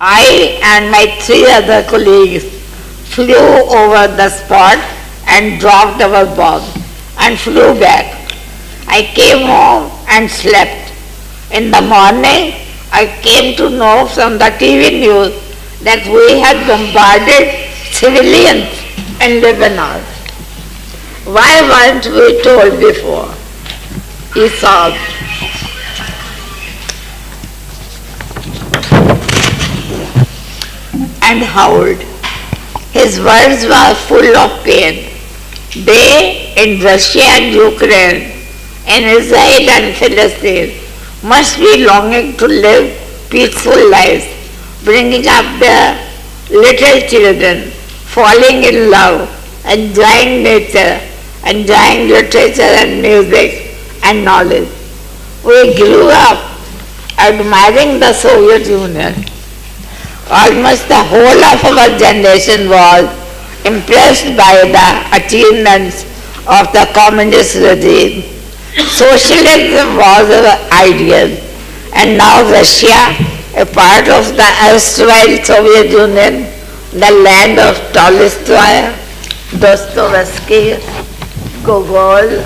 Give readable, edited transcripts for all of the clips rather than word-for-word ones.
I and my three other colleagues flew over the spot and dropped our bomb and flew back. I came home and slept. In the morning, I came to know from the TV news that we had bombarded civilians in Lebanon. Why weren't we told before? He sobbed. And howled. His words were full of pain. They in Russia and Ukraine, in Israel and Palestine, must be longing to live peaceful lives, bringing up their little children, falling in love, enjoying nature, enjoying literature and music and knowledge. We grew up admiring the Soviet Union. Almost the whole of our generation was impressed by the achievements of the communist regime. Socialism was our ideal, and now Russia, a part of the erstwhile Soviet Union, the land of Tolstoy, Dostoevsky, Gogol,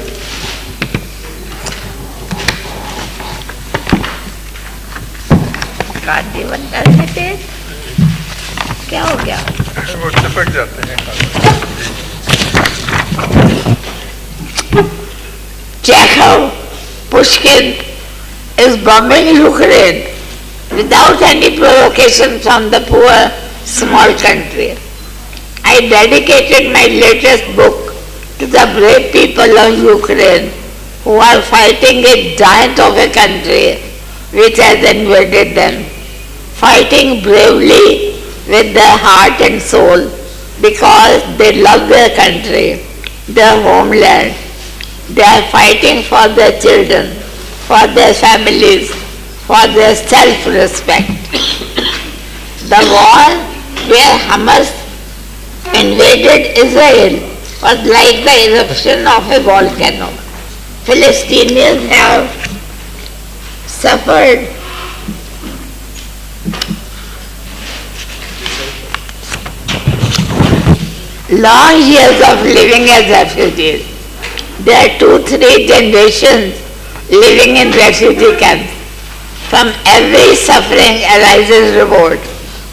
क्या हो गया? वो चिपक जाते हैं. Chekhov, Pushkin is bombing Ukraine without any provocation from the poor small country. I dedicated my latest book to the brave people of Ukraine who are fighting a giant of a country which has invaded them, fighting bravely with their heart and soul because they love their country, their homeland. They are fighting for their children, for their families, for their self-respect. The war where Hamas invaded Israel was like the eruption of a volcano. Palestinians have suffered long years of living as refugees. There are 2-3 generations living in refugee camps. From every suffering arises revolt.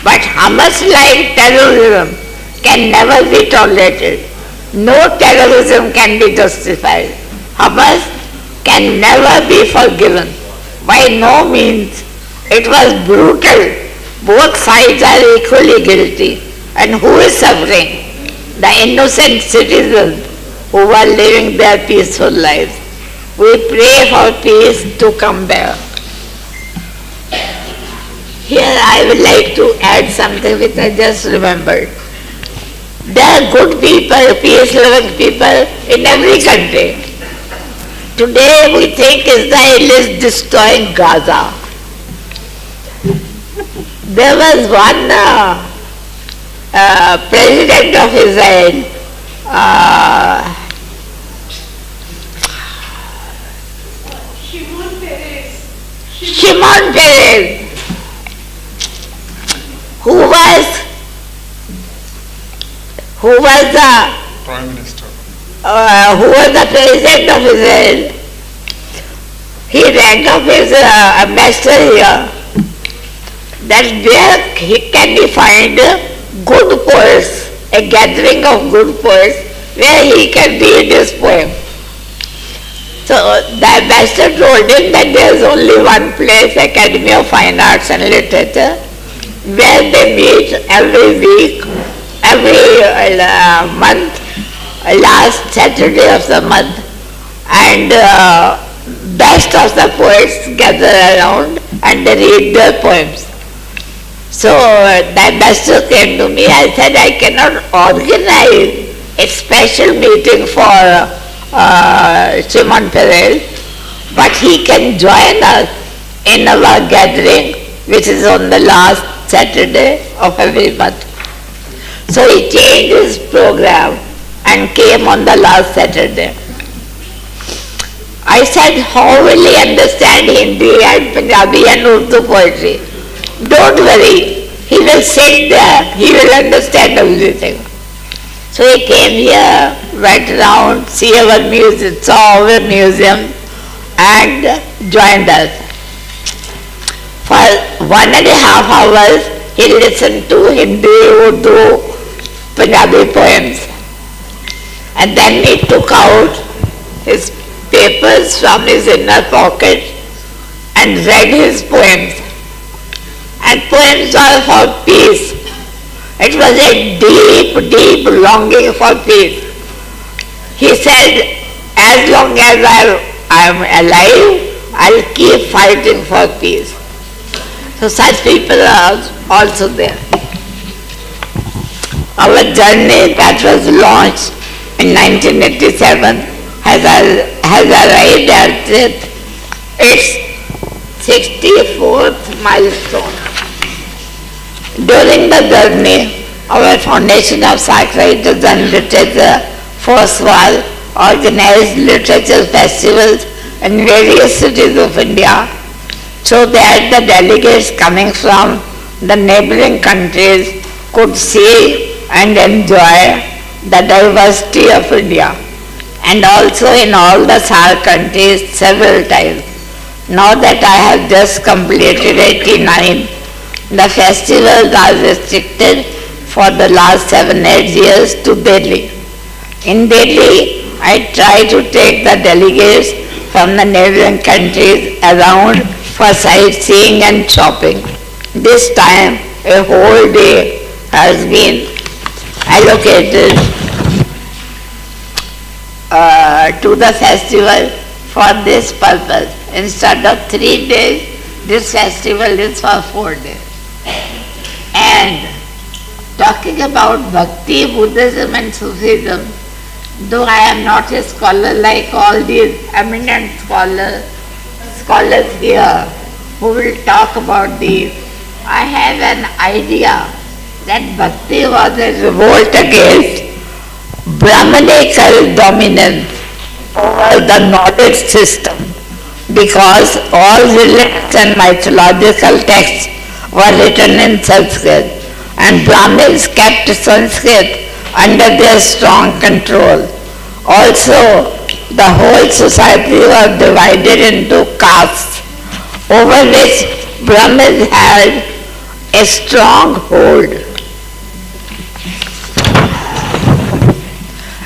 But Hamas-like terrorism can never be tolerated. No terrorism can be justified. Hamas can never be forgiven. By no means. It was brutal. Both sides are equally guilty. And who is suffering? The innocent citizens who were living their peaceful lives. We pray for peace to come back. Here I would like to add something which I just remembered. There are good people, peace-loving people in every country. Today we think Israel is destroying Gaza. There was one president of Israel, Shimon Peres, who was the Prime Minister, who was the president of Israel. He rang up his ambassador here that where can he find good poets, a gathering of good poets where he can read his poem. So the ambassador told him that there is only one place, Academy of Fine Arts and Literature, where they meet every week, every month, last Saturday of the month, and best of the poets gather around and they read their poems. So the ambassador came to me. I said, I cannot organize a special meeting for Shimon Peres, but he can join us in our gathering, which is on the last Saturday of every month. So he changed his program and came on the last Saturday. I said, how will he understand Hindi and Punjabi and Urdu poetry? Don't worry, He will sit there, he will understand everything. So he came here, went around, see our museum, saw our museum, and joined us. For 1.5 hours, he listened to Hindi, Urdu, Punjabi poems. And then he took out his papers from his inner pocket and read his poems. And poems are for peace. It was a deep, deep longing for peace. He said, as long as I am alive, I'll keep fighting for peace. So such people are also there. Our journey that was launched in 1987 has arrived at its 64th milestone. During the journey, our Foundation of SAARC Writers and Literature, Foswal, organized literature festivals in various cities of India so that the delegates coming from the neighboring countries could see and enjoy the diversity of India, and also in all the SAARC countries several times. Now that I have just completed 89, the festivals are restricted for the last 7-8 years to Delhi. In Delhi, I try to take the delegates from the neighboring countries around for sightseeing and shopping. This time, a whole day has been allocated to the festival for this purpose. Instead of 3 days, this festival is for 4 days. And talking about Bhakti, Buddhism and Sufism, though I am not a scholar like all these eminent scholars here who will talk about these, I have an idea that Bhakti was a revolt against Brahmanical dominance over the knowledge system, because all religious and mythological texts were written in Sanskrit, and Brahmins kept Sanskrit under their strong control. Also, the whole society was divided into castes, over which Brahmins had a strong hold.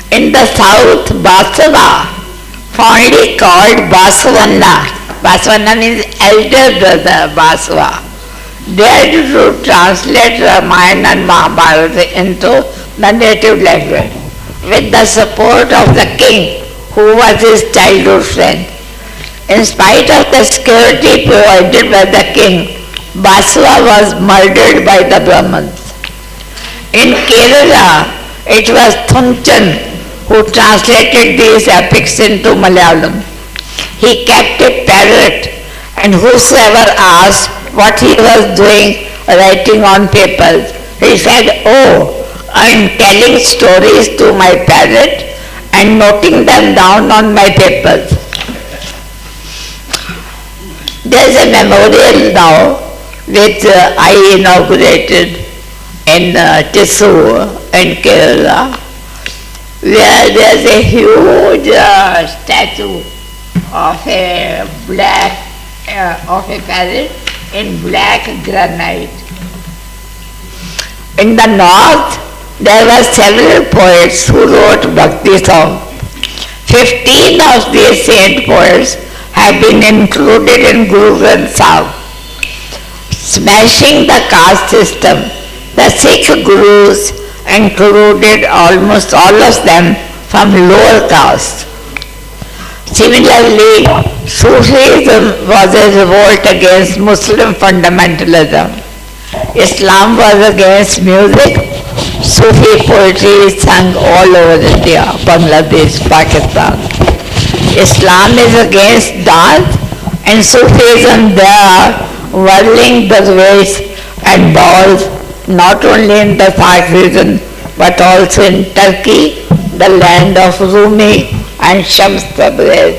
In the south, Basava, fondly called Basavanna. Basavanna means elder brother, Basava, dared to translate Ramayana and Mahabharata into the native language with the support of the king, who was his childhood friend. In spite of the security provided by the king, Basava was murdered by the Brahmins. In Kerala, it was Thunchan who translated these epics into Malayalam. He kept a parrot, and whosoever asked what he was doing writing on papers, he said, "Oh, I am telling stories to my parrot and noting them down on my papers." There is a memorial now which I inaugurated in Tissue in Kerala, where there is a huge statue of a parrot in black granite. In the north, there were several poets who wrote Bhakti songs. 15 of these saint poets have been included in Guru Granth Sahib. Smashing the caste system, the Sikh Gurus included almost all of them from lower caste. Similarly, Sufism was a revolt against Muslim fundamentalism. Islam was against music. Sufi poetry is sung all over India, Bangladesh, Pakistan. Islam is against dance, and Sufism they are whirling dervish and balls not only in the SAARC region but also in Turkey, the land of Rumi and Shams Tabriz.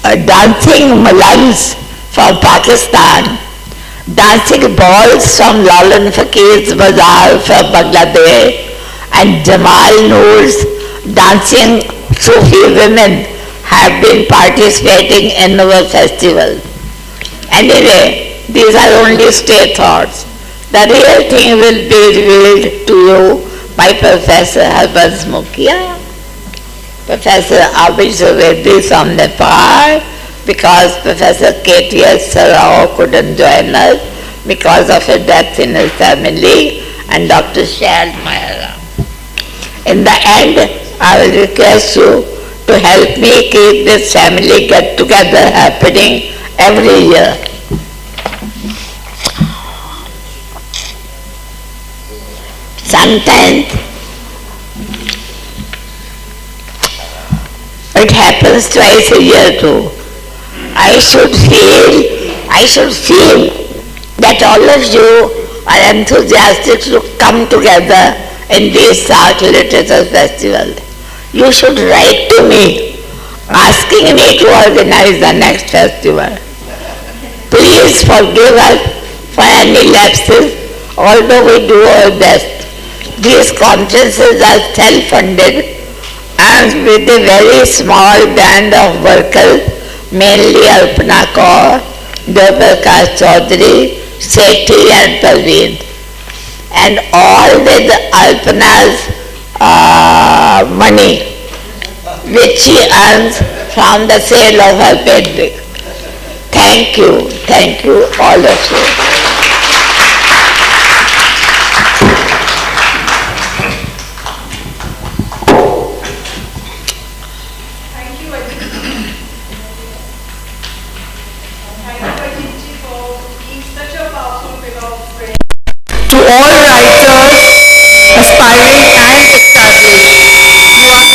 dancing malangs from Pakistan, dancing balls from Lalan Fakir's Bazaar from Bangladesh, and Jamal Noor's dancing Sufi women have been participating in our festival. Anyway, these are only stray thoughts. The real thing will be revealed to you by Professor Harbans Mukhia, Professor Abhi Zavedi from Nepal, because Professor K.T.S. Sarao couldn't join us because of a death in his family, and Dr. Shad Mayara. In the end, I will request you to help me keep this family get-together happening every year. Sometimes it happens twice a year too. I should feel that all of you are enthusiastic to come together in this SAARC Literature Festival. You should write to me asking me to organize the next festival. Please forgive us for any lapses, although we do our best. These conferences are self-funded and with a very small band of workers, mainly Alpana Kaur, Devaprakash Chaudhary, Sethi and Parveen. And all with Alpana's money, which she earns from the sale of her painting. Thank you, all of you. To all writers, aspiring and established, you are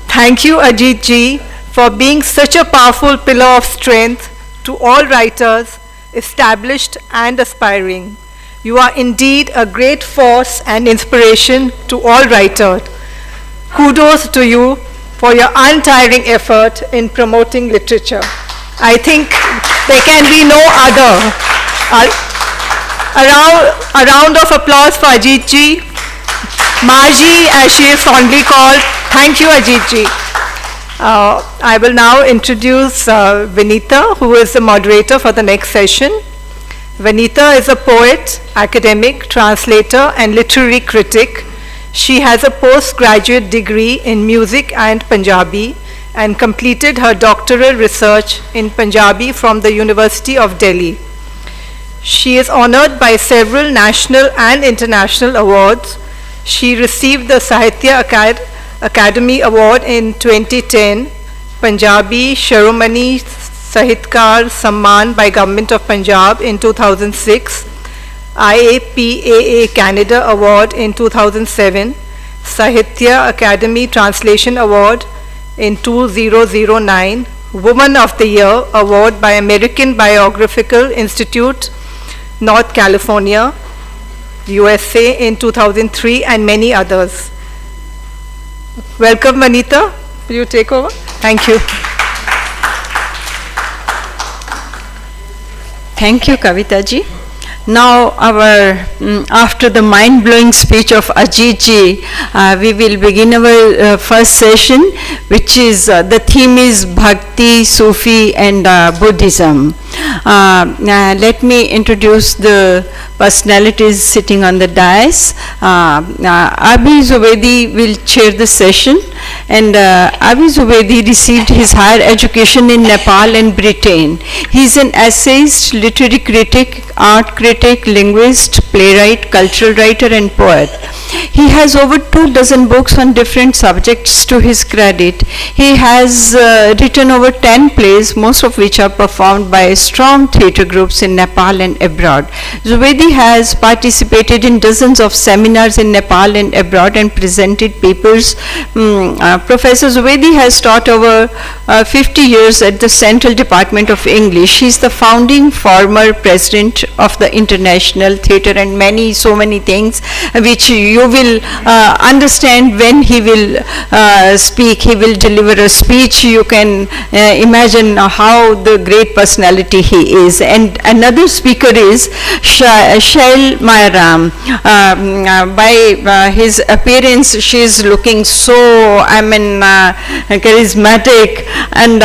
Thank you, Ajit ji, for being such a powerful pillar of strength to all writers, established and aspiring. You are indeed a great force and inspiration to all writers. Kudos to you for your untiring effort in promoting literature. I think there can be no other. A round of applause for Ajit ji. Maji, as she is fondly called. Thank you, Ajit ji. I will now introduce Vinita, who is the moderator for the next session. Vinita is a poet, academic, translator, and literary critic. She has a postgraduate degree in music and Punjabi and completed her doctoral research in Punjabi from the University of Delhi. She is honored by several national and international awards. She received the Sahitya Academy Award in 2010, Punjabi Shiromani Sahitkar Samman by Government of Punjab in 2006, IAPAA Canada Award in 2007, Sahitya Academy Translation Award in 2009, Woman of the Year Award by American Biographical Institute, North California, USA in 2003, and many others. Welcome, Vanita. Will you take over? Thank you. Thank you, Kavita ji. Now, after the mind-blowing speech of Ajit ji, we will begin our first session, which is the theme is Bhakti, Sufi, and Buddhism. Let me introduce the personalities sitting on the dais. Abhi Zavedi will chair the session, and Abhi Zavedi received his higher education in Nepal and Britain. He is an essayist, literary critic, art critic, linguist, playwright, cultural writer, and poet. He has over 24 books on different subjects to his credit. He has written over 10 plays, most of which are performed by strong theatre groups in Nepal and abroad. Zubaidi has participated in dozens of seminars in Nepal and abroad and presented papers. Professor Zubaidi has taught over 50 years at the Central Department of English. He is the founding former president of the International Theatre and so many things which you will understand when he will speak. He will deliver a speech. You can imagine how the great personality he is. And another speaker is Shail Mayram. By his appearance, she is looking so, charismatic. And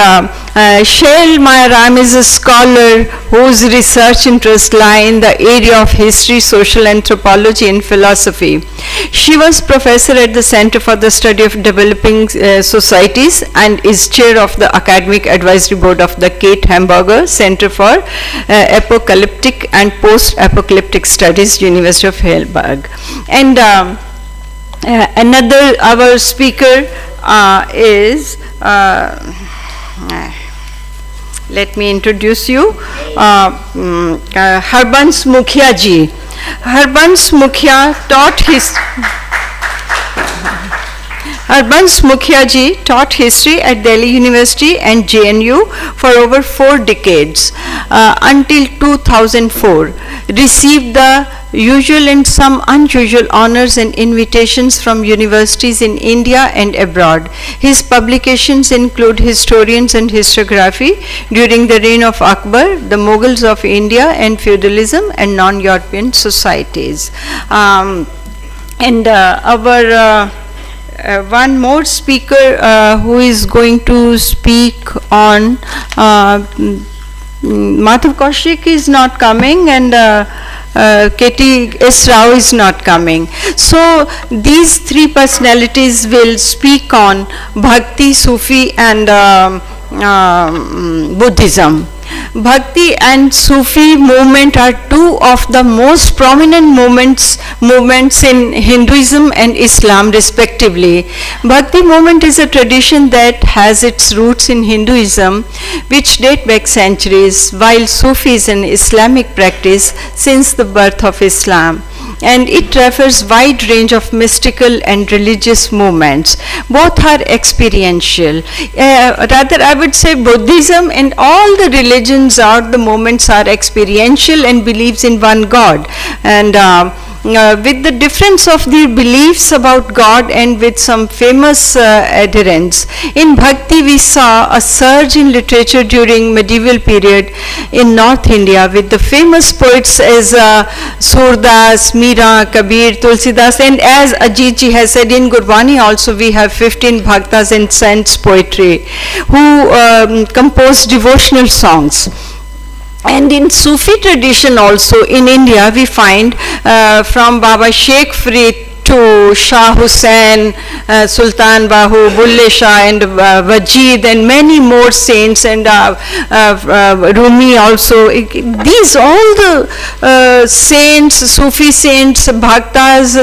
Shail Mayram is a scholar whose research interests lie in the area of history, social anthropology, and philosophy. She was professor at the Center for the Study of Developing Societies and is chair of the Academic Advisory Board of the Kate Hamburger Center for Apocalyptic and Post-Apocalyptic Studies, University of Heidelberg. And another our speaker is let me introduce you, Harbans Mukhia ji. Harbans Mukhia taught history at Delhi University and JNU for over 4 decades until 2004. Received the usual and some unusual honors and invitations from universities in India and abroad. His publications include Historians and Historiography during the reign of Akbar, the Mughals of India and Feudalism and Non-European Societies. Our one more speaker who is going to speak on Madhav Kaushik is not coming, and Katie S. Rao is not coming. So these 3 personalities will speak on Bhakti, Sufi and Buddhism. Bhakti and Sufi movement are 2 of the most prominent movements in Hinduism and Islam respectively. Bhakti movement is a tradition that has its roots in Hinduism which date back centuries, while Sufi is an Islamic practice since the birth of Islam. And it refers wide range of mystical and religious movements. Both are experiential. Rather, I would say Buddhism and all the religions or the movements are experiential and believes in one God. And with the difference of their beliefs about God and with some famous adherents. In Bhakti, we saw a surge in literature during medieval period in North India with the famous poets as Surdas, Meera, Kabir, Tulsidas, and as Ajit ji has said, in Gurbani also we have 15 Bhaktas and saints poetry who composed devotional songs. And in Sufi tradition also in India we find from Baba Sheikh Farid to Shah Hussain, Sultan Bahu, Bulle Shah and Wajid and many more saints, and Rumi also. These all the saints, Sufi saints, Bhaktas,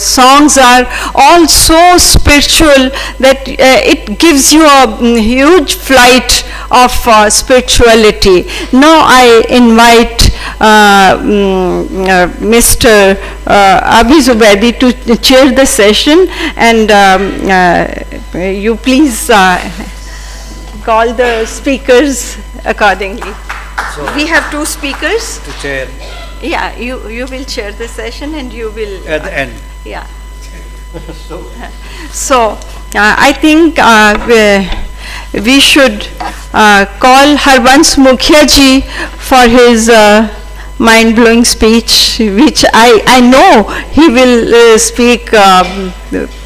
songs are all so spiritual that it gives you a huge flight of spirituality. Now I invite Mr. Abhi Zubaidi to chair the session, and you please call the speakers accordingly. So we have 2 speakers. to chair Yeah, you will chair the session and you will. at the end. Yeah. So I think we should call Harbans Mukhia ji for his mind-blowing speech, which I know he will speak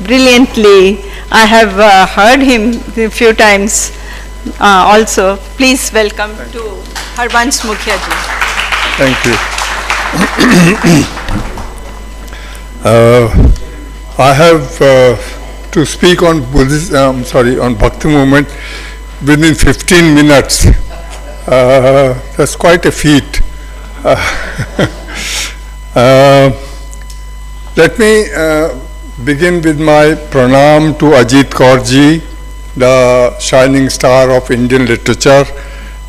brilliantly. I have heard him a few times also. Please welcome to Harbans Mukhia ji. Thank you. I have to speak on Buddhism, on Bhakti movement within 15 minutes. That's quite a feat. Let me begin with my pranam to Ajit Kaur ji, the shining star of Indian literature.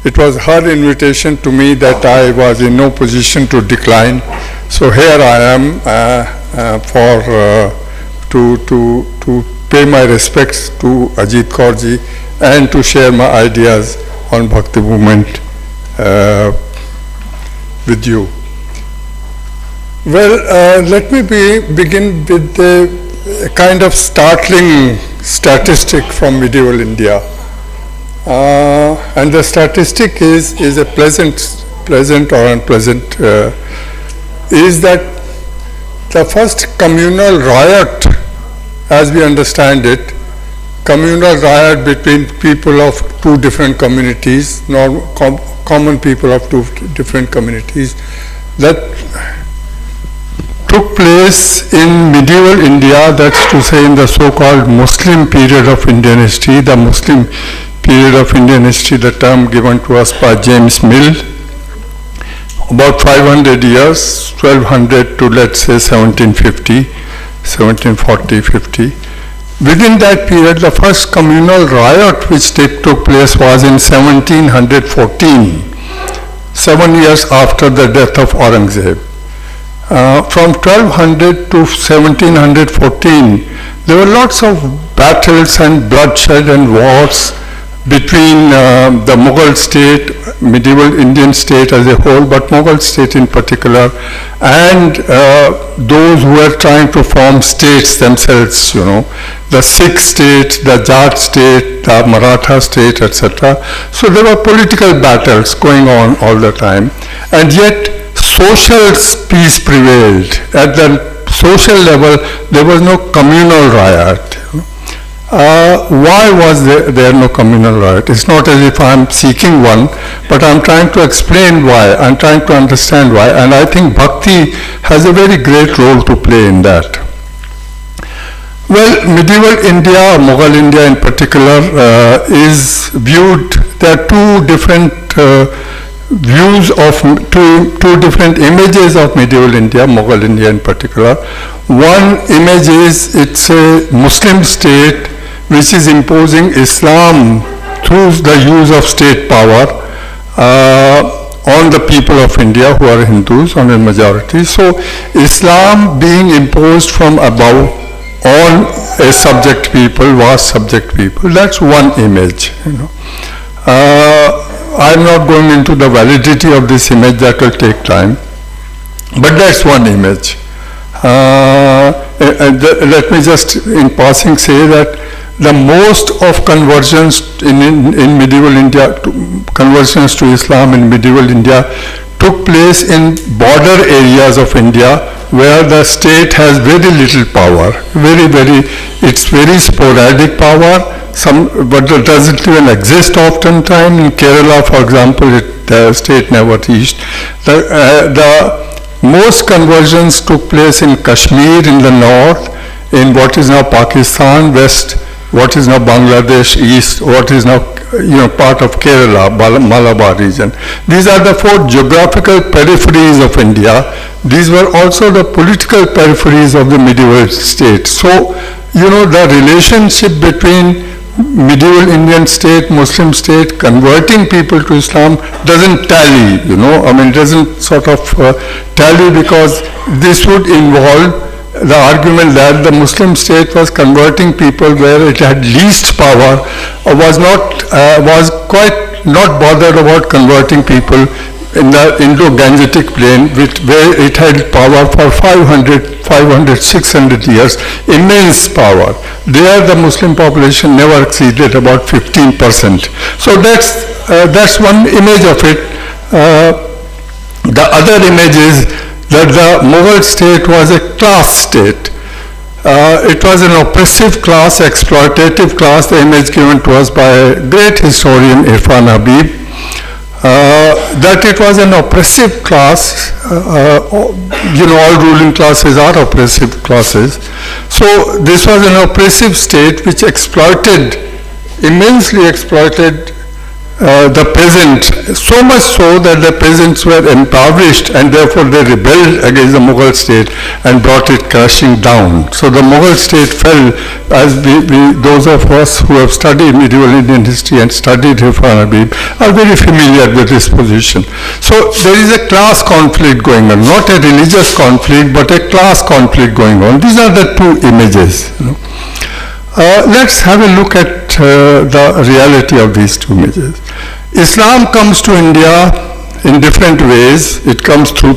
It was her invitation to me that I was in no position to decline. So here I am to pay my respects to Ajit Kaur ji and to share my ideas on Bhakti movement with you. Well, let me begin with a kind of startling statistic from medieval India. And the statistic is a pleasant or unpleasant, is that the first communal riot, as we understand it, communal riot between people of two different communities, common people of two different communities, that took place in medieval India, that's to say in the so-called Muslim period of Indian history, the Muslim period of Indian history, the term given to us by James Mill, about 500 years, 1200 to let's say 1750, 1740, 50. Within that period, the first communal riot which took place was in 1714, 7 years after the death of Aurangzeb. From 1200 to 1714, there were lots of battles and bloodshed and wars between the Mughal state, medieval Indian state as a whole, but Mughal state in particular, and those who were trying to form states themselves, you know, the Sikh state, the Jat state, the Maratha state, etc. So there were political battles going on all the time, and yet social peace prevailed. At the social level, there was no communal riot. Why was there no communal riot? It's not as if I'm seeking one, but I'm trying to explain why. I'm trying to understand why, and I think Bhakti has a very great role to play in that. Well, medieval India, or Mughal India in particular, is viewed, there are two different views of two different images of medieval India, Mughal India in particular. One image is it's a Muslim state which is imposing Islam through the use of state power on the people of India who are Hindus, on a majority. So Islam being imposed from above on a subject people, vast subject people, that's one image, you know. I'm not going into the validity of this image, that will take time, but that's one image. Let me just in passing say that the most of conversions in medieval India, conversions to Islam in medieval India took place in border areas of India where the state has very little power, it's very sporadic power, but it doesn't even exist oftentimes. In Kerala, for example, the state never reached. The most conversions took place in Kashmir in the north, in what is now Pakistan, west, what is now Bangladesh, east, what is now part of Kerala, Malabar region. These are the four geographical peripheries of India. These were also the political peripheries of the medieval state. So, the relationship between medieval Indian state, Muslim state, converting people to Islam doesn't tally, it doesn't sort of tally, because this would involve the argument that the Muslim state was converting people where it had least power, or was quite not bothered about converting people in the Indo-Gangetic plain, where it had power for 500, 600 years, immense power. There the Muslim population never exceeded about 15%. So that's one image of it. The other image is that the Mughal state was a class state. It was an oppressive class, exploitative class, the image given to us by a great historian, Irfan Habib, that it was an oppressive class. All ruling classes are oppressive classes. So this was an oppressive state which immensely exploited the peasants, so much so that the peasants were impoverished and therefore they rebelled against the Mughal state and brought it crashing down. So the Mughal state fell, as those of us who have studied medieval Indian history and studied Hifan Habib are very familiar with this position. So there is a class conflict going on, not a religious conflict but a class conflict going on. These are the two images. Let's have a look at the reality of these two images. Islam comes to India in different ways. It comes through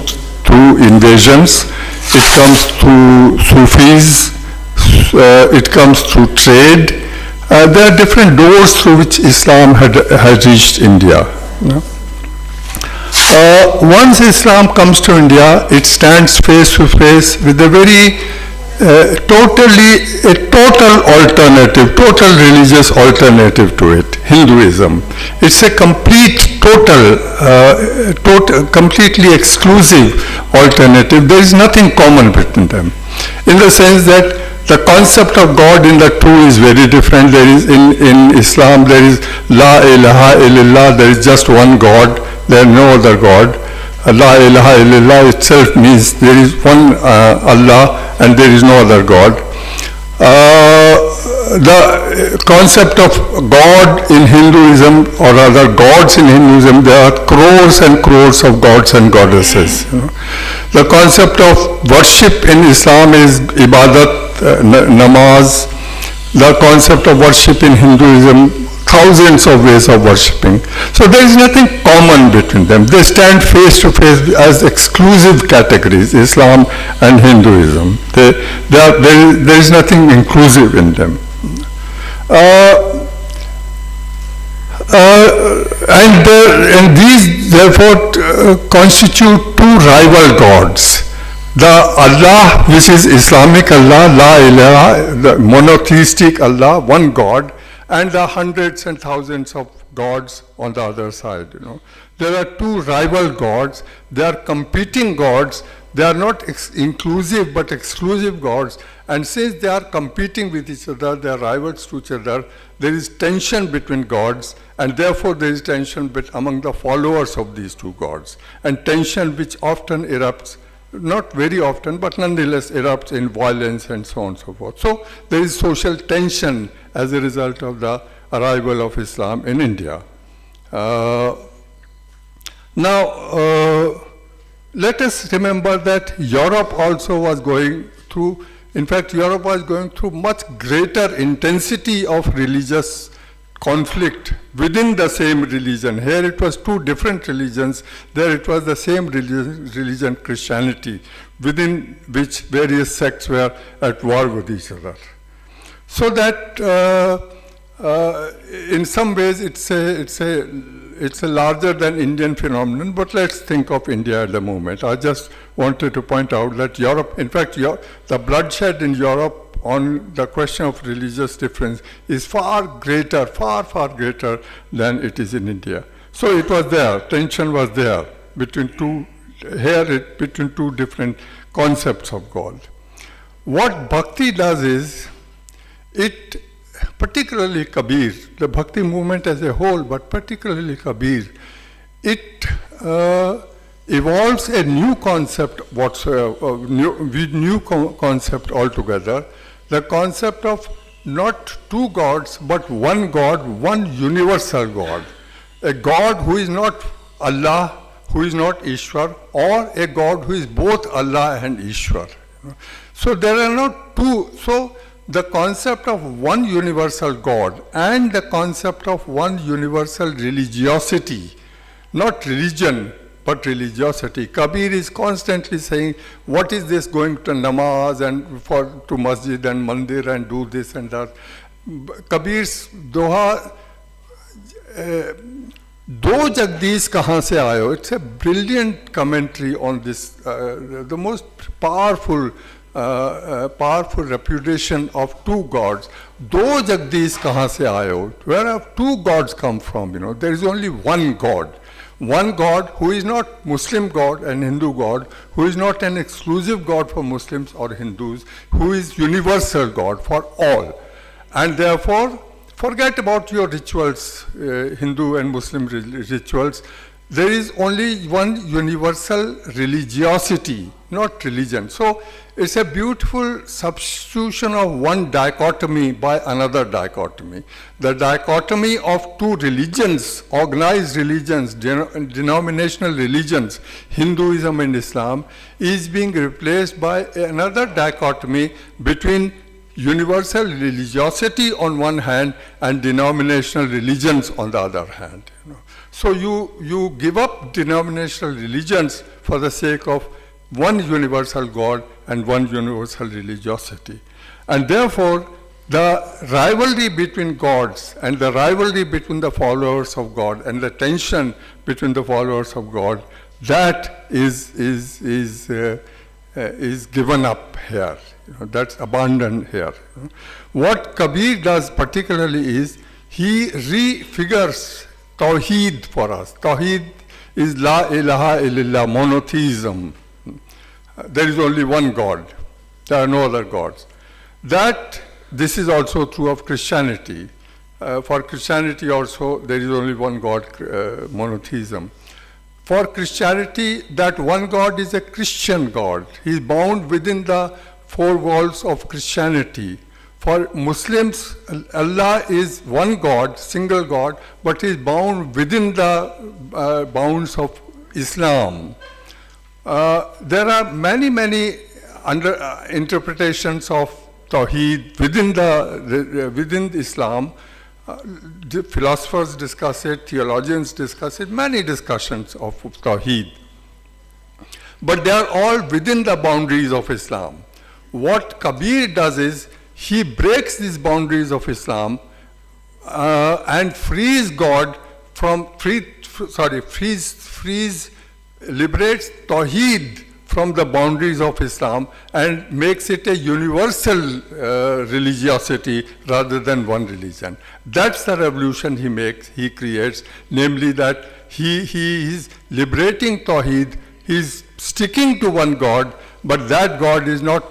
invasions, it comes through Sufis, it comes through trade. There are different doors through which Islam has reached India. Once Islam comes to India, it stands face to face with a very total alternative, total religious alternative to it, Hinduism. It's a complete, completely exclusive alternative. There is nothing common between them, in the sense that the concept of God in the two is very different. There is in Islam, there is La ilaha illallah, there is just one God, there is no other God. La ilaha illallah itself means there is one Allah and there is no other God. The concept of God in Hinduism, or other gods in Hinduism, there are crores and crores of gods and goddesses. The concept of worship in Islam is ibadat, namaz. The concept of worship in Hinduism, thousands of ways of worshipping. So there is nothing common between them. They stand face to face as exclusive categories, Islam and Hinduism. There is nothing inclusive in them. And these therefore constitute two rival gods. The Allah, which is Islamic Allah, La ilaha, the monotheistic Allah, one God, and the hundreds and thousands of gods on the other side. There are two rival gods. They are competing gods. They are not inclusive but exclusive gods. And since they are competing with each other, they are rivals to each other, there is tension between gods, and therefore there is tension among the followers of these two gods. And tension which often erupts, not very often, but nonetheless erupts in violence and so on and so forth. So there is social tension as a result of the arrival of Islam in India. Now, let us remember that Europe also was going through, in fact, Europe was going through much greater intensity of religious conflict within the same religion. Here it was two different religions. There it was the same religion, Christianity, within which various sects were at war with each other. So that in some ways it's a larger than Indian phenomenon, but let's think of India at the moment. I just wanted to point out that Europe, in fact, the bloodshed in Europe on the question of religious difference is far greater than it is in India. So it was there, tension was there between two different concepts of God. What bhakti does is, it, particularly Kabir, the bhakti movement as a whole, but particularly Kabir, it evolves a new concept whatsoever, new concept altogether, the concept of not two gods, but one God, one universal God. A God who is not Allah, who is not Ishwar, or a God who is both Allah and Ishwar. So there are not two. So the concept of one universal God and the concept of one universal religiosity, not religion, but religiosity. Kabir is constantly saying, what is this going to namaz and to masjid and mandir and do this and that. Kabir's doha, Do Jagdish kahan se aayo? It's a brilliant commentary on this, the most powerful reputation of two gods. Do Jagdish kahan se aayo? Where have two gods come from? There is only one God. One God who is not Muslim God and Hindu God, who is not an exclusive God for Muslims or Hindus, who is universal God for all. And therefore, forget about your rituals, Hindu and Muslim rituals. There is only one universal religiosity, not religion. So it's a beautiful substitution of one dichotomy by another dichotomy. The dichotomy of two religions, organized religions, denominational religions, Hinduism and Islam, is being replaced by another dichotomy between universal religiosity on one hand and denominational religions on the other hand. So you give up denominational religions for the sake of one universal God and one universal religiosity. And therefore, the rivalry between gods and the rivalry between the followers of God and the tension between the followers of God, that is given up here. That's abandoned here. What Kabir does particularly is he refigures Tawheed for us. Tawheed is La ilaha illallah, monotheism. There is only one God. There are no other gods. This is also true of Christianity. For Christianity also, there is only one God, monotheism. For Christianity, that one God is a Christian God. He is bound within the four walls of Christianity. For Muslims, Allah is one God, single God, but is bound within the bounds of Islam. There are many interpretations of Tawheed within Islam. The philosophers discuss it, theologians discuss it, many discussions of Tawheed. But they are all within the boundaries of Islam. What Kabir does is, he breaks these boundaries of Islam and frees God liberates Tawheed from the boundaries of Islam and makes it a universal religiosity rather than one religion. That's the revolution he creates, namely that he is liberating Tawheed, he is sticking to one God, but that God is not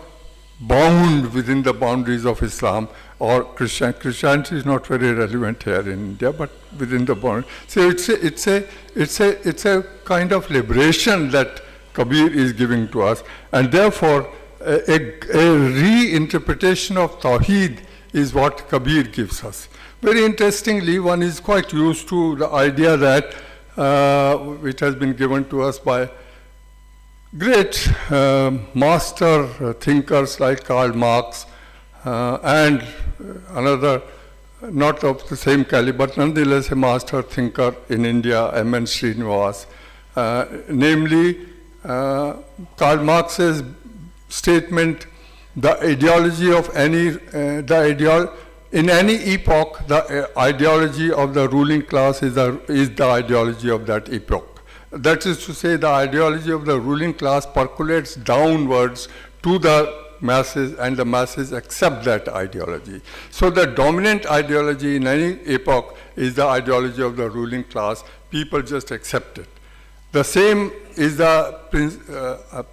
bound within the boundaries of Islam or Christianity is not very relevant here in India, but within the boundaries. So it's a kind of liberation that Kabir is giving to us, and therefore a reinterpretation of Tawheed is what Kabir gives us. Very interestingly, one is quite used to the idea that which has been given to us by great master thinkers like Karl Marx and another, not of the same caliber, but nonetheless a master thinker in India, M.N. Srinivas. Namely, Karl Marx's statement, the ideology of in any epoch, the ideology of the ruling class is the ideology of that epoch. That is to say, the ideology of the ruling class percolates downwards to the masses, and the masses accept that ideology. So the dominant ideology in any epoch is the ideology of the ruling class. People just accept it. The same is the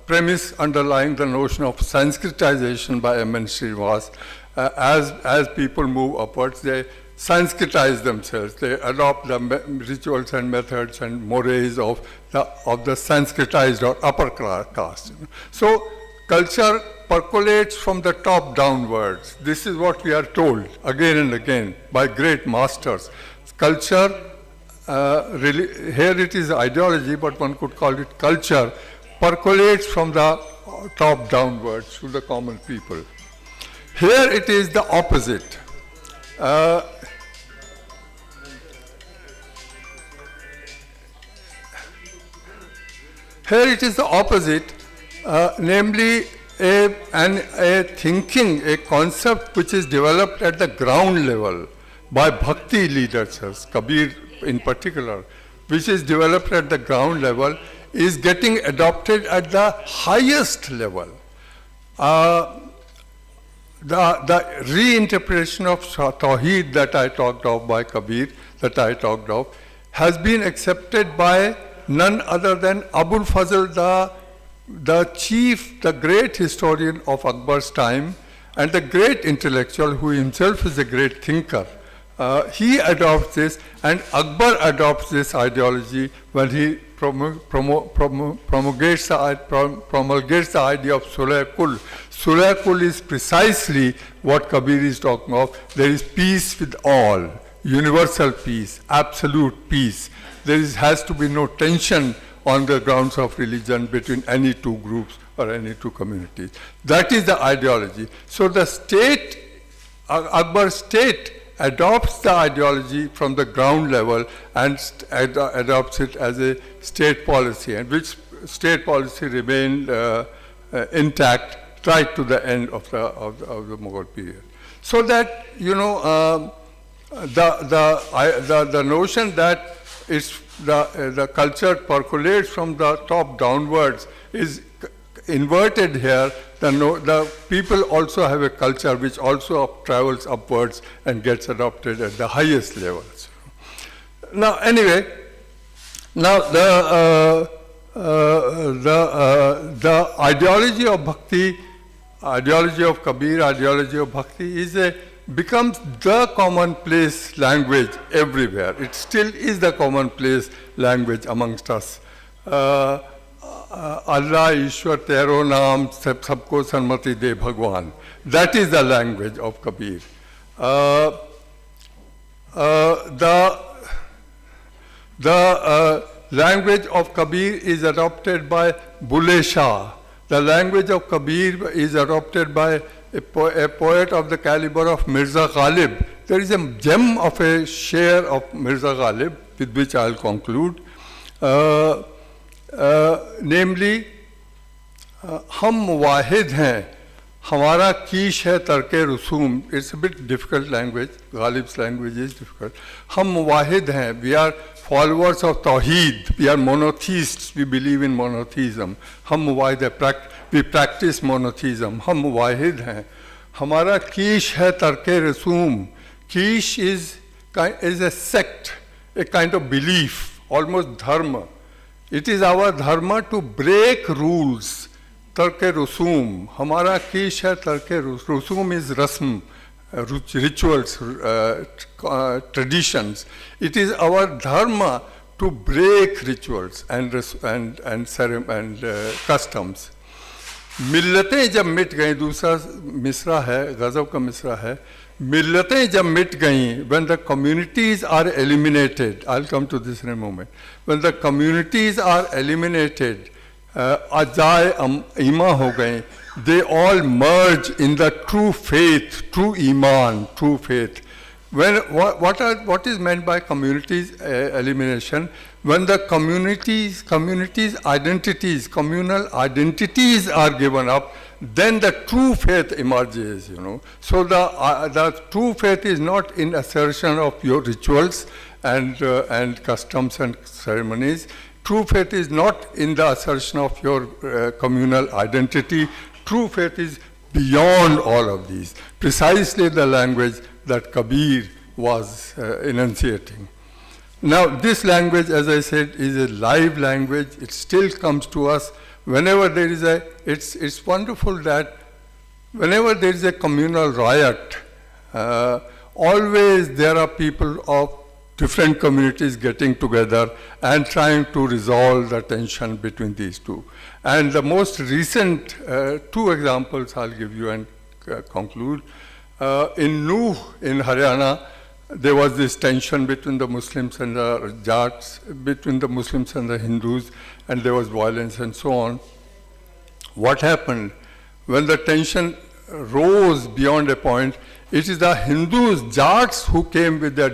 premise underlying the notion of Sanskritization by M.N. Srinivas. As people move upwards, they Sanskritize themselves. They adopt the rituals and methods and mores of the Sanskritized or upper caste. So culture percolates from the top downwards. This is what we are told again and again by great masters. Culture, here it is ideology, but one could call it culture, percolates from the top downwards to the common people. Here it is the opposite. Here it is the opposite, namely a thinking, a concept which is developed at the ground level by bhakti leaders, Kabir in particular, which is developed at the ground level, is getting adopted at the highest level. The reinterpretation of Tawheed that I talked of by Kabir, has been accepted by none other than Abul Fazl, the chief, the great historian of Akbar's time, and the great intellectual who himself is a great thinker, He adopts this, and Akbar adopts this ideology when he promulgates the idea of Sulh Kul. Sulh Kul is precisely what Kabir is talking of. There is peace with all, universal peace, absolute peace. There has to be no tension on the grounds of religion between any two groups or any two communities. That is the ideology. So the state, Akbar's state, adopts the ideology from the ground level and adopts it as a state policy, and which state policy remained intact right to the end of the Mughal period. So that, you know, the notion that it's the culture percolates from the top downwards is inverted here. The people also have a culture which also travels upwards and gets adopted at the highest levels. Now, anyway, now the ideology of bhakti, ideology of Kabir, ideology of bhakti becomes the commonplace language everywhere. It still is the commonplace language amongst us. Allah, Ishwar, Tero Naam, Sabko Sanmati De Bhagwan. That is the language of Kabir. The language of Kabir is adopted by Bulle Shah. The language of Kabir is adopted by a poet of the caliber of Mirza Ghalib. There is a gem of a share of Mirza Ghalib with which I will conclude. Namely, हम वाहिद हैं, हमारा कीश है तरके रसूम. It's a bit difficult language. Ghalib's language is difficult. हम वाहिद हैं. We are followers of Tawheed. We are monotheists. We believe in monotheism. हम वाहिद हैं. We practice monotheism. हम वाहिद हैं. हमारा कीश है तरके रसूम. कीश is a sect, a kind of belief, almost dharma. It is our dharma to break rules. Tarke rusum. Hamara kish hai tarke rusum is rasm, rituals, traditions. It is our dharma to break rituals and customs. मिल्लतें जब मिट गई, दूसरा मिसरा है, गज़ब का मिसरा है, मिल्लतें जब मिट गई, when the communities are eliminated, I'll come to this in a moment, when the communities are eliminated, अजाए ईमा हो गए, they all merge in the true faith, true iman, true faith. What is meant by communities elimination? When the communities identities, communal identities are given up, then the true faith emerges, you know. So the true faith is not in assertion of your rituals and customs and ceremonies. True faith is not in the assertion of your communal identity. True faith is beyond all of these. Precisely the language that Kabir was enunciating. Now, this language, as I said, is a live language. It still comes to us whenever there is it's wonderful that whenever there is a communal riot, always there are people of different communities getting together and trying to resolve the tension between these two. And the most recent two examples I'll give you and conclude. In Nuh, in Haryana, there was this tension between the Muslims and the Jats, between the Muslims and the Hindus, and there was violence and so on. What happened? When the tension rose beyond a point, it is the Hindus, Jats, who came with their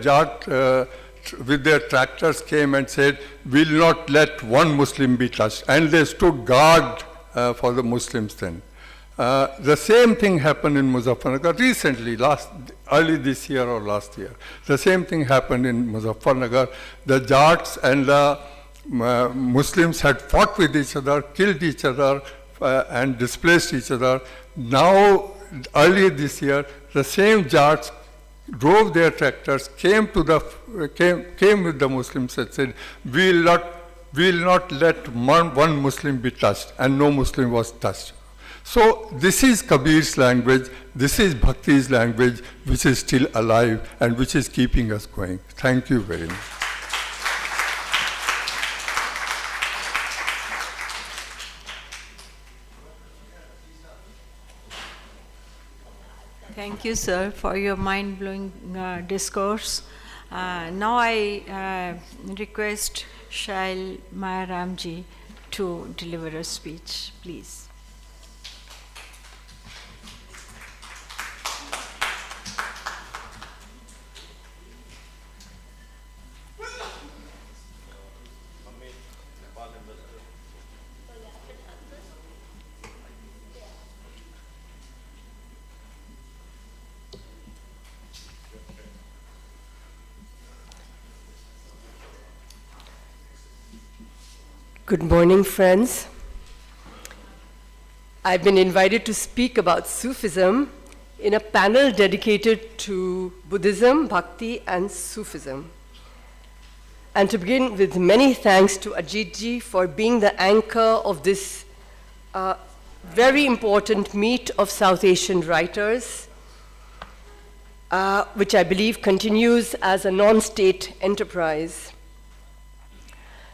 with their tractors came and said, "We'll not let one Muslim be touched." And they stood guard for the Muslims then. The same thing happened in Muzaffarnagar recently, early this year or last year. The same thing happened in Muzaffarnagar. The Jats and the Muslims had fought with each other, killed each other, and displaced each other. Now, earlier this year, the same Jats drove their tractors, came with the Muslims and said, "We'll not let one Muslim be touched," and no Muslim was touched. So this is Kabir's language, this is Bhakti's language, which is still alive and which is keeping us going. Thank you very much. Thank you, sir, for your mind-blowing discourse. Now I request Shail Mayaramji to deliver a speech, please. Good morning, friends. I've been invited to speak about Sufism in a panel dedicated to Buddhism, Bhakti, and Sufism. And to begin with, many thanks to Ajit Ji for being the anchor of this very important meet of South Asian writers, which I believe continues as a non-state enterprise.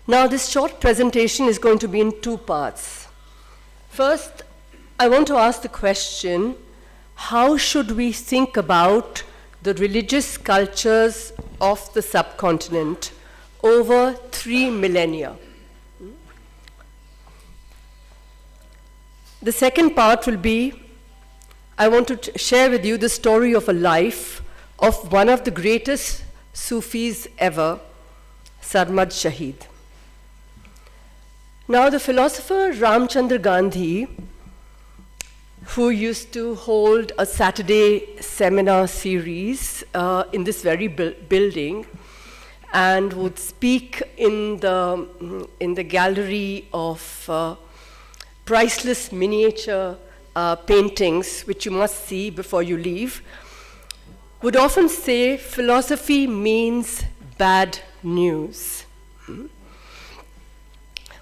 Now, this short presentation is going to be in two parts. First, I want to ask the question, how should we think about the religious cultures of the subcontinent over 3 millennia? The second part will be, I want to share with you the story of a life of one of the greatest Sufis ever, Sarmad Shahid. Now, the philosopher Ramchandra Gandhi, who used to hold a Saturday seminar series in this very building and would speak in the gallery of priceless miniature paintings, which you must see before you leave, would often say philosophy means bad news.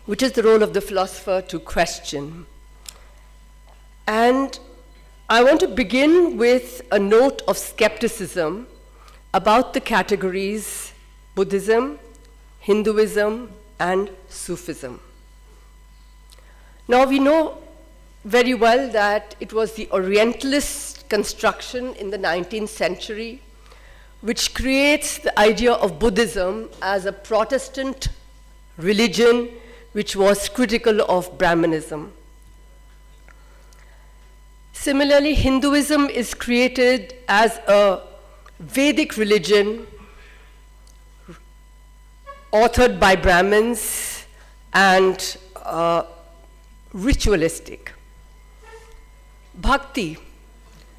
Which is the role of the philosopher to question. And I want to begin with a note of skepticism about the categories Buddhism, Hinduism, and Sufism. Now, we know very well that it was the Orientalist construction in the 19th century which creates the idea of Buddhism as a Protestant religion which was critical of Brahmanism. Similarly, Hinduism is created as a Vedic religion authored by Brahmins and ritualistic. Bhakti,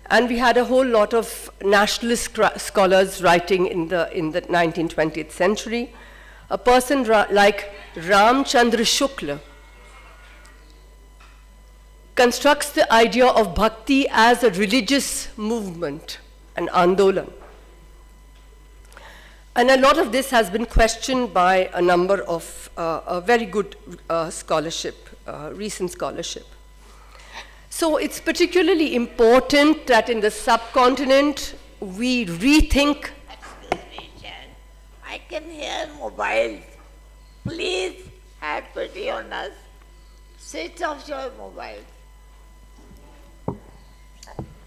and we had a whole lot of nationalist scholars writing in the 19th, 20th century. A person like Ramchandra Shukla constructs the idea of bhakti as a religious movement, an andolan. And a lot of this has been questioned by a number of a very good scholarship, recent scholarship. So it's particularly important that in the subcontinent we rethink. Excuse me, Chan. I can hear mobiles. Please have pity on us. Switch off your mobiles.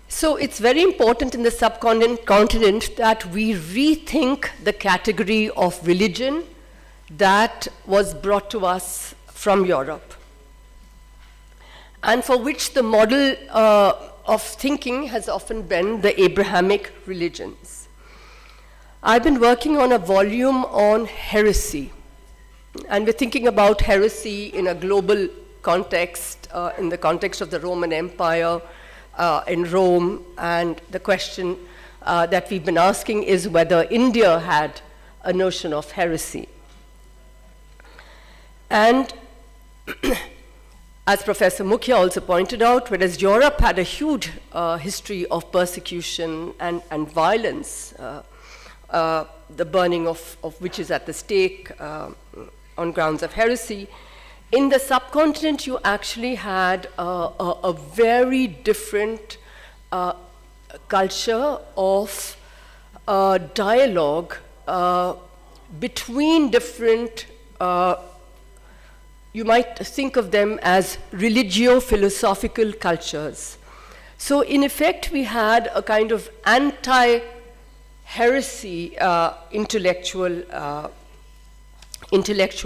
So it's very important in the subcontinent that we rethink the category of religion that was brought to us from Europe, and for which the model of thinking has often been the Abrahamic religions. I've been working on a volume on heresy, and we're thinking about heresy in a global context, in the context of the Roman Empire, in Rome, and the question that we've been asking is whether India had a notion of heresy. And as Professor Mukhya also pointed out, whereas Europe had a huge history of persecution and violence, the burning of witches at the stake on grounds of heresy, In the subcontinent, you actually had a very different culture of dialogue between different, you might think of them as religio-philosophical cultures. So in effect, we had a kind of anti-heresy intellectual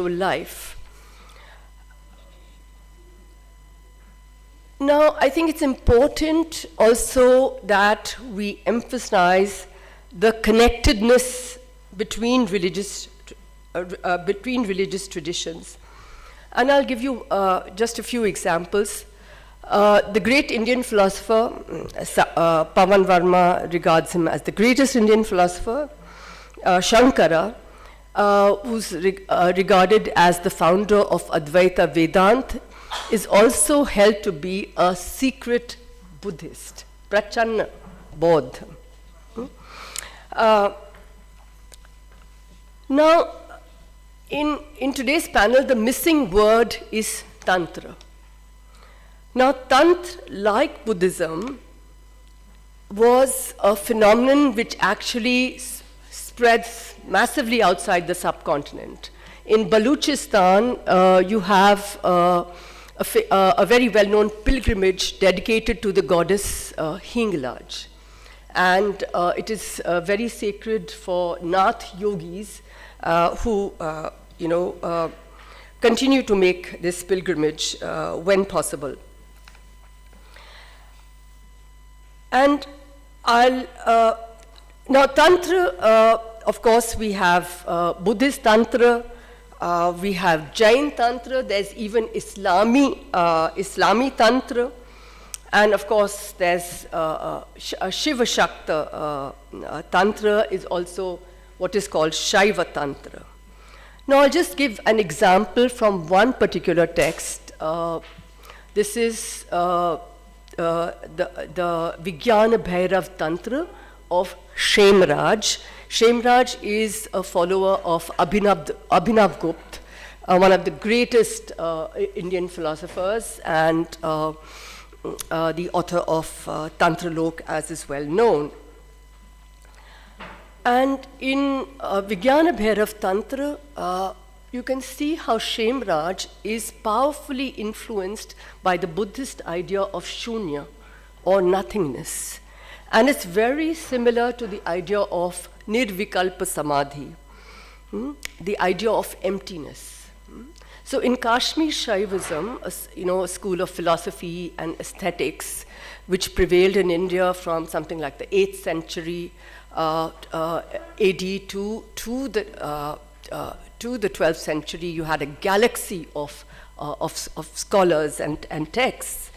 life. Now, I think it's important also that we emphasize the connectedness between religious traditions. And I'll give you just a few examples. The great Indian philosopher, Pavan Verma regards him as the greatest Indian philosopher. Shankara, who's regarded as the founder of Advaita Vedanta, is also held to be a secret Buddhist, Prachanna Bodh. Now, in today's panel, the missing word is Tantra. Now, Tantra, like Buddhism, was a phenomenon which actually spreads massively outside the subcontinent. In Baluchistan, you have a very well-known pilgrimage dedicated to the goddess Hinglaj. And it is very sacred for Nath yogis who, continue to make this pilgrimage when possible. And now Tantra, of course, we have Buddhist Tantra, we have Jain Tantra, there's even Islami Tantra, and of course there's Shiva Shakta Tantra is also what is called Shaiva Tantra. Now I'll just give an example from one particular text. This is the Vijnana Bhairav Tantra of Shemraj. Shemraj is a follower of Abhinav Gupta, one of the greatest Indian philosophers and the author of Tantra Lok, as is well known. And in Vijnana Bhairav Tantra, you can see how Shemraj is powerfully influenced by the Buddhist idea of shunya, or nothingness. And it's very similar to the idea of nirvikalpa samadhi, the idea of emptiness. So in Kashmir Shaivism, a school of philosophy and aesthetics, which prevailed in India from something like the 8th century AD to the 12th century, you had a galaxy of scholars and texts.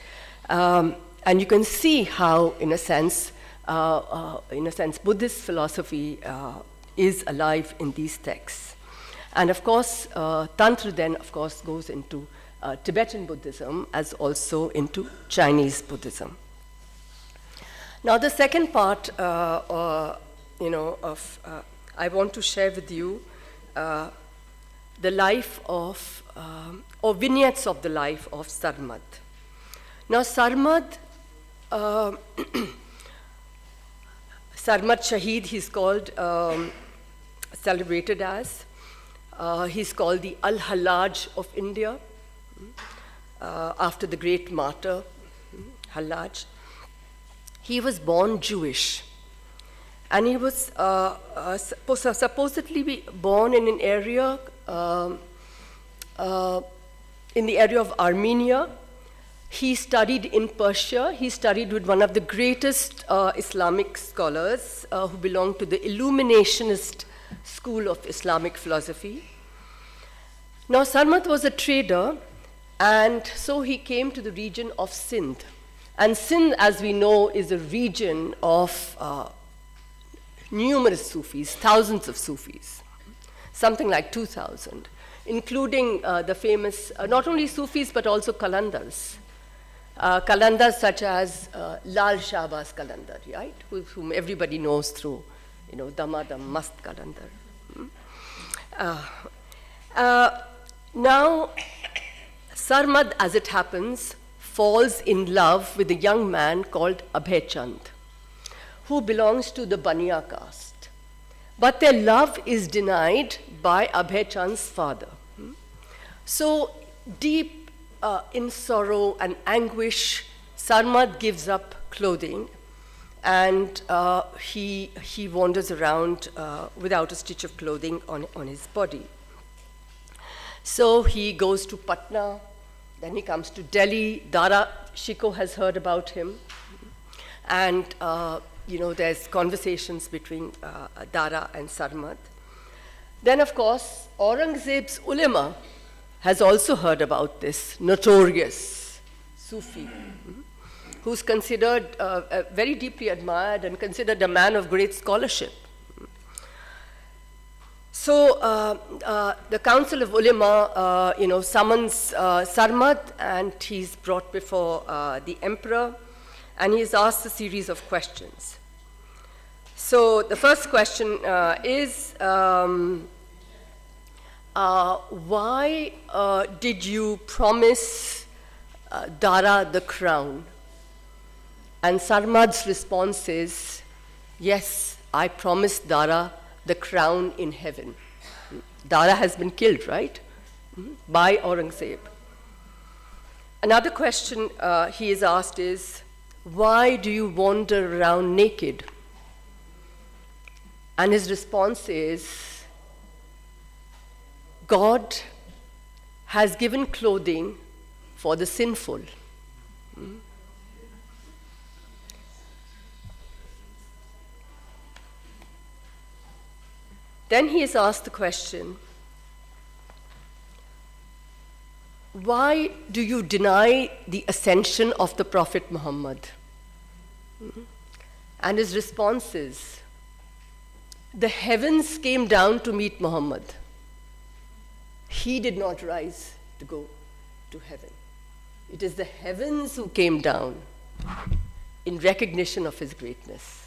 And you can see how, in a sense, Buddhist philosophy is alive in these texts. And of course, Tantra then, of course, goes into Tibetan Buddhism as also into Chinese Buddhism. Now, the second part, I want to share with you the life of, or vignettes of the life of Sarmad. Now, Sarmad, Sarmad Shaheed, he's called, celebrated as. He's called the Al-Hallaj of India, after the great martyr, Hallaj. He was born Jewish, and he was supposedly born in an area, in the area of Armenia. He studied in Persia. He studied with one of the greatest Islamic scholars who belonged to the Illuminationist school of Islamic philosophy. Now, Sarmad was a trader, and so he came to the region of Sindh. And Sindh, as we know, is a region of numerous Sufis, thousands of Sufis, something like 2,000, including the famous, not only Sufis, but also Qalandars. Qalandars such as Lal Shahbaz Qalandar, right? Whom everybody knows through, Damadam Mast Qalandar. Now, Sarmad, as it happens, falls in love with a young man called Abhay Chand, who belongs to the Baniya caste. But their love is denied by Abhay Chand's father. So deep in sorrow and anguish, Sarmad gives up clothing, and he wanders around without a stitch of clothing on his body. So he goes to Patna, then he comes to Delhi. Dara Shikoh has heard about him, and there's conversations between Dara and Sarmad. Then, of course, Aurangzeb's ulema has also heard about this notorious Sufi, who's considered very deeply admired and considered a man of great scholarship. So the Council of Ulema, summons Sarmad, and he's brought before the emperor, and he's asked a series of questions. So the first question is, why did you promise Dara the crown? And Sarmad's response is, yes, I promised Dara the crown in heaven. Dara has been killed, right? By Aurangzeb. Another question he is asked is, why do you wander around naked? And his response is, God has given clothing for the sinful. Then he is asked the question, why do you deny the ascension of the Prophet Muhammad? And his response is, the heavens came down to meet Muhammad. He did not rise to go to heaven. It is the heavens who came down in recognition of his greatness.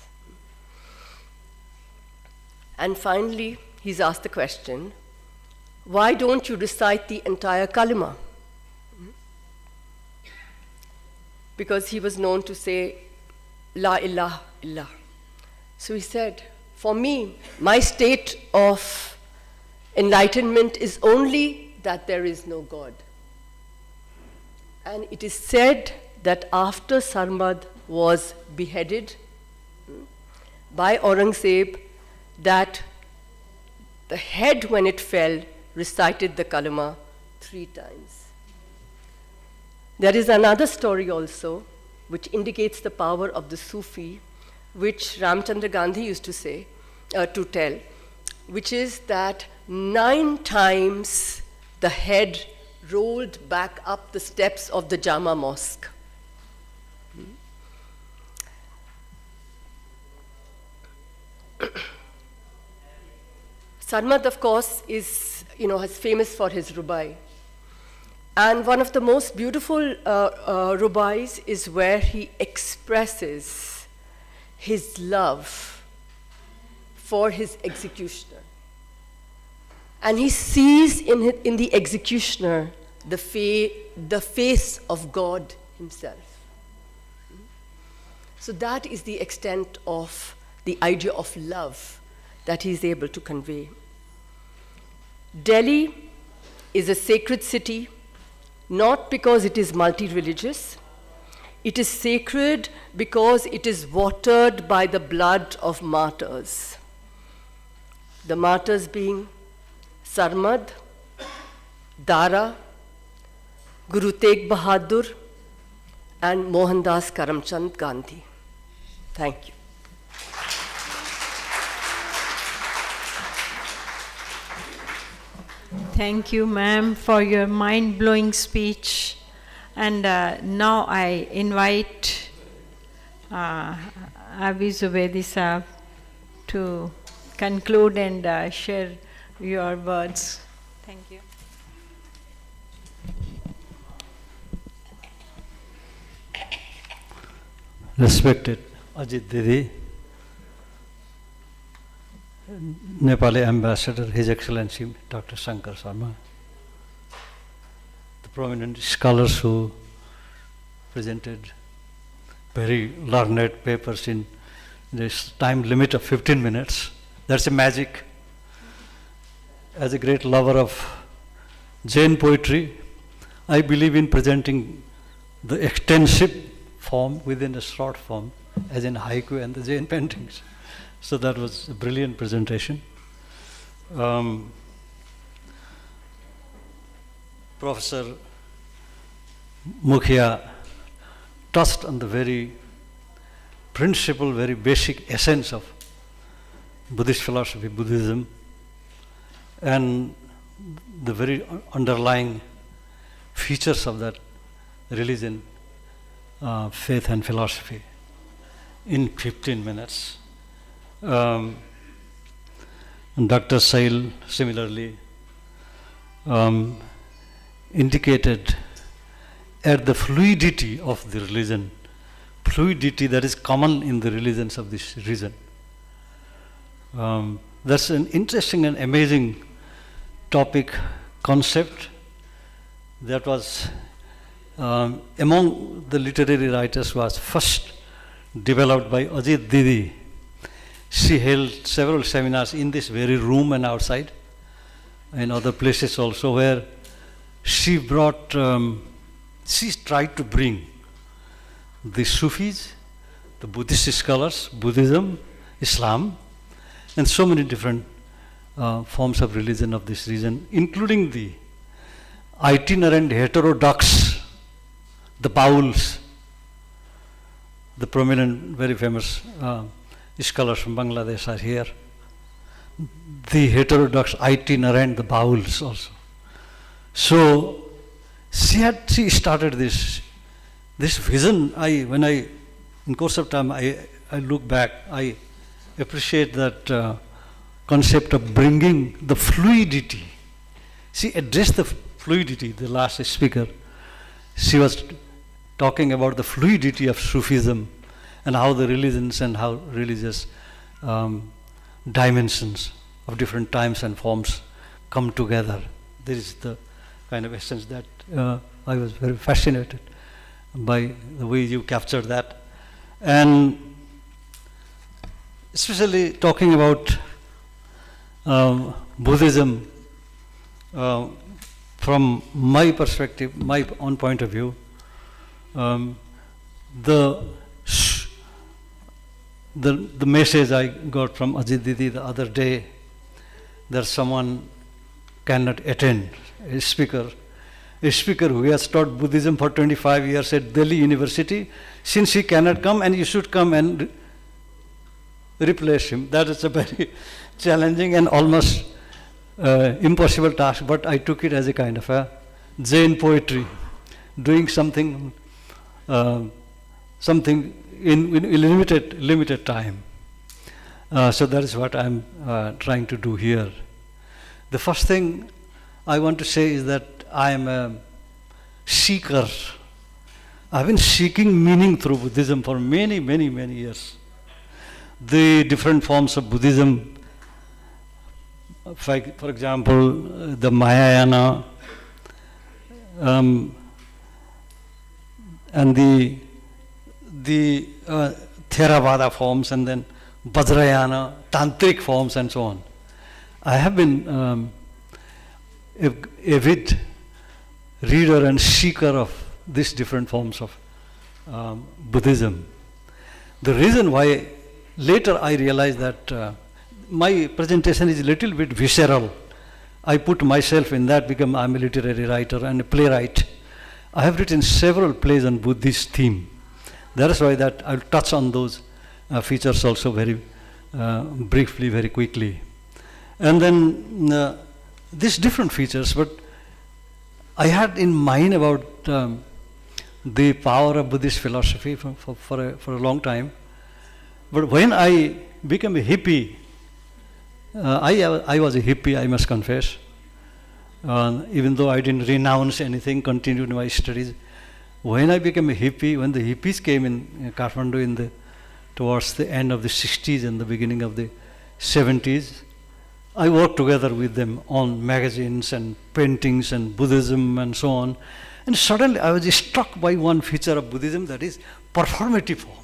And finally, he's asked the question, why don't you recite the entire kalima? Because he was known to say, La ilaha illallah. So he said, for me, my state of enlightenment is only that there is no God. And it is said that after Sarmad was beheaded by Aurangzeb, that the head, when it fell, recited the kalima 3 times. There is another story also, which indicates the power of the Sufi, which Ramchandra Gandhi used to say, to tell, which is that 9 times the head rolled back up the steps of the Jama Mosque. Sarmad, of course, is famous for his rubai. And one of the most beautiful rubais is where he expresses his love for his executioner. And he sees in the executioner the face of God himself. So that is the extent of the idea of love that he is able to convey. Delhi is a sacred city, not because it is multi-religious. It is sacred because it is watered by the blood of martyrs. The martyrs being Sarmad, Dara, Guru Tegh Bahadur, and Mohandas Karamchand Gandhi. Thank you. Thank you, ma'am, for your mind-blowing speech. And now I invite Abi Zubedi Saab to conclude and share your words. Thank you. Respected Ajit Didi, Nepali Ambassador, His Excellency Dr. Shankar Sharma, the the prominent scholars who presented very learned papers in this time limit of 15 minutes. That's a magic. As a great lover of Jain poetry, I believe in presenting the extensive form within a short form, as in haiku and the Jain paintings. So that was a brilliant presentation. Professor Mukhia touched on the very principle, very basic essence of Buddhist philosophy, Buddhism, and the very underlying features of that religion, faith and philosophy in 15 minutes. And Dr. Sail similarly indicated at the fluidity of the religion, fluidity that is common in the religions of this region. That's an interesting and amazing topic, concept that was among the literary writers was first developed by Ajit Didi. She held several seminars in this very room and outside, in other places also, where she brought, she tried to bring the Sufis, the Buddhist scholars, Buddhism, Islam, and so many different forms of religion of this region, including the itinerant heterodox, the Bauls, the prominent, very famous scholars from Bangladesh are here. The heterodox itinerant, the Bauls also. So she started this vision. When I, in course of time, I look back, I appreciate that concept of bringing the fluidity. She addressed the fluidity, the last speaker. She was talking about the fluidity of Sufism and how the religions and how religious dimensions of different times and forms come together. This is the kind of essence that I was very fascinated by the way you captured that. And especially talking about Buddhism from my perspective, my own point of view, the message I got from Ajit Didi the other day, that someone cannot attend, a speaker who has taught Buddhism for 25 years at Delhi University, since he cannot come, and you should come and replace him. That is a very challenging and almost impossible task, but I took it as a kind of a Jain poetry, doing something in limited time. So that is what I'm trying to do here. The first thing I want to say is that I am a seeker. I've been seeking meaning through Buddhism for many years. The different forms of Buddhism, for example, the Mahayana, and the Theravada forms, and then Vajrayana, Tantric forms, and so on. I have been avid reader and seeker of these different forms of Buddhism. The reason why later I realized that my presentation is a little bit visceral. I put myself in that because I'm a literary writer and a playwright. I have written several plays on Buddhist theme. That is why that I'll touch on those features also very briefly, very quickly. And then these different features, but I had in mind about the power of Buddhist philosophy for a long time. But when I became a hippie, I was a hippie, I must confess. Even though I didn't renounce anything, continued my studies. When I became a hippie, when the hippies came in Kathmandu towards the end of the 60s and the beginning of the 70s, I worked together with them on magazines and paintings and Buddhism and so on. And suddenly I was struck by one feature of Buddhism, that is performative form.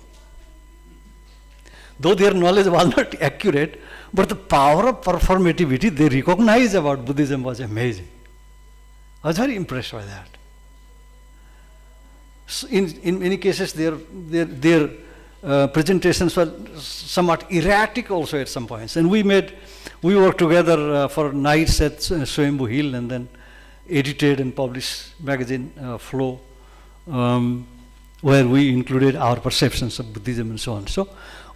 Though their knowledge was not accurate, but the power of performativity they recognized about Buddhism was amazing. I was very impressed by that. So in many cases, their presentations were somewhat erratic also at some points. And we worked together for nights at Swayambhu Hill, and then edited and published magazine Flow, where we included our perceptions of Buddhism and so on. So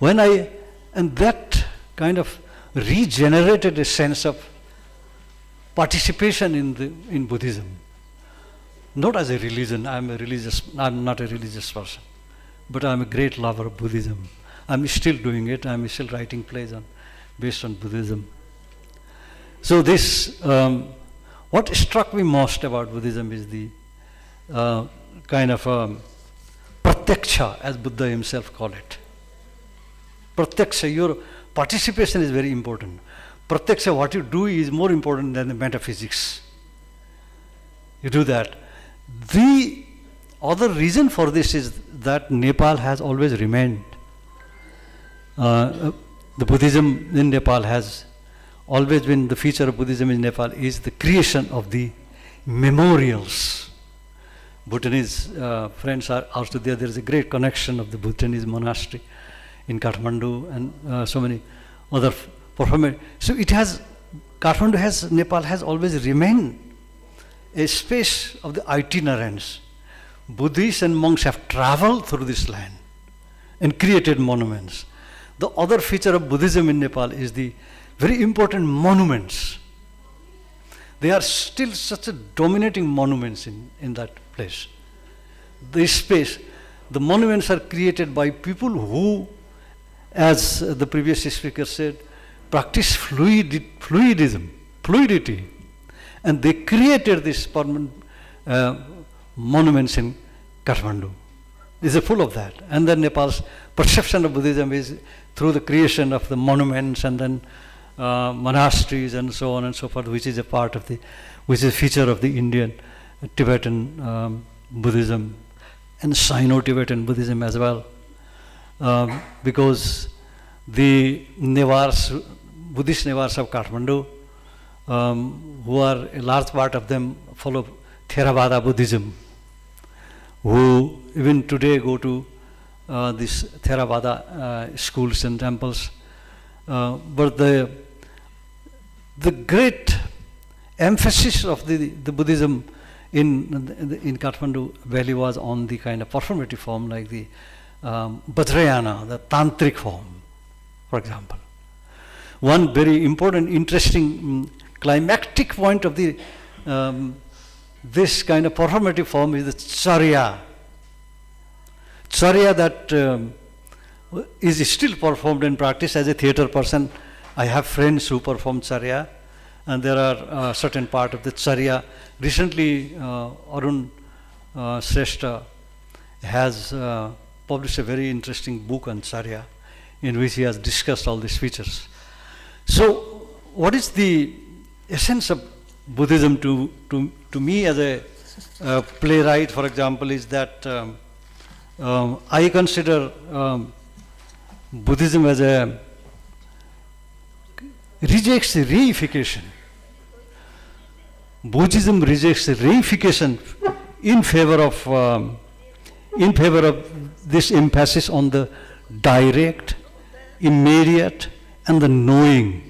and that kind of regenerated a sense of participation in Buddhism. Not as a religion, I'm not a religious person, but I'm a great lover of Buddhism. I'm still doing it, I'm still writing plays based on Buddhism. So this, what struck me most about Buddhism is the kind of pratyaksha, as Buddha himself called it. Pratyaksha, your participation is very important. Pratyaksha, what you do is more important than the metaphysics. You do that. The other reason for this is that Nepal has always remained, the Buddhism in Nepal has always been, the feature of Buddhism in Nepal is the creation of the memorials. Bhutanese friends are also there. There is a great connection of the Bhutanese monastery in Kathmandu and so many other performance. So it has, Nepal has always remained a space of the itinerants. Buddhists and monks have traveled through this land and created monuments. The other feature of Buddhism in Nepal is the very important monuments. They are still such a dominating monuments in that place. This space, the monuments are created by people who, as the previous speaker said, practice fluidity. And they created these permanent monuments in Kathmandu. It's full of that. And then Nepal's perception of Buddhism is through the creation of the monuments and then monasteries and so on and so forth, which is a part of which is a feature of the Indian Tibetan Buddhism and Sino-Tibetan Buddhism as well. Because the Nevars, Buddhist Nevars of Kathmandu, who are a large part of them follow Theravada Buddhism, who even today go to these Theravada schools and temples. But the great emphasis of the Buddhism in Kathmandu Valley was on the kind of performative form, like the Vajrayana, the tantric form, for example. One very important, interesting climactic point of the this kind of performative form is the charya. Charya that is still performed and practiced. As a theatre person, I have friends who perform charya, and there are certain part of the charya. Recently, Arun Shrestha has published a very interesting book on charya, in which he has discussed all these features. So, what is the essence of Buddhism to me as a playwright, for example, is that I consider Buddhism as rejects reification. Buddhism rejects reification in favor of this emphasis on the direct, immediate, and the knowing.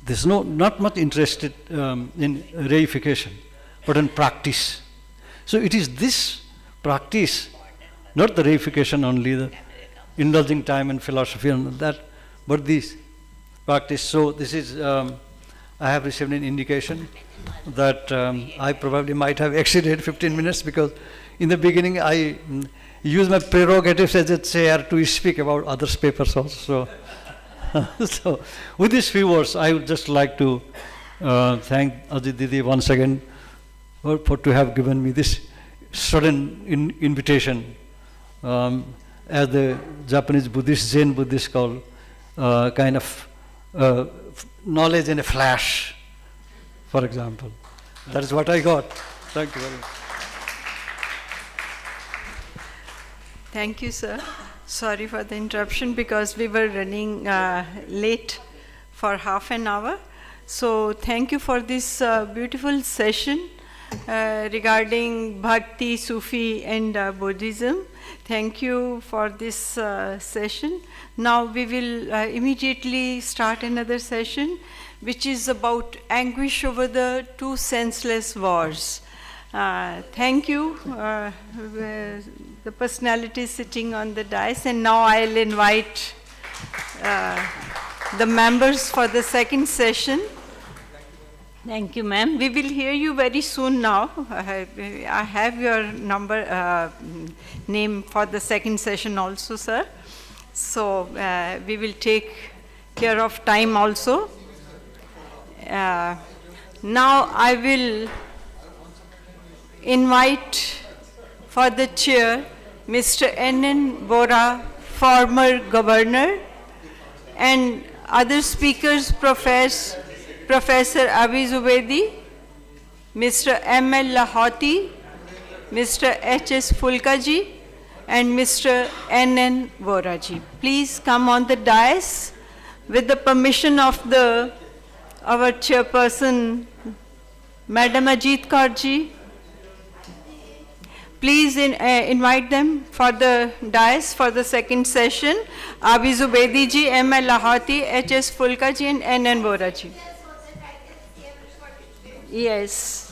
There's not much interested in reification, but in practice. So it is this practice, not the reification only, the indulging time and philosophy and that, but this practice. So this is, I have received an indication that I probably might have exceeded 15 minutes, because in the beginning I used my prerogatives as a chair to speak about others' papers also. So with these few words, I would just like to thank Ajit Didi once again for to have given me this sudden invitation. As the Japanese Buddhist, Zen Buddhist call, kind of knowledge in a flash, for example. That is what I got. Thank you very much. Thank you, sir. Sorry for the interruption because we were running late for half an hour. So thank you for this beautiful session regarding Bhakti, Sufi and Buddhism. Thank you for this session. Now we will immediately start another session which is about anguish over the two senseless wars. Thank you, the personalities sitting on the dais, and now I'll invite the members for the second session. Thank you, ma'am. We will hear you very soon now. I have your number, name for the second session also, sir. So we will take care of time also. Now I will invite for the chair Mr. N.N. Vora, former governor, and other speakers, Professor Abi Zubedi, Mr. M.L. Lahoti, Mr. H.S. Fulkaji, and Mr. N.N. Voraji. Please come on the dais with the permission of our chairperson, Madam Ajit Kaurji. Please invite them for the dais for the second session. Abi Zubedi ji, M.L. Lahoti, H.S. Fulkaji, and N.N. Voraji. Yes.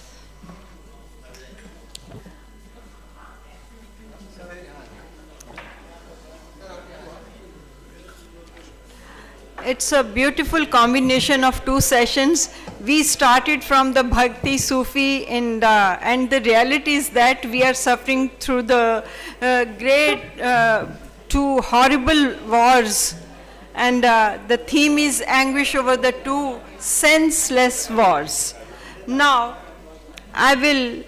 It's a beautiful combination of two sessions. We started from the Bhakti, Sufi, and the reality is that we are suffering through the two horrible wars. And the theme is anguish over the two senseless wars. Now, I will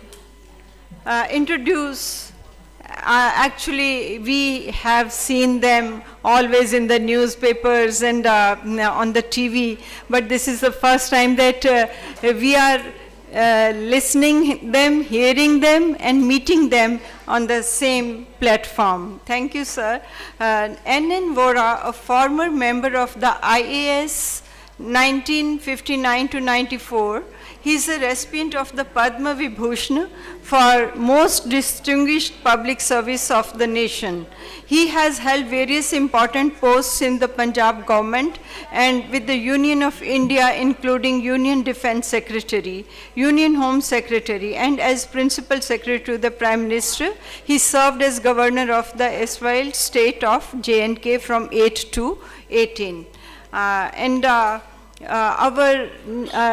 introduce, actually we have seen them always in the newspapers and on the TV, but this is the first time that we are listening them, hearing them, and meeting them on the same platform. Thank you, sir. N.N. Vora, a former member of the IAS 1959 to 94, he is a recipient of the Padma Vibhushan for most distinguished public service of the nation. He has held various important posts in the Punjab government and with the Union of India, including Union Defence Secretary, Union Home Secretary, and as Principal Secretary to the Prime Minister. He served as Governor of the erstwhile state of J&K from 8 to 18. Our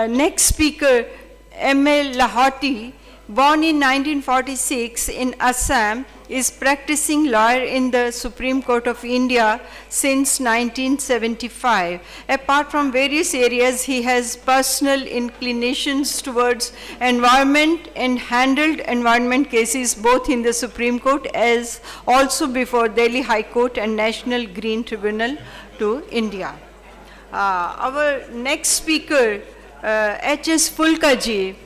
next speaker, M.L. Lahoti, born in 1946 in Assam, is practicing lawyer in the Supreme Court of India since 1975. Apart from various areas, he has personal inclinations towards environment and handled environment cases both in the Supreme Court as also before Delhi High Court and National Green Tribunal to India. Our next speaker, H.S. Fulkaji,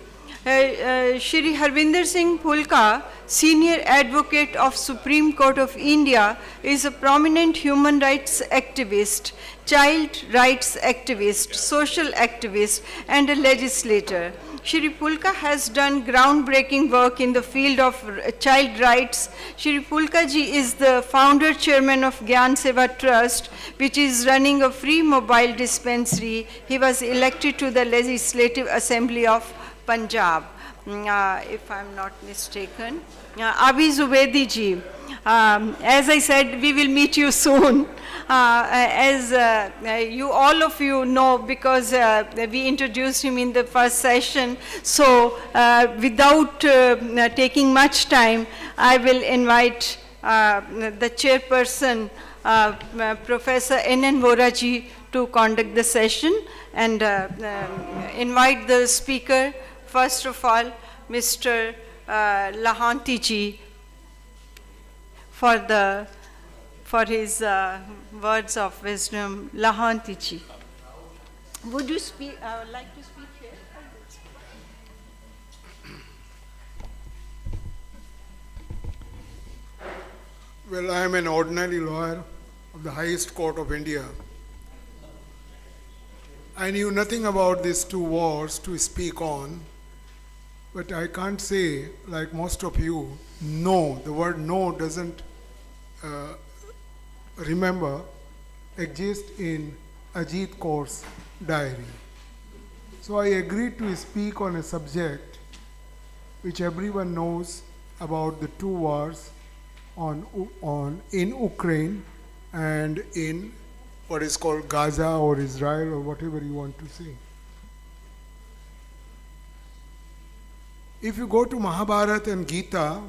Shri Harvinder Singh Phulka, Senior Advocate of Supreme Court of India, is a prominent human rights activist, child rights activist, social activist, and a legislator. Shri Phulka has done groundbreaking work in the field of child rights. Shri Phulka ji is the founder chairman of Gyan Seva Trust, which is running a free mobile dispensary. He was elected to the Legislative Assembly of Punjab, if I'm not mistaken. Abi Zubedi ji, as I said, we will meet you soon. As you all of you know, because we introduced him in the first session, so without taking much time, I will invite the chairperson, Professor N.N. Voraji, to conduct the session and invite the speaker, first of all, Mr. Lahoti ji, for his words of wisdom. Lahoti ji. Would you speak, like to speak here? Well, I am an ordinary lawyer of the highest court of India. I knew nothing about these two wars to speak on, but I can't say, like most of you, no. The word no doesn't exist in Ajit Kaur's diary. So I agreed to speak on a subject which everyone knows about, the two wars in Ukraine and in what is called Gaza or Israel or whatever you want to say. If you go to Mahabharata and Gita,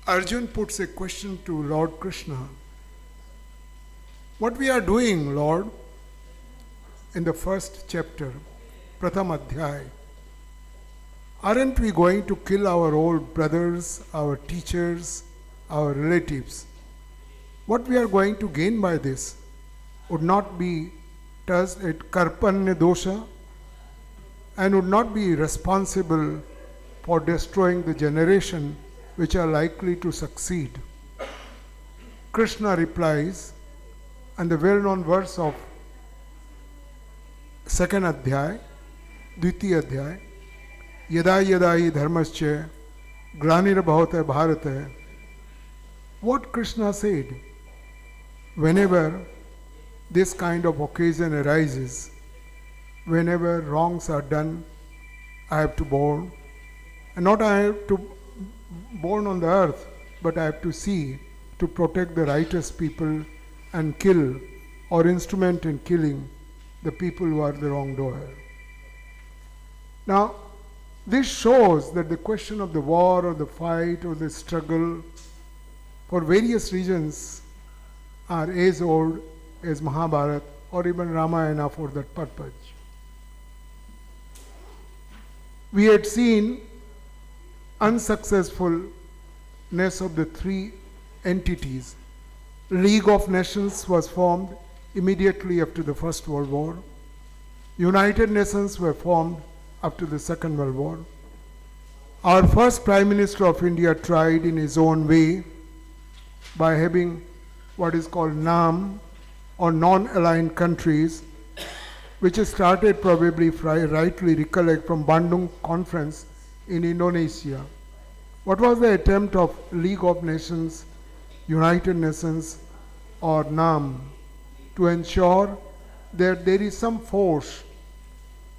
Arjun puts a question to Lord Krishna. What we are doing, Lord, in the first chapter, Pratham Adhyay, aren't we going to kill our old brothers, our teachers, our relatives? What we are going to gain by this would not be does it karpanya dosha and would not be responsible for destroying the generation which are likely to succeed. Krishna replies, and the well-known verse of second adhyay, dvitiya adhyay, yada yada hi dharmascha glanirabhavata bharata. What Krishna said, whenever this kind of occasion arises, whenever wrongs are done, I have to born, and not I have to born on the earth, but I have to see to protect the righteous people and kill or instrument in killing the people who are the wrongdoer. Now, this shows that the question of the war or the fight or the struggle for various reasons are as old as Mahabharata or even Ramayana for that purpose. We had seen unsuccessfulness of the three entities. League of Nations was formed immediately after the First World War. United Nations were formed after the Second World War. Our first Prime Minister of India tried in his own way by having what is called NAM or non-aligned countries, which started probably, if I rightly recollect, from Bandung Conference in Indonesia. What was the attempt of League of Nations, United Nations or NAM to ensure that there is some force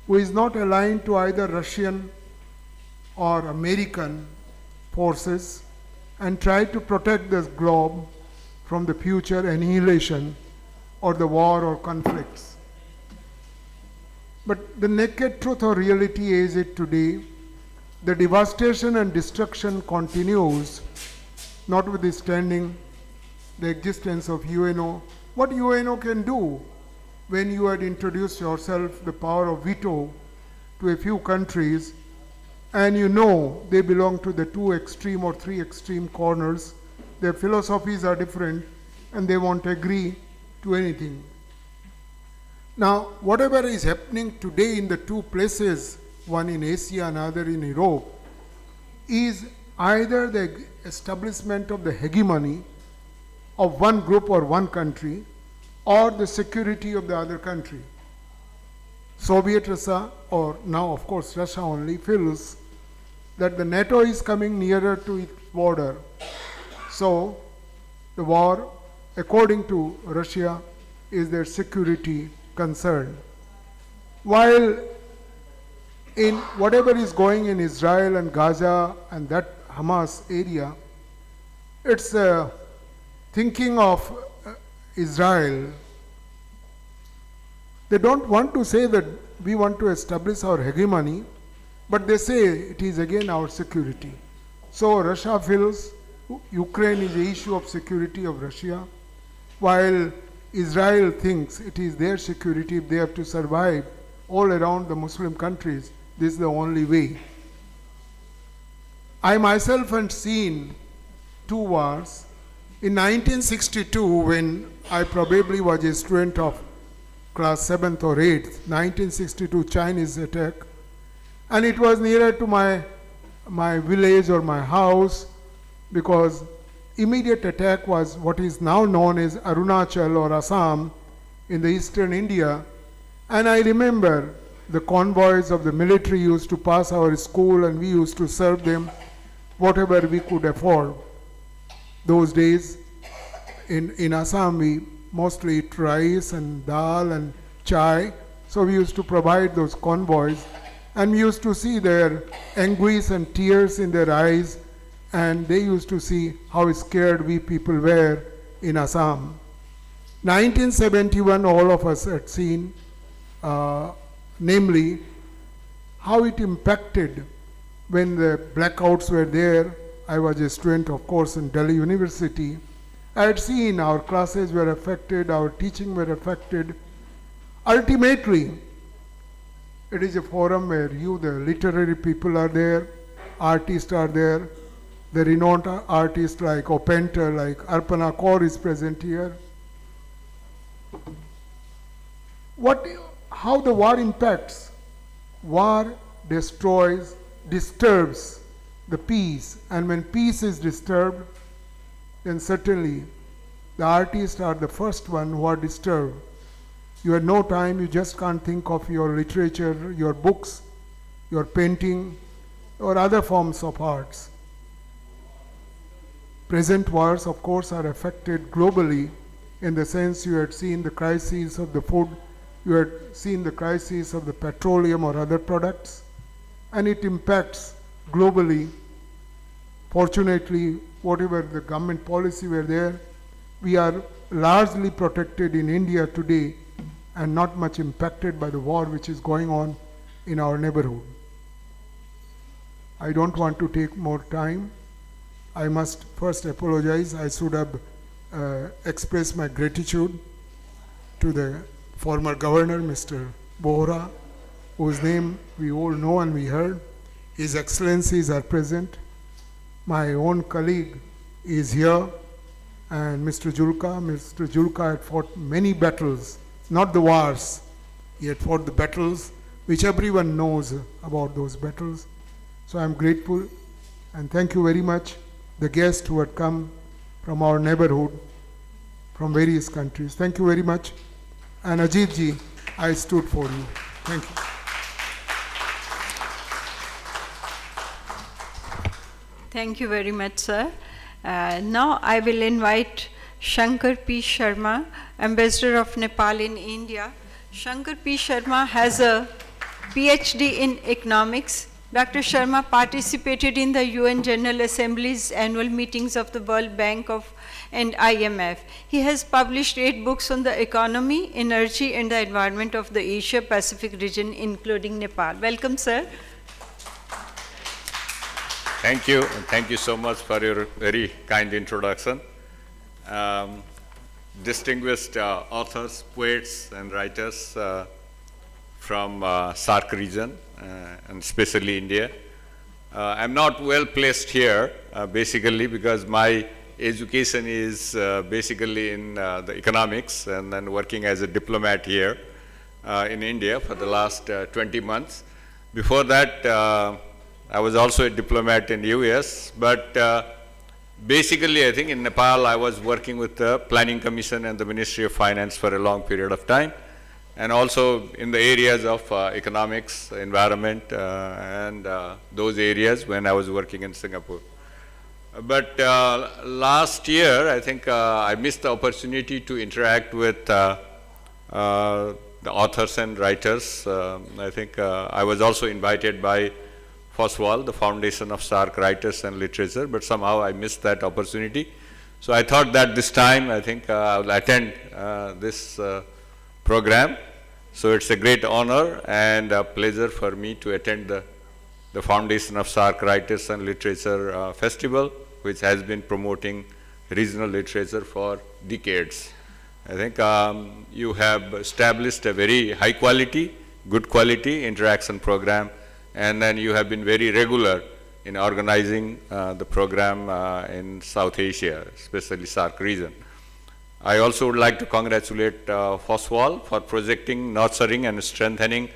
who is not aligned to either Russian or American forces and try to protect this globe from the future annihilation or the war or conflicts. But the naked truth or reality is it today, the devastation and destruction continues, notwithstanding the existence of UNO. What UNO can do when you had introduced yourself the power of veto to a few countries, and you know they belong to the two extreme or three extreme corners, their philosophies are different and they won't agree to anything. Now, whatever is happening today in the two places, one in Asia and other in Europe, is either the establishment of the hegemony of one group or one country or the security of the other country. Soviet Russia, or now of course Russia only, feels that the NATO is coming nearer to its border. So the war, according to Russia, is their security concern. While in whatever is going in Israel and Gaza and that Hamas area, it's thinking of Israel. They don't want to say that we want to establish our hegemony, but they say it is again our security. So Russia feels Ukraine is the issue of security of Russia, while Israel thinks it is their security. If they have to survive all around the Muslim countries, this is the only way. I myself had seen two wars. In 1962, when I probably was a student of class 7th or 8th, 1962 Chinese attack, and it was nearer to my village or my house, because immediate attack was what is now known as Arunachal or Assam in the eastern India. And I remember the convoys of the military used to pass our school, and we used to serve them whatever we could afford. Those days in Assam we mostly eat rice and dal and chai, so we used to provide those convoys, and we used to see their anguish and tears in their eyes, and they used to see how scared we people were in Assam. 1971 all of us had seen, namely how it impacted when the blackouts were there. I was a student, of course, in Delhi University. I had seen our classes were affected, our teaching were affected. Ultimately, it is a forum where you, the literary people, are there, artists are there, the renowned artists like Openter, like Arpana Kaur is present here. How the war impacts? War destroys, disturbs the peace, and when peace is disturbed, then certainly the artists are the first one who are disturbed. You have no time, you just can't think of your literature, your books, your painting, or other forms of arts. Present wars, of course, are affected globally, in the sense you had seen the crises of the food, you had seen the crisis of the petroleum or other products, and it impacts globally. Fortunately, whatever the government policy were there, we are largely protected in India today and not much impacted by the war which is going on in our neighborhood. I don't want to take more time. I must first apologize. I should have expressed my gratitude to the former governor, Mr. Bohra, whose name we all know and we heard. His Excellencies are present. My own colleague is here, and Mr. Julka. Mr. Julka had fought many battles, not the wars. He had fought the battles, which everyone knows about those battles. So I'm grateful, and thank you very much, the guests who had come from our neighborhood, from various countries. Thank you very much. And Ajit ji, I stood for you. Thank you. Thank you very much, sir. Now I will invite Shankar P. Sharma, Ambassador of Nepal in India. Shankar P. Sharma has a PhD in economics. Dr. Sharma participated in the UN General Assembly's annual meetings of the World Bank and IMF. He has published 8 books on the economy, energy, and the environment of the Asia-Pacific region, including Nepal. Welcome, sir. Thank you, and thank you so much for your very kind introduction. Distinguished authors, poets, and writers from SAARC region, and especially India. I'm not well placed here, basically because my education is basically in the economics, and then working as a diplomat here in India for the last 20 months. Before that, I was also a diplomat in the US, but basically I think in Nepal I was working with the Planning Commission and the Ministry of Finance for a long period of time, and also in the areas of economics, environment, and those areas when I was working in Singapore. But last year, I think I missed the opportunity to interact with the authors and writers. I think I was also invited by Foswal, the Foundation of SAARC Writers and Literature, but somehow I missed that opportunity. So I thought that this time, I think I will attend this program. So it's a great honor and a pleasure for me to attend the Foundation of SAARC Writers and Literature Festival, which has been promoting regional literature for decades. I think you have established a very high quality, good quality interaction program, and then you have been very regular in organizing the program in South Asia, especially SAARC region. I also would like to congratulate Foswal for projecting, nurturing and strengthening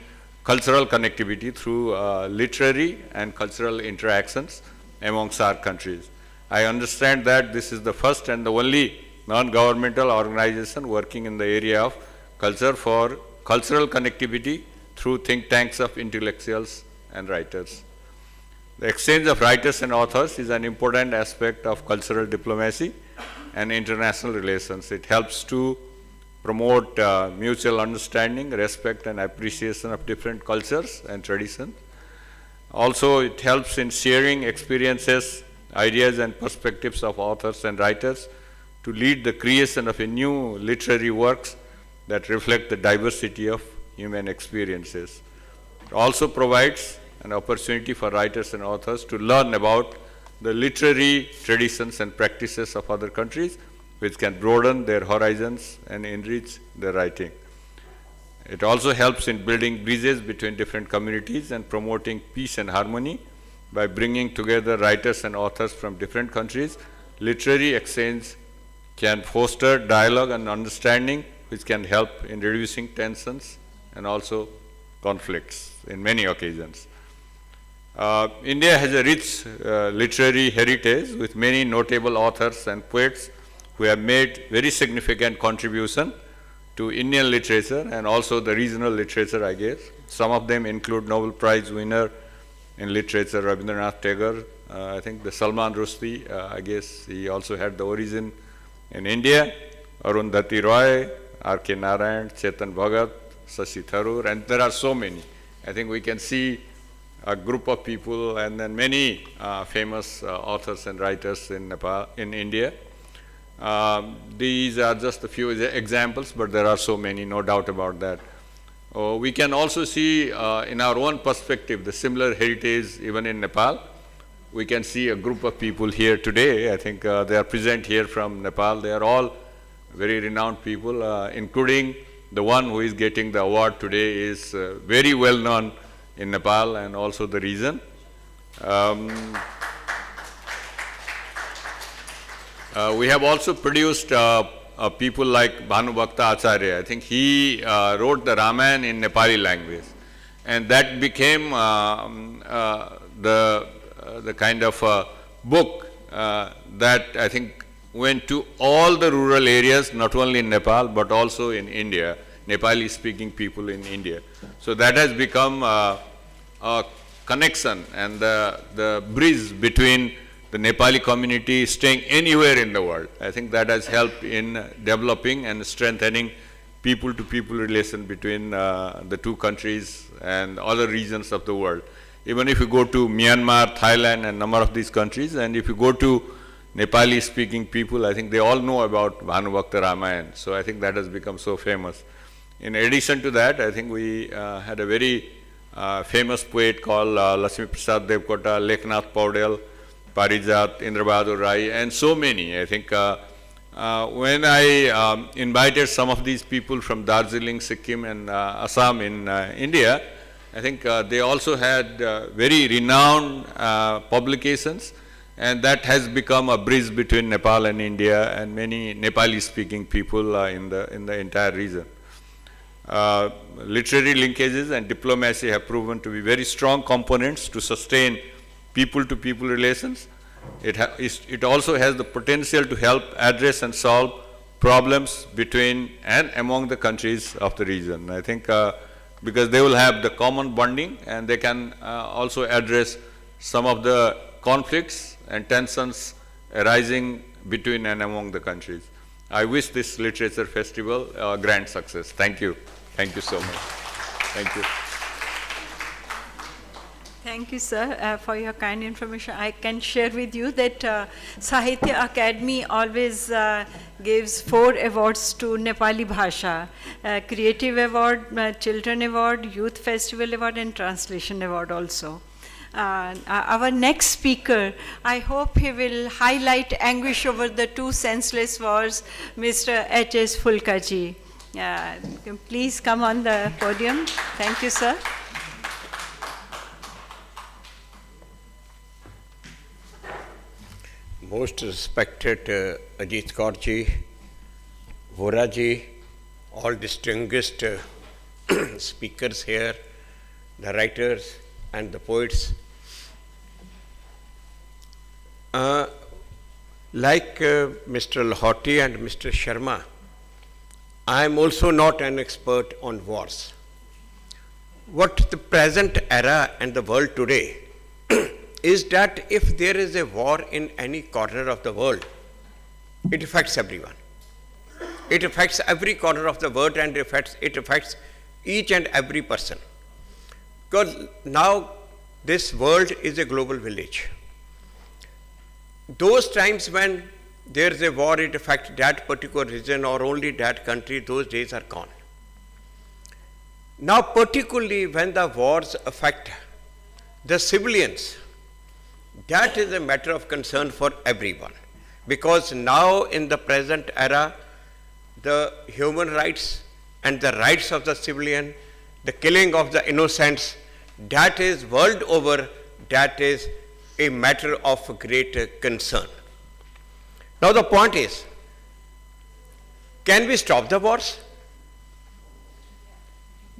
cultural connectivity through literary and cultural interactions among SAARC countries. I understand that this is the first and the only non-governmental organization working in the area of culture for cultural connectivity through think tanks of intellectuals and writers. The exchange of writers and authors is an important aspect of cultural diplomacy and international relations. It helps to promote mutual understanding, respect and appreciation of different cultures and traditions. Also, it helps in sharing experiences, ideas and perspectives of authors and writers to lead the creation of a new literary works that reflect the diversity of human experiences. It also provides an opportunity for writers and authors to learn about the literary traditions and practices of other countries, which can broaden their horizons and enrich their writing. It also helps in building bridges between different communities and promoting peace and harmony by bringing together writers and authors from different countries. Literary exchange can foster dialogue and understanding, which can help in reducing tensions and also conflicts in many occasions. India has a rich literary heritage with many notable authors and poets who have made very significant contribution to Indian literature and also the regional literature, I guess. Some of them include Nobel Prize winner in literature Rabindranath Tagore. I think the Salman Rushdie, I guess he also had the origin in India. Arundhati Roy, R.K. Narayan, Chetan Bhagat, Shashi Tharoor, and there are so many. I think we can see a group of people and then many famous authors and writers in Nepal, in India. These are just a few examples, but there are so many, no doubt about that. We can also see in our own perspective the similar heritage even in Nepal. We can see a group of people here today. I think they are present here from Nepal. They are all very renowned people, including the one who is getting the award today is very well known in Nepal and also the region. We have also produced people like Bhanubhakta Acharya. I think he wrote the Ramayana in Nepali language, and that became the kind of book that I think went to all the rural areas, not only in Nepal but also in India, Nepali-speaking people in India. So that has become a connection and the bridge between the Nepali community staying anywhere in the world. I think that has helped in developing and strengthening people-to-people relation between the two countries and other regions of the world. Even if you go to Myanmar, Thailand and a number of these countries, and if you go to Nepali-speaking people, I think they all know about Bhanubhakta Ramayana. So I think that has become so famous. In addition to that, I think we had a very famous poet called Lakshmi Prasad Devkota, Leknath Paudel, Parijat, Indrabahadur Rai, and so many. I think when I invited some of these people from Darjeeling, Sikkim and Assam in India, I think they also had very renowned publications, and that has become a bridge between Nepal and India and many Nepali-speaking people in the entire region. Literary linkages and diplomacy have proven to be very strong components to sustain people-to-people relations. It also has the potential to help address and solve problems between and among the countries of the region. I think because they will have the common bonding and they can also address some of the conflicts and tensions arising between and among the countries. I wish this literature festival a grand success. Thank you. Thank you so much. Thank you. Thank you, sir, for your kind information. I can share with you that Sahitya Academy always gives 4 awards to Nepali Bhasha. Creative Award, Children Award, Youth Festival Award and Translation Award also. Our next speaker, I hope he will highlight anguish over the 2 senseless wars, Mr. H.S. Fulkaji. Please come on the podium. Thank you, sir. Most respected Ajit Kaurji, Voraji, all distinguished speakers here, the writers and the poets. Like Mr. Lahoti and Mr. Sharma, I am also not an expert on wars. What the present era and the world today is that if there is a war in any corner of the world, it affects everyone. It affects every corner of the world, and it affects each and every person. Because now this world is a global village. Those times when there is a war, it affects that particular region or only that country, those days are gone. Now, particularly when the wars affect the civilians, that is a matter of concern for everyone. Because now in the present era, the human rights and the rights of the civilian, the killing of the innocents, that is world over, that is a matter of great concern. Now the point is, can we stop the wars?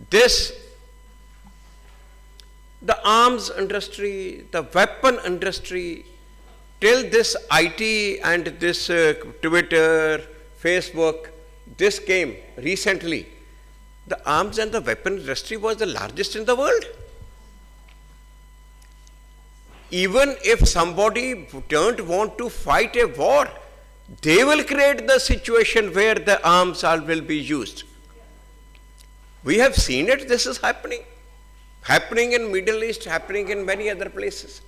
The arms industry, the weapon industry, till this IT and this Twitter, Facebook, this came recently, the arms and the weapon industry was the largest in the world. Even if somebody don't want to fight a war, they will create the situation where the arms will be used. We have seen it, this is happening. Happening in Middle East, happening in many other places.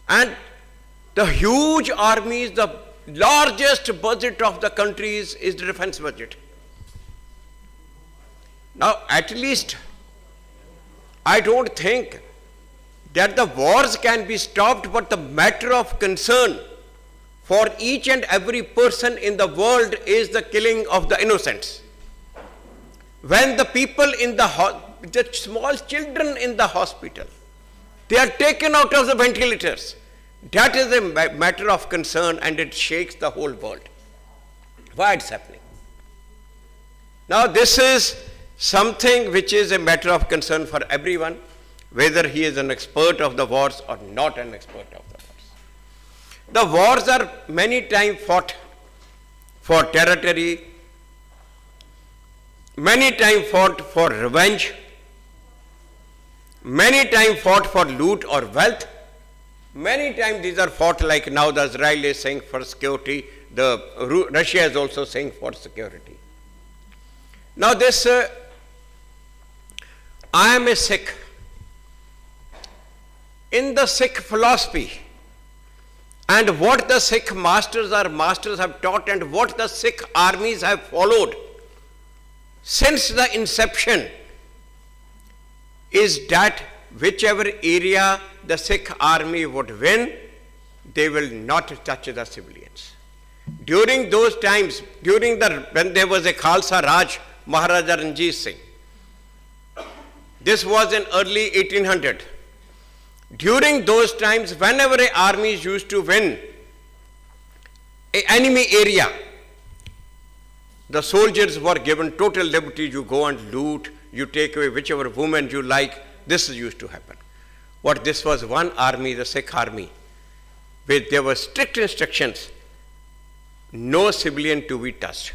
And the huge armies, the largest budget of the countries is the defense budget. Now, at least, I don't think that the wars can be stopped, but the matter of concern for each and every person in the world is the killing of the innocents. When the people in the small children in the hospital, they are taken out of the ventilators. That is a matter of concern, and it shakes the whole world. Why it's happening? Now this is something which is a matter of concern for everyone, whether he is an expert of the wars or not an expert of the wars. The wars are many times fought for territory, many times fought for revenge, many times fought for loot or wealth, many times these are fought like now the Israel is saying for security, Russia is also saying for security. Now this, I am a Sikh. In the Sikh philosophy, and what the Sikh masters have taught, and what the Sikh armies have followed since the inception, is that whichever area the Sikh army would win, they will not touch the civilians. During those times, when there was a Khalsa Raj, Maharaja Ranjit Singh, this was in early 1800. During those times, whenever an army used to win an enemy area, the soldiers were given total liberty. You go and loot, you take away whichever woman you like. This used to happen. But this was one army, the Sikh army, where there were strict instructions, no civilian to be touched.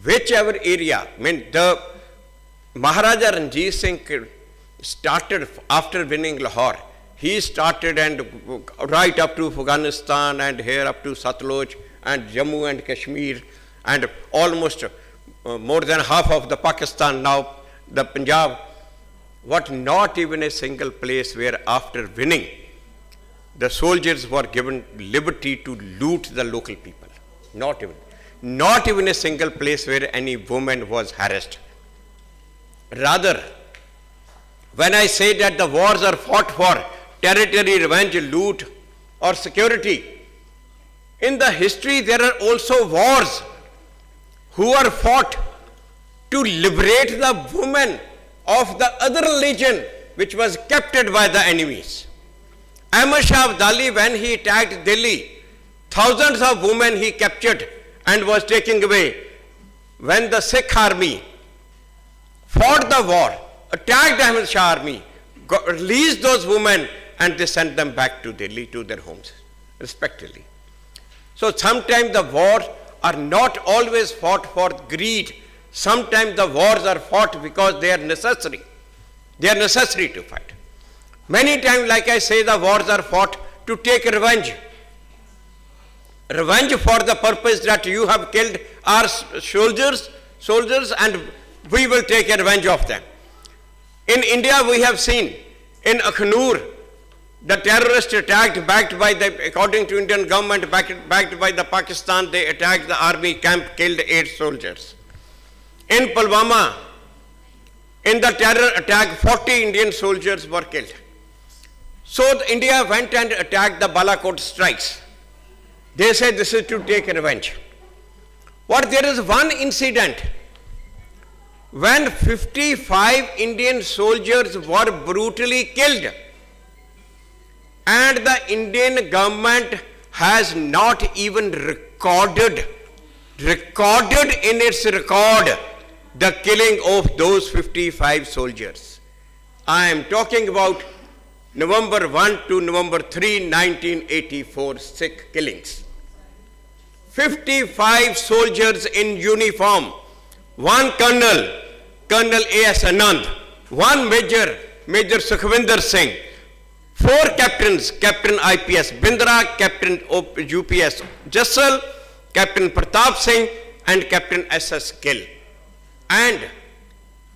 Whichever area, the Maharaja Ranjit Singh started after winning Lahore. He started and right up to Afghanistan and here up to Satluj and Jammu and Kashmir and almost more than half of the Pakistan now, the Punjab. What not even a single place where after winning, the soldiers were given liberty to loot the local people. Not even a single place where any woman was harassed. Rather, when I say that the wars are fought for territory, revenge, loot or security, in the history there are also wars who are fought to liberate the women of the other religion which was captured by the enemies. Ahmad Shah Abdali, when he attacked Delhi, thousands of women he captured and was taken away, when the Sikh army fought the war, attacked Ahmed Shah army, released those women, and they sent them back to Delhi to their homes, respectively. So sometimes the wars are not always fought for greed. Sometimes the wars are fought because they are necessary. They are necessary to fight. Many times, like I say, the wars are fought to take revenge. Revenge for the purpose that you have killed our soldiers, and we will take revenge of them. In India, we have seen in Akhnur, the terrorist attacked, backed by the, according to Indian government, backed by the Pakistan, they attacked the army camp, killed 8 soldiers. In Pulwama, in the terror attack, 40 Indian soldiers were killed. So India went and attacked the Balakot strikes. They said this is to take revenge. But there is one incident when 55 Indian soldiers were brutally killed, and the Indian government has not even recorded in its record the killing of those 55 soldiers. I am talking about November 1 to November 3, 1984 Sikh killings. 55 soldiers in uniform, 1 colonel, Colonel A.S. Anand, 1 major, Major Sukhvinder Singh, 4 captains, Captain IPS Bindra, Captain UPS Jassal, Captain Pratap Singh, and Captain SS Gill. And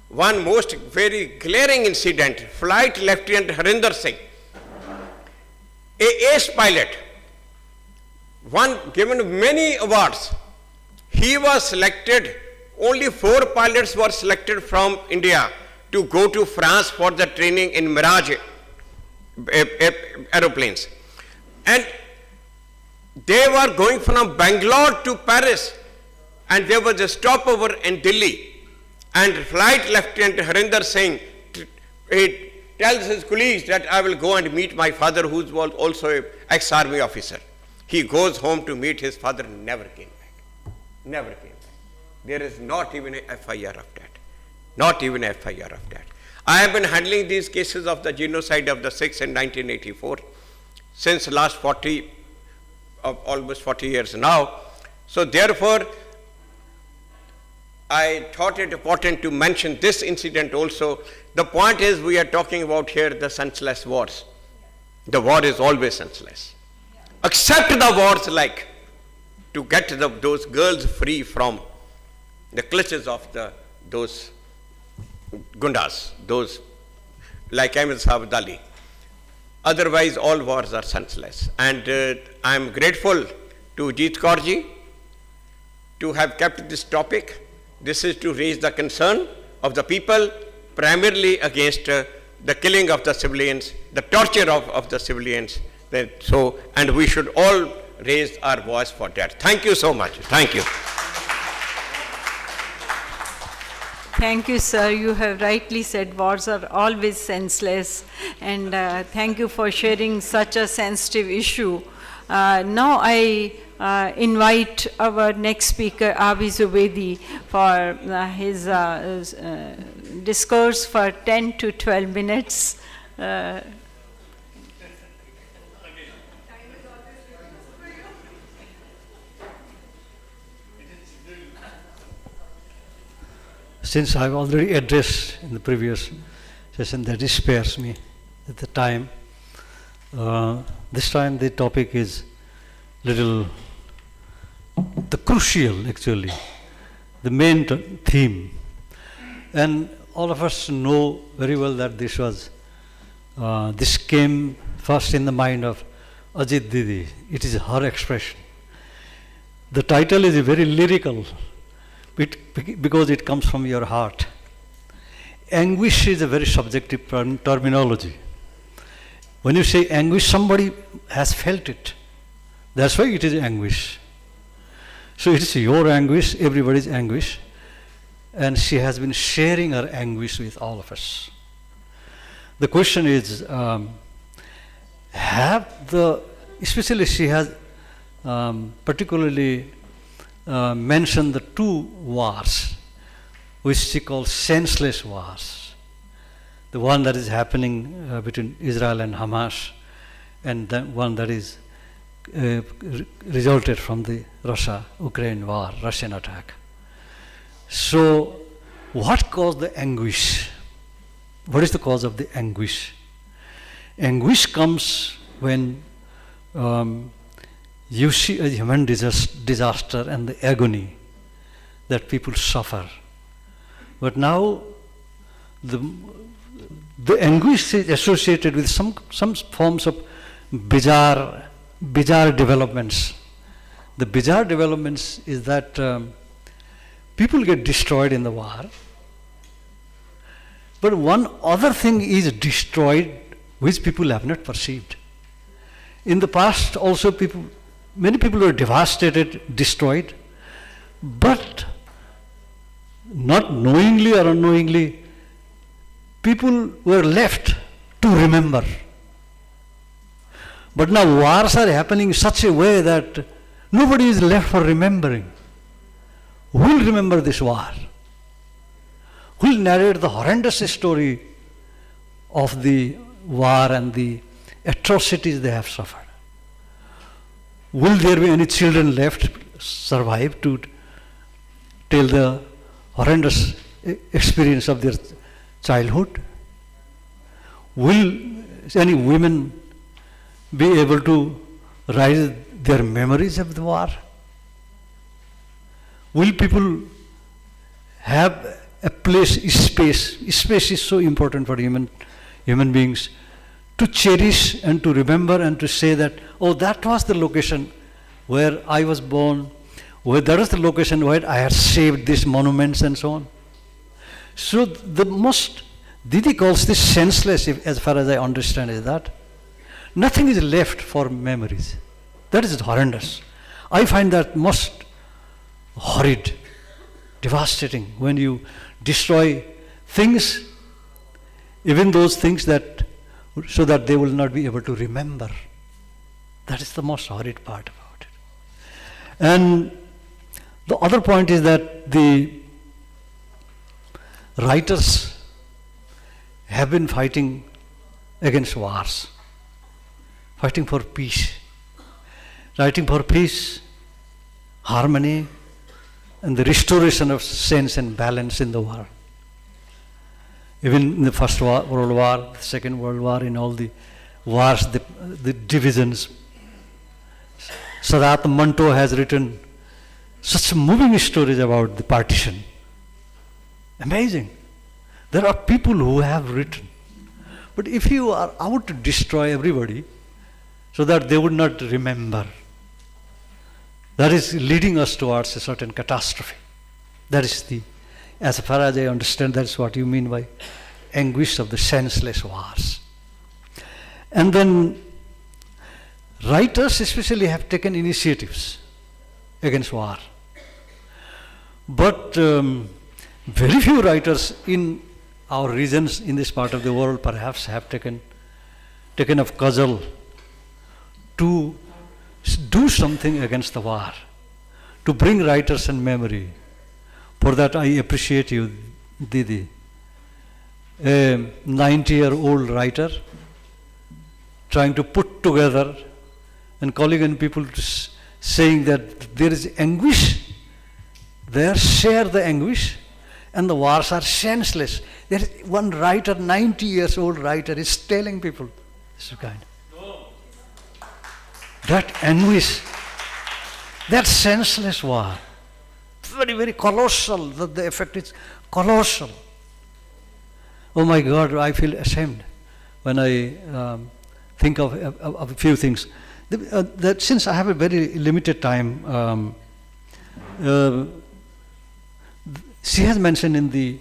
one most very glaring incident, Flight Lieutenant Harinder Singh, a ace pilot, one given many awards. He was selected, only 4 pilots were selected from India to go to France for the training in Mirage aeroplanes. And they were going from Bangalore to Paris, and there was a stopover in Delhi. And Flight Lieutenant Harinder Singh he tells his colleagues that I will go and meet my father, who was also an ex-army officer. He goes home to meet his father, never came back. Never came back. There is not even a FIR of that. Not even a FIR of that. I have been handling these cases of the genocide of the Sikhs in 1984 since last almost 40 years now. So therefore, I thought it important to mention this incident also. The point is, we are talking about here the senseless wars. The war is always senseless. Except the wars like to get those girls free from the clutches of those gundas, those like Ahmed Sabdali. Otherwise, all wars are senseless. And I am grateful to Jeet Kaurji to have kept this topic. This is to raise the concern of the people, primarily against the killing of the civilians, the torture of the civilians. And we should all raise our voice for that. Thank you so much. Thank you. Thank you, sir. You have rightly said wars are always senseless, and thank you for sharing such a sensitive issue. Now I invite our next speaker, Abi Zubedi, for his discourse for 10 to 12 minutes. Since I've already addressed in the previous session, that spares me at the time. This time the topic is the crucial, actually, the main theme. And all of us know very well that this came first in the mind of Ajit Didi. It is her expression. The title is very lyrical, because it comes from your heart. Anguish is a very subjective terminology. When you say anguish, somebody has felt it. That's why it is anguish. So it is your anguish, everybody's anguish, and she has been sharing her anguish with all of us. The question is, especially she has particularly mention the two wars, which she calls senseless wars. The one that is happening between Israel and Hamas, and the one that is resulted from the Russia-Ukraine war, Russian attack. So, what caused the anguish? What is the cause of the anguish? Anguish comes when you see a human disaster and the agony that people suffer. But now the anguish is associated with some forms of bizarre developments. The bizarre developments is that people get destroyed in the war, but one other thing is destroyed which people have not perceived. In the past also many people were devastated, destroyed, but not knowingly or unknowingly, people were left to remember. But now wars are happening in such a way that nobody is left for remembering. Who will remember this war? Who will narrate the horrendous story of the war and the atrocities they have suffered? Will there be any children left survive to tell the horrendous experience of their childhood? Will any women be able to raise their memories of the war? Will people have a place, space? Space is so important for human beings, to cherish and to remember and to say that, oh, that was the location where I was born, that was the location where I had saved these monuments and so on. So the most, Didi calls this senseless, as far as I understand, is that nothing is left for memories. That is horrendous. I find that most horrid, devastating, when you destroy things, even those things that, so that they will not be able to remember. That is the most horrid part about it. And the other point is that the writers have been fighting against wars, fighting for peace, writing for peace, harmony, and the restoration of sense and balance in the world. Even in the First World War, the Second World War, in all the wars, the divisions. Sadat Manto has written such moving stories about the partition. Amazing. There are people who have written. But if you are out to destroy everybody so that they would not remember, that is leading us towards a certain catastrophe. That is as far as I understand, that's what you mean by anguish of the senseless wars. And then writers especially have taken initiatives against war. But very few writers in our regions, in this part of the world, perhaps have taken up cudgel to do something against the war, to bring writers and memory. For that I appreciate you, Didi. A 90-year-old writer trying to put together and calling on people to saying that there is anguish there, share the anguish, and the wars are senseless. There is one writer, 90 years old writer, is telling people this kind. That anguish, that senseless war, very, very colossal, the effect is colossal. Oh my God, I feel ashamed when I think of a few things. That since I have a very limited time, she has mentioned in the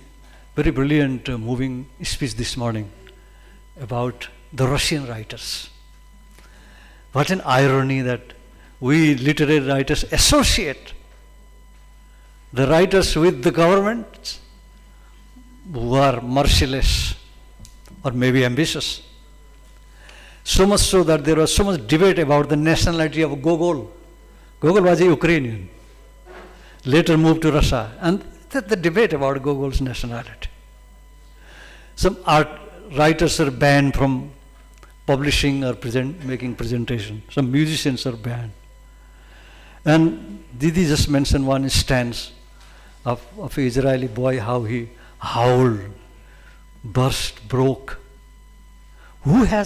very brilliant moving speech this morning about the Russian writers. What an irony that we literary writers associate the writers with the government who are merciless or maybe ambitious. So much so that there was so much debate about the nationality of Gogol. Gogol was a Ukrainian. later moved to Russia. And the debate about Gogol's nationality. Some writers are banned from publishing or making presentation. Some musicians are banned. And Didi just mentioned one instance of an Israeli boy, how he howled, burst, broke. Who are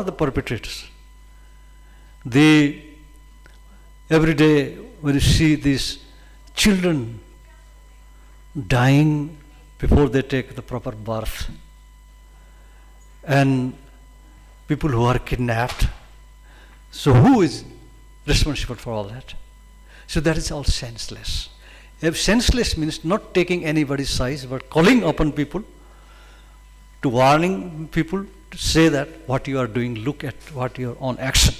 the perpetrators? Every day when you see these children dying before they take the proper birth, and people who are kidnapped, so who is responsible for all that? So that is all senseless. If senseless means not taking anybody's side, but calling upon people, to warning people, to say that what you are doing, look at what your own action.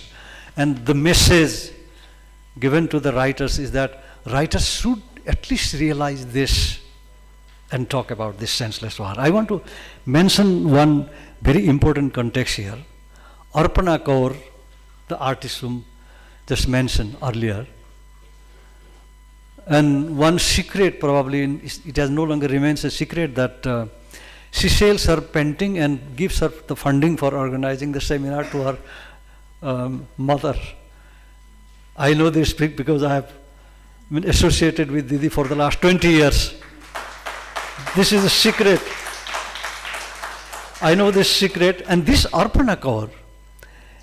And the message given to the writers is that writers should at least realize this and talk about this senseless war. I want to mention one very important context here. Arpana Kaur, the artist whom just mentioned earlier, and one secret probably, it has no longer remains a secret, that she sells her painting and gives her the funding for organizing the seminar to her mother. I know this because I have been associated with Didi for the last 20 years. This is a secret. I know this secret, and this Arpana Kaur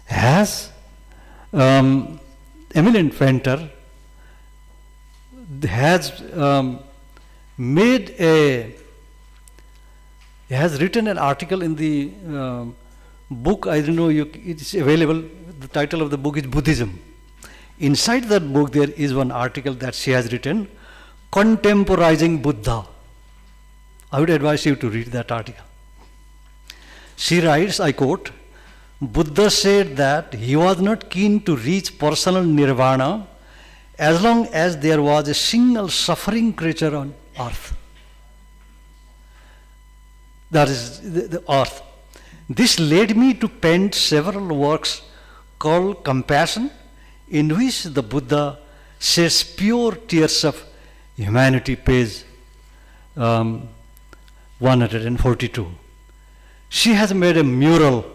has eminent painter has written an article in the book. I don't know, it's available. The title of the book is Buddhism. Inside that book there is one article that she has written, Contemporizing Buddha. I would advise you to read that article. She writes, I quote, Buddha said that he was not keen to reach personal nirvana as long as there was a single suffering creature on earth. That is the earth. This led me to paint several works called Compassion, in which the Buddha sheds pure tears of humanity, page 142. She has made a mural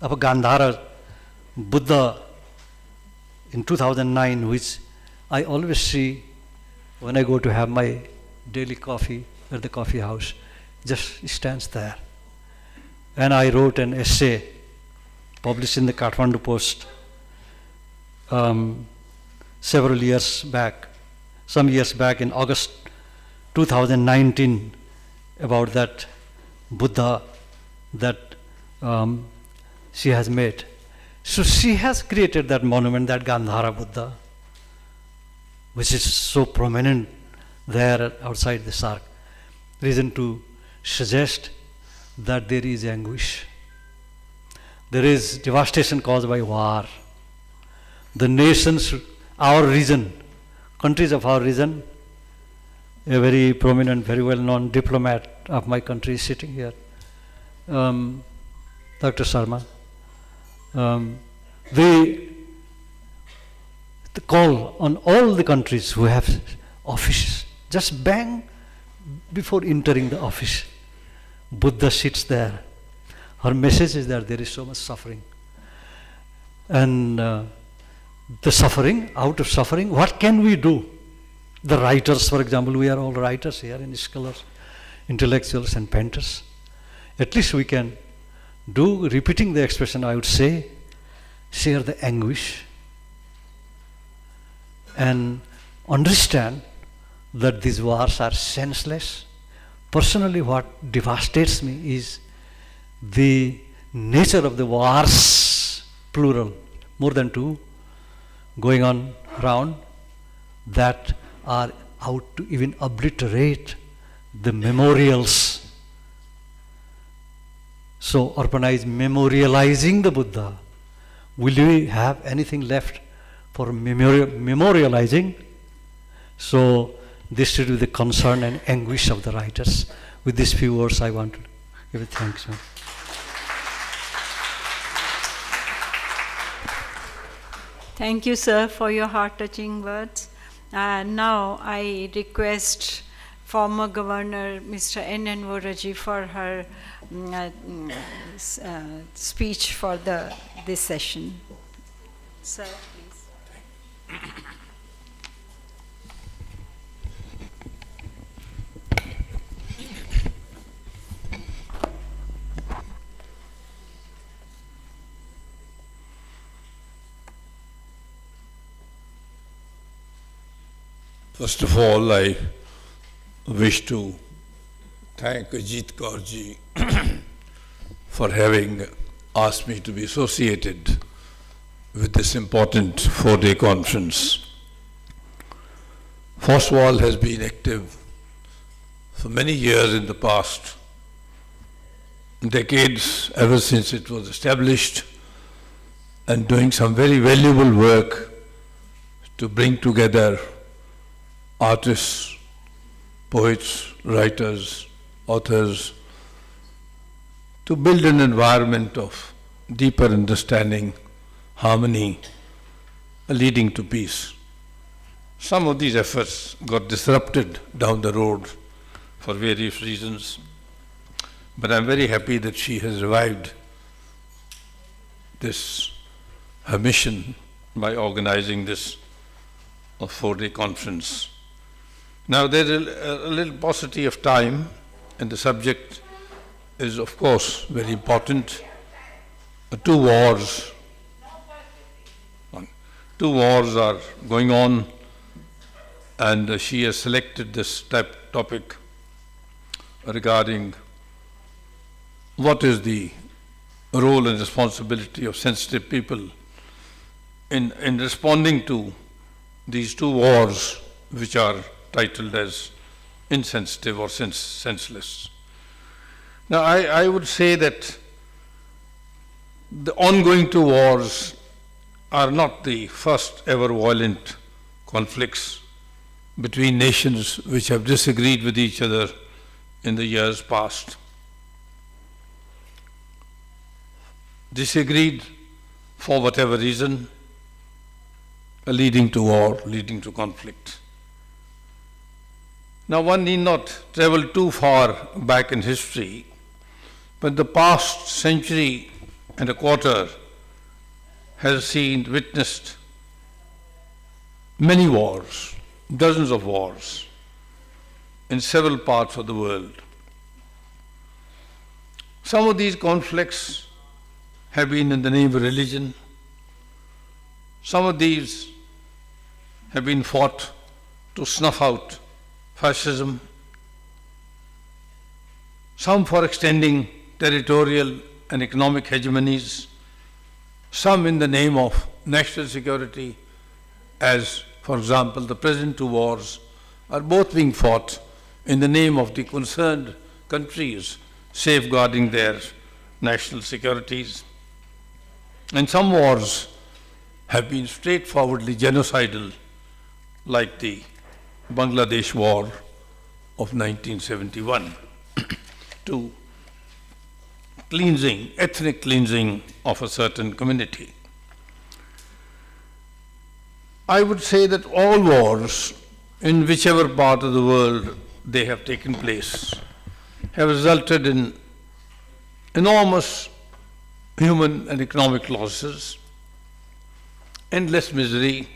of a Gandhara Buddha in 2009, which I always see when I go to have my daily coffee at the coffee house. Just stands there. And I wrote an essay published in the Kathmandu Post some years back in August 2019 about that Buddha that she has made. So she has created that monument, that Gandhara Buddha, which is so prominent there outside the SAARC. Reason to suggest that there is anguish. There is devastation caused by war. The nations, our region, countries of our region, a very prominent, very well-known diplomat of my country is sitting here, Dr. Sharma. The call on all the countries who have offices, just bang before entering the office, Buddha sits there. Her message is that there is so much suffering. And the suffering, out of suffering, what can we do? The writers, for example, we are all writers here, and scholars, intellectuals and painters. At least we can do, repeating the expression, I would say, share the anguish and understand that these wars are senseless. Personally, what devastates me is the nature of the wars, plural, more than two, going on around, that are out to even obliterate the memorials. So Arpana is memorializing the Buddha. Will we have anything left for memorializing? So this should be the concern and anguish of the writers. With these few words, I want to give it thanks. Thank you, sir, for your heart-touching words. And now I request former Governor Mr. N. Voraji for her speech for this session. Sir, please. First of all, I wish to thank Ajit Kaurji for having asked me to be associated with this important 4-day conference. Foswal has been active for many years in the past, decades ever since it was established, and doing some very valuable work to bring together artists, poets, writers, authors, to build an environment of deeper understanding, harmony, leading to peace. Some of these efforts got disrupted down the road for various reasons, but I'm very happy that she has revived her mission by organizing this 4-day conference. Now there's a little paucity of time, and the subject is of course very important. Two wars are going on, and she has selected this topic regarding what is the role and responsibility of sensitive people in responding to these two wars, which are titled as insensitive or senseless. Now, I would say that the ongoing two wars are not the first ever violent conflicts between nations which have disagreed with each other in the years past. Disagreed for whatever reason, leading to war, leading to conflict. Now, one need not travel too far back in history, but the past century and a quarter has witnessed many wars, dozens of wars in several parts of the world. Some of these conflicts have been in the name of religion. Some of these have been fought to snuff out fascism, some for extending territorial and economic hegemonies, some in the name of national security, as, for example, the present two wars are both being fought in the name of the concerned countries safeguarding their national securities. And some wars have been straightforwardly genocidal, like the Bangladesh War of 1971, to ethnic cleansing of a certain community. I would say that all wars, in whichever part of the world they have taken place, have resulted in enormous human and economic losses, endless misery,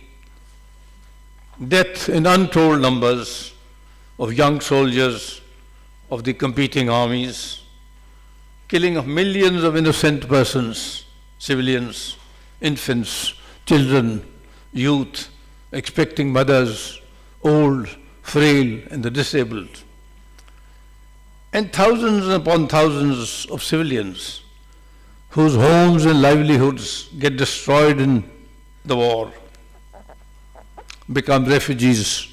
death in untold numbers of young soldiers of the competing armies, killing of millions of innocent persons, civilians, infants, children, youth, expecting mothers, old, frail, and the disabled, and thousands upon thousands of civilians whose homes and livelihoods get destroyed in the war, become refugees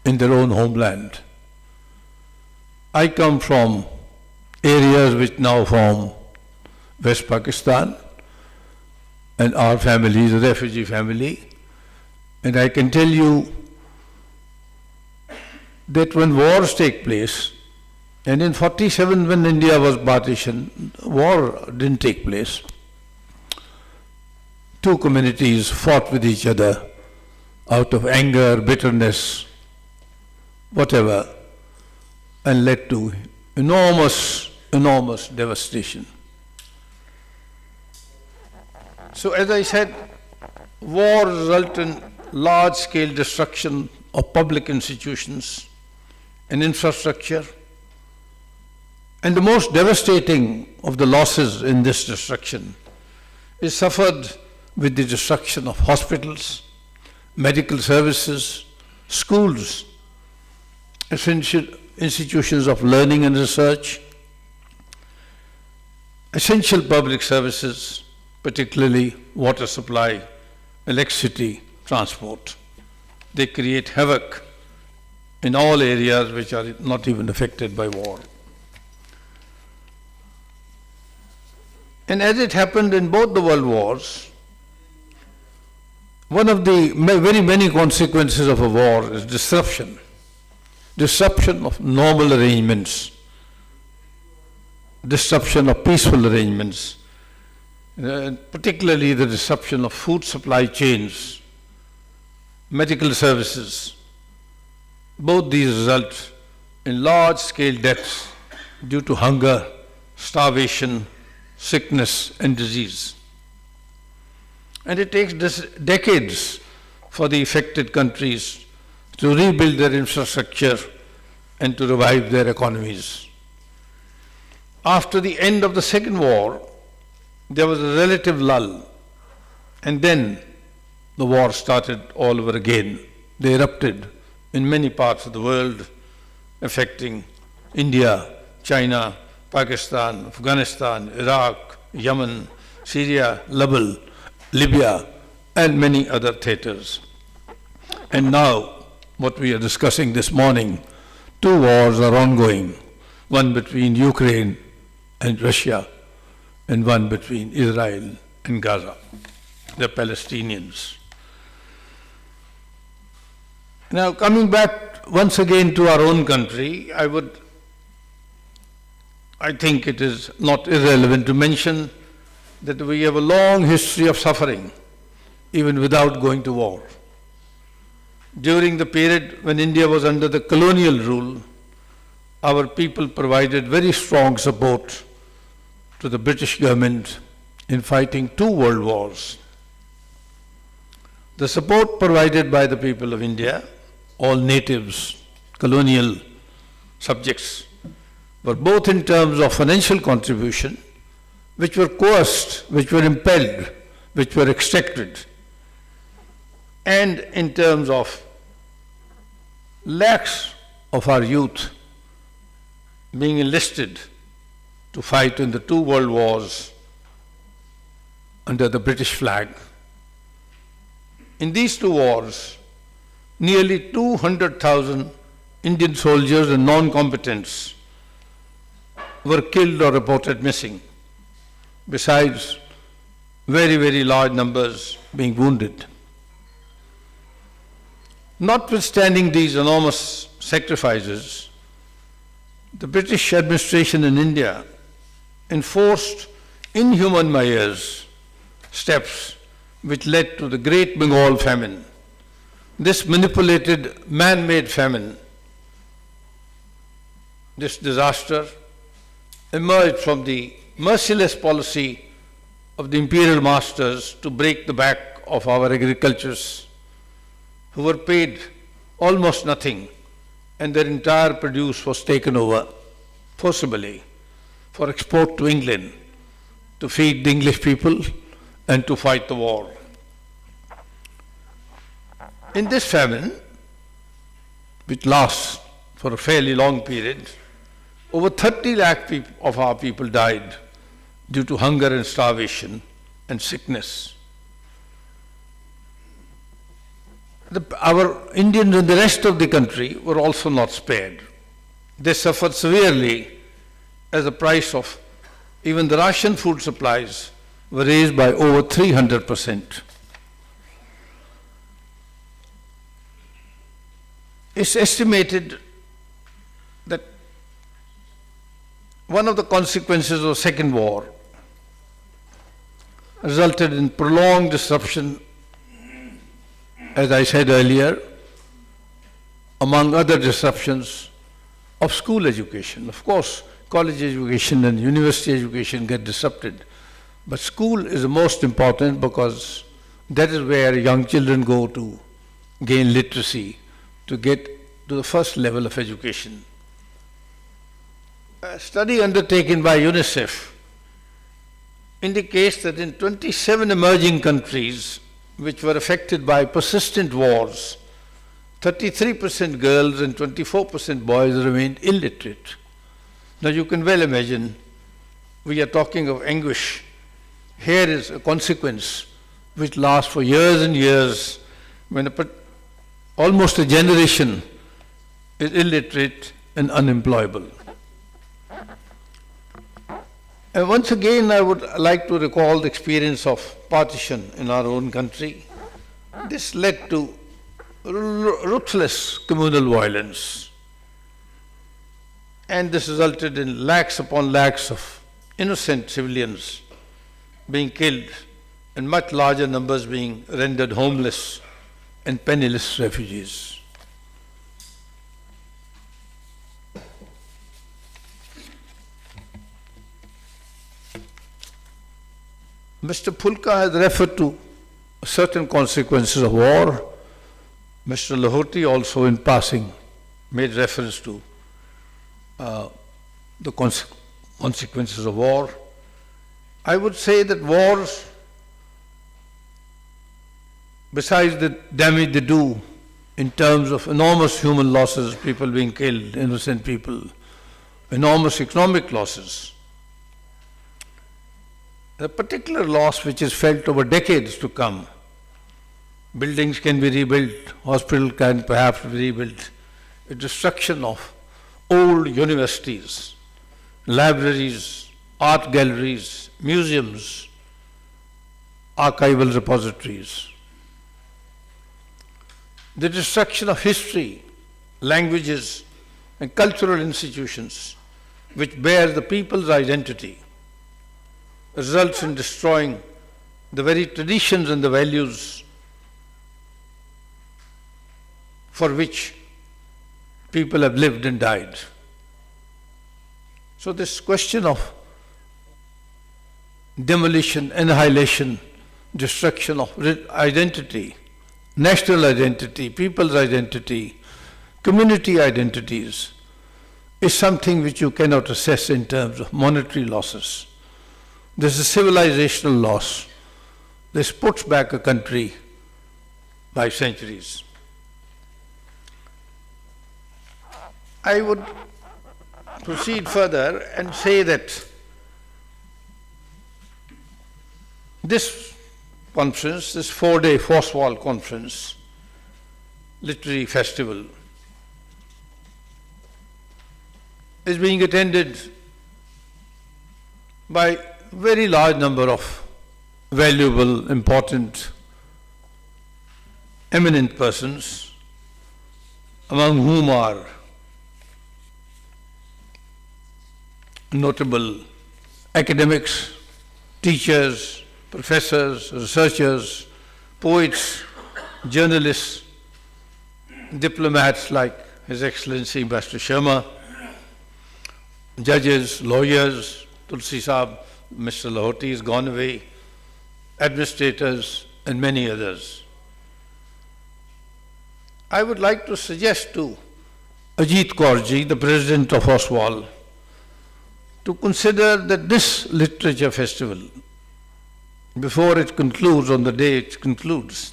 in their own homeland. I come from areas which now form West Pakistan, and our family is a refugee family, and I can tell you that when wars take place, and in 47 when India was partitioned, war didn't take place. two communities fought with each other out of anger, bitterness, whatever, and led to enormous devastation. So as I said, war results in large-scale destruction of public institutions and infrastructure, and the most devastating of the losses in this destruction is suffered with the destruction of hospitals, medical services, schools, essential institutions of learning and research, essential public services, particularly water supply, electricity, transport. They create havoc in all areas which are not even affected by war. And as it happened in both the world wars, one of the very many consequences of a war is disruption. Disruption of normal arrangements, disruption of peaceful arrangements, particularly the disruption of food supply chains, medical services. Both these result in large-scale deaths due to hunger, starvation, sickness and disease. And it takes decades for the affected countries to rebuild their infrastructure and to revive their economies. After the end of the Second War, there was a relative lull, and then the war started all over again. They erupted in many parts of the world, affecting India, China, Pakistan, Afghanistan, Iraq, Yemen, Syria, Libya, and many other theaters. And now, what we are discussing this morning, two wars are ongoing, one between Ukraine and Russia, and one between Israel and Gaza, the Palestinians. Now, coming back once again to our own country, I think it is not irrelevant to mention that we have a long history of suffering, even without going to war. During the period when India was under the colonial rule, our people provided very strong support to the British government in fighting two world wars. The support provided by the people of India, all natives, colonial subjects, were both in terms of financial contribution, which were coerced, which were impelled, which were extracted, and in terms of lakhs of our youth being enlisted to fight in the two world wars under the British flag. In these two wars, nearly 200,000 Indian soldiers and non-combatants were killed or reported missing, besides very, very large numbers being wounded. Notwithstanding these enormous sacrifices, the British administration in India enforced inhuman measures, steps which led to the Great Bengal Famine. This manipulated man-made famine, this disaster emerged from the merciless policy of the imperial masters to break the back of our agriculturists, who were paid almost nothing, and their entire produce was taken over forcibly for export to England to feed the English people and to fight the war. In this famine, which lasts for a fairly long period, over 30 lakh of our people died due to hunger and starvation and sickness. Our Indians and the rest of the country were also not spared. They suffered severely as the price of even the ration food supplies were raised by over 300%. It's estimated that one of the consequences of the Second War resulted in prolonged disruption, as I said earlier, among other disruptions of school education. Of course, college education and university education get disrupted, but school is the most important because that is where young children go to gain literacy, to get to the first level of education. A study undertaken by UNICEF indicates that in 27 emerging countries which were affected by persistent wars, 33% girls and 24% boys remained illiterate. Now you can well imagine, we are talking of anguish. Here is a consequence which lasts for years and years, when almost a generation is illiterate and unemployable. And once again, I would like to recall the experience of partition in our own country. This led to ruthless communal violence, and this resulted in lakhs upon lakhs of innocent civilians being killed and much larger numbers being rendered homeless and penniless refugees. Mr. Phulka has referred to certain consequences of war. Mr. Lahoti also in passing made reference to the consequences of war. I would say that wars, besides the damage they do in terms of enormous human losses, people being killed, innocent people, enormous economic losses, the particular loss which is felt over decades to come. Buildings can be rebuilt, hospital can perhaps be rebuilt, the destruction of old universities, libraries, art galleries, museums, archival repositories. The destruction of history, languages, and cultural institutions which bear the people's identity results in destroying the very traditions and the values for which people have lived and died. So this question of demolition, annihilation, destruction of identity, national identity, people's identity, community identities, is something which you cannot assess in terms of monetary losses. This is civilizational loss. This puts back a country by centuries. I would proceed further and say that this conference, this 4-day Foswal conference, literary festival, is being attended by a very large number of valuable, important, eminent persons, among whom are notable academics, teachers, professors, researchers, poets, journalists, diplomats like His Excellency Master Sharma, judges, lawyers, Tulsi Saab, Mr. Lahoti has gone away, administrators, and many others. I would like to suggest to Ajit Kaurji, the President of Foswal, to consider that this literature festival, before it concludes, on the day it concludes,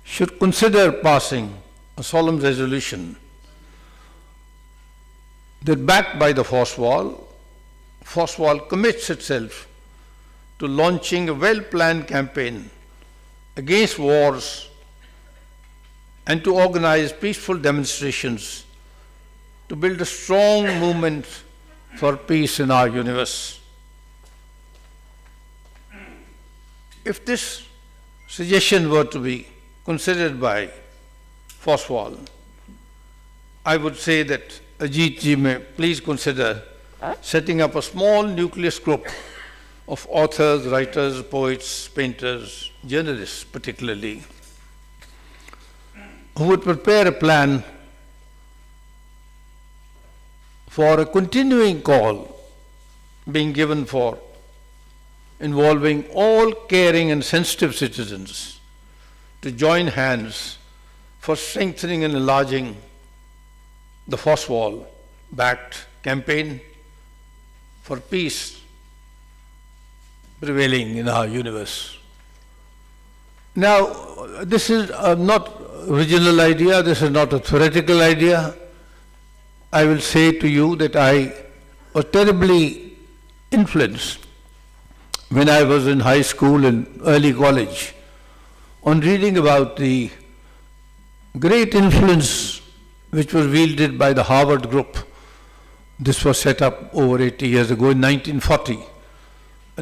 should consider passing a solemn resolution that, backed by the Foswal commits itself to launching a well-planned campaign against wars and to organize peaceful demonstrations to build a strong movement for peace in our universe. If this suggestion were to be considered by Foswal, I would say that Ajit ji may please consider setting up a small nucleus group of authors, writers, poets, painters, journalists particularly, who would prepare a plan for a continuing call being given for involving all caring and sensitive citizens to join hands for strengthening and enlarging the Foswal-backed campaign for peace prevailing in our universe. Now, this is not original idea, this is not a theoretical idea. I will say to you that I was terribly influenced when I was in high school and early college on reading about the great influence which was wielded by the Harvard Group. This was set up over 80 years ago in 1940,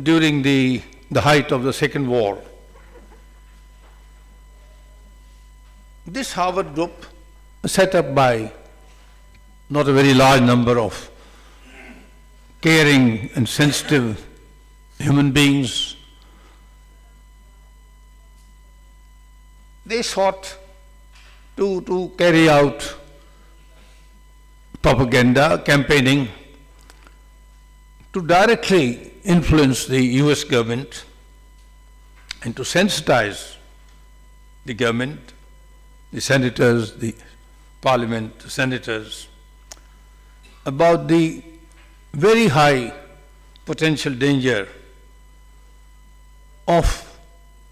during the height of the Second War. This Harvard Group, set up by not a very large number of caring and sensitive human beings, they sought to carry out propaganda, campaigning, to directly influence the US government and to sensitize the government, the senators, the parliament, the senators, about the very high potential danger of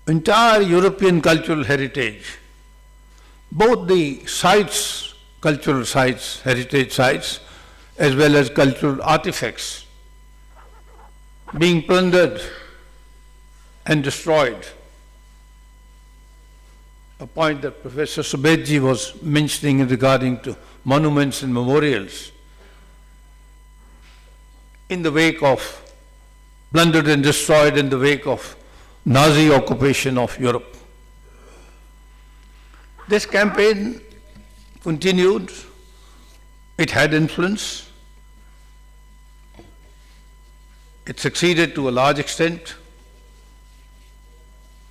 entire European cultural heritage, both the sites, cultural sites, heritage sites, as well as cultural artifacts being plundered and destroyed. A point that Professor Subedji was mentioning regarding to monuments and memorials in the wake of, plundered and destroyed in the wake of Nazi occupation of Europe. This campaign continued, it had influence, it succeeded to a large extent,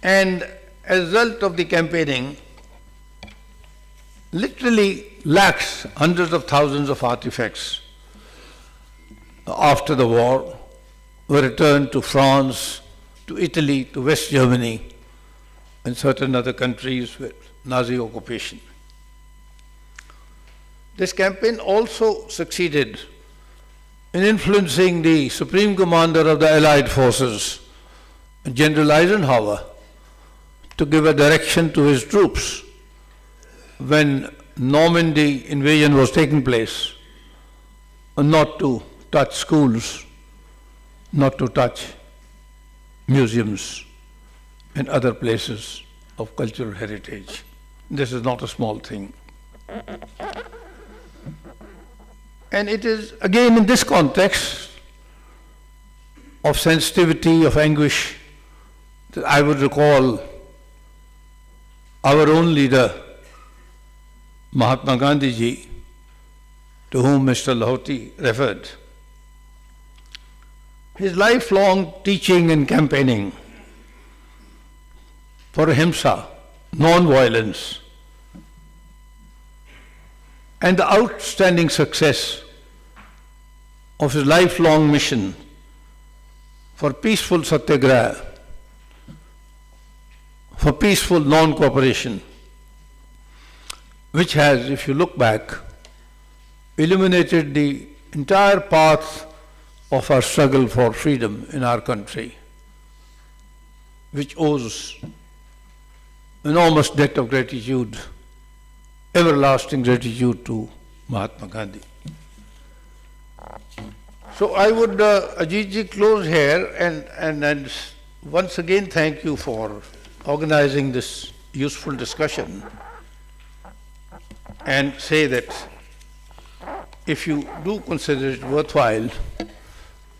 and as a result of the campaigning, literally lakhs, hundreds of thousands of artifacts after the war were returned to France, to Italy, to West Germany, and certain other countries with Nazi occupation. This campaign also succeeded in influencing the Supreme Commander of the Allied Forces, General Eisenhower, to give a direction to his troops when Normandy invasion was taking place, not to touch schools, not to touch museums and other places of cultural heritage. This is not a small thing. And it is again in this context of sensitivity, of anguish, that I would recall our own leader, Mahatma Gandhi ji, to whom Mr. Lahoti referred. His lifelong teaching and campaigning for ahimsa, non-violence, and the outstanding success of his lifelong mission for peaceful satyagraha, for peaceful non-cooperation, which has, if you look back, illuminated the entire path of our struggle for freedom in our country, which owes enormous debt of gratitude, everlasting gratitude to Mahatma Gandhi. So I would, Ajit ji, close here and once again thank you for organizing this useful discussion and say that if you do consider it worthwhile,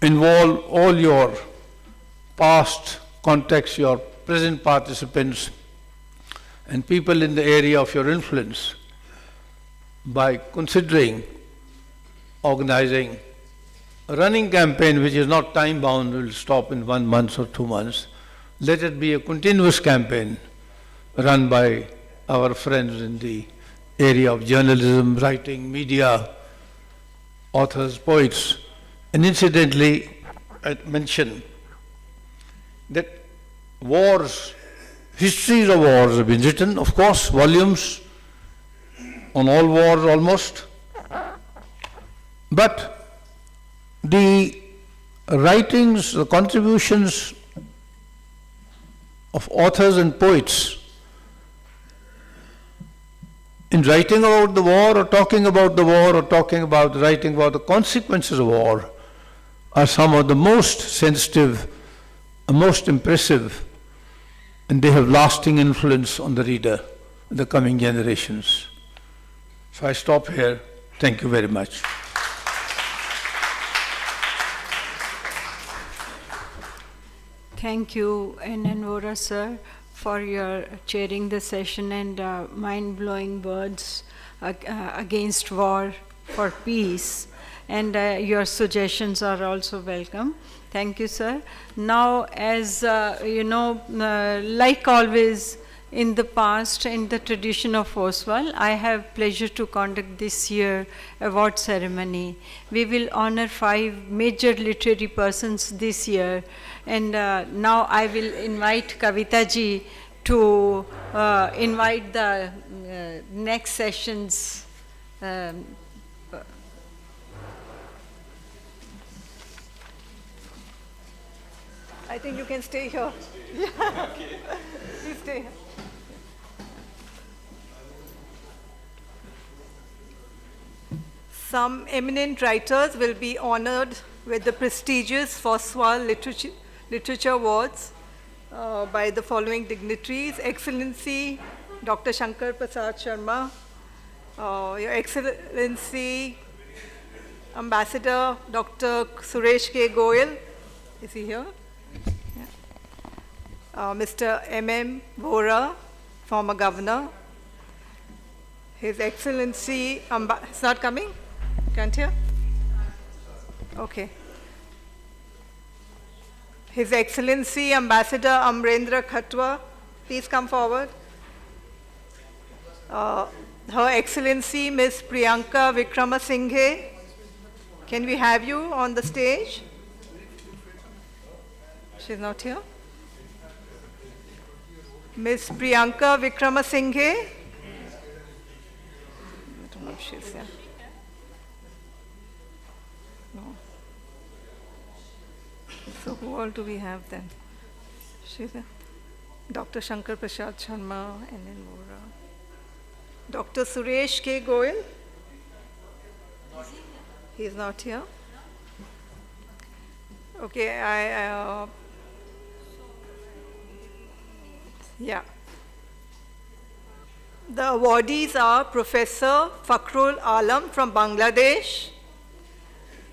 involve all your past contacts, your present participants, and people in the area of your influence by considering organizing running campaign which is not time bound, will stop in 1 month or 2 months. Let it be a continuous campaign run by our friends in the area of journalism, writing, media, authors, poets. And incidentally, I mention that wars, histories of wars have been written, of course, volumes on all wars almost. But the writings, the contributions of authors and poets in writing about the war or talking about the war or writing about the consequences of war are some of the most sensitive, most impressive, and they have lasting influence on the reader, the coming generations. So I stop here. Thank you very much. Thank you, N.N. Vora, sir, for your chairing the session and mind-blowing words against war for peace. And your suggestions are also welcome. Thank you, sir. Now, as you know, like always in the past, in the tradition of Foswal, I have pleasure to conduct this year award ceremony. We will honor 5 major literary persons this year. And now I will invite Kavita ji to invite the next session's I think you can stay here. Yeah. Please stay here. Some eminent writers will be honored with the prestigious Foswal Literature Awards by the following dignitaries: Excellency Dr. Shankar Prasad Sharma, Your Excellency Ambassador Dr. Suresh K. Goyal, is he here? Yeah. Mr. M.M. Vora, former governor. His Excellency, it's not coming? Can't hear? Okay. His Excellency Ambassador Amrendra Khatwa, please come forward. Her Excellency Ms. Priyanka Vikramasinghe, can we have you on the stage? She's not here. Ms. Priyanka Vikramasinghe. I don't know if she's here. No. So who all do we have then? She's here. Dr. Shankar Prasad Sharma, N.N. Vora. Dr. Suresh K. Goyal. He's not here. Okay, yeah. The awardees are Professor Fakhrul Alam from Bangladesh,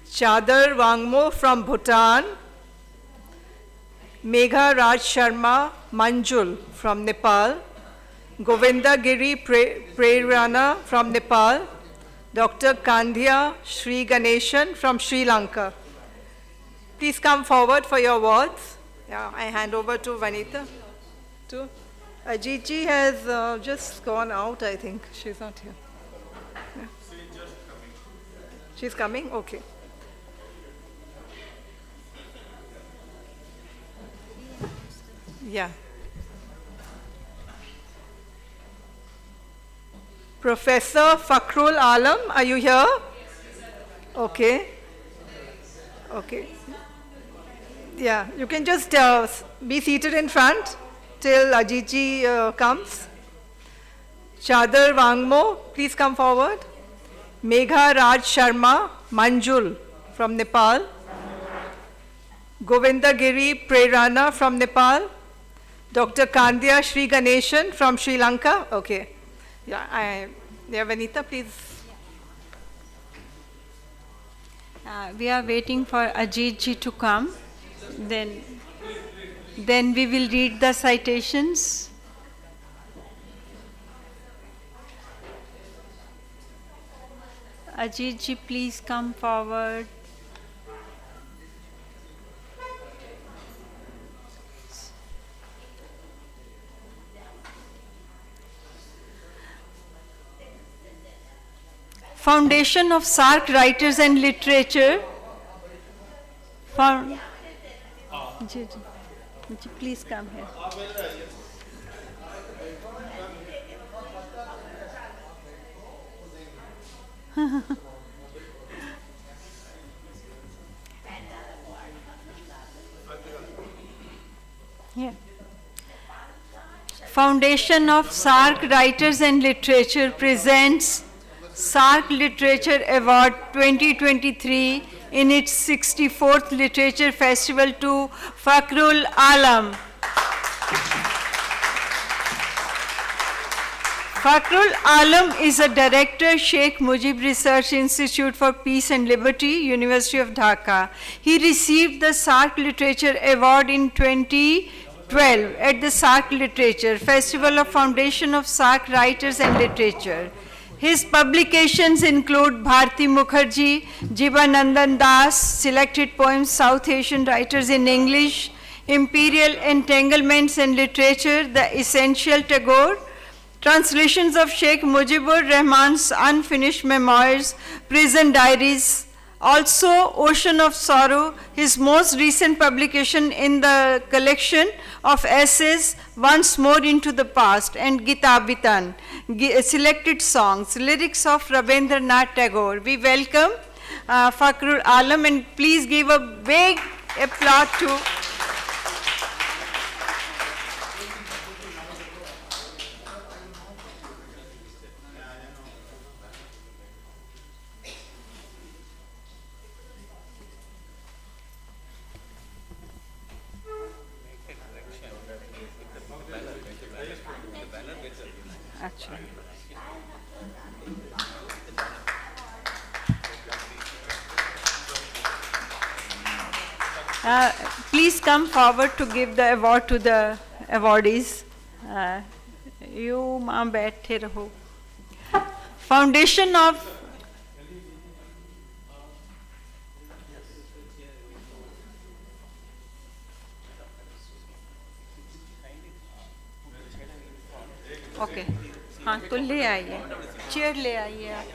Chadar Wangmo from Bhutan, Megha Raj Sharma Manjul from Nepal, Govinda Giri Prerana from Nepal, Dr. Kandhya Sri Ganeshan from Sri Lanka. Please come forward for your awards. Yeah, I hand over to Vanita. Ajit ji has just gone out, I think. She's not here. Yeah. She's coming? Okay. Yeah. Professor Fakhrul Alam, are you here? Okay. Okay. Yeah, you can just be seated in front till Ajit ji comes. Chadar Wangmo, please come forward. Megha Raj Sharma Manjul from Nepal. Govinda Giri Prerana from Nepal. Dr. Kandhya Sri Ganeshan from Sri Lanka. Okay. Yeah, Vanita, please. We are waiting for Ajit ji to come. Then we will read the citations. Ajit ji, please come forward. Foundation of SAARC Writers and Literature. Please come here. Yeah. Foundation of SAARC Writers and Literature presents SAARC Literature Award 2023 in its 64th Literature Festival to Fakhrul Alam. Fakhrul Alam is a director, Sheikh Mujib Research Institute for Peace and Liberty, University of Dhaka. He received the SAARC Literature Award in 2012 at the SAARC Literature Festival of Foundation of SAARC Writers and Literature. His publications include Bharti Mukherjee, Jivanandan Das, Selected Poems, South Asian Writers in English, Imperial Entanglements in Literature, The Essential Tagore, translations of Sheikh Mujibur Rahman's unfinished memoirs, Prison Diaries, also Ocean of Sorrow, his most recent publication in the collection of essays, Once More into the Past, and Gitabitan, selected songs, lyrics of Rabindranath Tagore. We welcome Fakhrul Alam, and please give a big applause to please come forward to give the award to the awardees. You maa baithe raho. Foundation of Okay. हाँ तो ले आइए, chair ले आइए आप.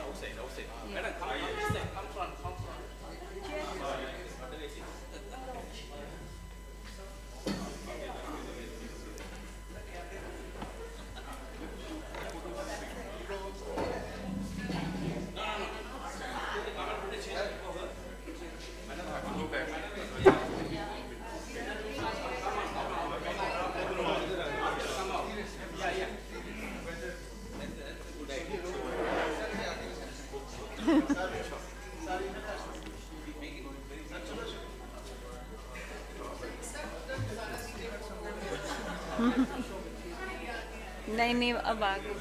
नहीं अब आ गए.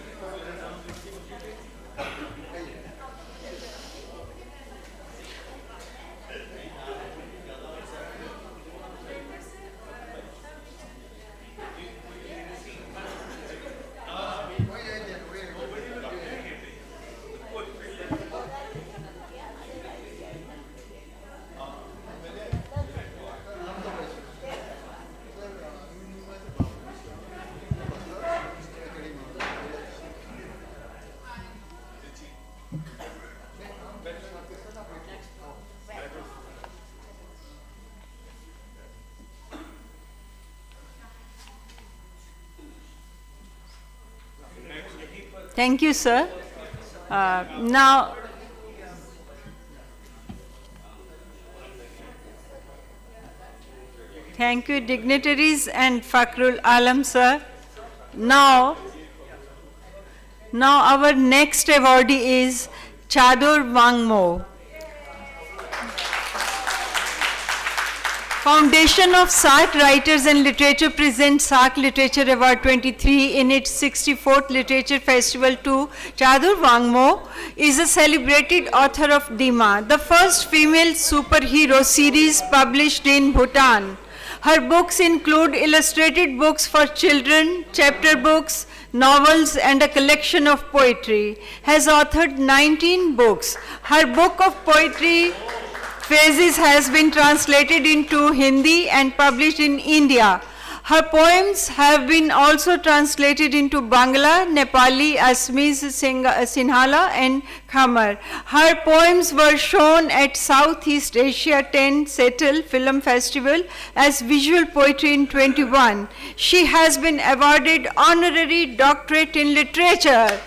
Thank you, sir. Now, thank you, dignitaries and Fakhrul Alam, sir. Now our next awardee is Chadur Wangmo. Foundation of SAARC Writers and Literature presents SAARC Literature Award 23 in its 64th Literature Festival to Chadur Wangmo is a celebrated author of Dima, the first female superhero series published in Bhutan. Her books include illustrated books for children, chapter books, novels, and a collection of poetry. Has authored 19 books. Her book of poetry Phases has been translated into Hindi and published in India. Her poems have been also translated into Bangla, Nepali, Assamese, Sinhala and Khamar. Her poems were shown at Southeast Asia 10 Settle Film Festival as visual poetry in 21. She has been awarded honorary doctorate in literature.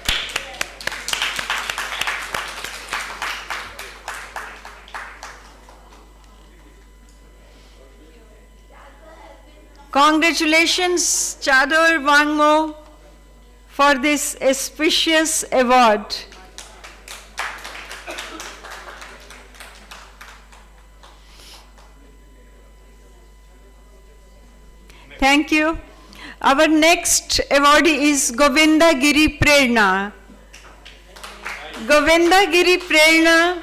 Congratulations, Chador Wangmo, for this auspicious award. Thank you. Our next awardee is Govinda Giri Prerna. Govinda Giri Prerna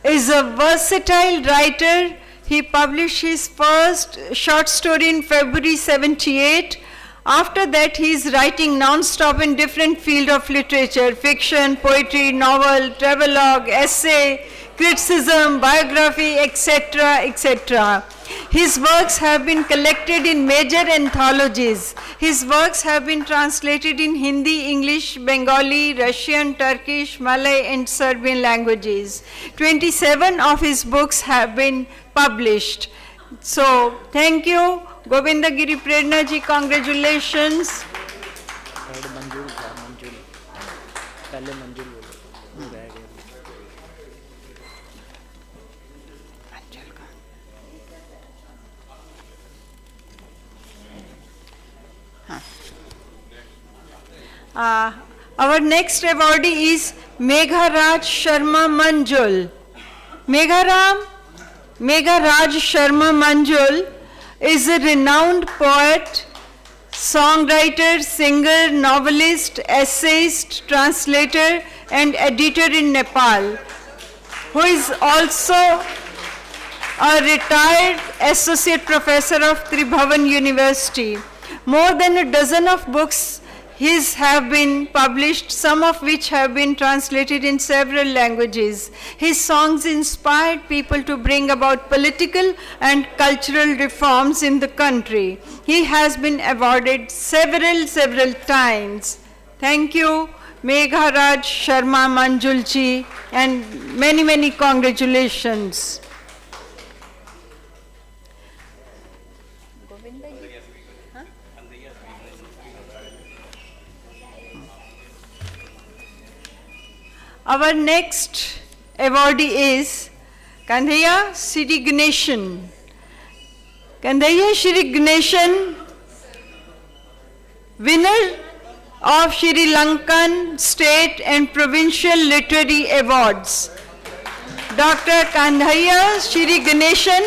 is a versatile writer. He published his first short story in February 78. After that, he is writing non-stop in different fields of literature: fiction, poetry, novel, travelogue, essay, criticism, biography, etc., etc. His works have been collected in major anthologies. His works have been translated in Hindi, English, Bengali, Russian, Turkish, Malay, and Serbian languages. 27 of his books have been published. So, thank you, Govinda Giri Prerna ji, congratulations. Our next awardee is Megharaj Sharma Manjul. Megharaj Sharma Manjul is a renowned poet, songwriter, singer, novelist, essayist, translator, and editor in Nepal, who is also a retired associate professor of Tribhuvan University. More than a dozen of books his have been published, some of which have been translated in several languages. His songs inspired people to bring about political and cultural reforms in the country. He has been awarded several times. Thank you, Megharaj Sharma Manjulji, and many congratulations. Our next awardee is Kandhaiya Siri Ganeshan. Kandhaiya Siri Ganeshan, winner of Sri Lankan State and Provincial Literary Awards. Dr. Kandhaiya Siri Ganeshan,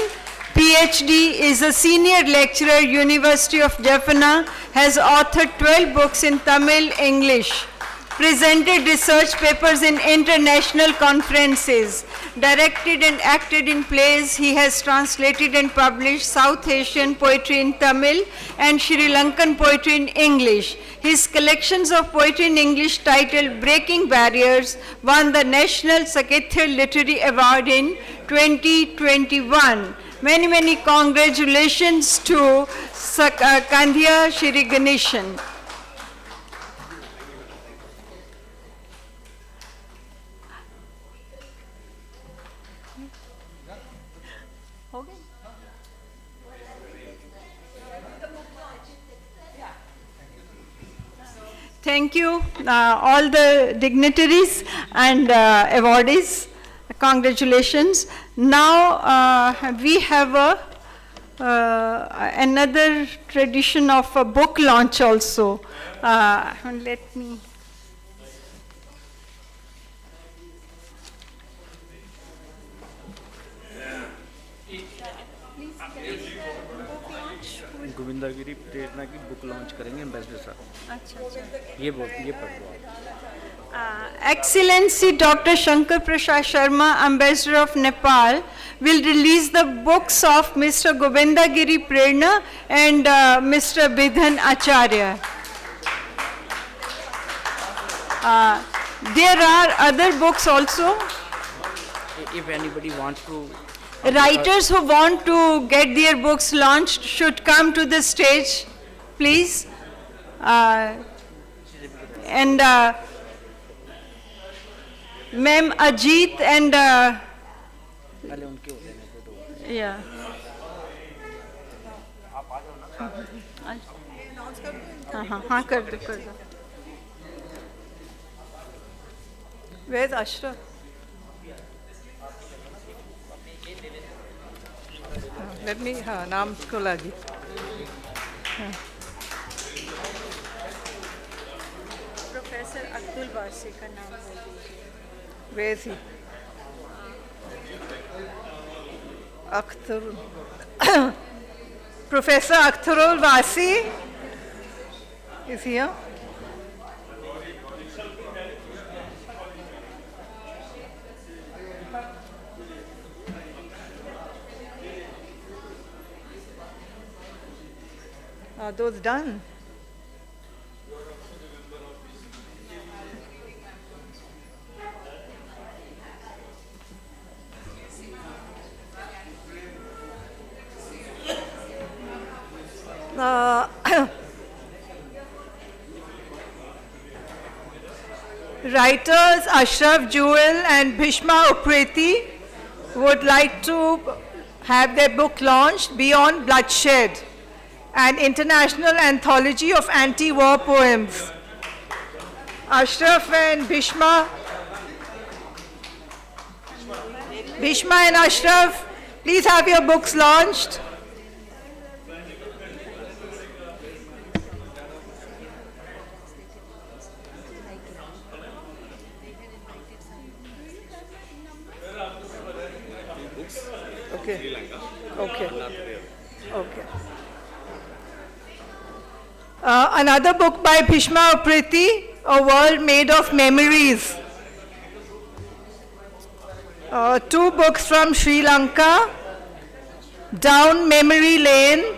PhD, is a senior lecturer, University of Jaffna, has authored 12 books in Tamil, English, presented research papers in international conferences, directed and acted in plays. He has translated and published South Asian poetry in Tamil and Sri Lankan poetry in English. His collections of poetry in English titled Breaking Barriers won the National Sakithya Literary Award in 2021. Many congratulations to Kandhaiya Siri Ganeshan. Thank you, all the dignitaries and awardees. Congratulations. Now we have another tradition of a book launch also. Let me. Govinda गिरी प्रेरणा की book launch करेंगे ambassador साहब। अच्छा। ये पढ़ लो आप। Excellency Dr. Shankar Prasad Sharma, Ambassador of Nepal, will release the books of Mr. Govinda Giri Prerna and Mr. Bidhan Acharya. There are other books also. If anybody wants to Writers who want to get their books launched should come to the stage, please. And Ma'am Ajit and पहले उनके होते हैं photo yeah. हाँ कर दो कर दो. Where's Ashraf? Let me, हाँ नाम को लगी. प्रोफेसर अब्दुल वासी का नाम बोल दीजिए. Where is he? Akhtar. Professor Akhtarul Vasi is here. Are those done? Writers Ashraf Jewel and Bhishma Upreti would like to have their book launched, Beyond Bloodshed, an international anthology of anti-war poems. Ashraf and Bhishma and Ashraf, please have your books launched. Okay. Okay. Okay. Another book by Bhishma Upreti, A World Made of Memories. Two books from Sri Lanka, Down Memory Lane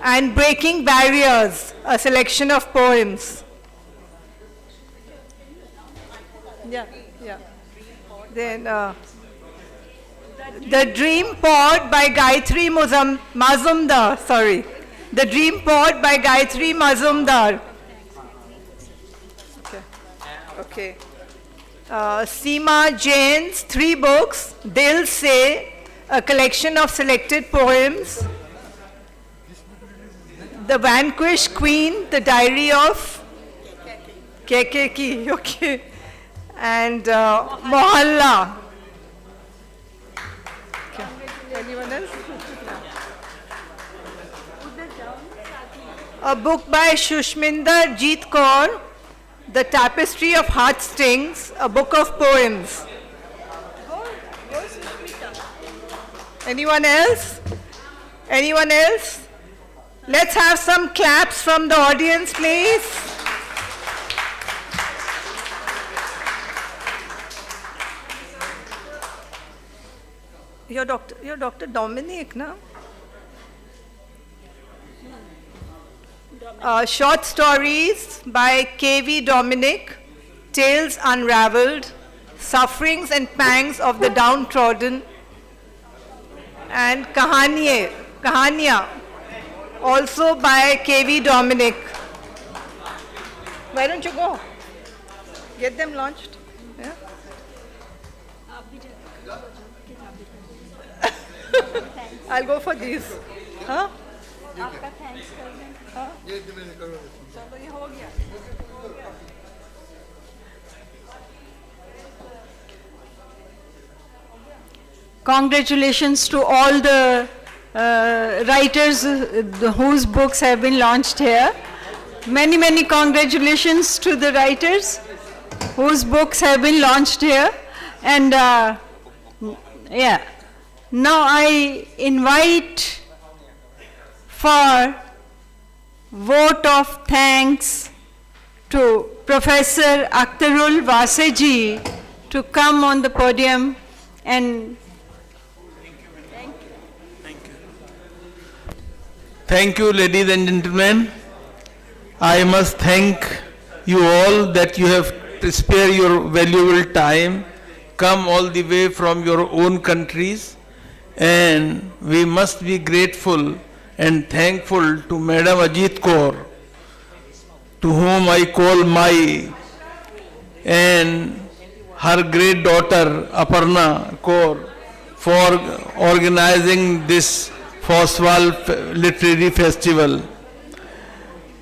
and Breaking Barriers, a selection of poems. Yeah. Then The Dream Pod by Gayatri Mazumdar, sorry. The Dream Pod by Gayatri Mazumdar. Okay. Seema Jain's 3 books, Dil Se, a collection of selected poems. The Vanquished Queen, The Diary of KKK, okay. And Mohalla. Okay. Anyone else? A book by Shushminder Jeet Kaur, The Tapestry of Heartstrings, a book of poems. Anyone else? Anyone else? Let's have some claps from the audience, please. You're Dr. Dominic, no? Short stories by K.V. Dominic, Tales Unraveled, Sufferings and Pangs of the Downtrodden, and Kahaniya, also by K.V. Dominic. Why don't you go? Get them launched. Yeah? I'll go for these. Huh? आपका thanks कर दें. चलो ये हो गया. Congratulations to all the writers whose books have been launched here. Many, many congratulations to the writers whose books have been launched here. And yeah, now I invite for vote of thanks to Professor Akhtarul Vaseji to come on the podium and Thank you, ladies and gentlemen. I must thank you all that you have spared your valuable time come all the way from your own countries, and we must be grateful and thankful to Madam Ajit Kaur, to whom I call Mai, and her great daughter Aparna Kaur for organizing this Foswal Literary Festival.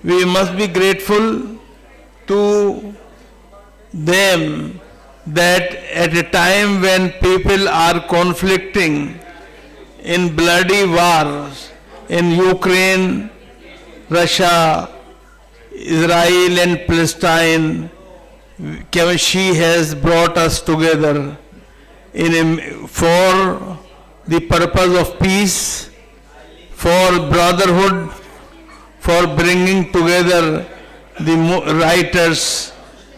We must be grateful to them that at a time when people are conflicting in bloody wars in Ukraine, Russia, Israel and Palestine, she has brought us together for the purpose of peace, for brotherhood, for bringing together the writers.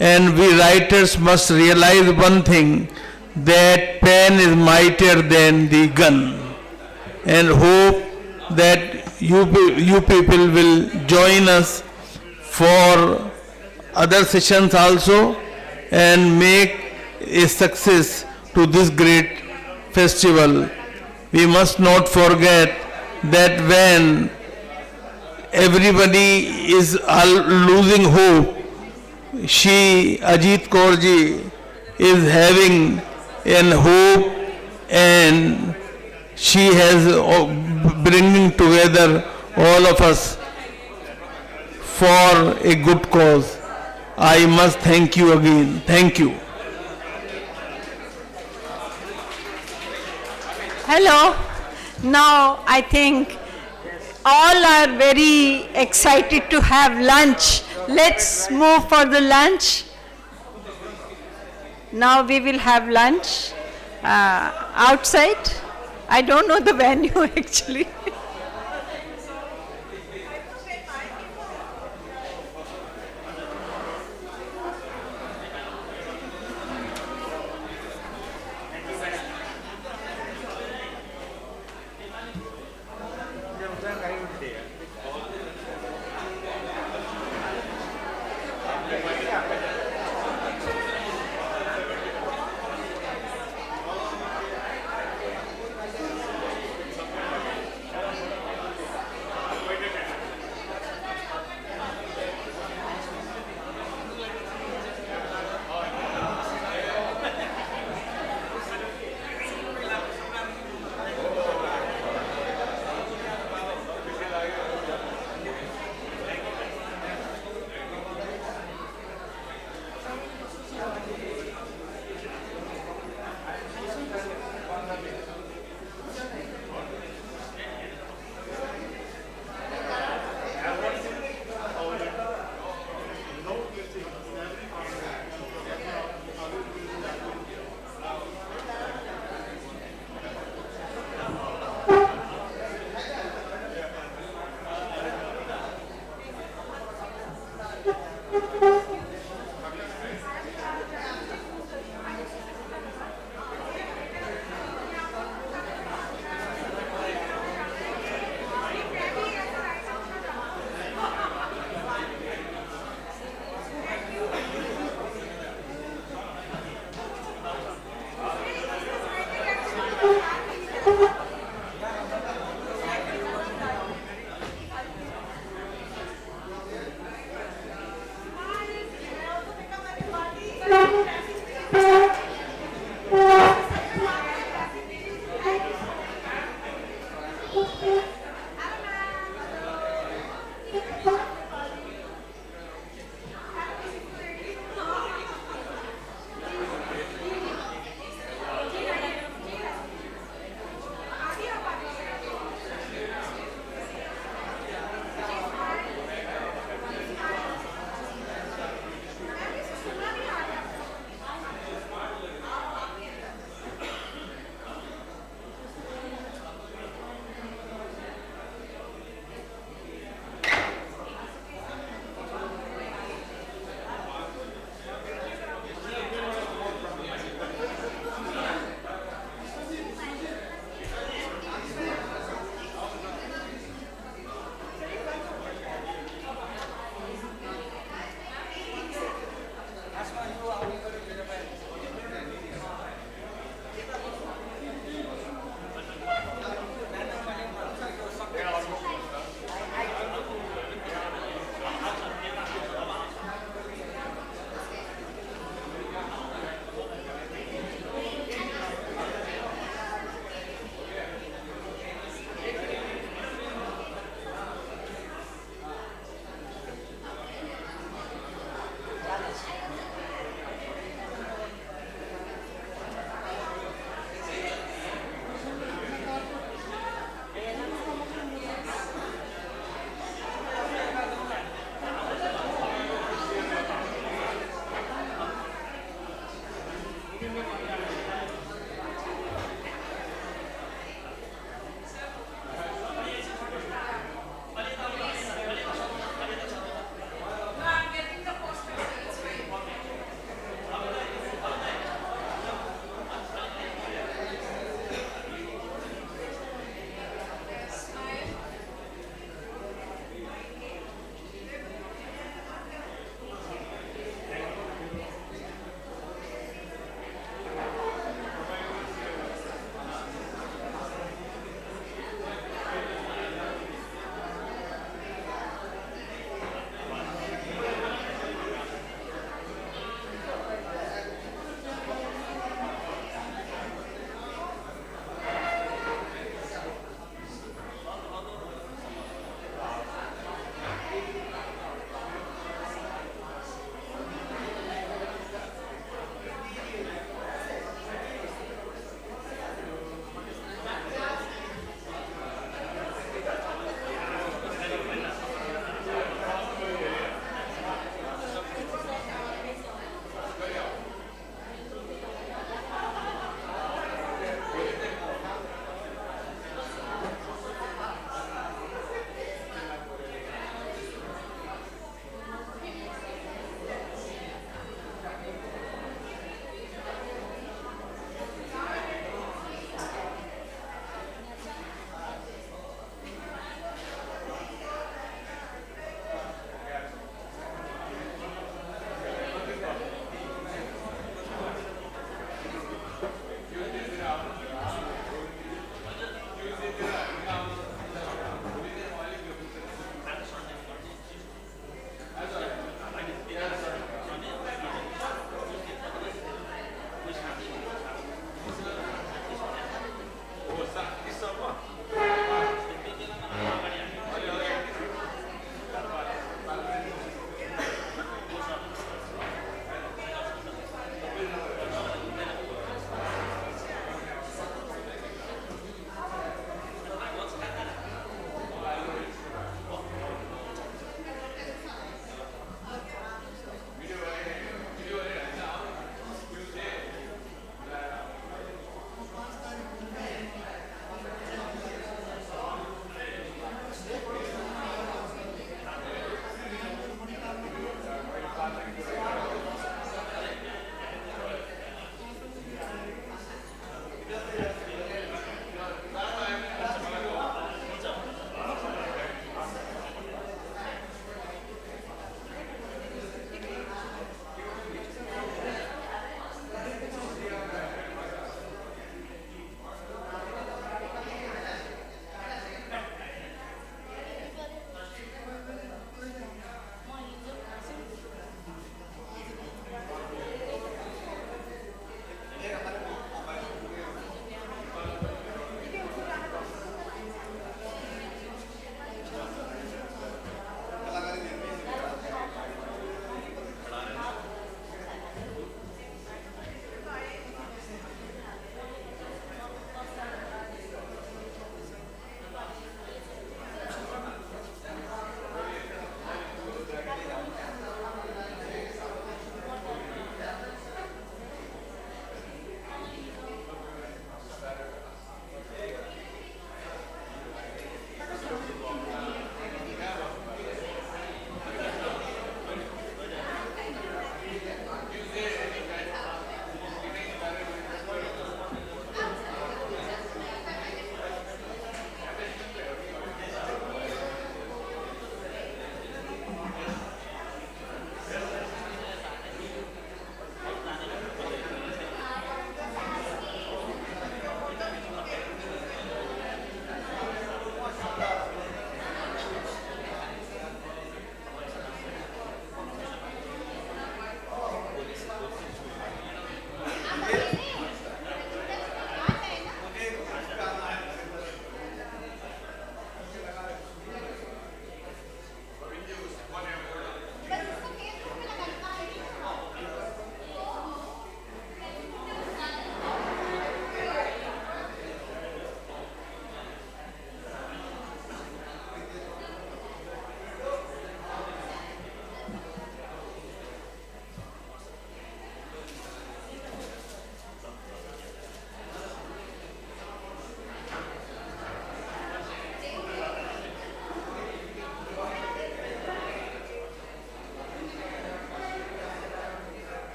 And we writers must realize one thing, that pen is mightier than the gun, and hope that you people will join us for other sessions also and make a success to this great festival. We must not forget that when everybody is losing hope, Ajit Kaur ji, is having an hope, and she has bringing together all of us for a good cause. I must thank you again. Thank you. Hello. Now I think all are very excited to have lunch. Let's move for the lunch. Now we will have lunch outside. I don't know the venue actually.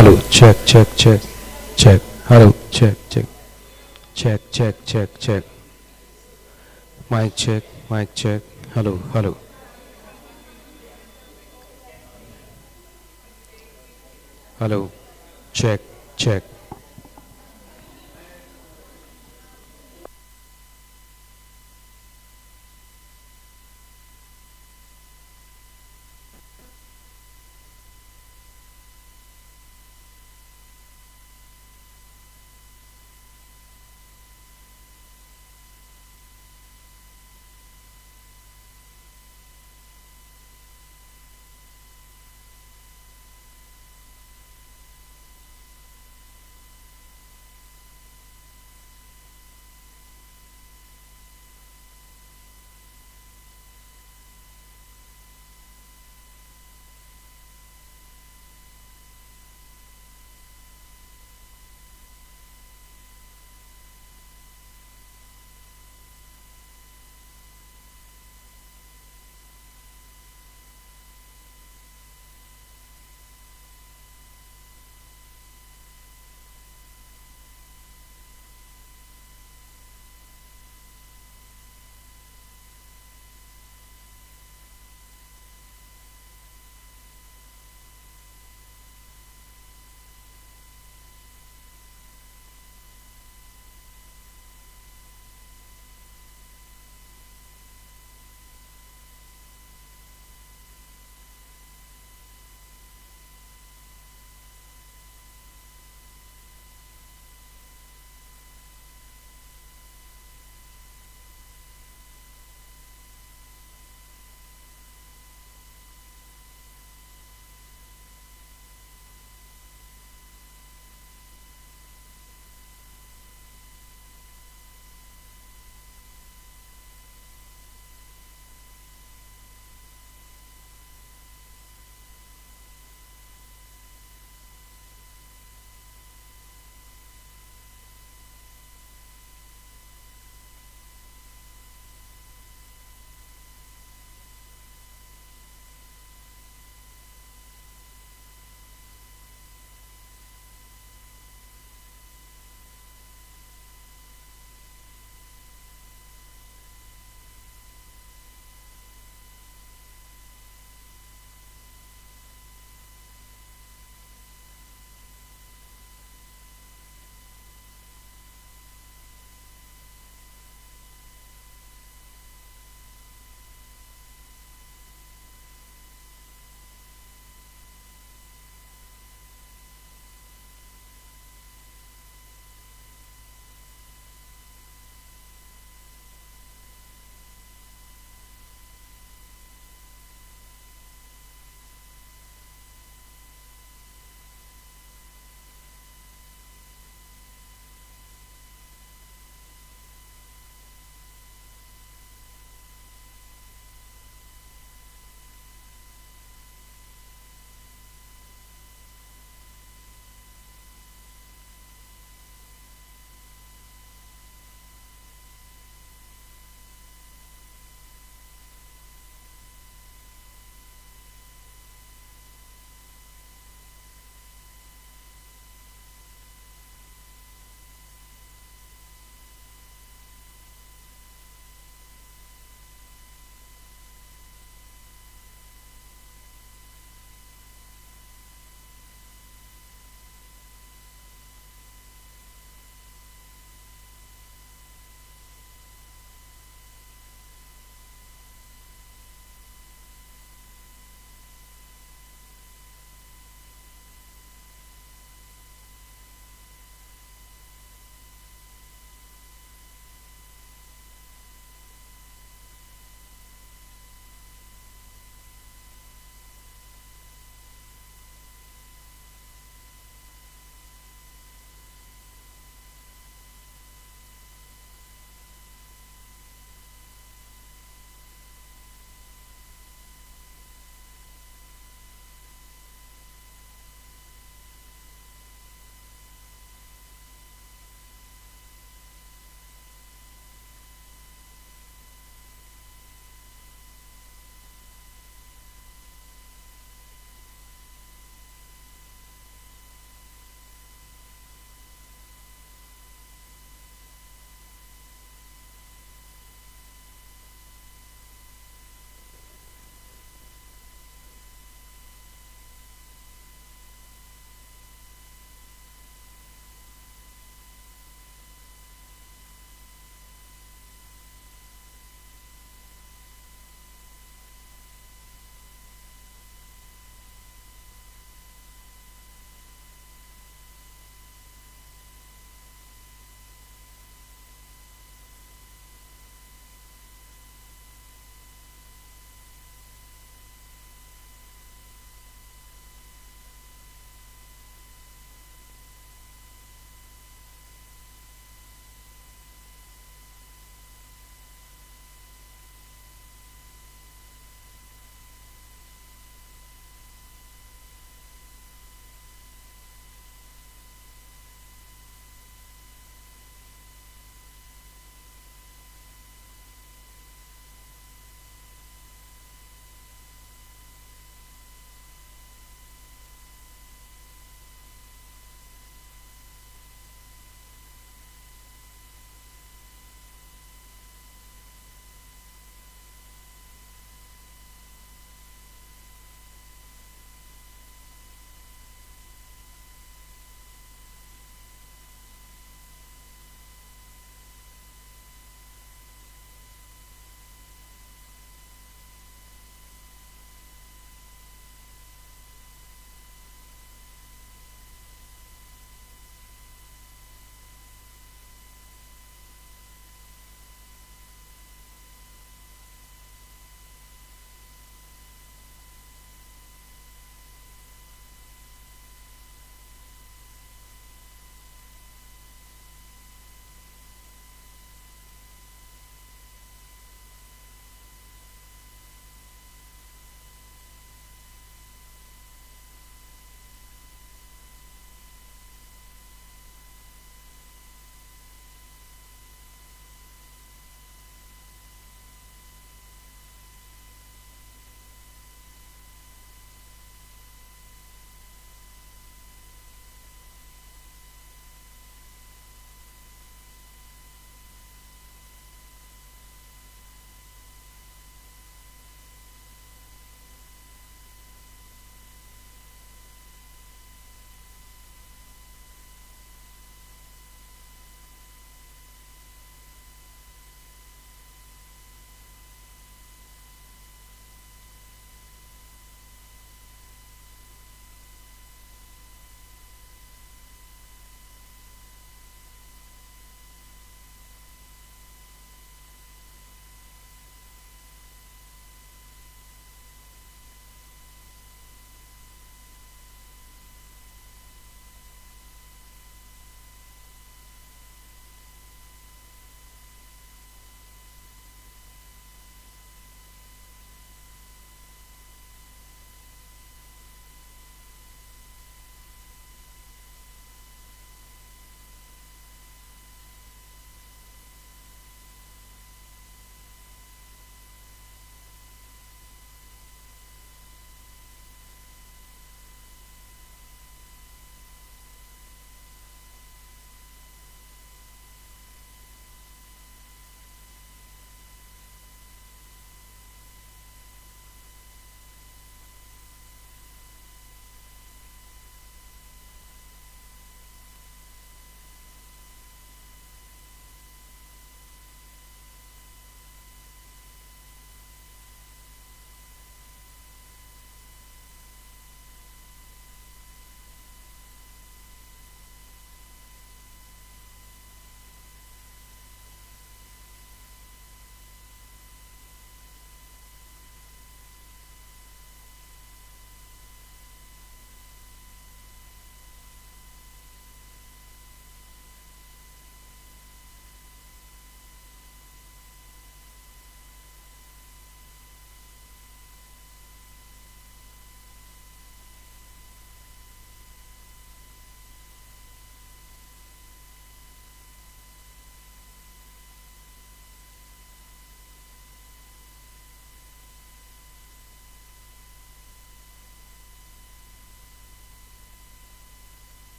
Hello, check, check, check, check. Hello, check, check, check, check, check, check. Mic check, mic check. Hello, hello. Hello, check, check.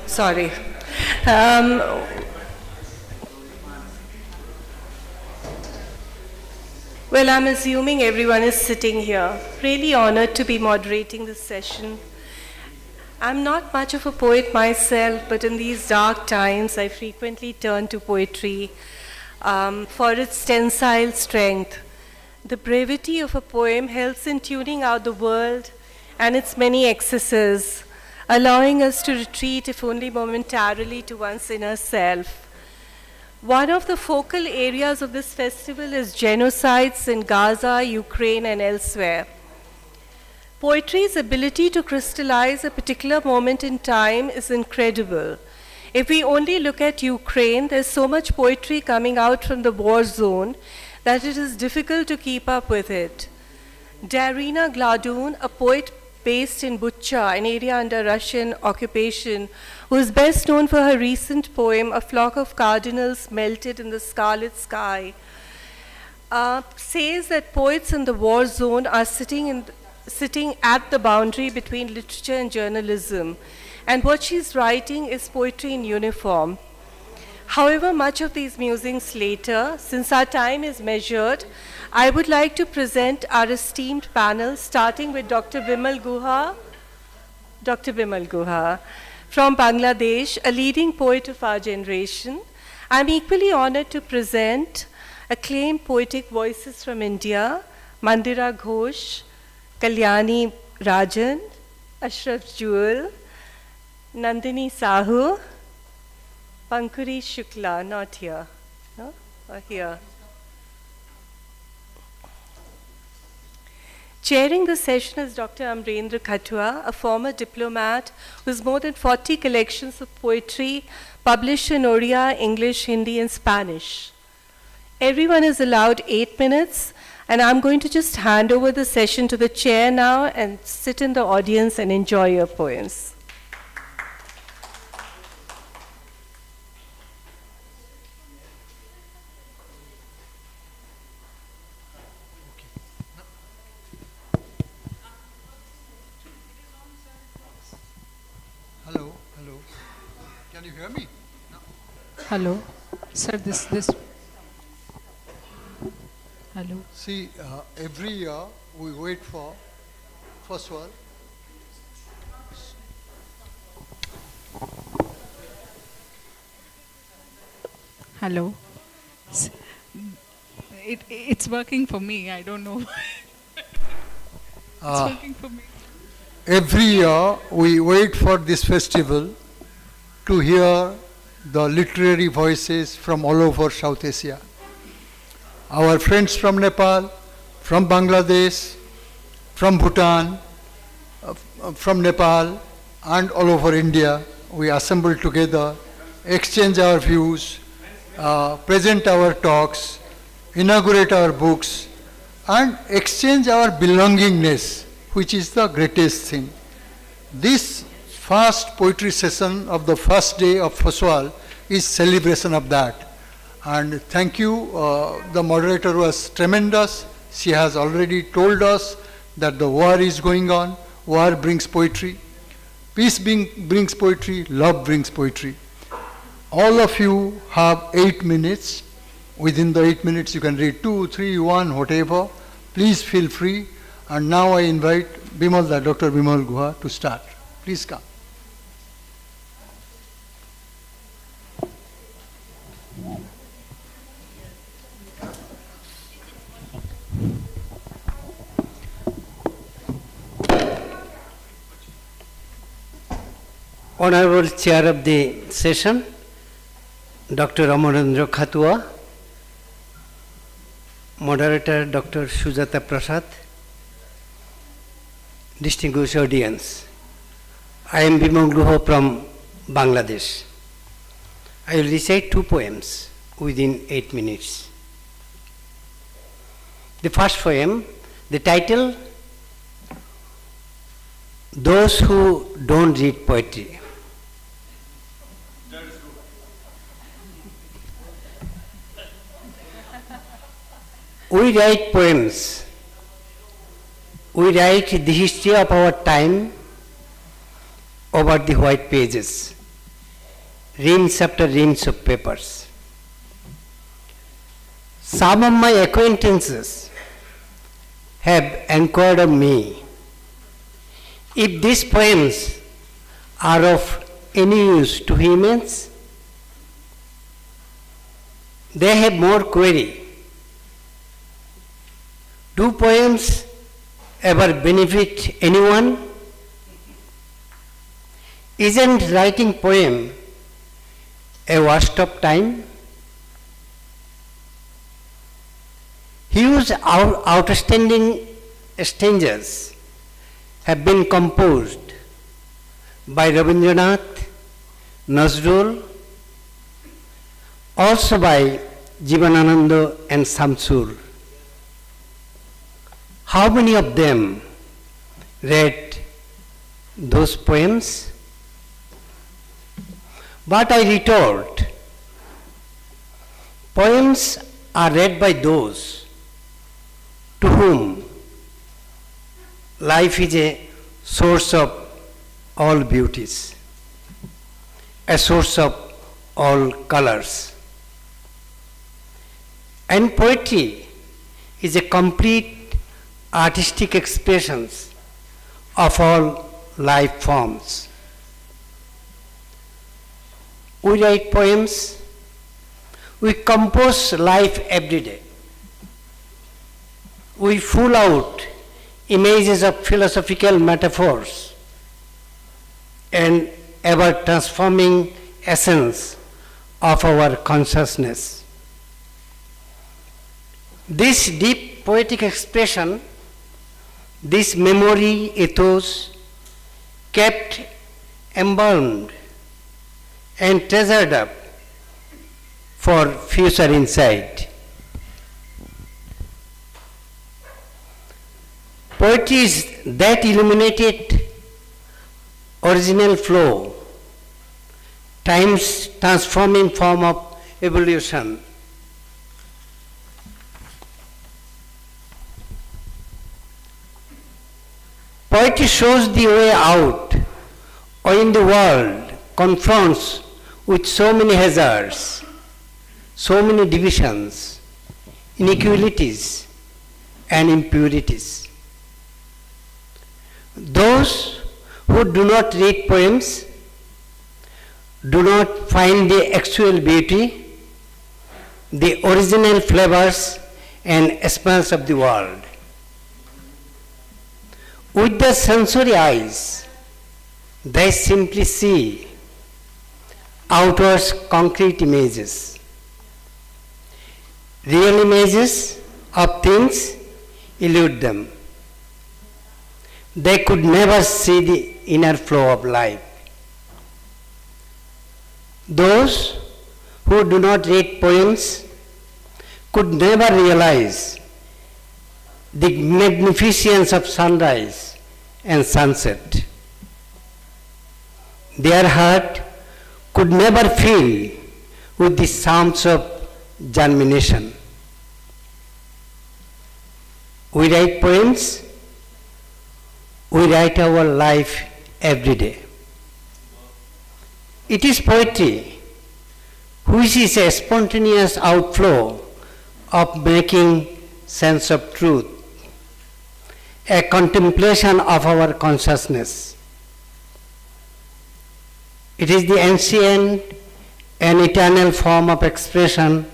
Sorry. Um, well, I'm assuming everyone is sitting here. Really honored to be moderating this session. I'm not much of a poet myself, but in these dark times, I frequently turn to poetry for its tensile strength. The brevity of a poem helps in tuning out the world and its many excesses, allowing us to retreat, if only momentarily, to one's inner self. One of the focal areas of this festival is genocides in Gaza, Ukraine, and elsewhere. Poetry's ability to crystallize a particular moment in time is incredible. If we only look at Ukraine, there's so much poetry coming out from the war zone that it is difficult to keep up with it. Darina Gladoun, a poet based in Bucha, an area under Russian occupation, who is best known for her recent poem, A Flock of Cardinals Melted in the Scarlet Sky, says that poets in the war zone are sitting at the boundary between literature and journalism, and what she's writing is poetry in uniform. However, much of these musings later, since our time is measured, I would like to present our esteemed panel, starting with Dr. Bimal Guha. Dr. Bimal Guha, from Bangladesh, a leading poet of our generation. I'm equally honored to present acclaimed poetic voices from India, Mandira Ghosh, Kalyani Rajan, Ashraf Jewel, Nandini Sahu, Pankuri Shukla, not here, no? Or here. Chairing the session is Dr. Amrendra Khatua, a former diplomat who has more than 40 collections of poetry published in Oriya, English, Hindi, and Spanish. Everyone is allowed 8 minutes, and I'm going to just hand over the session to the chair now and sit in the audience and enjoy your poems. Hello, hello. Can you hear me? No. Hello. Sir, this. Hello. See, every year we wait for Foswal. Hello. It's working for me. I don't know. It's working for me. Every year we wait for this festival to hear the literary voices from all over South Asia. Our friends from Nepal, from Bangladesh, from Bhutan, from Nepal, and all over India, we assemble together, exchange our views, present our talks, inaugurate our books, and exchange our belongingness, which is the greatest thing. This first poetry session of the first day of Foswal is celebration of that. And thank you, the moderator was tremendous. She has already told us that the war is going on. War brings poetry. Peace brings poetry. Love brings poetry. All of you have 8 minutes. Within the 8 minutes you can read 2, 3, 1, whatever. Please feel free. And now I invite Dr. Bimal Guha to start. Please come. Honorable Chair of the session, Dr. Amrendra Khatua, Moderator Dr. Sujata Prasad, distinguished audience. I am Bimal Guha from Bangladesh. I will recite 2 poems within 8 minutes. The first poem, the title, Those Who Don't Read Poetry. We write poems. We write the history of our time over the white pages. reams after reams of papers. Some of my acquaintances have inquired of me if these poems are of any use to humans. They have more query. Do poems ever benefit anyone? Isn't writing poem a waste of time? Huge outstanding stanzas have been composed by Rabindranath, Nazrul, also by Jivanananda and Samsur. How many of them read those poems? But I retort, poems are read by those to whom life is a source of all beauties, a source of all colors. And poetry is a complete artistic expression of all life forms. We write poems, we compose life every day. We pull out images of philosophical metaphors and ever transforming essence of our consciousness. This deep poetic expression, this memory ethos, kept embalmed and treasured up for future insight. Poetry is that illuminated original flow, time's transforming form of evolution. Poetry shows the way out, or in the world confronts with so many hazards, so many divisions, inequalities, and impurities. Those who do not read poems do not find the actual beauty, the original flavors and smells of the world. With the sensory eyes, they simply see outward concrete images. Real images of things elude them. They could never see the inner flow of life. Those who do not read poems could never realize the magnificence of sunrise and sunset. Their heart could never fill with the sounds of germination. We write poems, we write our life every day. It is poetry which is a spontaneous outflow of making sense of truth, a contemplation of our consciousness. It is the ancient and eternal form of expression,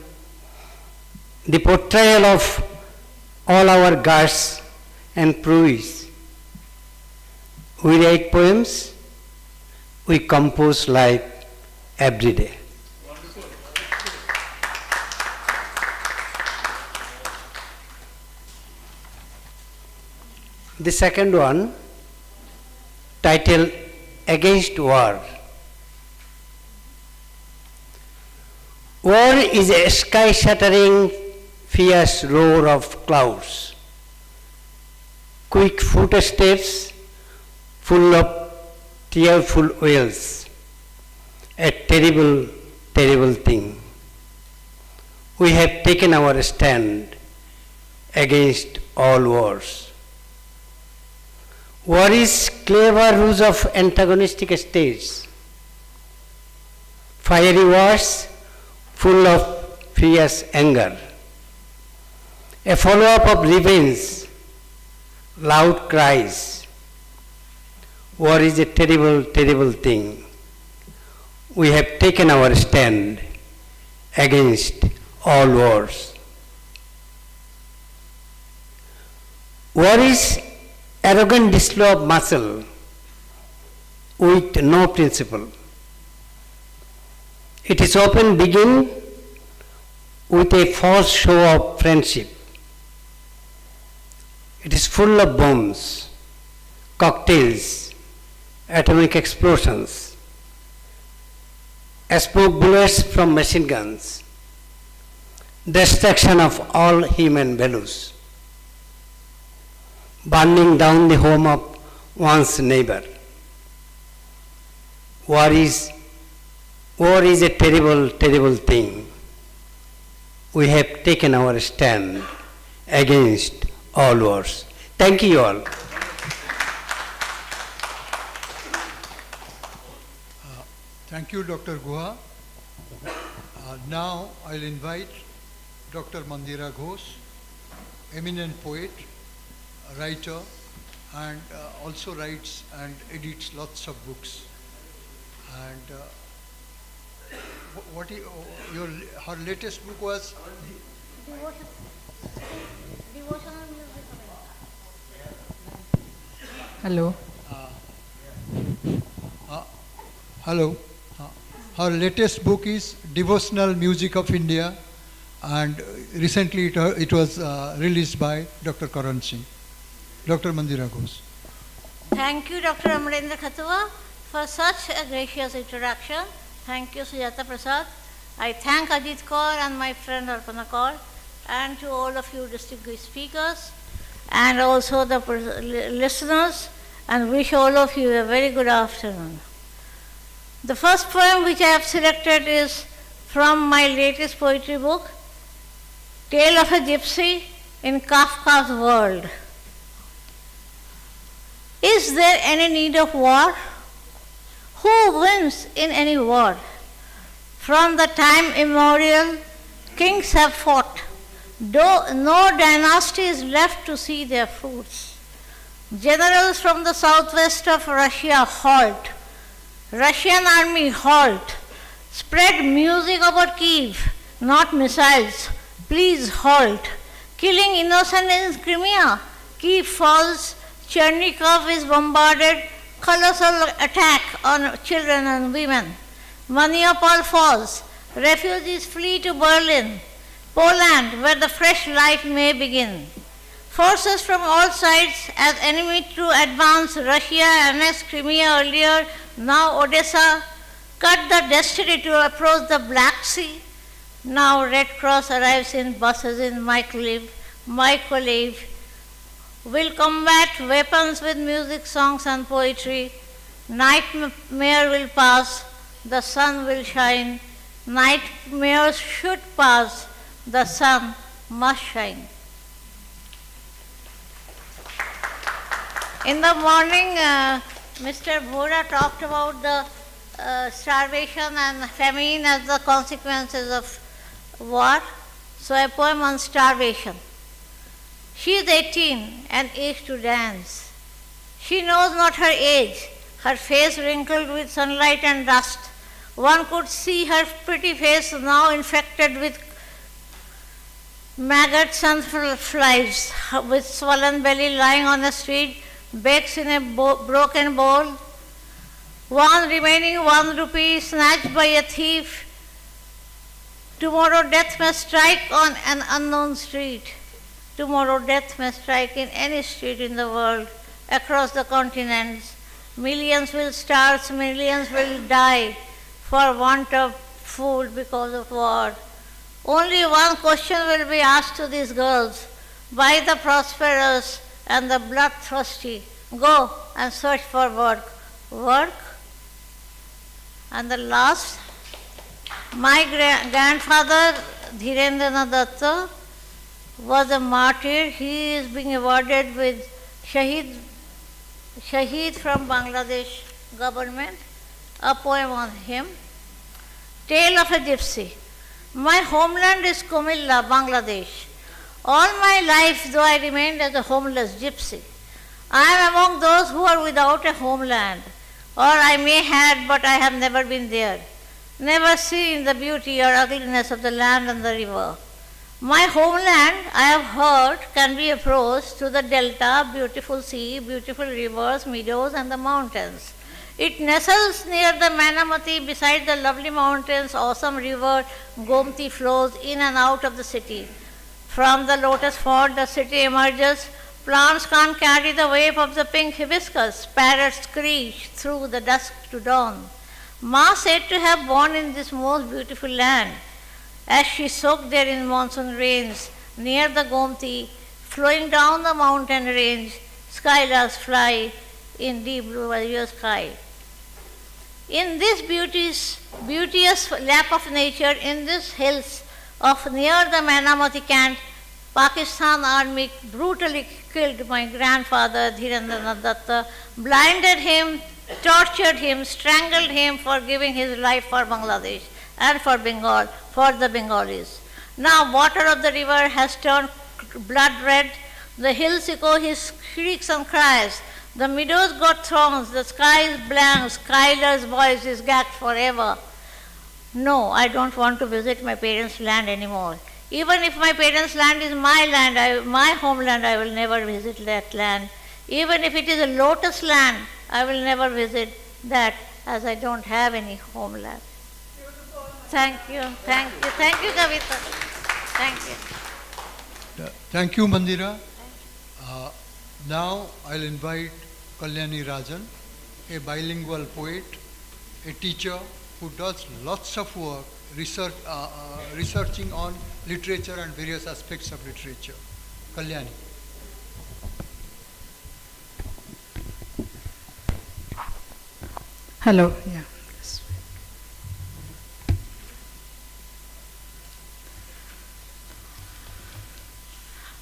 the portrayal of all our gods and prowess. We write poems, we compose life every day. The second one, titled Against War. War is a sky-shattering, fierce roar of clouds, quick footsteps full of tearful wails, a terrible, terrible thing. We have taken our stand against all wars. War is clever ruse of antagonistic states, fiery words full of fierce anger. A follow-up of revenge, loud cries. War is a terrible, terrible thing. We have taken our stand against all wars. War is arrogant display of muscle with no principle. It is often begin with a false show of friendship. It is full of bombs, cocktails, atomic explosions, smoke bullets from machine guns, destruction of all human values, burning down the home of one's neighbor. War is a terrible, terrible thing. We have taken our stand against all wars. Thank you all. Thank you, Dr. Guha. Now I'll invite Dr. Mandira Ghosh, eminent poet, writer, and also writes and edits lots of books. And her latest book was Hello. Hello. Her latest book is Devotional Music of India, and recently it was released by Dr. Karan Singh. Dr. Mandira Ghosh. Thank you, Dr. Amarendra Khatua, for such a gracious introduction. Thank you, Sujata Prasad. I thank Ajit Kaur and my friend Arpana Kaur, and to all of you distinguished speakers, and also the listeners, and wish all of you a very good afternoon. The first poem which I have selected is from my latest poetry book, Tale of a Gypsy in Kafka's World. Is there any need of war? Who wins in any war? From the time immemorial, kings have fought, though no dynasty is left to see their fruits. Generals from the southwest of Russia halt. Russian army halt. Spread music about Kiev, not missiles. Please halt. Killing innocent in Crimea. Kiev falls. Chernikov is bombarded. Colossal attack on children and women. Mariupol falls. Refugees flee to Berlin. Poland, where the fresh life may begin. Forces from all sides as enemy to advance. Russia annexed Crimea earlier, now Odessa. Cut the destiny to approach the Black Sea. Now Red Cross arrives in buses in Mykolaiv. Will combat weapons with music, songs and poetry. Nightmare will pass, the sun will shine. Nightmares should pass, the sun must shine. In the morning, Mr. Bhora talked about the starvation and famine as the consequences of war. So a poem on starvation. She is 18 and aged to dance. She knows not her age, her face wrinkled with sunlight and dust. One could see her pretty face now infected with maggots and flies, with swollen belly lying on the street, bakes in a broken bowl. One remaining 1 rupee snatched by a thief. Tomorrow death may strike on an unknown street. Tomorrow death may strike in any street in the world, across the continents. Millions will starve, millions will die for want of food because of war. Only one question will be asked to these girls by the prosperous and the bloodthirsty. Go and search for work. Work? And the last, my grandfather, Dhirendranath Datta, was a martyr. He is being awarded with Shaheed from Bangladesh government, a poem on him. Tale of a Gypsy. My homeland is Kumilla, Bangladesh. All my life, though I remained as a homeless gypsy, I am among those who are without a homeland, or I may had, but I have never been there, never seen the beauty or ugliness of the land and the river. My homeland, I have heard, can be approached through the delta, beautiful sea, beautiful rivers, meadows, and the mountains. It nestles near the Manamati beside the lovely mountains. Awesome river Gomti flows in and out of the city. From the lotus fort, the city emerges. Plants can't carry the wave of the pink hibiscus. Parrots screech through the dusk to dawn. Ma said to have born in this most beautiful land. As she soaked there in monsoon rains, near the Gomti, flowing down the mountain range, skylarks fly in deep blue azure sky. In this beauteous lap of nature, in these hills of near the Manamati camp, Pakistan army brutally killed my grandfather Dhirendranath Datta, blinded him, tortured him, strangled him for giving his life for Bangladesh and for Bengal, for the Bengalis. Now water of the river has turned blood red, the hills echo his shrieks and cries, the meadows got thorns, the sky is blank, Skylar's voice is gagged forever. No, I don't want to visit my parents' land anymore. Even if my parents' land is my land, my homeland, I will never visit that land. Even if it is a lotus land, I will never visit that, as I don't have any homeland. Thank you, Kavita. Thank you. Thank you, Mandira. Now I'll invite Kalyani Rajan, a bilingual poet, a teacher who does lots of work researching on literature and various aspects of literature. Kalyani. Hello. Yeah.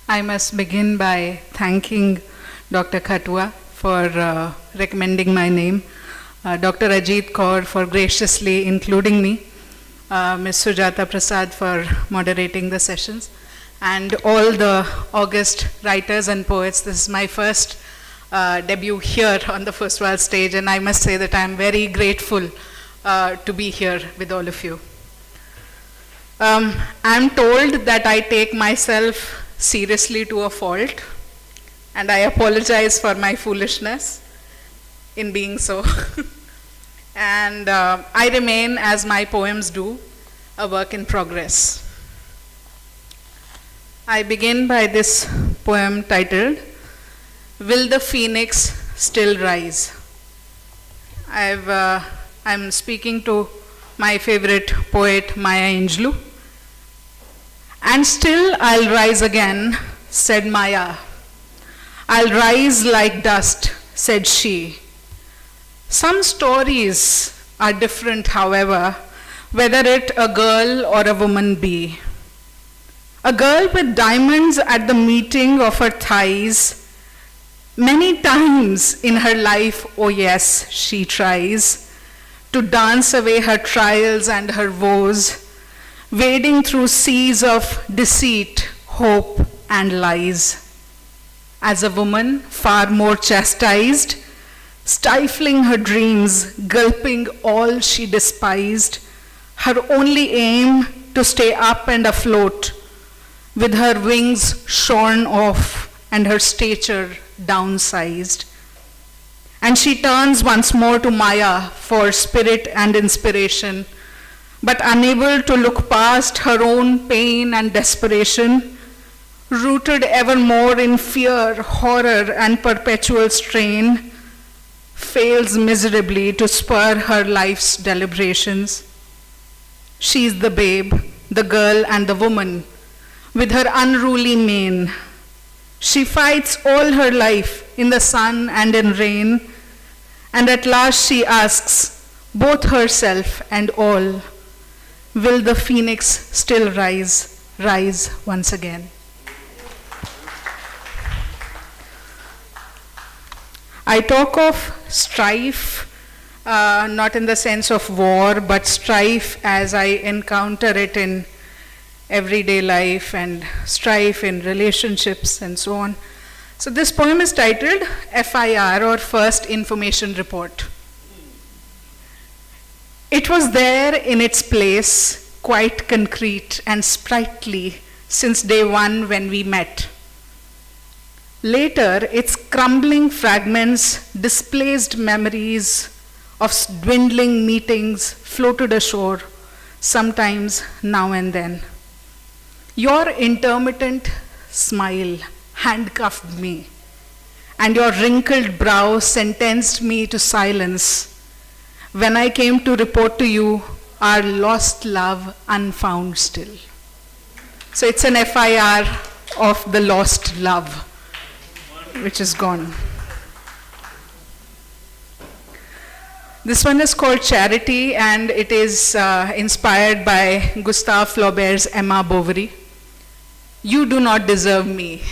I must begin by thanking Dr. Khatwa for recommending my name, Dr. Ajit Kaur for graciously including me, Ms. Sujata Prasad for moderating the sessions, and all the august writers and poets. This is my first debut here on the Foswal stage, and I must say that I am very grateful to be here with all of you. I'm told that I take myself seriously to a fault, and I apologize for my foolishness in being so. And I remain, as my poems do, a work in progress. I begin by this poem titled, Will the Phoenix Still Rise? I'm speaking to my favorite poet, Maya Angelou. And still I'll rise again, said Maya. I'll rise like dust, said she. Some stories are different, however, whether it a girl or a woman be. A girl with diamonds at the meeting of her thighs, many times in her life, oh yes, she tries to dance away her trials and her woes, wading through seas of deceit, hope, and lies. As a woman, far more chastised, stifling her dreams, gulping all she despised, her only aim to stay up and afloat, with her wings shorn off and her stature downsized. And she turns once more to Maya for spirit and inspiration, but unable to look past her own pain and desperation, rooted evermore in fear, horror, and perpetual strain, fails miserably to spur her life's deliberations. She's the babe, the girl, and the woman, with her unruly mane. She fights all her life in the sun and in rain, and at last she asks, both herself and all, will the phoenix still rise once again? I talk of strife not in the sense of war, but strife as I encounter it in everyday life and strife in relationships and so on. So this poem is titled FIR, or First Information Report. It was there in its place, quite concrete and sprightly since day one when we met. Later, its crumbling fragments, displaced memories of dwindling meetings floated ashore, sometimes now and then. Your intermittent smile handcuffed me, and your wrinkled brow sentenced me to silence when I came to report to you our lost love unfound still. So it's an FIR of the lost love, which is gone. This one is called Charity, and it is inspired by Gustave Flaubert's Emma Bovary. You do not deserve me.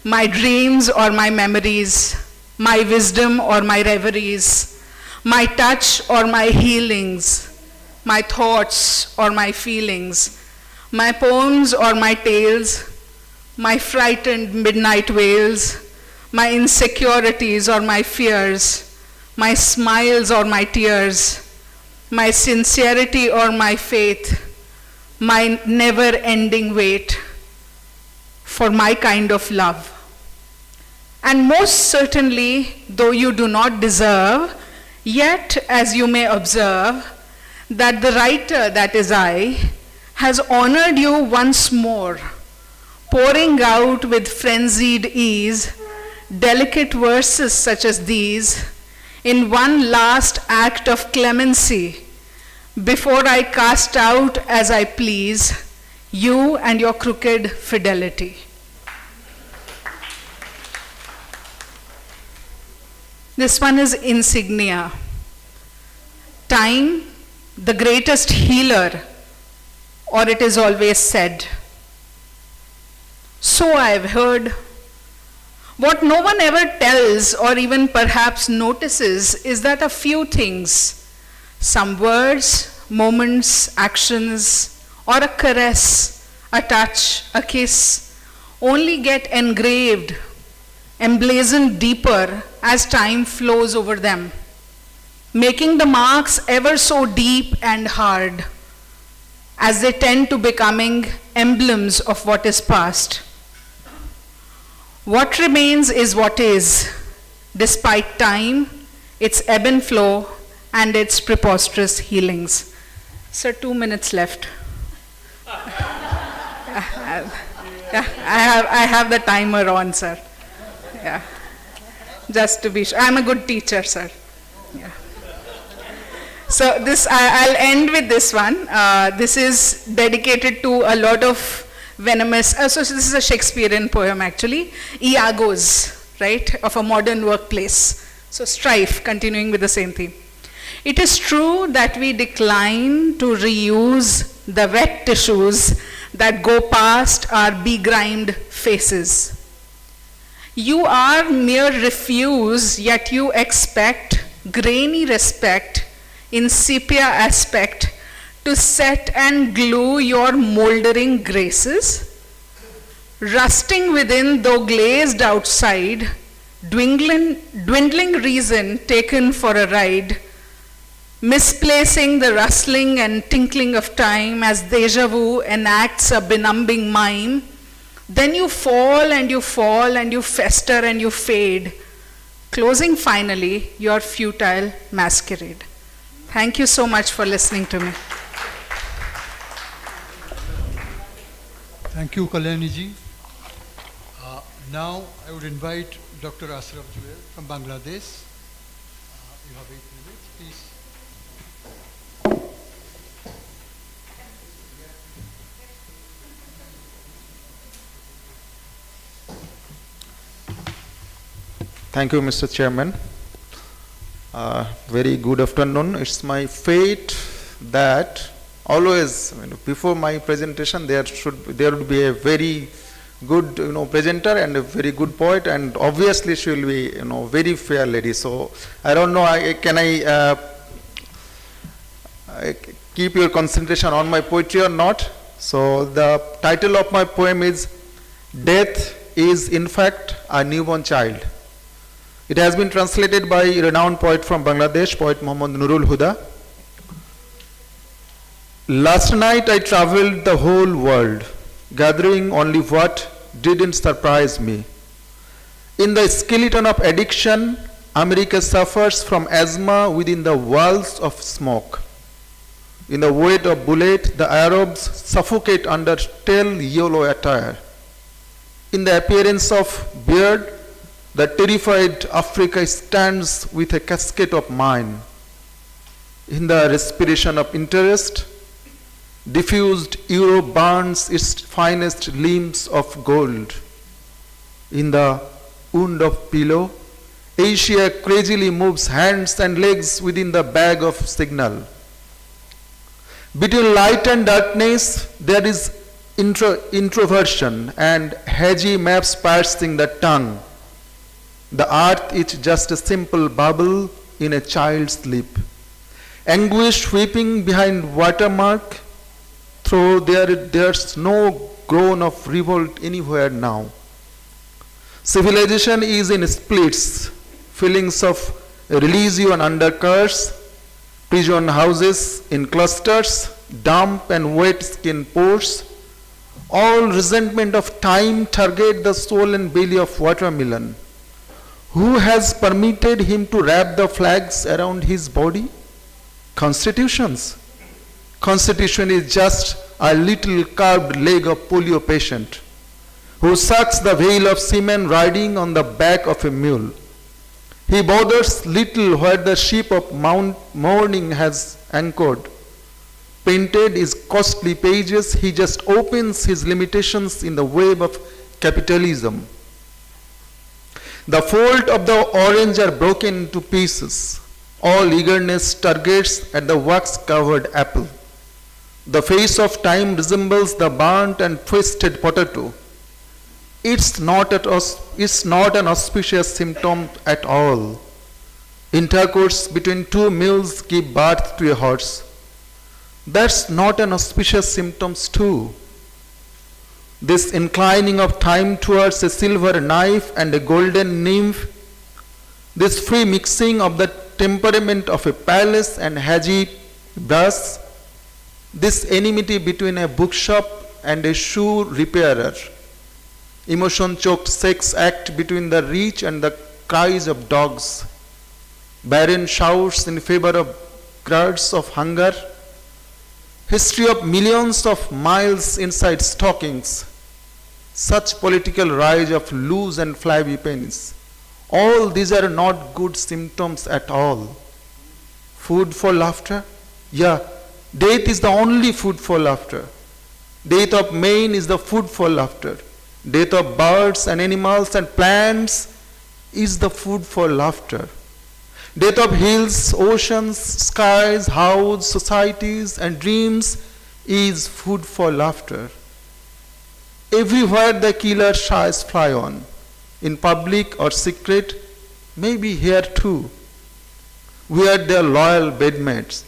My dreams or my memories, my wisdom or my reveries, my touch or my healings, my thoughts or my feelings, my poems or my tales, my frightened midnight wails, my insecurities or my fears, my smiles or my tears, my sincerity or my faith, my never-ending wait for my kind of love. And most certainly, though you do not deserve, yet as you may observe, that the writer, that is I, has honored you once more, pouring out with frenzied ease delicate verses such as these in one last act of clemency before I cast out as I please you and your crooked fidelity. This one is Insignia. Time, the greatest healer, or it is always said. So I have heard. What no one ever tells or even perhaps notices is that a few things, some words, moments, actions, or a caress, a touch, a kiss, only get engraved, emblazoned deeper as time flows over them, making the marks ever so deep and hard, as they tend to becoming emblems of what is past. What remains is what is, despite time, its ebb and flow, and its preposterous healings. Sir, 2 minutes left. I have the timer on, sir. Yeah, just to be sure. I'm a good teacher, sir. Yeah. So this, I'll end with this one. This is dedicated to a lot of venomous, so this is a Shakespearean poem actually, Iago's, right, of a modern workplace. So strife, continuing with the same theme. It is true that we decline to reuse the wet tissues that go past our begrimed faces. You are mere refuse, yet you expect grainy respect in sepia aspect to set and glue your moldering graces, rusting within though glazed outside, dwindling reason taken for a ride, misplacing the rustling and tinkling of time as deja vu enacts a benumbing mime. Then you fall and you fall and you fester and you fade, closing finally your futile masquerade. Thank you so much for listening to me. Thank you, Kalyani ji. Now I would invite Dr. Ashraf Juel from Bangladesh. You have 8 minutes, please. Thank you, Mr. Chairman. Very good afternoon. It's my fate that always, before my presentation, there would be a very good, presenter and a very good poet, and obviously she will be, very fair lady. So I don't know, can I keep your concentration on my poetry or not? So the title of my poem is Death is in fact a newborn child. It has been translated by a renowned poet from Bangladesh, poet Muhammad Nurul Huda. Last night I traveled the whole world, gathering only what didn't surprise me. In the skeleton of addiction, America suffers from asthma within the walls of smoke. In the weight of bullet, the Arabs suffocate under stale yellow attire. In the appearance of beard, the terrified Africa stands with a casket of mine. In the respiration of interest, diffused Europe burns its finest limbs of gold. In the wound of pillow, Asia crazily moves hands and legs within the bag of signal. Between light and darkness, there is introversion and hazy maps piercing the tongue. The earth is just a simple bubble in a child's sleep. Anguish weeping behind watermark, though there's no groan of revolt anywhere now. Civilization is in splits, feelings of religion under curse, prison houses in clusters, damp and wet skin pores. All resentment of time target the soul and belly of watermelon. Who has permitted him to wrap the flags around his body? Constitutions. Constitution is just a little carved leg of polio patient who sucks the veil of semen riding on the back of a mule. He bothers little where the ship of mourning has anchored. Painted his costly pages, he just opens his limitations in the web of capitalism. The fold of the orange are broken into pieces. All eagerness targets at the wax-covered apple. The face of time resembles the burnt and twisted potato. It's not an auspicious symptom at all. Intercourse between two mules give birth to a horse. That's not an auspicious symptom too. This inclining of time towards a silver knife and a golden nymph, this free mixing of the temperament of a palace and hazy brass, this enmity between a bookshop and a shoe repairer, emotion-choked sex act between the rich and the cries of dogs, barren shouts in favor of crowds of hunger, history of millions of miles inside stockings, such political rise of loose and flabby pennies. All these are not good symptoms at all. Food for laughter? Yeah, death is the only food for laughter. Death of man is the food for laughter. Death of birds and animals and plants is the food for laughter. Death of hills, oceans, skies, houses, societies, and dreams is food for laughter. Everywhere the killer shies fly on, in public or secret, maybe here too. We are their loyal bedmates.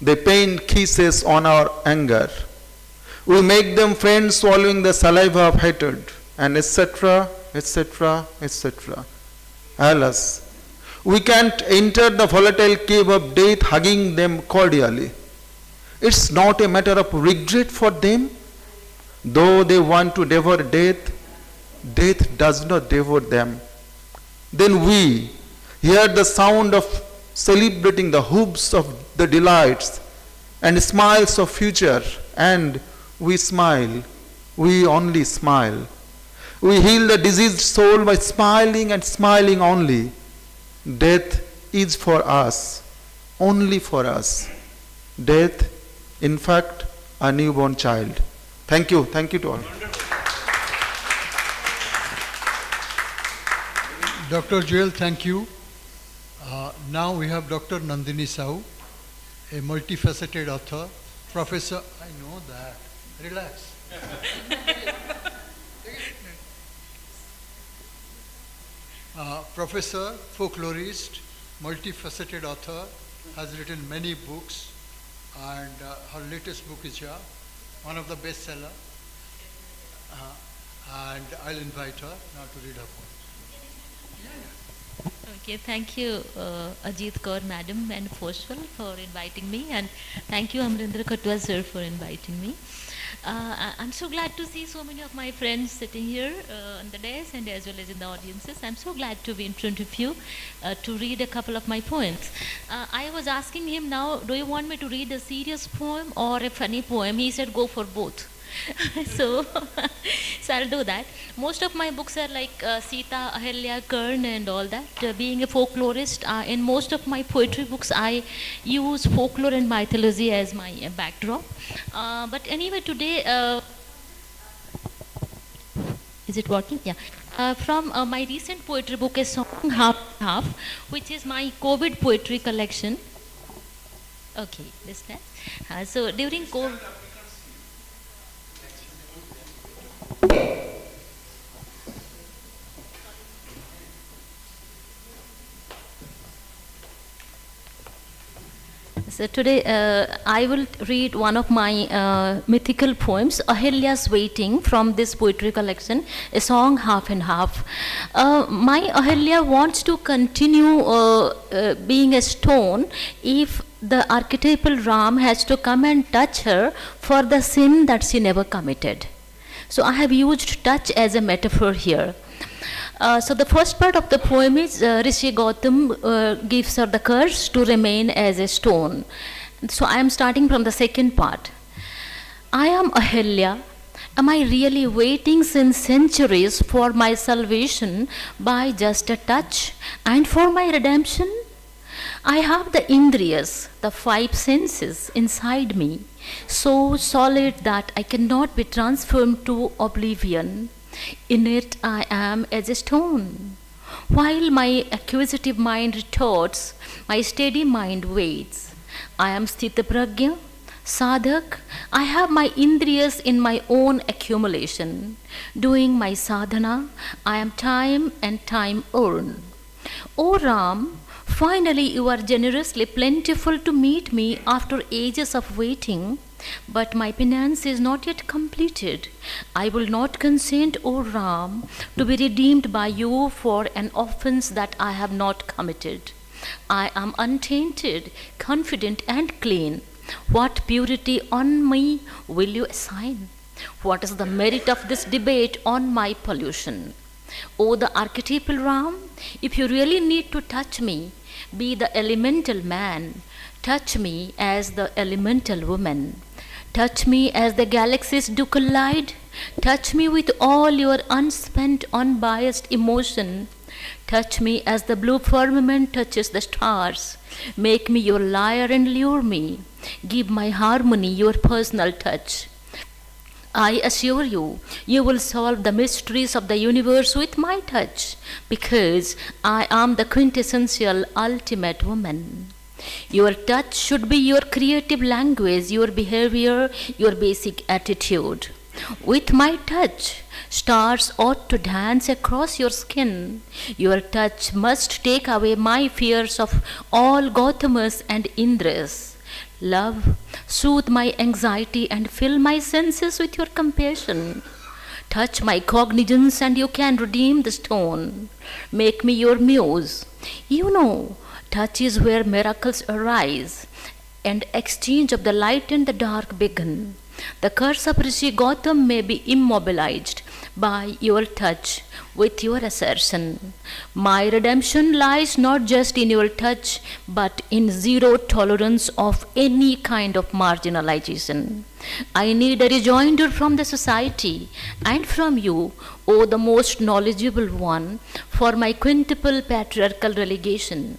They paint kisses on our anger. We make them friends swallowing the saliva of hatred, and etc., etc., etc. Alas, we can't enter the volatile cave of death hugging them cordially. It's not a matter of regret for them. Though they want to devour death, death does not devour them. Then we hear the sound of celebrating the hoops of the delights and smiles of future, and we smile. We only smile. We heal the diseased soul by smiling and smiling only. Death is for us, only for us. Death, in fact, a newborn child. Thank you to all. Dr. Joel, thank you. Now we have Dr. Nandini Sahu, a multifaceted author, professor. I know that. Relax. Professor, folklorist, multifaceted author, has written many books, and her latest book is here, one of the bestseller. And I'll invite her now to read her poem. Okay, thank you, Ajit Kaur Madam and Foswal for inviting me, and thank you, Amrendra Katwa sir, for inviting me. I'm so glad to see so many of my friends sitting here on the dais and as well as in the audiences. I'm so glad to be in front of you to read a couple of my poems. I was asking him now, do you want me to read a serious poem or a funny poem? He said, go for both. so I'll do that. Most of my books are like Sita, Ahilya, Karn and all that. Being a folklorist, in most of my poetry books I use folklore and mythology as my backdrop. But anyway, today, is it working? Yeah. From my recent poetry book, A Song Half Half, which is my COVID poetry collection. Okay, this time. So during COVID. So today I will read one of my mythical poems, Ahilya's Waiting, from this poetry collection, A Song Half and Half. My Ahilya wants to continue being a stone if the archetypal Ram has to come and touch her for the sin that she never committed. So I have used touch as a metaphor here. So the first part of the poem is Rishi Gautam gives her the curse to remain as a stone. So I am starting from the second part. I am Ahilya. Am I really waiting since centuries for my salvation by just a touch and for my redemption? I have the Indriyas, the five senses inside me, so solid that I cannot be transformed to oblivion. In it I am as a stone. While my acquisitive mind retorts, my steady mind waits. I am Sthita Pragya, Sadhak. I have my Indriyas in my own accumulation. Doing my sadhana, I am time and time earned. O Ram, finally you are generously plentiful to meet me after ages of waiting. But my penance is not yet completed. I will not consent, O Ram, to be redeemed by you for an offense that I have not committed. I am untainted, confident and clean. What purity on me will you assign? What is the merit of this debate on my pollution? O the archetypal Ram, if you really need to touch me, be the elemental man. Touch me as the elemental woman. Touch me as the galaxies do collide. Touch me with all your unspent, unbiased emotion. Touch me as the blue firmament touches the stars. Make me your lyre and lure me. Give my harmony your personal touch. I assure you, you will solve the mysteries of the universe with my touch, because I am the quintessential ultimate woman. Your touch should be your creative language, your behavior, your basic attitude. With my touch, stars ought to dance across your skin. Your touch must take away my fears of all Gautamas and Indras. Love, soothe my anxiety and fill my senses with your compassion. Touch my cognizance and you can redeem the stone. Make me your muse. You know, touch is where miracles arise and exchange of the light and the dark begin. The curse of Rishi Gautam may be immobilized by your touch with your assertion. My redemption lies not just in your touch, but in zero tolerance of any kind of marginalization. I need a rejoinder from the society and from you, O the most knowledgeable one, for my quintuple patriarchal relegation.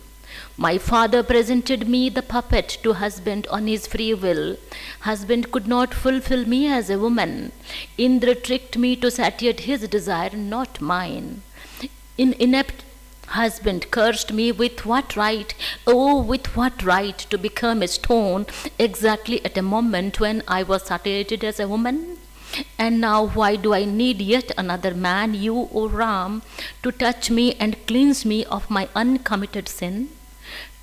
My father presented me the puppet to husband on his free will. Husband could not fulfill me as a woman. Indra tricked me to satiate his desire, not mine. Inept husband cursed me with what right, oh, with what right to become a stone exactly at a moment when I was satiated as a woman? And now why do I need yet another man, you, O Ram, to touch me and cleanse me of my uncommitted sin?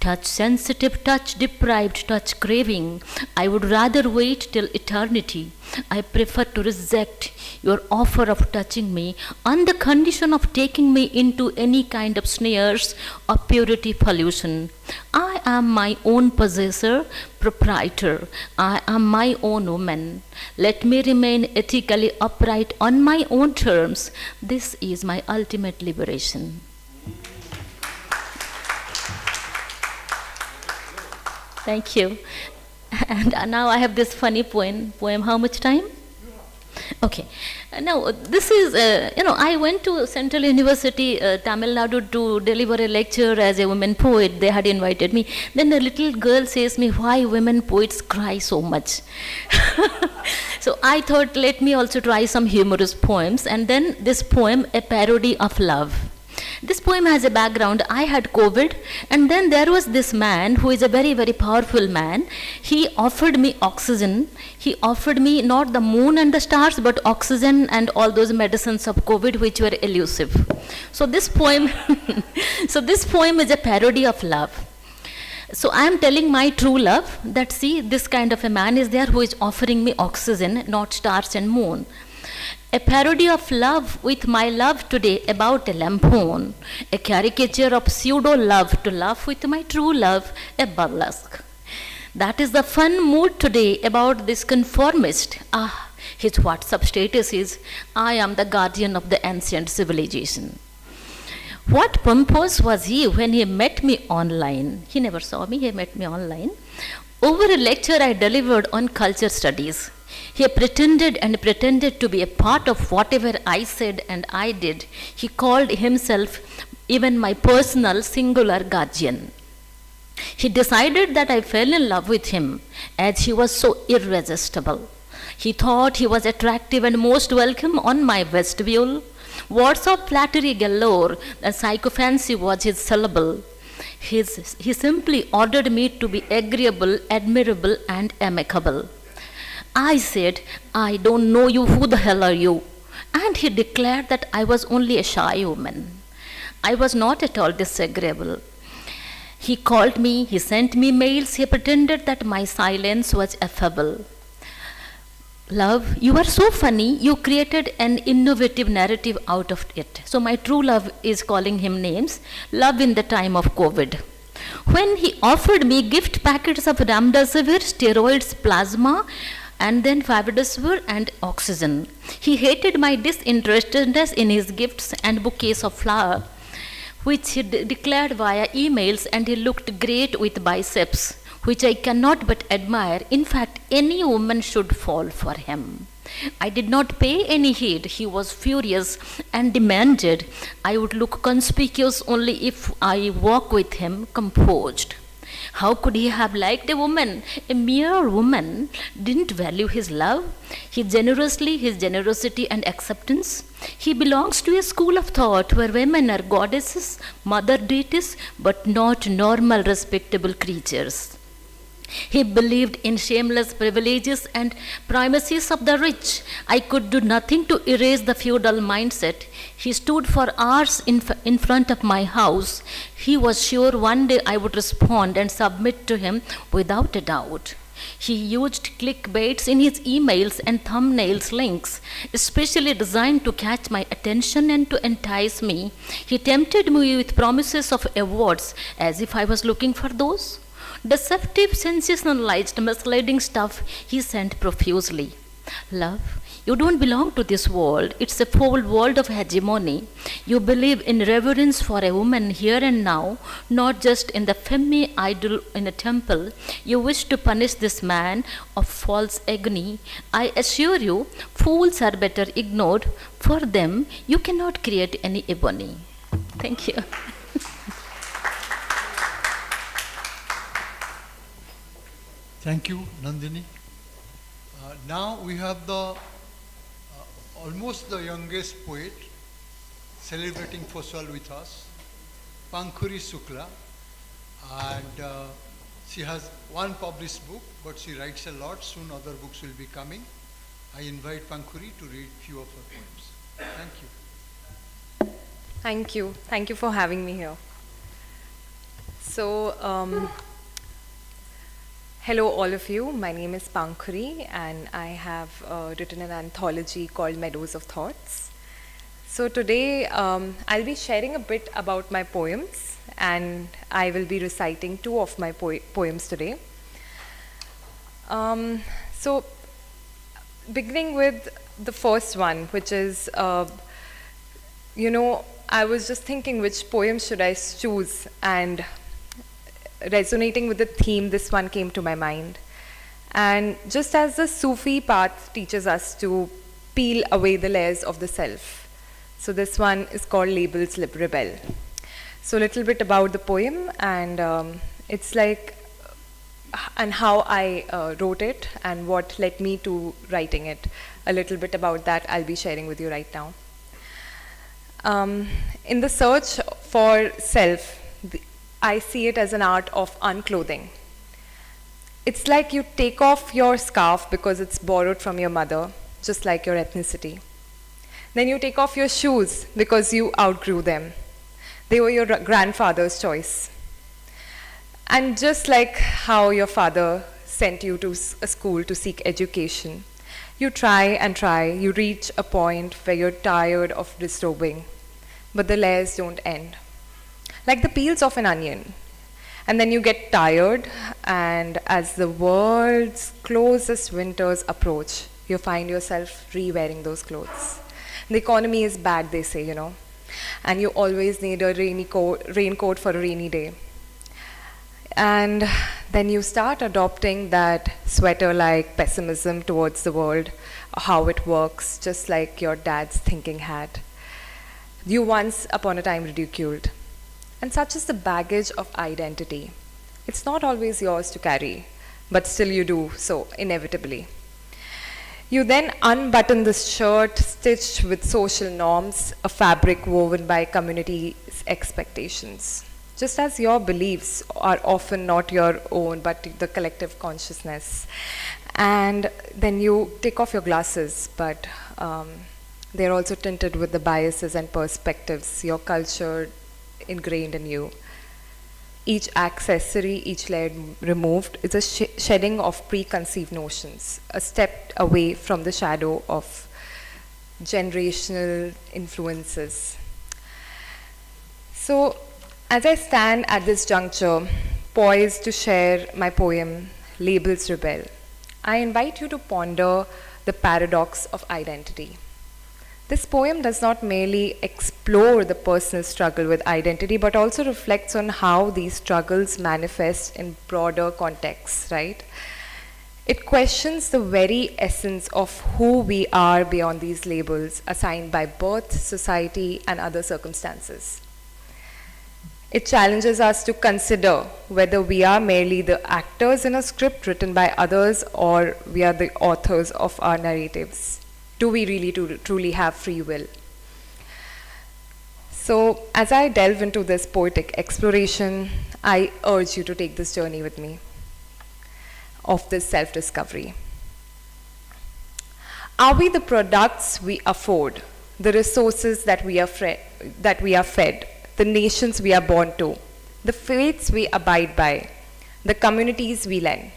Touch sensitive, touch deprived, touch craving. I would rather wait till eternity. I prefer to reject your offer of touching me on the condition of taking me into any kind of snares or purity pollution. I am my own possessor, proprietor. I am my own woman. Let me remain ethically upright on my own terms. This is my ultimate liberation. Thank you. And now I have this funny poem. How much time? Okay. Now, this is, I went to Central University, Tamil Nadu, to deliver a lecture as a woman poet. They had invited me. Then a little girl says me, why women poets cry so much? So I thought, let me also try some humorous poems. And then this poem, A Parody of Love. This poem has a background. I had COVID, and then there was this man who is a very, very powerful man. He offered me oxygen. He offered me not the moon and the stars, but oxygen and all those medicines of COVID which were elusive. So this poem, is a parody of love. So I am telling my true love that, see, this kind of a man is there who is offering me oxygen, not stars and moon. A parody of love with my love today about a lampoon, a caricature of pseudo-love to love with my true love, a burlesque. That is the fun mood today about this conformist. His WhatsApp status is, I am the guardian of the ancient civilization. What pompous was he when he met me online? He never saw me, he met me online. Over a lecture I delivered on culture studies. He pretended to be a part of whatever I said and I did. He called himself even my personal singular guardian. He decided that I fell in love with him as he was so irresistible. He thought he was attractive and most welcome on my vestibule. Words of flattery galore, and psychophancy was his syllable. He simply ordered me to be agreeable, admirable, and amicable. I said, I don't know you, who the hell are you? And he declared that I was only a shy woman. I was not at all disagreeable. He called me, he sent me mails, he pretended that my silence was affable. Love, you are so funny, you created an innovative narrative out of it. So my true love is calling him names, love in the time of COVID. When he offered me gift packets of remdesivir, steroids, plasma, and then favipiravir and oxygen. He hated my disinterestedness in his gifts and bouquets of flower, which he declared via emails, and he looked great with biceps, which I cannot but admire. In fact, any woman should fall for him. I did not pay any heed. He was furious and demanded I would look conspicuous only if I walk with him composed. How could he have liked a woman? A mere woman didn't value his love, his generosity and acceptance. He belongs to a school of thought where women are goddesses, mother deities, but not normal, respectable creatures. He believed in shameless privileges and primacies of the rich. I could do nothing to erase the feudal mindset. He stood for hours in front of my house. He was sure one day I would respond and submit to him without a doubt. He used clickbaits in his emails and thumbnails links, especially designed to catch my attention and to entice me. He tempted me with promises of awards as if I was looking for those. Deceptive, sensationalized, misleading stuff he sent profusely. Love, you don't belong to this world. It's a full world of hegemony. You believe in reverence for a woman here and now, not just in the femme idol in a temple. You wish to punish this man of false agony. I assure you, fools are better ignored. For them, you cannot create any ebony. Thank you. Thank you, Nandini. Now we have the almost the youngest poet celebrating Foswal with us, Pankhuri Sukla, and she has one published book, but she writes a lot. Soon other books will be coming. I invite Pankhuri to read few of her poems. Thank you. Thank you. Thank you for having me here. So, hello all of you. My name is Pankhuri and I have written an anthology called Meadows of Thoughts. So today I'll be sharing a bit about my poems and I will be reciting two of my poems today. So beginning with the first one, which is, I was just thinking which poem should I choose, and resonating with the theme, this one came to my mind. And just as the Sufi path teaches us to peel away the layers of the self, so this one is called Labels Rebel. So a little bit about the poem, and it's like, and how I wrote it and what led me to writing it. A little bit about that I'll be sharing with you right now. In the search for self, I see it as an art of unclothing. It's like you take off your scarf because it's borrowed from your mother, just like your ethnicity. Then you take off your shoes because you outgrew them. They were your grandfather's choice. And just like how your father sent you to a school to seek education, you try and try, you reach a point where you're tired of disrobing, but the layers don't end. Like the peels of an onion. And then you get tired, and as the world's closest winters approach, you find yourself re-wearing those clothes. The economy is bad, they say, and you always need a raincoat for a rainy day. And then you start adopting that sweater-like pessimism towards the world, how it works, just like your dad's thinking hat. You once upon a time ridiculed. And such is the baggage of identity. It's not always yours to carry, but still you do so inevitably. You then unbutton this shirt stitched with social norms, a fabric woven by community's expectations. Just as your beliefs are often not your own, but the collective consciousness. And then you take off your glasses, but they're also tinted with the biases and perspectives, your culture ingrained in you. Each accessory, each layer removed is a shedding of preconceived notions, a step away from the shadow of generational influences. So, as I stand at this juncture, poised to share my poem, Labels Rebel, I invite you to ponder the paradox of identity. This poem does not merely explore the personal struggle with identity, but also reflects on how these struggles manifest in broader contexts, right? It questions the very essence of who we are beyond these labels assigned by birth, society, and other circumstances. It challenges us to consider whether we are merely the actors in a script written by others or we are the authors of our narratives. Do we really truly have free will? So, as I delve into this poetic exploration, I urge you to take this journey with me of this self-discovery. Are we the products we afford, the resources that we are fed, the nations we are born to, the faiths we abide by, the communities we lend,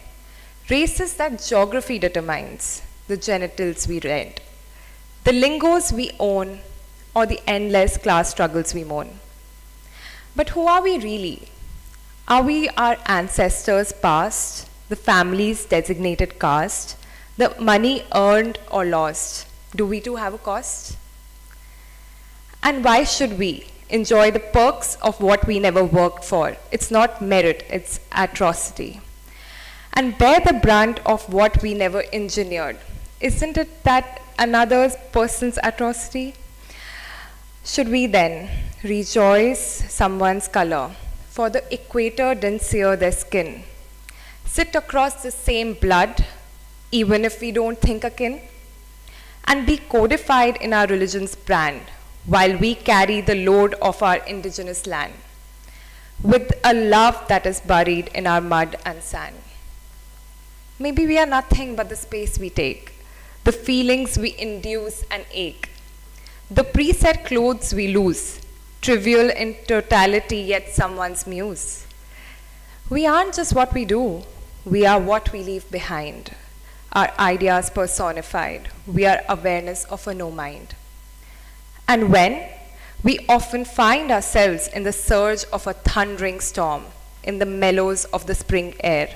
races that geography determines, the genitals we rent, the lingos we own, or the endless class struggles we mourn? But who are we really? Are we our ancestors past, the family's designated caste, the money earned or lost? Do we too have a cost? And why should we enjoy the perks of what we never worked for? It's not merit, it's atrocity. And bear the brunt of what we never engineered. Isn't it that another person's atrocity? Should we then rejoice someone's color, for the equator didn't sear their skin, sit across the same blood, even if we don't think akin, and be codified in our religion's brand, while we carry the load of our indigenous land, with a love that is buried in our mud and sand? Maybe we are nothing but the space we take, the feelings we induce and ache, the preset clothes we lose, trivial in totality yet someone's muse. We aren't just what we do, we are what we leave behind. Our ideas personified, we are awareness of a no mind. And when we often find ourselves in the surge of a thundering storm, in the mellows of the spring air,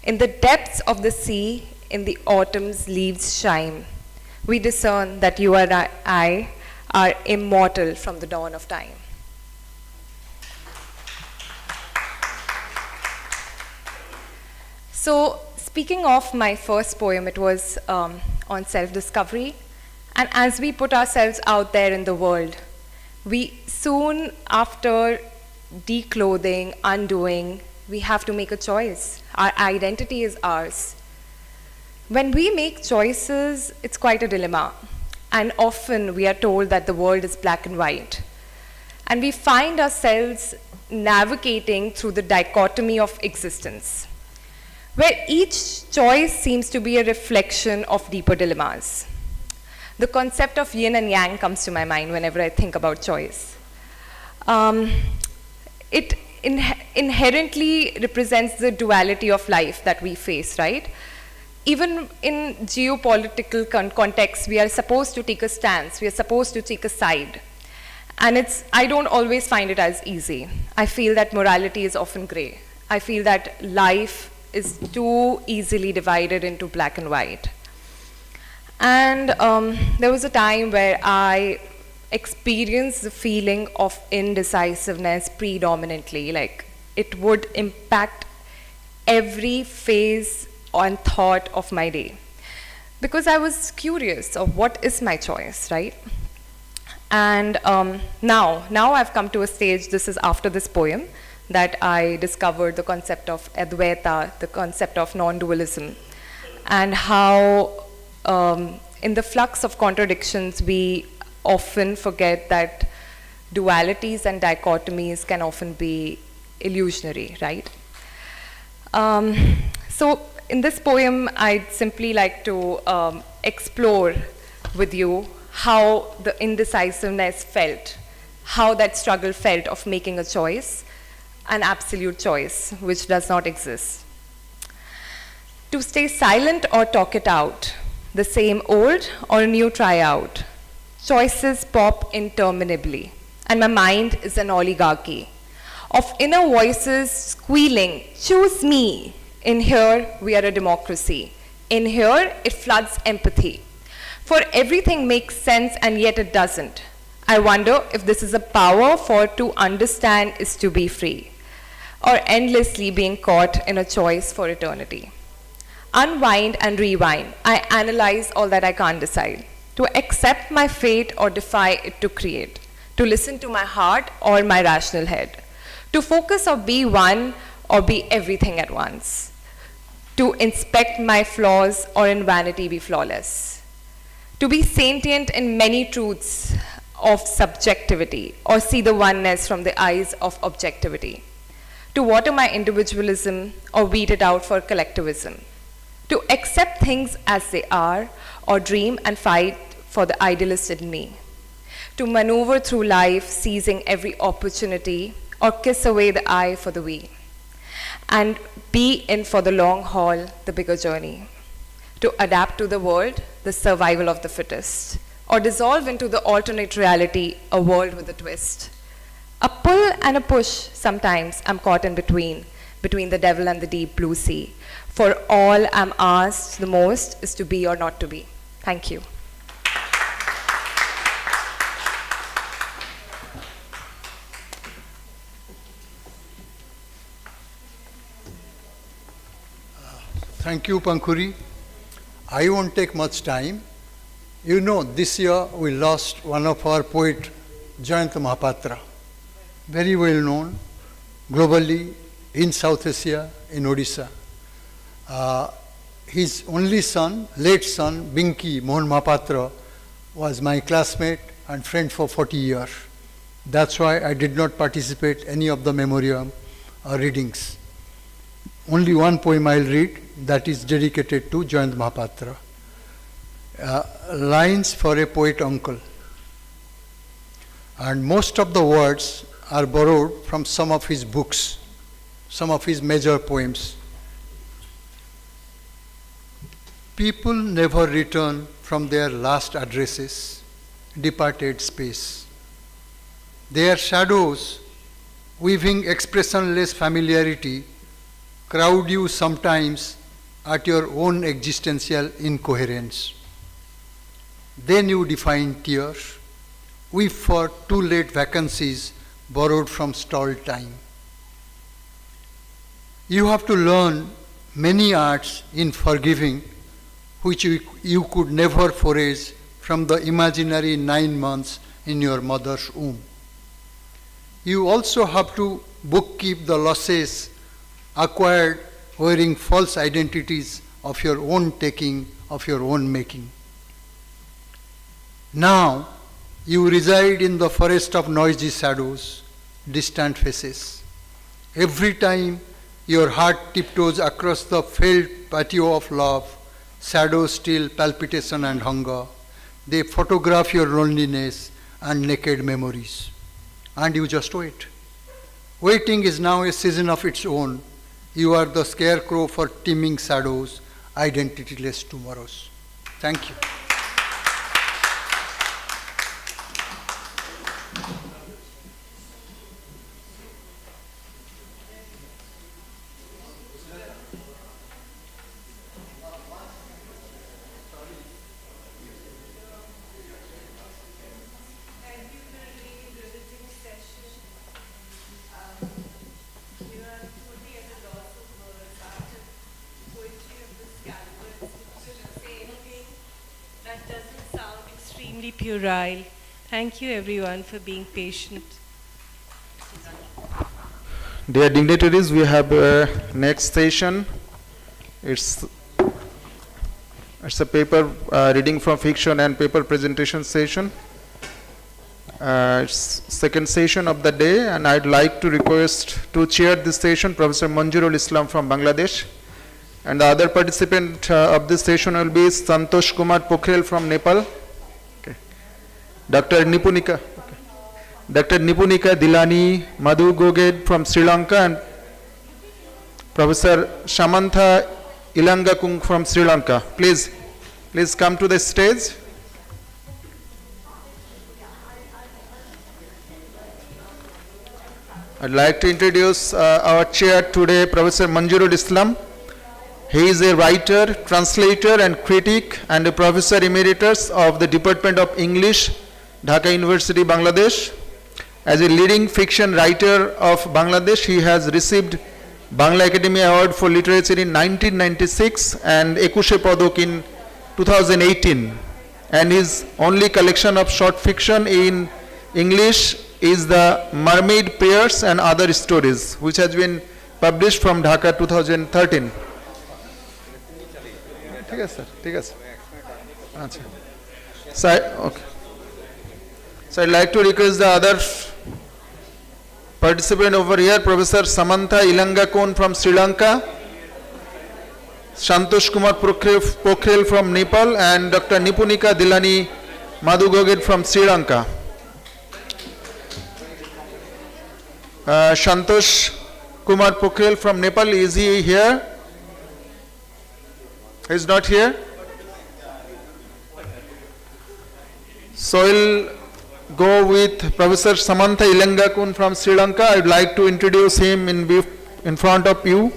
in the depths of the sea, in the autumn's leaves shine, we discern that you and I are immortal from the dawn of time. So, speaking of my first poem, it was on self-discovery. And as we put ourselves out there in the world, we soon after declothing, undoing, we have to make a choice. Our identity is ours. When we make choices, it's quite a dilemma. And often we are told that the world is black and white. And we find ourselves navigating through the dichotomy of existence, where each choice seems to be a reflection of deeper dilemmas. The concept of yin and yang comes to my mind whenever I think about choice. It inherently represents the duality of life that we face, right? Even in geopolitical context, we are supposed to take a stance, we are supposed to take a side. And I don't always find it as easy. I feel that morality is often gray. I feel that life is too easily divided into black and white. And there was a time where I experienced the feeling of indecisiveness predominantly, like it would impact every phase and thought of my day. Because I was curious of what is my choice, right? And now I've come to a stage, this is after this poem, that I discovered the concept of Advaita, the concept of non-dualism, and how in the flux of contradictions, we often forget that dualities and dichotomies can often be illusionary, right? So in this poem, I'd simply like to explore with you how the indecisiveness felt, how that struggle felt of making a choice, an absolute choice, which does not exist. To stay silent or talk it out, the same old or new tryout. Choices pop interminably, and my mind is an oligarchy of inner voices squealing, choose me. In here, we are a democracy. In here, it floods empathy. For everything makes sense and yet it doesn't. I wonder if this is a power for to understand is to be free, or endlessly being caught in a choice for eternity. Unwind and rewind, I analyze all that I can't decide. To accept my fate or defy it to create. To listen to my heart or my rational head. To focus or be one or be everything at once. To inspect my flaws or in vanity be flawless. To be sentient in many truths of subjectivity or see the oneness from the eyes of objectivity. To water my individualism or weed it out for collectivism. To accept things as they are or dream and fight for the idealist in me. To maneuver through life seizing every opportunity or kiss away the eye for the we. And be in for the long haul, the bigger journey. To adapt to the world, the survival of the fittest. Or dissolve into the alternate reality, a world with a twist. A pull and a push, sometimes I'm caught in between the devil and the deep blue sea. For all I'm asked the most is to be or not to be. Thank you. Thank you, Pankuri. I won't take much time. You know, this year we lost one of our poet, Jayant Mahapatra, very well known globally in South Asia, in Odisha. His only son, late son, Binki Mohan Mahapatra, was my classmate and friend for 40 years. That's why I did not participate any of the memoriam readings. Only one poem I'll read that is dedicated to Jayant Mahapatra. lines for a poet uncle. And most of the words are borrowed from some of his books, some of his major poems. People never return from their last addresses, departed space. Their shadows, weaving expressionless familiarity, crowd you sometimes at your own existential incoherence. Then you define tears, weep for too late vacancies borrowed from stalled time. You have to learn many arts in forgiving, which you could never forage from the imaginary 9 months in your mother's womb. You also have to bookkeep the losses acquired wearing false identities of your own taking, of your own making. Now, you reside in the forest of noisy shadows, distant faces. Every time your heart tiptoes across the felt patio of love, shadows still palpitation and hunger. They photograph your loneliness and naked memories. And you just wait. Waiting is now a season of its own. You are the scarecrow for teeming shadows, identityless tomorrows. Thank you. Puerile. Thank you everyone for being patient. Dear dignitaries, we have next session. It's a paper reading from fiction and paper presentation session. It's second session of the day, and I'd like to request to chair this session Professor Manjurul Islam from Bangladesh. And the other participant of this session will be Santosh Kumar Pokhrel from Nepal. Dr. Nipunika Dilani Madhu Goged from Sri Lanka, and Professor Samantha Ilangakung from Sri Lanka. Please come to the stage. I'd like to introduce our chair today, Professor Manjurul Islam. He is a writer, translator and critic, and a professor emeritus of the Department of English, Dhaka University, Bangladesh. As a leading fiction writer of Bangladesh, he has received Bangla Academy Award for Literature in 1996 and Ekushe Padok in 2018. And his only collection of short fiction in English is The Mermaid Prayers and Other Stories, which has been published from Dhaka 2013. So I'd like to request the other participant over here, Professor Samantha Ilangakun from Sri Lanka, Santosh Kumar Pokhrel from Nepal, and Dr. Nipunika Dilani Madhu Goged from Sri Lanka. Santosh Kumar Pokhrel from Nepal, is he here? He is not here? So we'll go with Professor Samantha Ilangakun from Sri Lanka. I'd like to introduce him in front of you.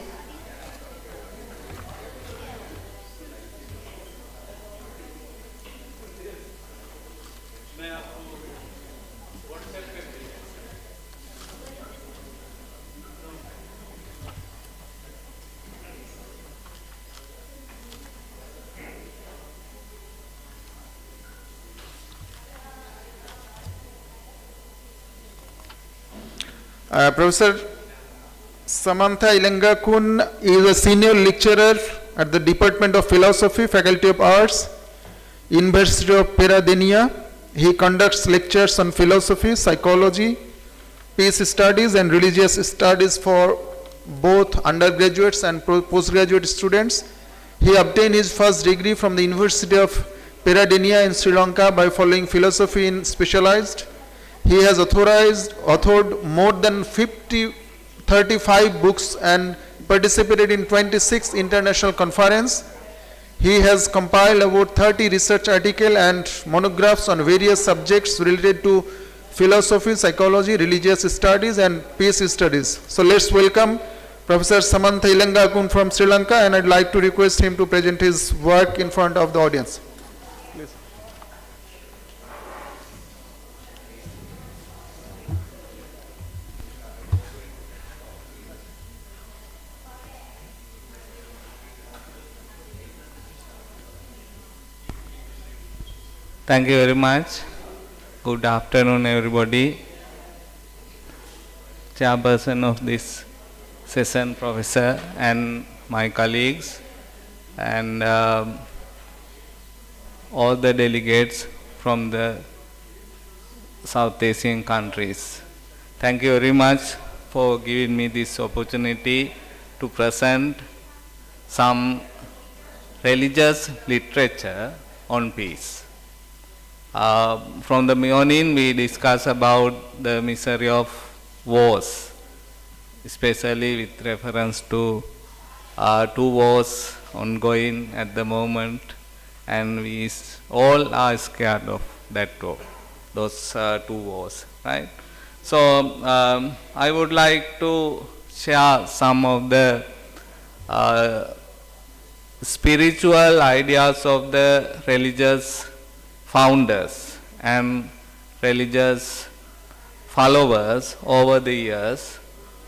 Professor Samantha Ilangakun is a senior lecturer at the Department of Philosophy, Faculty of Arts, University of Peradeniya. He conducts lectures on philosophy, psychology, peace studies and religious studies for both undergraduates and postgraduate students. He obtained his first degree from the University of Peradeniya in Sri Lanka by following philosophy in specialized. He has authored more than 35 books and participated in 26 international conferences. He has compiled about 30 research articles and monographs on various subjects related to philosophy, psychology, religious studies and peace studies. So let's welcome Professor Samantha Ilangakun from Sri Lanka, and I'd like to request him to present his work in front of the audience. Please. Thank you very much. Good afternoon, everybody. Chairperson of this session, Professor, and my colleagues, and all the delegates from the South Asian countries. Thank you very much for giving me this opportunity to present some religious literature on peace. From the morning we discuss about the misery of wars, especially with reference to 2 wars ongoing at the moment, and we all are scared of those 2 wars, right? So I would like to share some of the spiritual ideas of the religious founders and religious followers over the years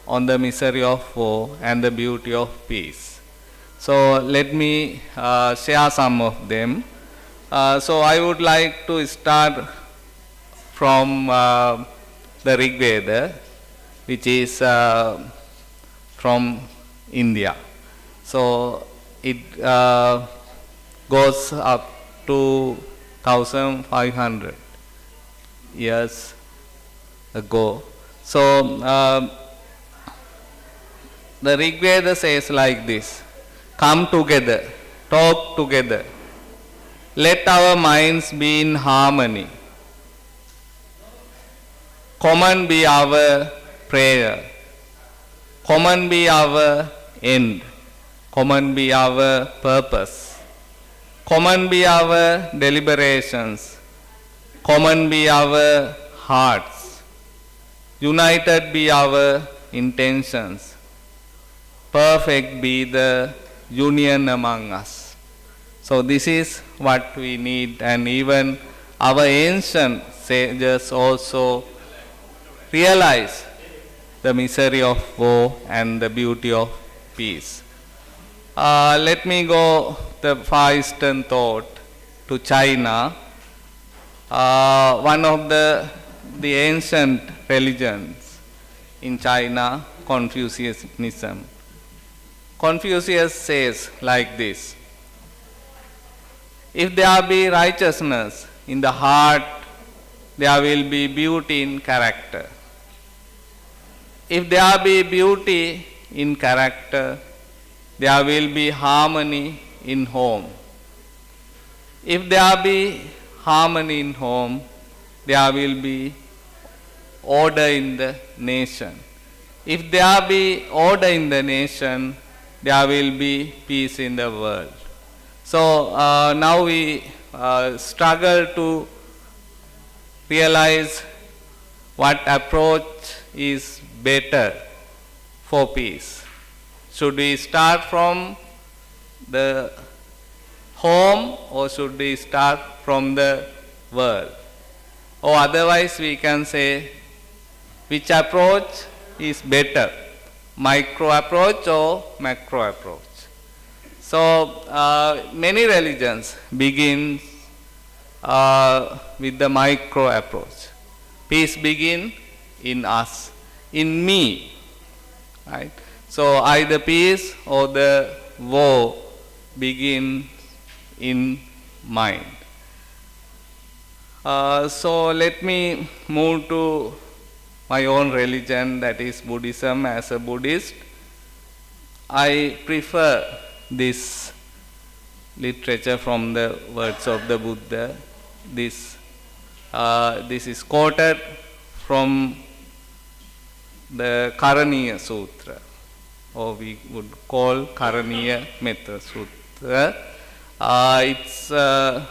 on the misery of war and the beauty of peace. So let me share some of them. So I would like to start from the Rig Veda, which is from India. So it goes up to 1500 years ago. So the Rig Veda says like this: come together, talk together, let our minds be in harmony, common be our prayer, common be our end, common be our purpose, common be our deliberations, common be our hearts, united be our intentions, perfect be the union among us. So this is what we need, and even our ancient sages also realize the misery of war and the beauty of peace. Let me go the Far Eastern thought to China. One of the ancient religions in China, Confucianism. Confucius says like this: if there be righteousness in the heart, there will be beauty in character. If there be beauty in character, there will be harmony in home. If there be harmony in home, there will be order in the nation. If there be order in the nation, there will be peace in the world. So now we struggle to realize what approach is better for peace. Should we start from the home, or should we start from the world? Or otherwise we can say, which approach is better, micro approach or macro approach? So many religions begin with the micro approach. Peace begins in us, in me, right? So either peace or the war begins in mind. So let me move to my own religion, that is Buddhism. As a Buddhist, I prefer this literature from the words of the Buddha. This is quoted from the Karaniya Sutra, or we would call Karaniya Metta Sutra. It's the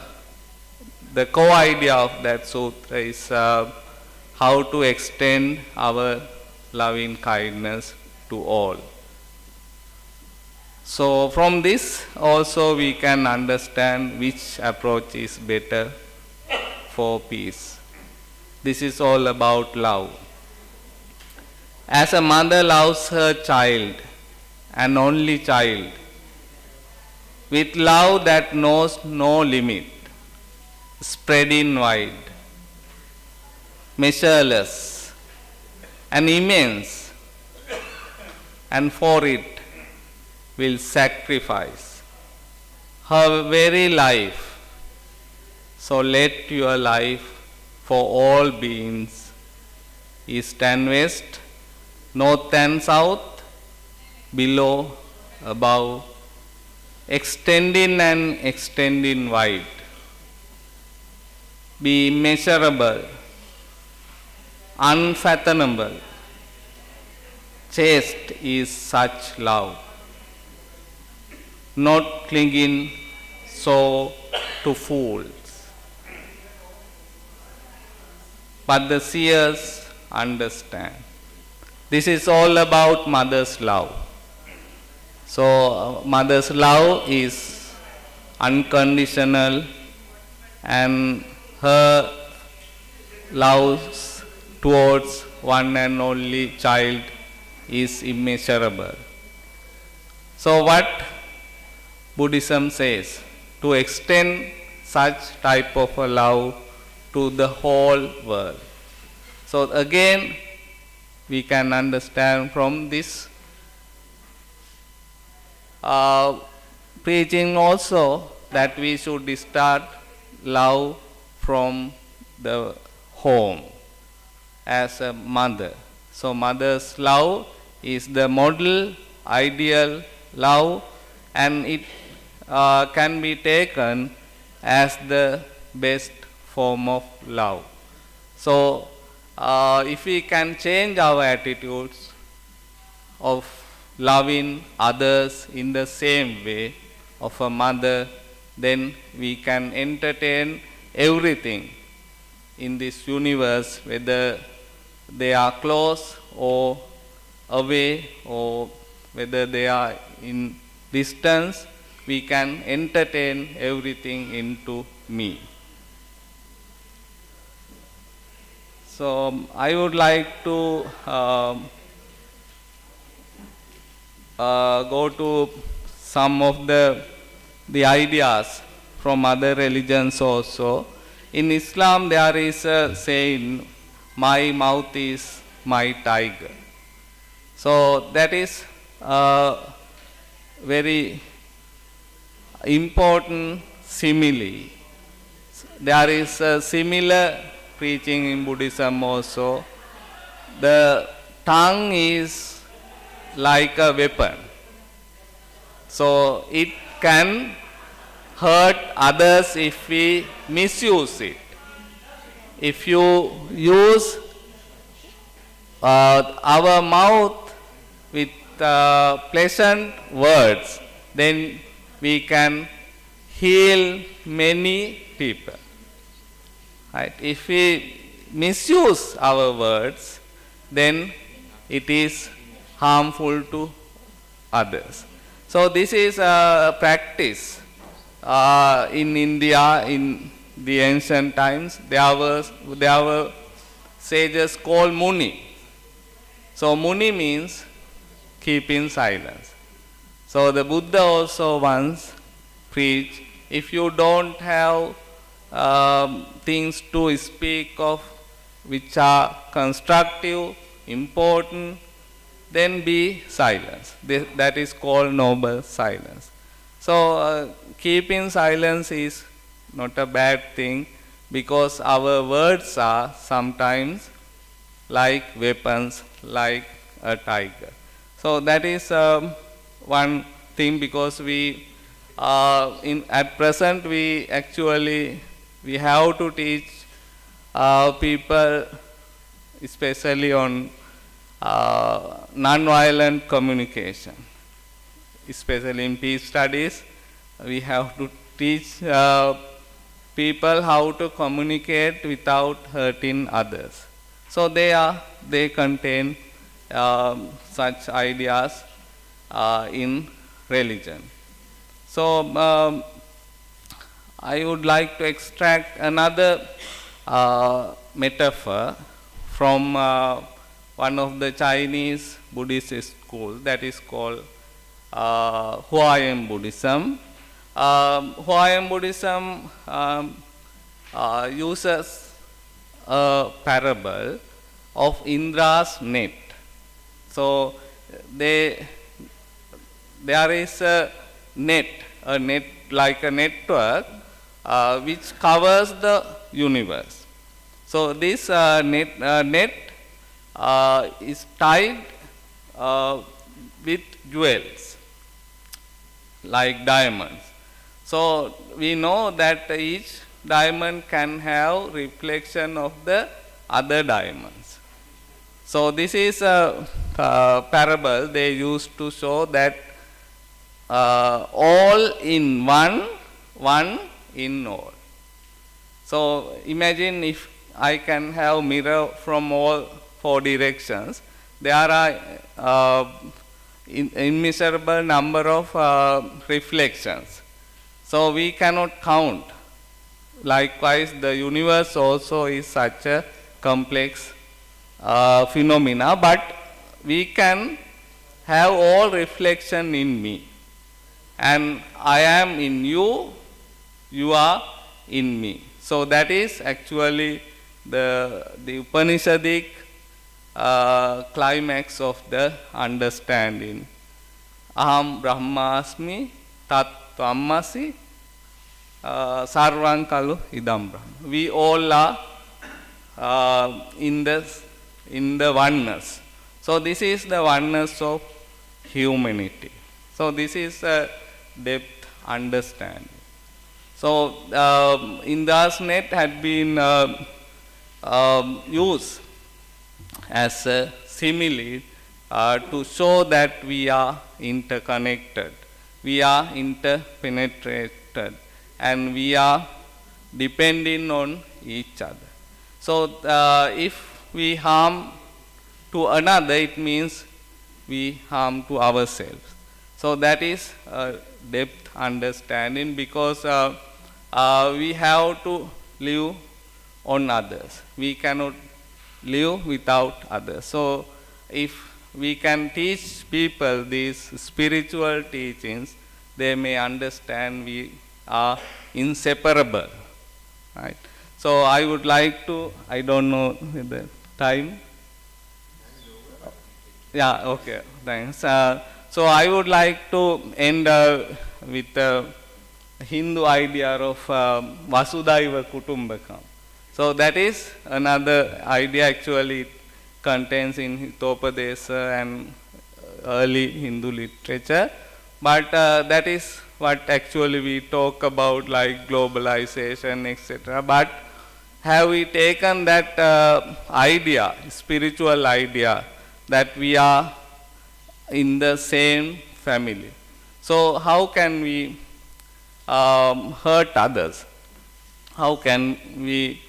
core idea of that sutra is how to extend our loving kindness to all. So from this also we can understand which approach is better for peace. This is all about love. As a mother loves her child, an only child, with love that knows no limit, spreading wide, measureless, and immense, and for it will sacrifice her very life. So let your life for all beings, east and west, north and south, below, above, extending and extending wide, be immeasurable, unfathomable. Chaste is such love, not clinging so to fools. But the seers understand. This is all about mother's love. So mother's love is unconditional, and her love towards one and only child is immeasurable. So what Buddhism says, to extend such type of a love to the whole world. So again, we can understand from this preaching also that we should start love from the home as a mother. So mother's love is the model, ideal love, and it can be taken as the best form of love. So if we can change our attitudes of loving others in the same way of a mother, then we can entertain everything in this universe, whether they are close or away, or whether they are in distance, we can entertain everything into me. So I would like to go to some of the ideas from other religions also. In Islam there is a saying, my mouth is my tiger. So that is very important simile. There is a similar preaching in Buddhism also. The tongue is like a weapon. So it can hurt others if we misuse it. If you use our mouth with pleasant words, then we can heal many people. Right? If we misuse our words, then it is harmful to others. So this is a practice. In India, in the ancient times, there were sages called Muni. So Muni means keeping silence. So the Buddha also once preached, if you don't have things to speak of which are constructive, important, then be silent. That is called noble silence. So keeping silence is not a bad thing, because our words are sometimes like weapons, like a tiger. So that is one thing, because we At present, we have to teach people, especially on non-violent communication. Especially in peace studies, we have to teach people how to communicate without hurting others. So they contain such ideas in religion. So I would like to extract another metaphor from one of the Chinese Buddhist schools, that is called Huayan Buddhism. Huayan Buddhism uses a parable of Indra's net. So there is a net like a network which covers the universe. So this net is tied with jewels like diamonds. So we know that each diamond can have reflection of the other diamonds. So this is a parable they used to show that all in one, one in all. So imagine if I can have mirror from all four directions, there are immeasurable number of reflections. So we cannot count. Likewise, the universe also is such a complex phenomena, but we can have all reflection in me. And I am in you, you are in me. So that is actually the Upanishadic climax of the understanding. Aham Brahmasmi Tat Tvammasi Sarvam Kalu Idam Brahma. We all are in the oneness. So this is the oneness of humanity. So this is a depth understanding. So Indra's net had been used as a simile to show that we are interconnected, we are interpenetrated, and we are depending on each other. So if we harm to another, it means we harm to ourselves. So that is depth understanding, because we have to live on others. We cannot live without others. So if we can teach people these spiritual teachings, they may understand we are inseparable. Right? So I would like to, I don't know the time. Yeah, okay, thanks. So I would like to end with the Hindu idea of Vasudhaiva Kutumbakam. So that is another idea, actually it contains in Hitopadesa and early Hindu literature. But that is what actually we talk about, like globalization, etc. But have we taken that idea, spiritual idea, that we are in the same family? So how can we hurt others? How can we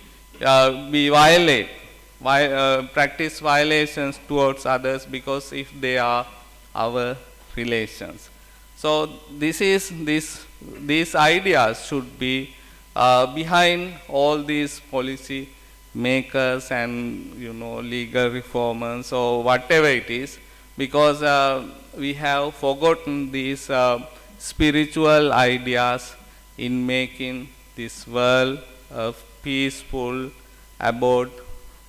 practice violations towards others, because if they are our relations? So these ideas should be behind all these policy makers and legal reformers or whatever it is, because we have forgotten these spiritual ideas in making this world a peaceful abode,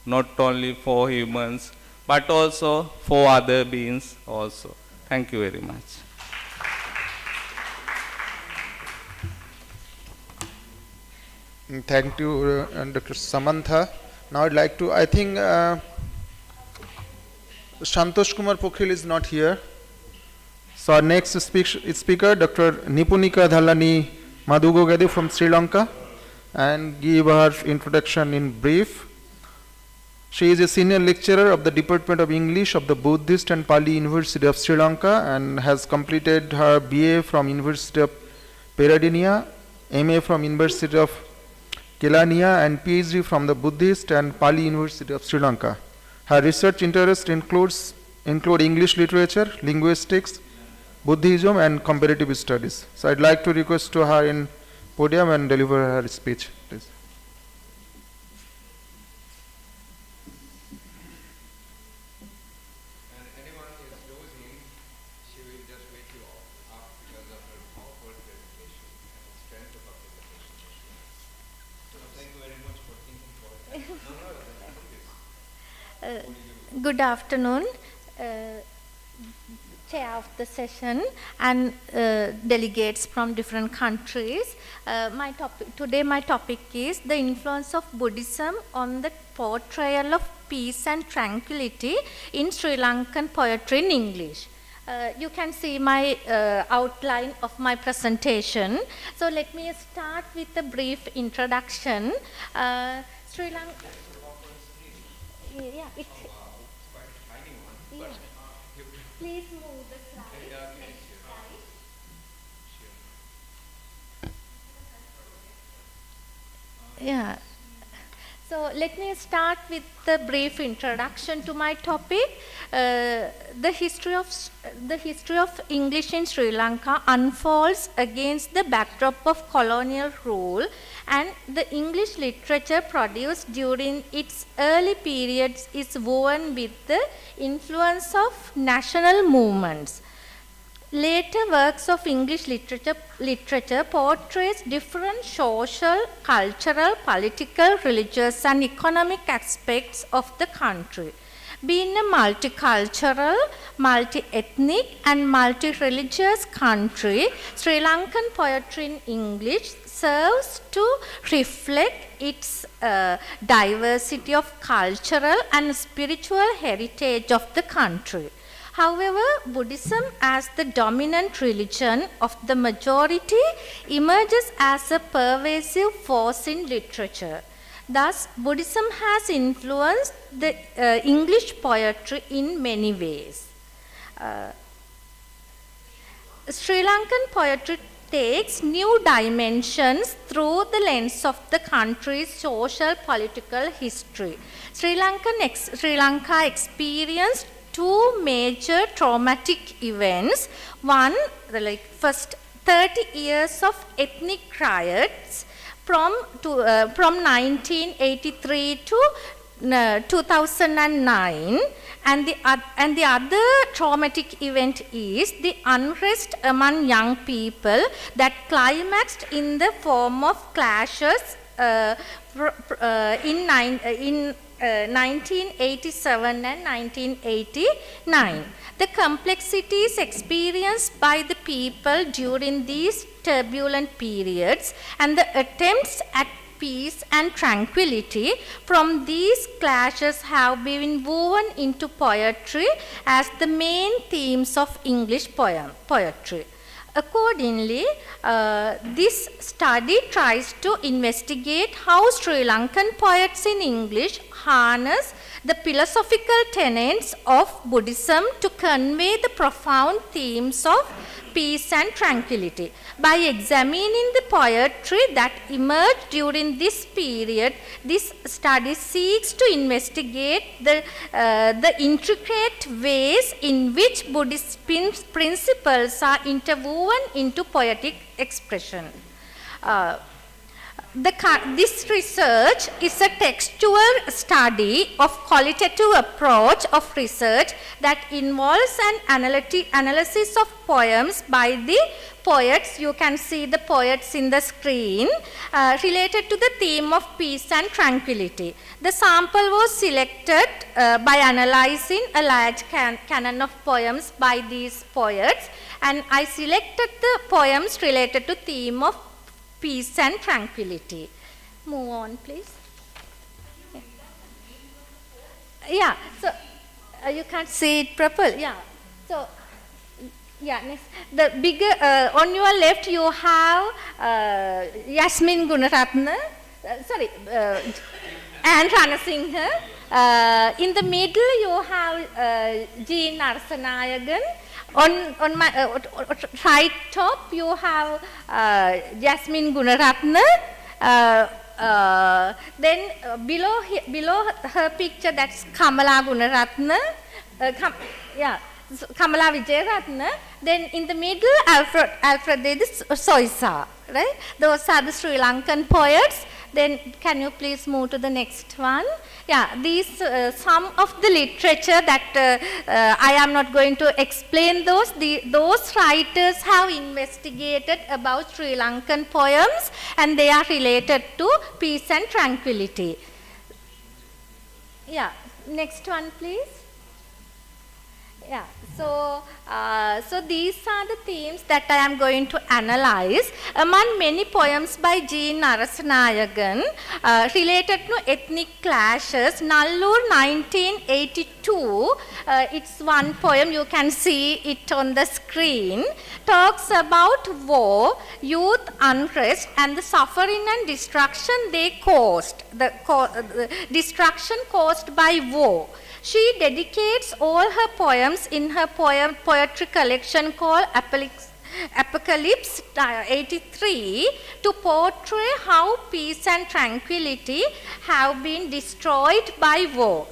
not only for humans but also for other beings also. Thank you very much. Thank you, Dr. Samantha. Now I'd like to, I think Santosh Kumar Pokhrel is not here. So our next speaker, Dr. Nipunika Dhalani Madhugogade from Sri Lanka, and give her introduction in brief. She is a senior lecturer of the Department of English of the Buddhist and Pali University of Sri Lanka and has completed her BA from University of Peradeniya, MA from University of Kelaniya and PhD from the Buddhist and Pali University of Sri Lanka. Her research interests include English literature, linguistics, Buddhism and comparative studies. So I'd like to request to her in podium and deliver her speech, please. Good afternoon, chair of the session and delegates from different countries. Today my topic is the influence of Buddhism on the portrayal of peace and tranquility in Sri Lankan poetry in English. You can see my outline of my presentation. So let me start with a brief introduction. Sri Lanka. Yeah, please move the slide. Yeah. So let me start with the brief introduction to my topic. The history of English in Sri Lanka unfolds against the backdrop of colonial rule, and the English literature produced during its early periods is woven with the influence of national movements. Later works of English literature portrays different social, cultural, political, religious and economic aspects of the country. Being a multicultural, multi-ethnic and multi-religious country, Sri Lankan poetry in English serves to reflect its diversity of cultural and spiritual heritage of the country. However, Buddhism as the dominant religion of the majority emerges as a pervasive force in literature. Thus, Buddhism has influenced the English poetry in many ways. Sri Lankan poetry takes new dimensions through the lens of the country's social political history. Sri Lanka experienced two major traumatic events. One, first 30 years of ethnic riots from 1983 to 2009, and the other traumatic event is the unrest among young people that climaxed in the form of clashes in 1987 and 1989. The complexities experienced by the people during these turbulent periods and the attempts at peace and tranquility from these clashes have been woven into poetry as the main themes of English poetry. Accordingly, this study tries to investigate how Sri Lankan poets in English harness the philosophical tenets of Buddhism to convey the profound themes of peace and tranquility. By examining the poetry that emerged during this period, this study seeks to investigate the intricate ways in which Buddhist principles are interwoven into poetic expression. This research is a textual study of qualitative approach of research that involves an analysis of poems by the poets. You can see the poets in the screen related to the theme of peace and tranquility. The sample was selected by analyzing a large canon of poems by these poets, and I selected the poems related to theme of peace and tranquility. Move on, please. Yeah, so you can't see it properly. Yeah, so Yeah, next. The bigger, on your left you have Yasmin Gunaratna, and Ranasinghe. In the middle you have Jean Narsanayagan. On my right top you have Yasmin Gunaratna. Then below her picture, that's Kamala Gunaratna. Kamala Vijayaratna. Then in the middle, Alfred Davis Soisa, right? Those are the Sri Lankan poets. Then can you please move to the next one? Yeah, these some of the literature that I am not going to explain those. Those writers have investigated about Sri Lankan poems, and they are related to peace and tranquility. Yeah, next one please. Yeah, so these are the themes that I am going to analyze. Among many poems by Jean Narasanayagan related to ethnic clashes, Nallur 1982, it's one poem, you can see it on the screen, talks about war, youth unrest and the suffering and destruction they caused, the destruction caused by war. She dedicates all her poems in her poetry collection called Apocalypse 83 to portray how peace and tranquility have been destroyed by war.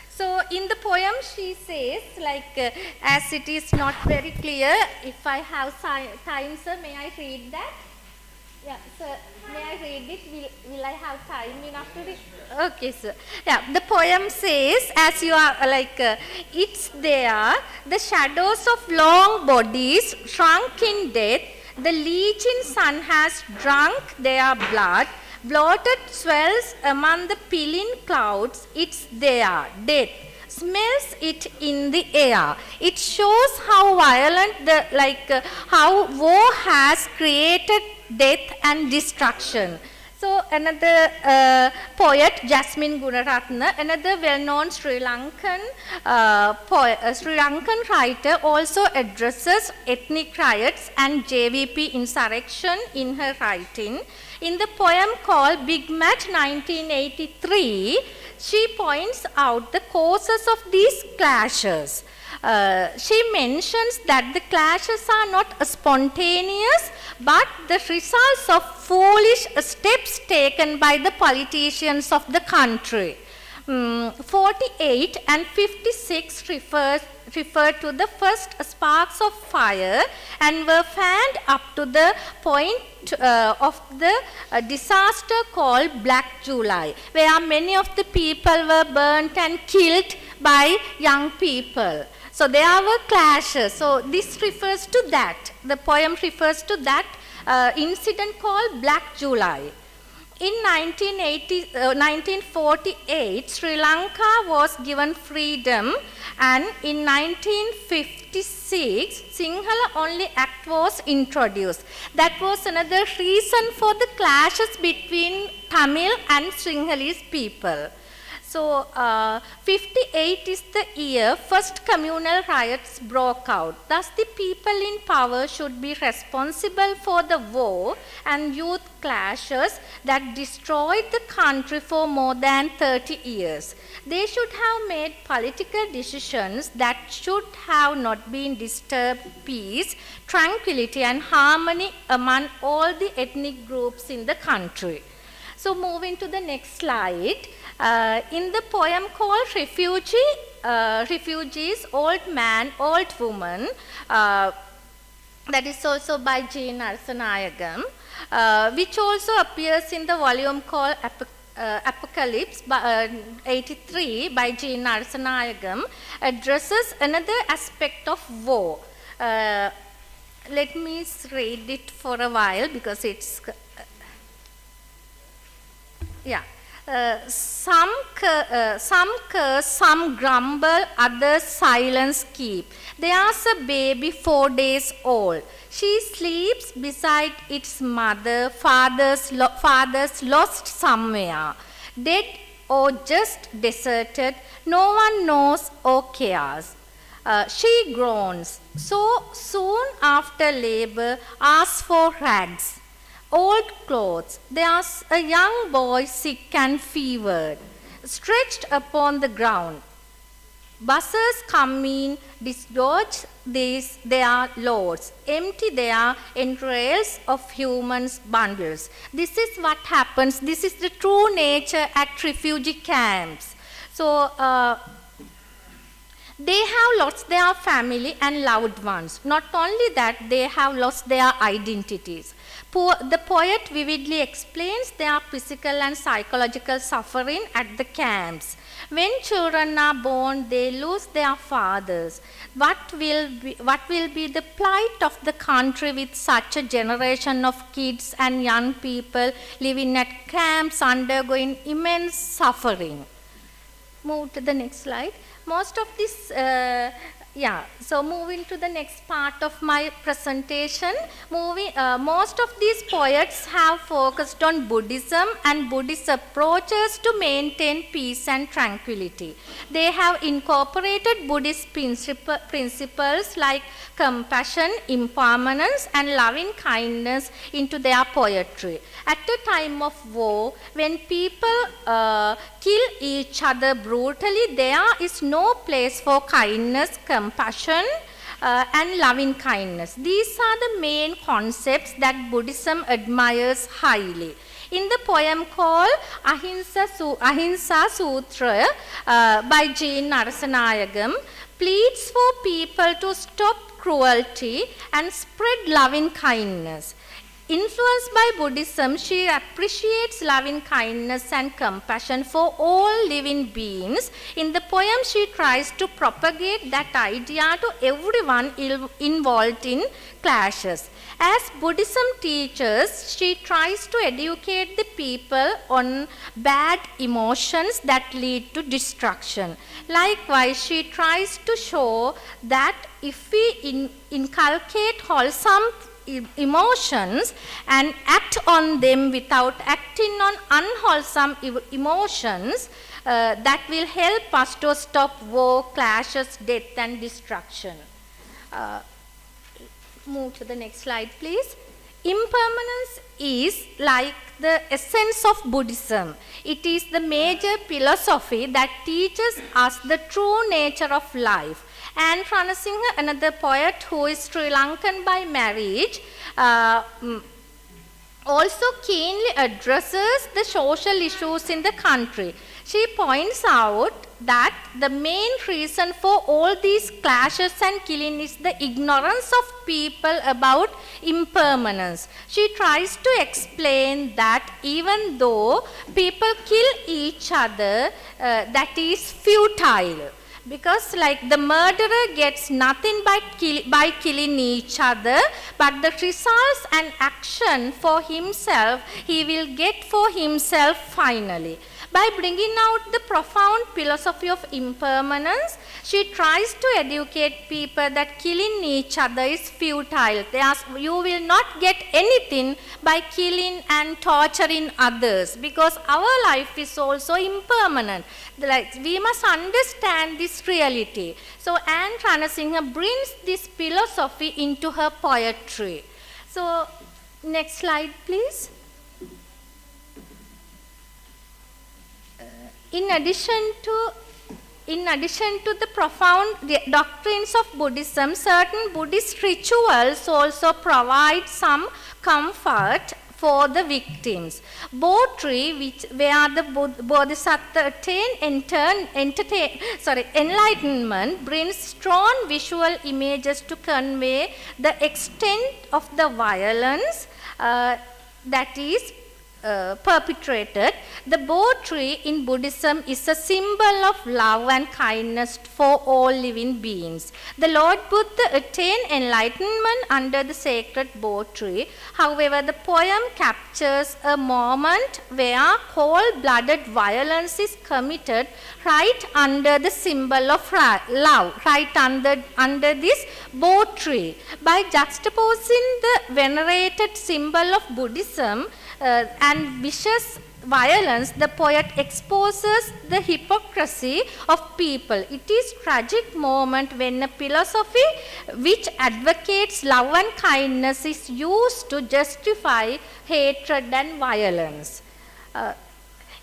So in the poem she says, like, as it is not very clear, if I have time, sir, may I read that? Yeah, sir, may I read it? Will I have time enough to read? Okay, sir. Yeah, the poem says, as you are like, it's there, the shadows of long bodies shrunk in death, the leeching sun has drunk their blood, bloated swells among the pilling clouds, it's there, death. Smells it in the air. It shows how violent how war has created death and destruction. So another poet, Jasmine Gunaratna, another well-known Sri Lankan writer, also addresses ethnic riots and JVP insurrection in her writing. In the poem called Big Match 1983, she points out the causes of these clashes. She mentions that the clashes are not spontaneous, but the results of foolish steps taken by the politicians of the country. 48 and 56 refer to the first sparks of fire and were fanned up to the point of the disaster called Black July, where many of the people were burnt and killed by young people. So there were clashes. So this refers to that. The poem refers to that incident called Black July. In 1948, Sri Lanka was given freedom, and in 1956, Sinhala Only Act was introduced. That was another reason for the clashes between Tamil and Sinhalese people. So, 58 is the year first communal riots broke out. Thus, the people in power should be responsible for the war and youth clashes that destroyed the country for more than 30 years. They should have made political decisions that should have not been disturbed peace, tranquility and harmony among all the ethnic groups in the country. So, moving to the next slide. In the poem called Refugees, Old Man, Old Woman, that is also by Jean Narsanayagam, which also appears in the volume called Apocalypse 83 by Jean Narsanayagam, addresses another aspect of war. Let me read it for a while because it's... yeah. Some curse, some grumble, others silence keep. There's a baby 4 days old. She sleeps beside its mother, father's lost somewhere. Dead or just deserted, no one knows or cares. She groans, so soon after labor asks for rags, old clothes. There's a young boy sick and fevered, stretched upon the ground. Buses come in, dislodge their loads, empty their entrails of humans' bundles. This is what happens. This is the true nature at refugee camps. So, they have lost their family and loved ones. Not only that, they have lost their identities. The poet vividly explains their physical and psychological suffering at the camps. When children are born, they lose their fathers. What will be the plight of the country with such a generation of kids and young people living at camps undergoing immense suffering? Move to the next slide. Most of this, so moving to the next part of my presentation, most of these poets have focused on Buddhism and Buddhist approaches to maintain peace and tranquility. They have incorporated Buddhist principles like compassion, impermanence, and loving kindness into their poetry. At a time of war, when people kill each other brutally, there is no place for kindness, compassion, and loving kindness. These are the main concepts that Buddhism admires highly. In the poem called Ahimsa Sutra by G. Narasanayagam, pleads for people to stop cruelty and spread loving kindness. Influenced by Buddhism, she appreciates loving kindness and compassion for all living beings. In the poem, she tries to propagate that idea to everyone involved in clashes. As Buddhism teaches, she tries to educate the people on bad emotions that lead to destruction. Likewise, she tries to show that if we inculcate wholesome emotions and act on them without acting on unwholesome emotions, that will help us to stop war, clashes, death and destruction. Move to the next slide, please. Impermanence is like the essence of Buddhism. It is the major philosophy that teaches us the true nature of life. And Ranasinghe, another poet who is Sri Lankan by marriage, also keenly addresses the social issues in the country. She points out that the main reason for all these clashes and killing is the ignorance of people about impermanence. She tries to explain that even though people kill each other, that is futile. Because like the murderer gets nothing by killing each other, but the results and action for himself, he will get for himself finally. By bringing out the profound philosophy of impermanence, she tries to educate people that killing each other is futile. You will not get anything by killing and torturing others, because our life is also impermanent. We must understand this reality. So Anne Ranasinghe brings this philosophy into her poetry. So next slide, please. In addition to the profound doctrines of Buddhism, certain Buddhist rituals also provide some comfort for the victims. Botry, where the Bodhisattva enlightenment, brings strong visual images to convey the extent of the violence that is perpetrated. The bo tree in Buddhism is a symbol of love and kindness for all living beings. The Lord Buddha attained enlightenment under the sacred bo tree. However, the poem captures a moment where cold-blooded violence is committed right under the symbol of love, right under this bo tree. By juxtaposing the venerated symbol of Buddhism and vicious violence, the poet exposes the hypocrisy of people. It is a tragic moment when a philosophy which advocates love and kindness is used to justify hatred and violence.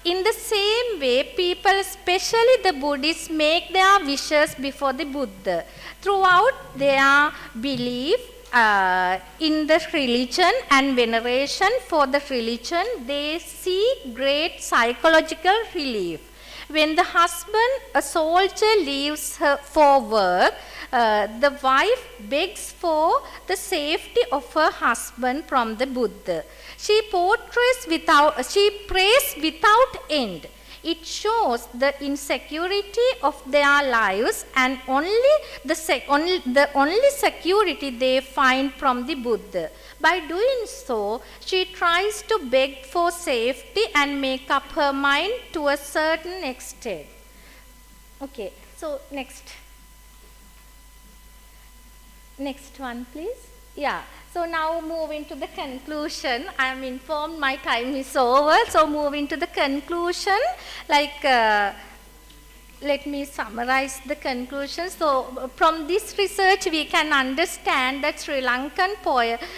In the same way, people, especially the Buddhists, make their wishes before the Buddha. Throughout their belief in the religion and veneration for the religion, they seek great psychological relief. When the husband, a soldier, leaves her for work, the wife begs for the safety of her husband from the Buddha. She prays without end. It shows the insecurity of their lives and the only security they find from the Buddha. By doing so, she tries to beg for safety and make up her mind to a certain extent. Okay, so next one, please. Yeah. So now moving to the conclusion. I am informed my time is over. So moving to the conclusion, let me summarize the conclusion. So from this research we can understand that Sri Lankan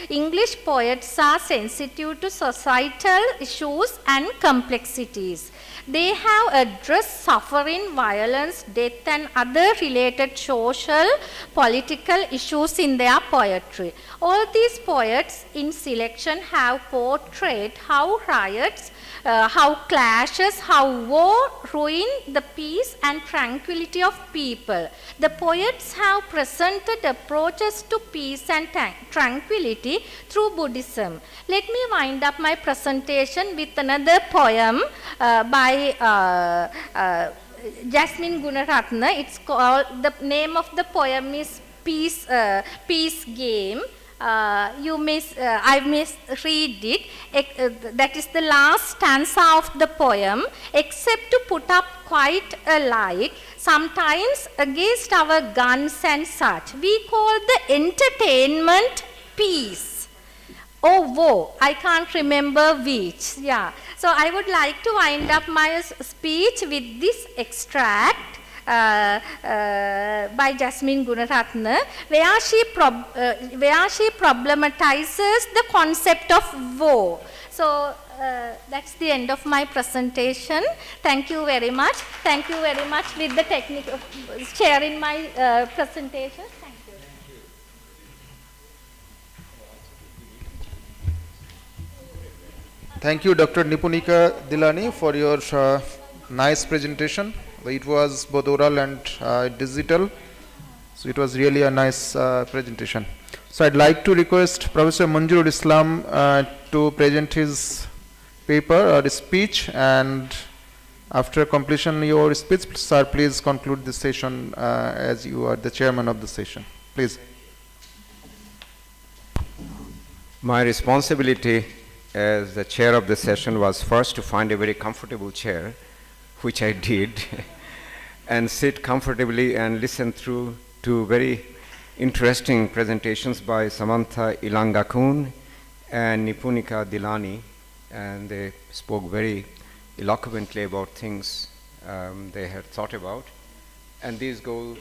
English poets are sensitive to societal issues and complexities. They have addressed suffering, violence, death and other related social, political issues in their poetry. All these poets in selection have portrayed how riots, how clashes, how war ruin the peace and tranquility of people. The poets have presented approaches to peace and tranquility through Buddhism. Let me wind up my presentation with another poem by Jasmine Gunaratna. It's called, the name of the poem is Peace Game. I may read it. That is the last stanza of the poem. Except to put up quite a light, sometimes against our guns and such, we call the entertainment peace. Oh, woe, I can't remember which. Yeah. So I would like to wind up my speech with this extract by Jasmine Gunaratna, where she problematizes the concept of woe. So that's the end of my presentation. Thank you very much. Thank you very much with the technique of sharing my presentation. Thank you. Thank you, Dr. Nipunika Dilani, for your nice presentation. It was both oral and digital, so it was really a nice presentation. So I'd like to request Professor Manjurul Islam to present his paper or speech, and after completion of your speech, sir, please conclude this session as you are the chairman of the session. Please. My responsibility as the chair of the session was first to find a very comfortable chair, which I did, and sit comfortably and listen through to very interesting presentations by Samantha Ilangakun and Nipunika Dilani, and they spoke very eloquently about things they had thought about. And these go,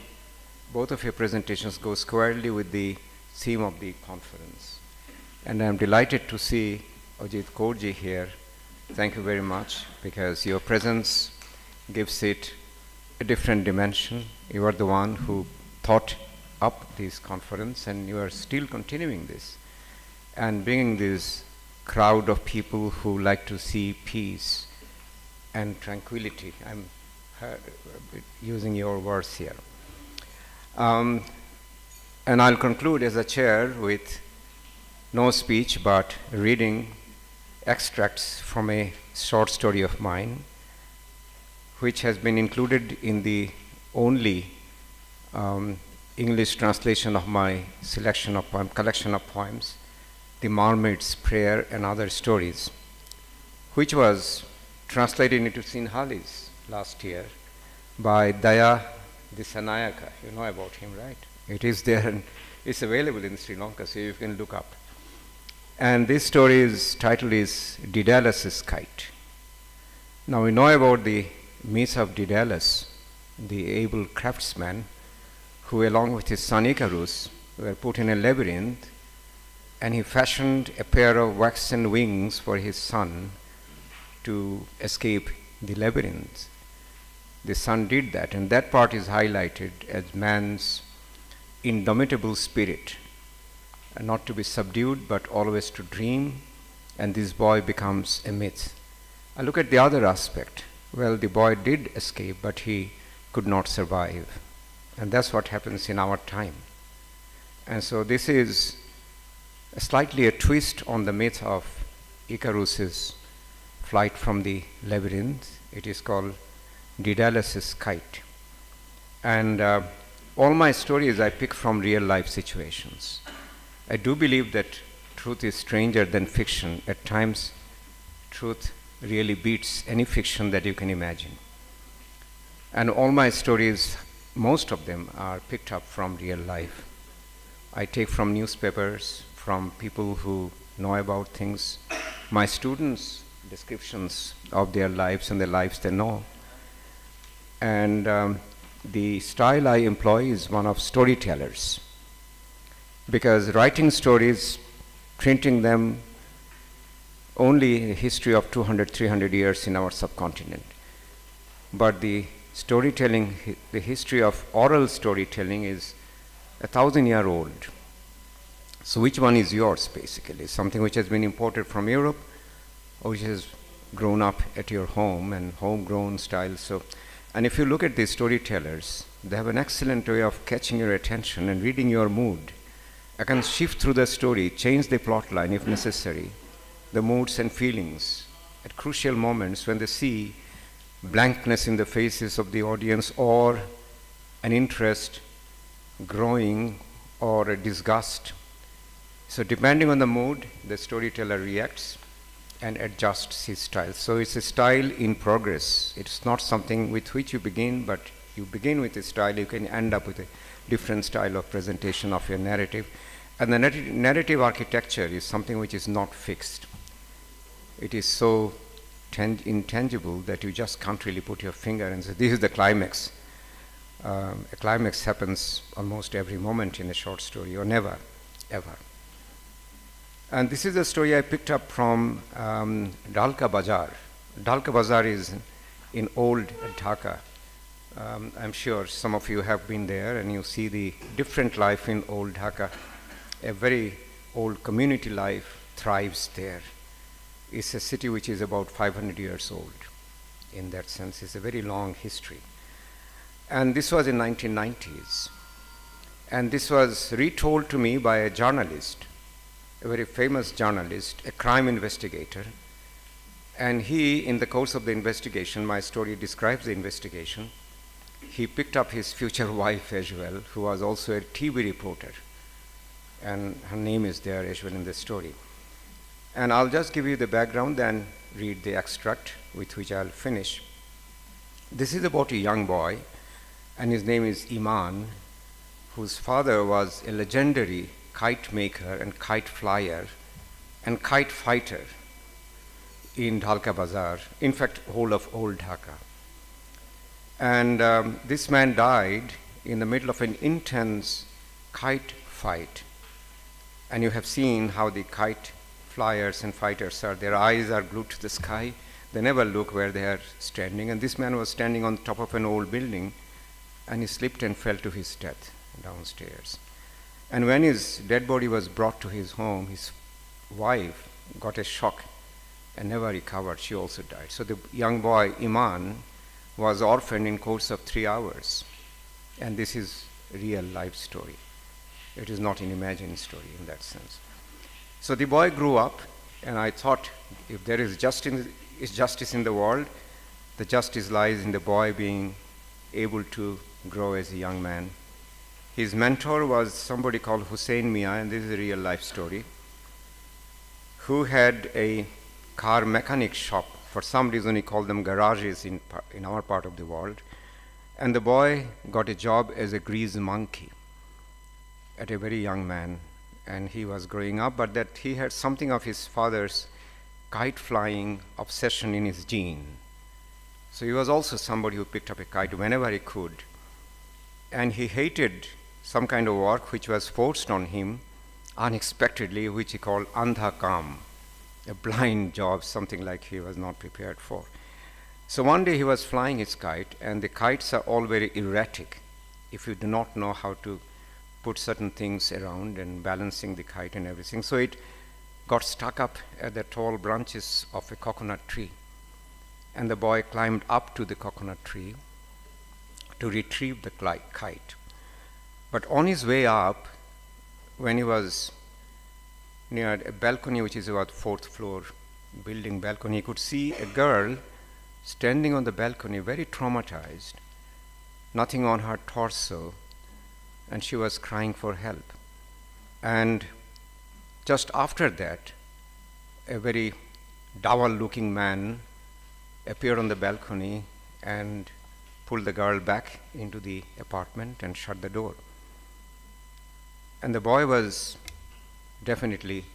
both of your presentations go squarely with the theme of the conference. And I'm delighted to see Ajit Kaurji here. Thank you very much, because your presence gives it a different dimension. You are the one who thought up this conference, and you are still continuing this and bringing this crowd of people who like to see peace and tranquility. I'm using your words here. And I'll conclude as a chair with no speech but reading extracts from a short story of mine, which has been included in the only English translation of my collection of poems, The Marmaid's Prayer and Other Stories, which was translated into Sinhalese last year by Daya Disanayaka. You know about him, right? It is there and it's available in Sri Lanka, so you can look up. And this story's title is Daedalus's Kite. Now we know about the myth of Daedalus, the able craftsman, who along with his son Icarus were put in a labyrinth, and he fashioned a pair of waxen wings for his son to escape the labyrinth. The son did that, and that part is highlighted as man's indomitable spirit, not to be subdued but always to dream, and this boy becomes a myth. I look at the other aspect. Well, the boy did escape, but he could not survive. And that's what happens in our time. And so this is slightly a twist on the myth of Icarus's flight from the labyrinth. It is called Daedalus's kite. And all my stories I pick from real life situations. I do believe that truth is stranger than fiction. At times, truth really beats any fiction that you can imagine. And all my stories, most of them are picked up from real life. I take from newspapers, from people who know about things, my students' descriptions of their lives and the lives they know. And the style I employ is one of storytellers, because writing stories, printing them, only a history of 200, 300 years in our subcontinent. But the storytelling, the history of oral storytelling is 1,000-year-old. So which one is yours, basically? Something which has been imported from Europe, or which has grown up at your home and homegrown style. So, and if you look at these storytellers, they have an excellent way of catching your attention and reading your mood. I can shift through the story, change the plot line if necessary, the moods and feelings at crucial moments when they see blankness in the faces of the audience, or an interest growing, or a disgust. So depending on the mood, the storyteller reacts and adjusts his style. So it's a style in progress. It's not something with which you begin, but you begin with a style, you can end up with a different style of presentation of your narrative. And the narrative architecture is something which is not fixed. It is so intangible that you just can't really put your finger and say, this is the climax. A climax happens almost every moment in a short story, or never, ever. And this is a story I picked up from Dhalka Bazaar. Dhalka Bazaar is in old Dhaka. I'm sure some of you have been there and you see the different life in old Dhaka. A very old community life thrives there. It's a city which is about 500 years old. In that sense, it's a very long history. And this was in 1990s. And this was retold to me by a journalist, a very famous journalist, a crime investigator. And he, in the course of the investigation, my story describes the investigation, he picked up his future wife as well, who was also a TV reporter. And her name is there as well in the story. And I'll just give you the background and read the extract with which I'll finish. This is about a young boy, and his name is Iman, whose father was a legendary kite maker and kite flyer and kite fighter in Dhalka Bazaar, in fact, whole of old Dhaka. And this man died in the middle of an intense kite fight. And you have seen how the kite flyers and fighters are, their eyes are glued to the sky. They never look where they are standing. And this man was standing on top of an old building, and he slipped and fell to his death downstairs. And when his dead body was brought to his home, his wife got a shock and never recovered. She also died. So the young boy, Iman, was orphaned in course of 3 hours. And this is real life story. It is not an imagined story in that sense. So the boy grew up, and I thought, if there is justice in the world, the justice lies in the boy being able to grow as a young man. His mentor was somebody called Hussein Mia, and this is a real life story, who had a car mechanic shop. For some reason he called them garages in our part of the world. And the boy got a job as a grease monkey at a very young man. And he was growing up, but that he had something of his father's kite flying obsession in his gene. So he was also somebody who picked up a kite whenever he could. And he hated some kind of work which was forced on him unexpectedly, which he called andha kam, a blind job, something like he was not prepared for. So one day he was flying his kite, and the kites are all very erratic if you do not know how to put certain things around and balancing the kite and everything. So it got stuck up at the tall branches of a coconut tree. And the boy climbed up to the coconut tree to retrieve the kite. But on his way up, when he was near a balcony, which is about 4th floor building balcony, he could see a girl standing on the balcony, very traumatized, nothing on her torso, and she was crying for help. And just after that, a very dour-looking man appeared on the balcony and pulled the girl back into the apartment and shut the door. And the boy was definitely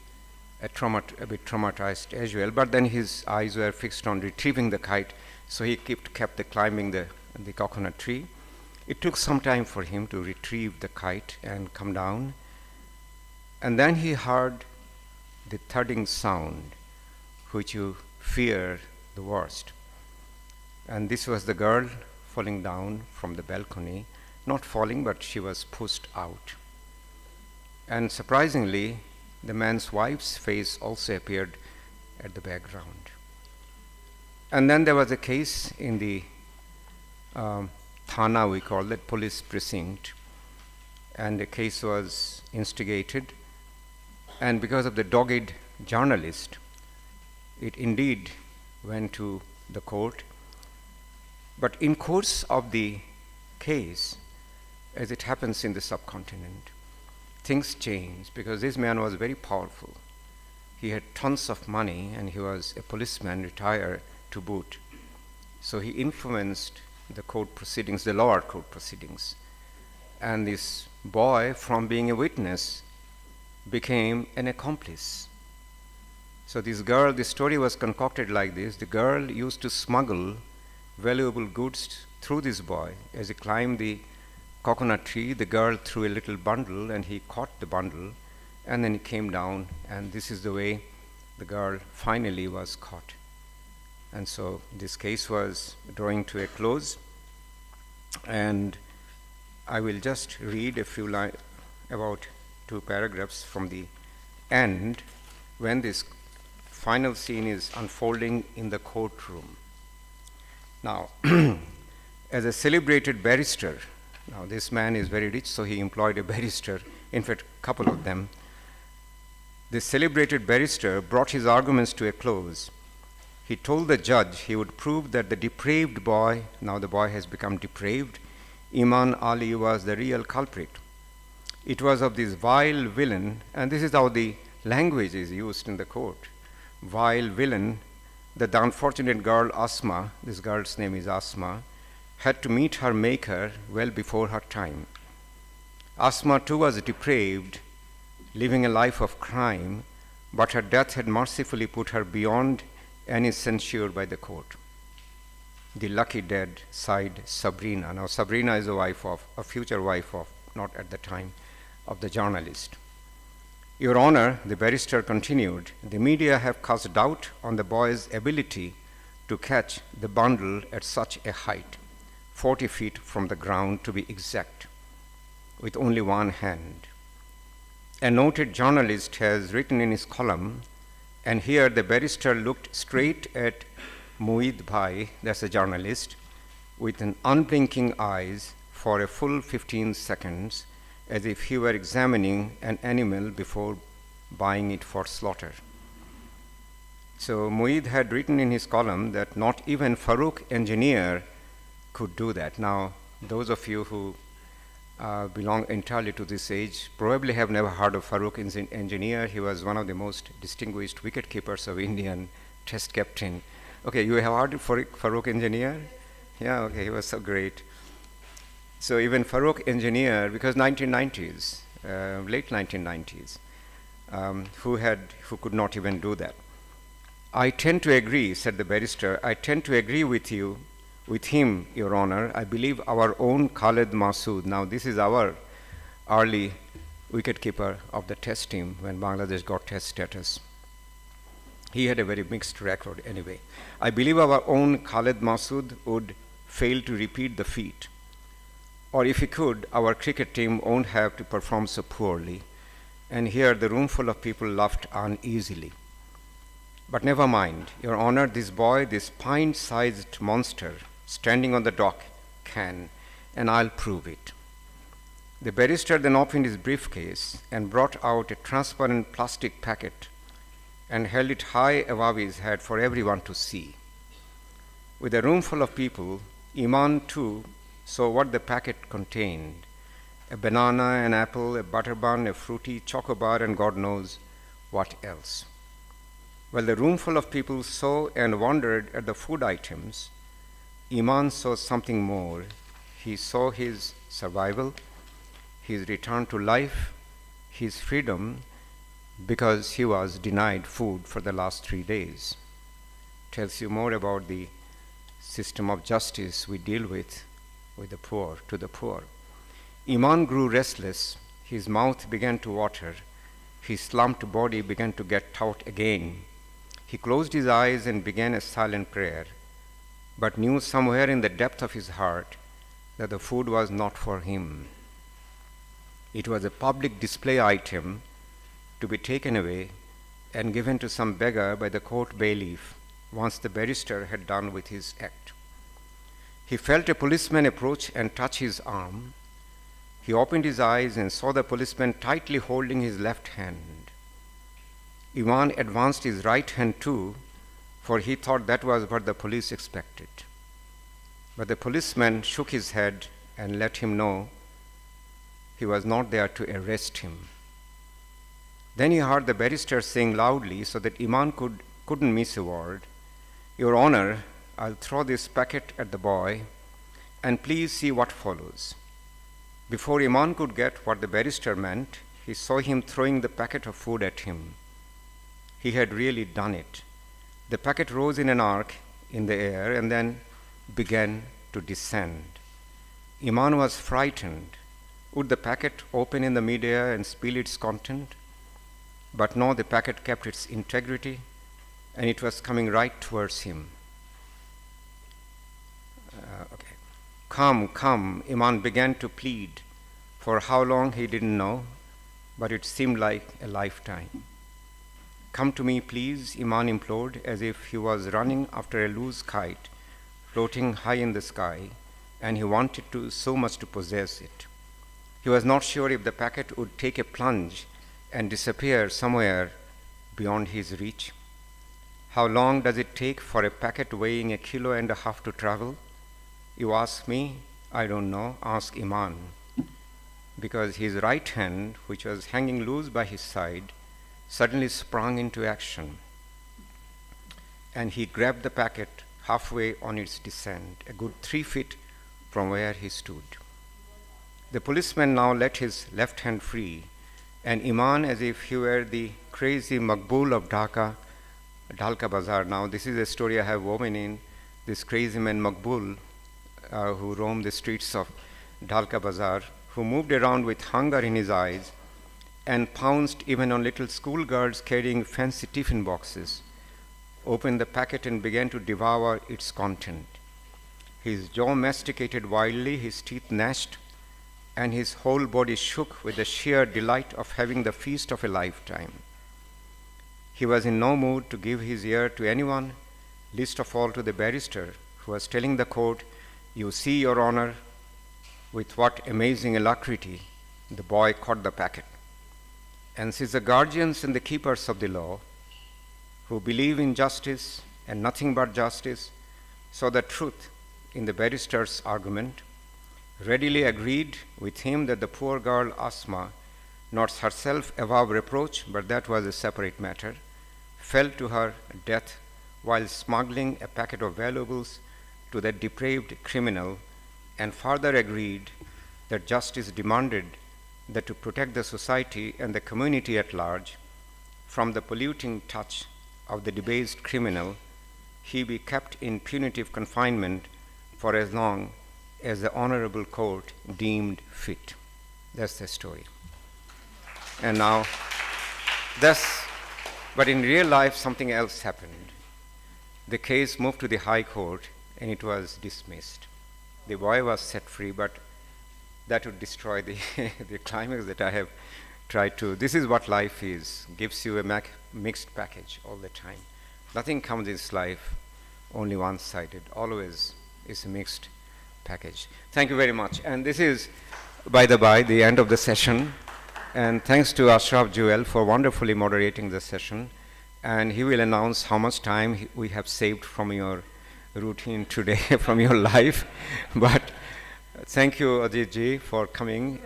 a bit traumatized as well, but then his eyes were fixed on retrieving the kite, so he kept climbing the coconut tree. It took some time for him to retrieve the kite and come down, and then he heard the thudding sound which you fear the worst. And this was the girl falling down from the balcony, not falling, but she was pushed out. And surprisingly, the man's wife's face also appeared at the background. And then there was a case in the Thana, we call it, police precinct, and the case was instigated, and because of the dogged journalist, it indeed went to the court. But in course of the case, as it happens in the subcontinent, things changed, because this man was very powerful. He had tons of money, and he was a policeman, retired to boot. So he influenced the court proceedings, the lower court proceedings. And this boy, from being a witness, became an accomplice. So this girl, the story was concocted like this. The girl used to smuggle valuable goods through this boy. As he climbed the coconut tree, the girl threw a little bundle, and he caught the bundle, and then he came down, and this is the way the girl finally was caught. And so this case was drawing to a close, and I will just read a few lines, about 2 paragraphs from the end, when this final scene is unfolding in the courtroom. Now, as a celebrated barrister, now this man is very rich, so he employed a barrister, in fact, a couple of them. This celebrated barrister brought his arguments to a close. He told the judge he would prove that the depraved boy, now the boy has become depraved, Iman Ali was the real culprit. It was of this vile villain, and this is how the language is used in the court, vile villain, that the unfortunate girl Asma, this girl's name is Asma, had to meet her maker well before her time. Asma too was depraved, living a life of crime, but her death had mercifully put her beyond any censure by the court. The lucky dead, sighed Sabrina. Now Sabrina is a future wife of, not at the time, of the journalist. Your Honor, the barrister continued, the media have cast doubt on the boy's ability to catch the bundle at such a height, 40 feet from the ground to be exact, with only one hand. A noted journalist has written in his column, and here the barrister looked straight at Moeed Bhai, that's a journalist, with an unblinking eyes for a full 15 seconds, as if he were examining an animal before buying it for slaughter. So Moeed had written in his column that not even Farooq engineer could do that. Now, those of you who belong entirely to this age probably have never heard of Farooq engineer. He was one of the most distinguished wicket keepers of Indian test captain. Okay, you have heard of Farooq engineer? Yeah, okay, he was so great. So even Farooq engineer, because 1990s, late 1990s, who could not even do that. I tend to agree, said the barrister, I tend to agree with you With him, Your Honor, I believe our own Khalid Masood, now this is our early wicketkeeper of the test team when Bangladesh got test status. He had a very mixed record anyway. I believe our own Khalid Masood would fail to repeat the feat. Or if he could, our cricket team won't have to perform so poorly. And here the room full of people laughed uneasily. But never mind, Your Honor, this boy, this pint-sized monster standing on the dock can, and I'll prove it. The barrister then opened his briefcase and brought out a transparent plastic packet and held it high above his head for everyone to see. With a room full of people, Iman too saw what the packet contained: a banana, an apple, a butter bun, a fruity chocobar, and God knows what else. While the room full of people saw and wondered at the food items, Iman saw something more. He saw his survival, his return to life, his freedom, because he was denied food for the last 3 days. Tells you more about the system of justice we deal with the poor, to the poor. Iman grew restless. His mouth began to water. His slumped body began to get taut again. He closed his eyes and began a silent prayer, but knew somewhere in the depth of his heart that the food was not for him. It was a public display item to be taken away and given to some beggar by the court bailiff once the barrister had done with his act. He felt a policeman approach and touch his arm. He opened his eyes and saw the policeman tightly holding his left hand. Iman advanced his right hand too, for he thought that was what the police expected. But the policeman shook his head and let him know he was not there to arrest him. Then he heard the barrister saying loudly so that Iman couldn't miss a word, "Your Honor, I'll throw this packet at the boy, and please see what follows." Before Iman could get what the barrister meant, he saw him throwing the packet of food at him. He had really done it. The packet rose in an arc in the air and then began to descend. Iman was frightened. Would the packet open in the midair and spill its content? But no, the packet kept its integrity, and it was coming right towards him. Okay. "Come, come," Iman began to plead. For how long he didn't know, but it seemed like a lifetime. "Come to me, please," Iman implored, as if he was running after a loose kite floating high in the sky, and he wanted so much to possess it. He was not sure if the packet would take a plunge and disappear somewhere beyond his reach. How long does it take for a packet weighing 1.5 kilos to travel? You ask me, I don't know. Ask Iman. Because his right hand, which was hanging loose by his side, suddenly sprang into action, and he grabbed the packet halfway on its descent, a good 3 feet from where he stood. The policeman now let his left hand free, and Iman, as if he were the crazy Maqbool of Dhalka Bazaar. Now, this is a story I have woven in, this crazy man Maqbool, who roamed the streets of Dhalka Bazaar, who moved around with hunger in his eyes and pounced even on little schoolgirls carrying fancy tiffin boxes, opened the packet and began to devour its content. His jaw masticated wildly, his teeth gnashed, and his whole body shook with the sheer delight of having the feast of a lifetime. He was in no mood to give his ear to anyone, least of all to the barrister, who was telling the court, "You see, Your Honor," with what amazing alacrity the boy caught the packet. And since the guardians and the keepers of the law, who believe in justice and nothing but justice, saw the truth in the barrister's argument, readily agreed with him that the poor girl Asma, not herself above reproach, but that was a separate matter, fell to her death while smuggling a packet of valuables to that depraved criminal, and further agreed that justice demanded that to protect the society and the community at large from the polluting touch of the debased criminal, he be kept in punitive confinement for as long as the honorable court deemed fit. That's the story. And now, but in real life, something else happened. The case moved to the High Court and it was dismissed. The boy was set free, but that would destroy the, the climax that I have tried to. This is what life is, gives you a mixed package all the time. Nothing comes in this life only one-sided, always is a mixed package. Thank you very much. And this is, by the by, the end of the session. And thanks to Ashraf Jewel for wonderfully moderating the session. And he will announce how much time we have saved from your routine today, from your life. But thank you, Ajit ji, for coming.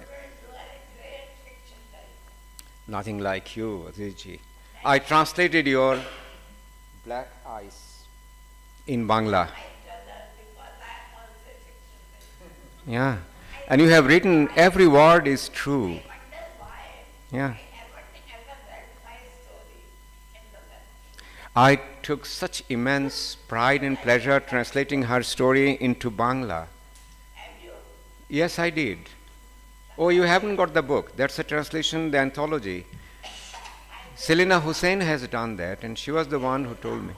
Nothing like you, Ajit ji. I translated your Black Ice in Bangla. Yeah. And you have written every word is true. Yeah. I took such immense pride and pleasure translating her story into Bangla. Yes, I did. Oh, you haven't got the book. That's a translation, the anthology. Selina Hussain has done that, and she was the one who told me.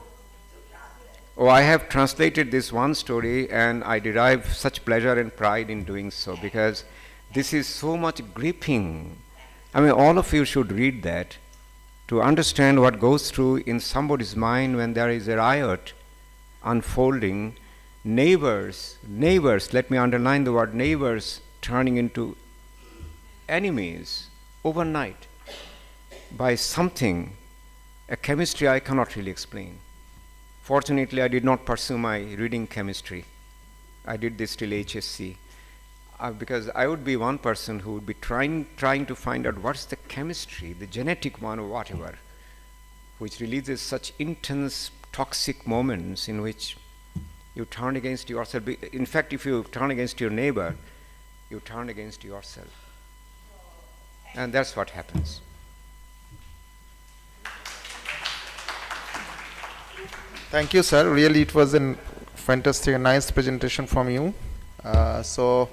Oh, I have translated this one story, and I derive such pleasure and pride in doing so, because this is so much gripping. I mean, all of you should read that to understand what goes through in somebody's mind when there is a riot unfolding. Neighbors, let me underline the word neighbors, turning into enemies overnight by something, a chemistry I cannot really explain. Fortunately, I did not pursue my reading chemistry. I did this till HSC. Because I would be one person who would be trying to find out what's the chemistry, the genetic one or whatever, which releases such intense toxic moments in which you turn against yourself. In fact, if you turn against your neighbor, you turn against yourself. And that's what happens. Thank you, sir. Really, it was a fantastic and nice presentation from you. So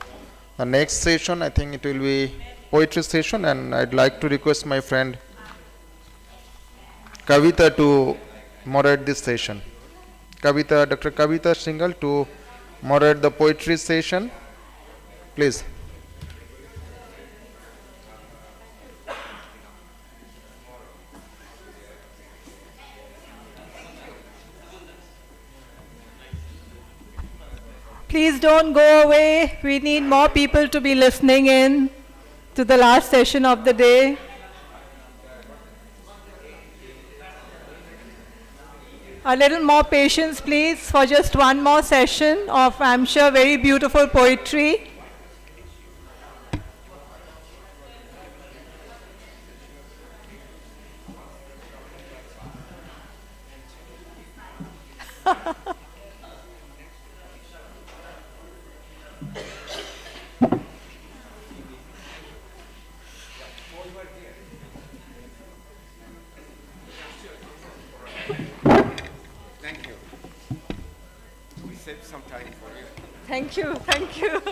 the next session, I think it will be poetry session, and I'd like to request my friend Kavita to moderate this session. Kavita, Dr. Kavita Singhal to moderate the poetry session, please. Please don't go away. We need more people to be listening in to the last session of the day. A little more patience, please, for just one more session of, I'm sure, very beautiful poetry. Thank you. We saved some time for you. Thank you, thank you.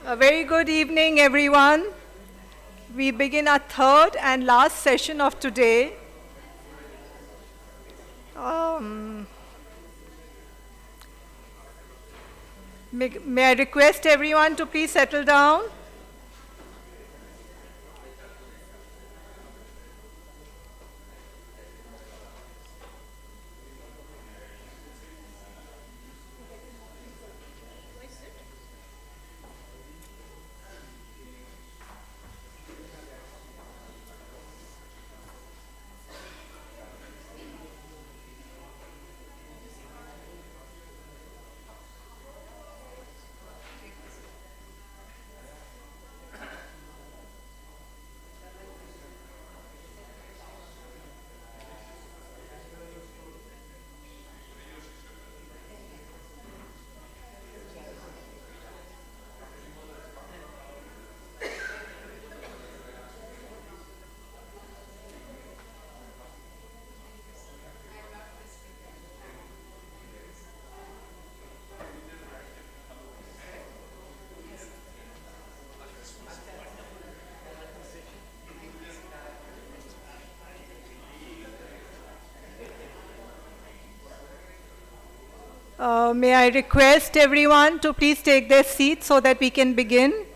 A very good evening, everyone. We begin our third and last session of today. May I request everyone to please settle down? May I request everyone to please take their seats so that we can begin.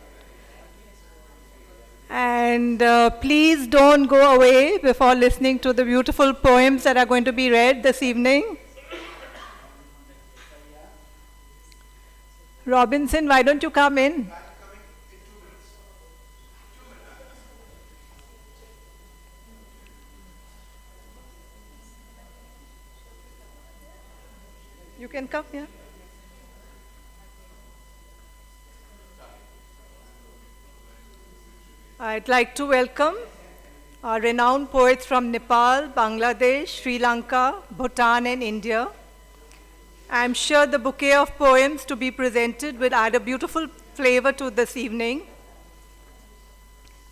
And please don't go away before listening to the beautiful poems that are going to be read this evening. Robinson, why don't you come in? You can come here. I'd like to welcome our renowned poets from Nepal, Bangladesh, Sri Lanka, Bhutan and India. I'm sure the bouquet of poems to be presented will add a beautiful flavor to this evening.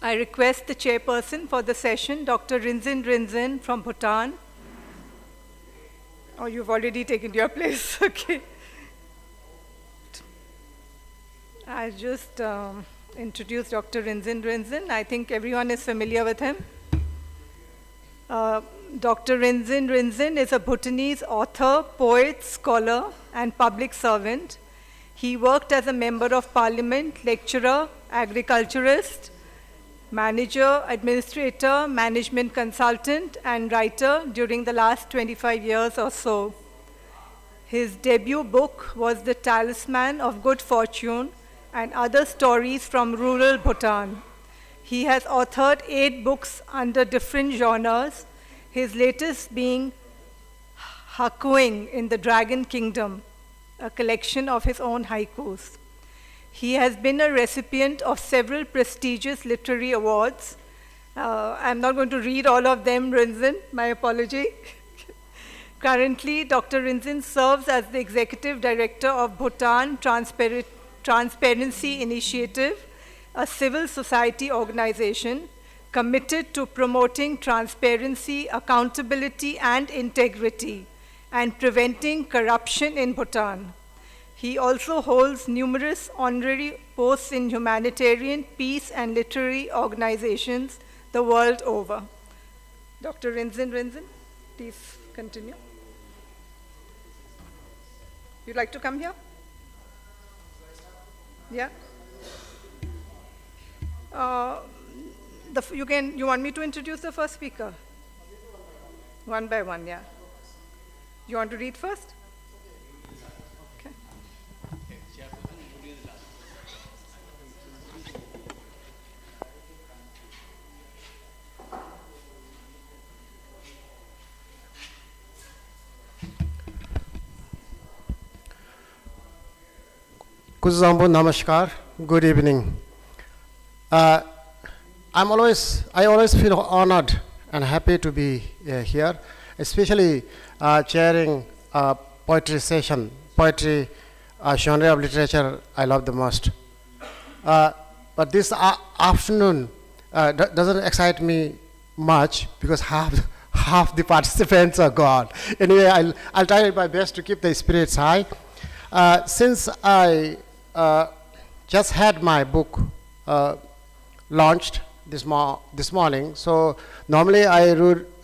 I request the chairperson for the session, Dr. Rinzin Rinzin from Bhutan. Oh, you've already taken your place, okay. I just introduce Dr. Rinzin Rinzin. I think everyone is familiar with him. Dr. Rinzin Rinzin is a Bhutanese author, poet, scholar, and public servant. He worked as a member of parliament, lecturer, agriculturist, manager, administrator, management consultant, and writer during the last 25 years or so. His debut book was The Talisman of Good Fortune and Other Stories from Rural Bhutan. He has authored 8 books under different genres, his latest being Hakuing in the Dragon Kingdom, a collection of his own haikus. He has been a recipient of several prestigious literary awards. I'm not going to read all of them, Rinzin, my apology. Currently, Dr. Rinzin serves as the Executive Director of Bhutan Transparency Initiative, a civil society organization committed to promoting transparency, accountability, and integrity, and preventing corruption in Bhutan. He also holds numerous honorary posts in humanitarian, peace, and literary organizations the world over. Dr. Rinzin Rinzin, please continue. You'd like to come here? Yeah? You want me to introduce the first speaker? One by one, yeah. You want to read first? Okay. Kuzambu Namaskar, good evening. I always feel honored and happy to be here, especially chairing a poetry session. Poetry, genre of literature I love the most. But this afternoon doesn't excite me much because half the participants are gone. Anyway, I'll try my best to keep the spirits high. Since I just had my book launched this morning, so normally I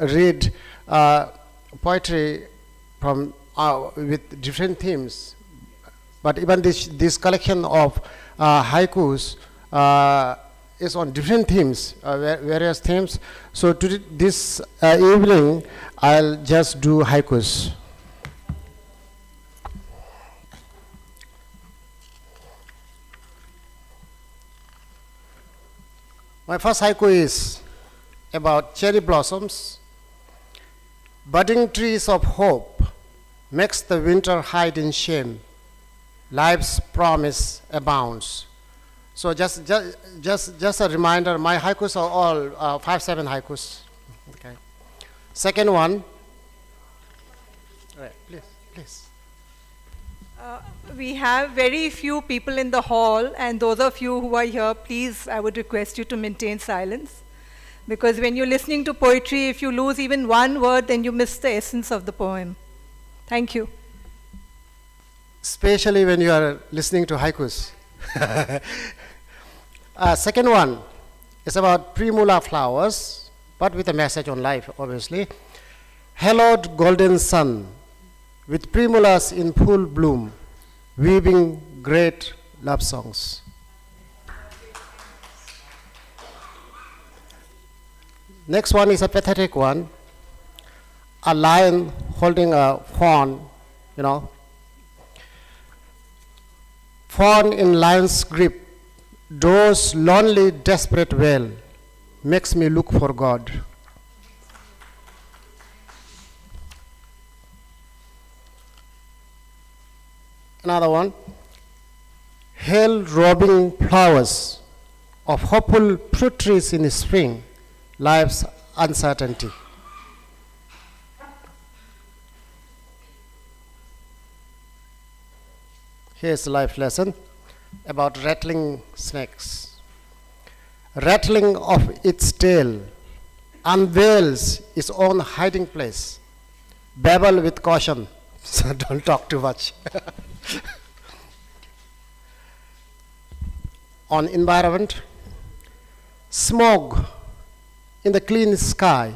read poetry from with different themes, but even this collection of haikus is on different themes, various themes. So this evening I'll just do haikus. My first haiku is about cherry blossoms. Budding trees of hope makes the winter hide in shame. Life's promise abounds. So just a reminder, my haikus are all 5-7 haikus. Okay. Second one. All right, please. We have very few people in the hall, and those of you who are here, please, I would request you to maintain silence. Because when you're listening to poetry, if you lose even one word, then you miss the essence of the poem. Thank you. Especially when you are listening to haikus. Second one is about primula flowers, but with a message on life, obviously. Hallowed golden sun, with primulas in full bloom, weaving great love songs. Next one is a pathetic one. A lion holding a fawn, Fawn in lion's grip, those lonely, desperate wail, makes me look for God. Another one. Hail robbing flowers of hopeful fruit trees in spring, life's uncertainty. Here's a life lesson about rattling snakes. Rattling of its tail unveils its own hiding place. Babble with caution, so don't talk too much. On environment, smog in the clean sky,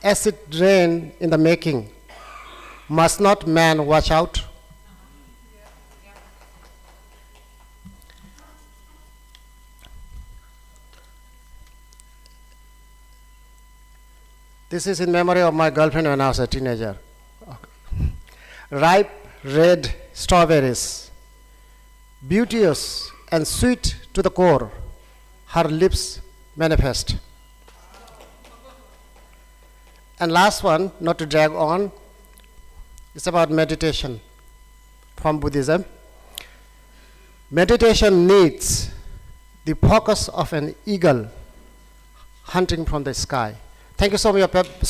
acid rain in the making. Must not man watch out? This is in memory of my girlfriend when I was a teenager. Ripe red strawberries, beauteous and sweet to the core, her lips manifest. And last one, not to drag on, it's about meditation from Buddhism. Meditation needs the focus of an eagle hunting from the sky. Thank you so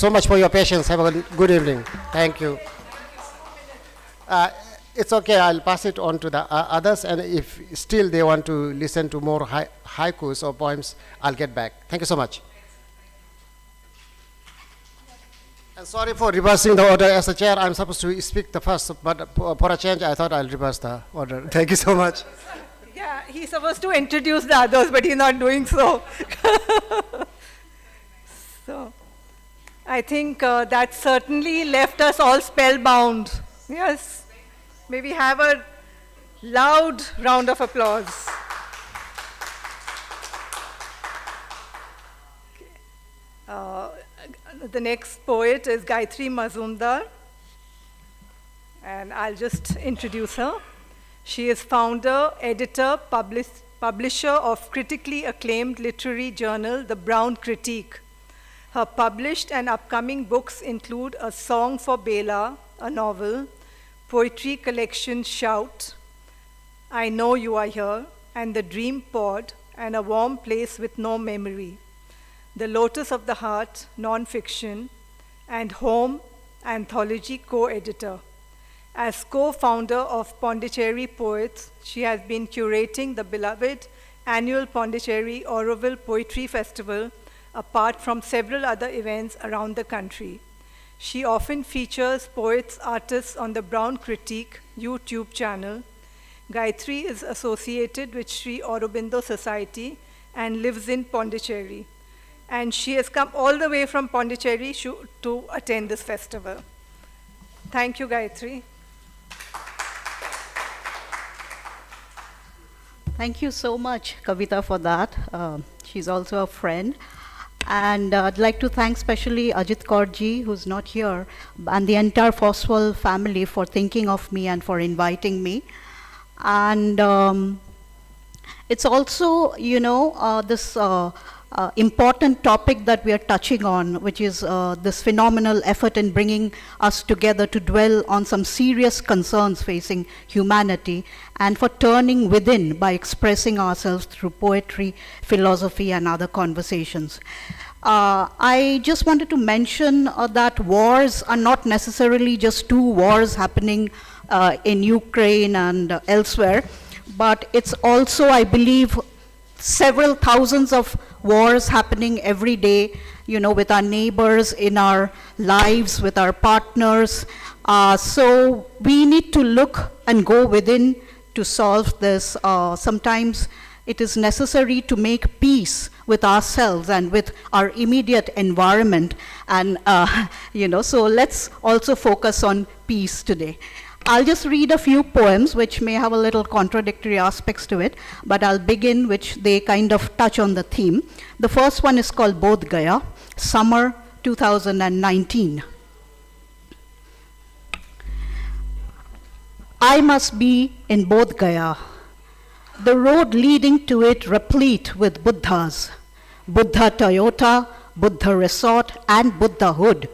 much for your patience. Have a good evening. Thank you. It's okay, I'll pass it on to the others, and if still they want to listen to more haikus or poems, I'll get back. Thank you so much. And sorry for reversing the order. As a chair, I'm supposed to speak the first, but for a change, I thought I'll reverse the order. Thank you so much. Yeah, he's supposed to introduce the others, but he's not doing so. So, I think that certainly left us all spellbound. Yes. May we have a loud round of applause. The next poet is Gayatri Mazumdar, and I'll just introduce her. She is founder, editor, publisher of critically acclaimed literary journal, The Brown Critique. Her published and upcoming books include A Song for Bela, a novel, poetry collection Shout, I Know You Are Here, and The Dream Pod, and A Warm Place with No Memory, The Lotus of the Heart, non-fiction, and Home, anthology co-editor. As co-founder of Pondicherry Poets, she has been curating the beloved annual Pondicherry Auroville Poetry Festival, apart from several other events around the country. She often features poets, artists on the Brown Critique YouTube channel. Gayatri is associated with Sri Aurobindo Society and lives in Pondicherry. And she has come all the way from Pondicherry to attend this festival. Thank you, Gayatri. Thank you so much, Kavita, for that. She's also a friend. And I'd like to thank especially Ajit Kaurji, who's not here, and the entire Foswal family for thinking of me and for inviting me. And it's also, this important topic that we are touching on, which is this phenomenal effort in bringing us together to dwell on some serious concerns facing humanity, and for turning within by expressing ourselves through poetry, philosophy, and other conversations. I just wanted to mention that wars are not necessarily just two wars happening in Ukraine and elsewhere, but it's also, I believe, several thousands of wars happening every day, with our neighbors, in our lives, with our partners. So we need to look and go within to solve this. Sometimes it is necessary to make peace with ourselves and with our immediate environment. And, so let's also focus on peace today. I'll just read a few poems which may have a little contradictory aspects to it, but I'll begin which they kind of touch on the theme. The first one is called Bodh Gaya, summer 2019. I must be in Bodh Gaya, the road leading to it replete with Buddhas, Buddha Toyota, Buddha Resort, and Buddhahood.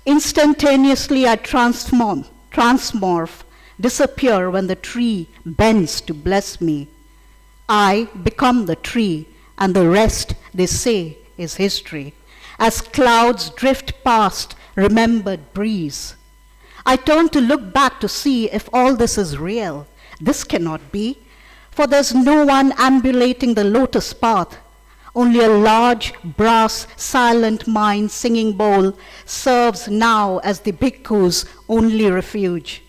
Instantaneously I transmorph, disappear when the tree bends to bless me. I become the tree, and the rest, they say, is history. As clouds drift past remembered breeze, I turn to look back to see if all this is real. This cannot be, for there's no one ambulating the lotus path. Only a large, brass, silent mind singing bowl serves now as the bhikkhu's only refuge.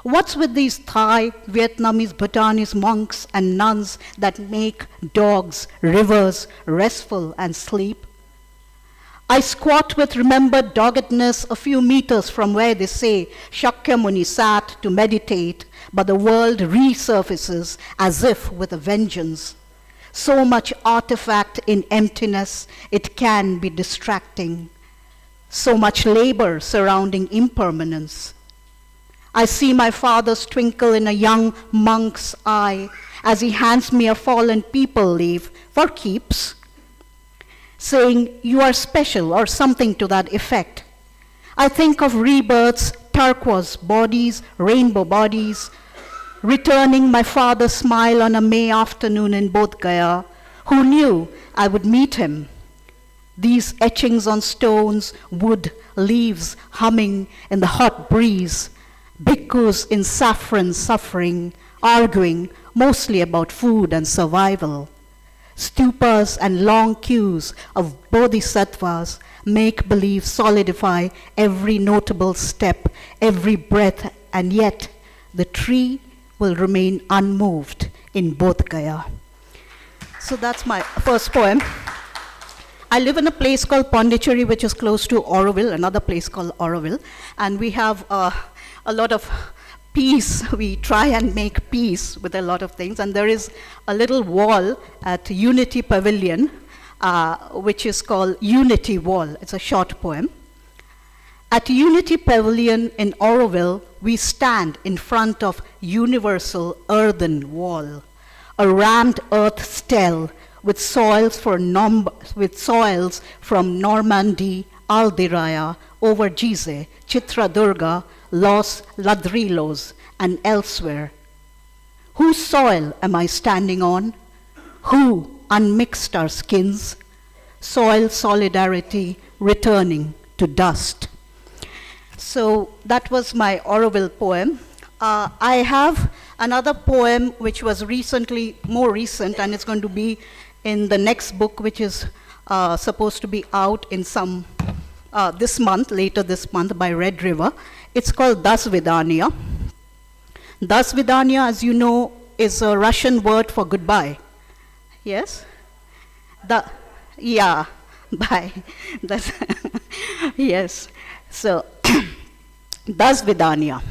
What's with these Thai, Vietnamese, Bhutanese monks and nuns that make dogs, rivers restful and sleep? I squat with remembered doggedness a few meters from where they say Shakyamuni sat to meditate, but the world resurfaces as if with a vengeance. So much artifact in emptiness, it can be distracting. So much labor surrounding impermanence. I see my father's twinkle in a young monk's eye as he hands me a fallen people leaf for keeps, saying, "You are special," or something to that effect. I think of rebirths, turquoise bodies, rainbow bodies, returning my father's smile on a May afternoon in Bodh Gaya. Who knew I would meet him? These etchings on stones, wood, leaves humming in the hot breeze, bhikkhus in saffron suffering, arguing mostly about food and survival. Stupas and long queues of bodhisattvas make-believe solidify every notable step, every breath, and yet the tree will remain unmoved in Bodh Gaya. So that's my first poem. I live in a place called Pondicherry, which is close to Auroville, another place called Auroville, and we have a lot of peace. We try and make peace with a lot of things, and there is a little wall at Unity Pavilion, which is called Unity Wall. It's a short poem. At Unity Pavilion in Auroville, we stand in front of universal earthen wall, a rammed earth stele with soils from Normandy, Aldiraya, over Gizeh, Chitradurga, Los Ladrillos, and elsewhere. Whose soil am I standing on? Who unmixed our skins? Soil solidarity returning to dust. So that was my Auroville poem. I have another poem which was more recent, and it's going to be in the next book, which is supposed to be out in later this month by Red River. It's called Das Vidania. Das Vidania, as you know, is a Russian word for goodbye. Yes? Yeah, bye. Yes. So, Das Vidania.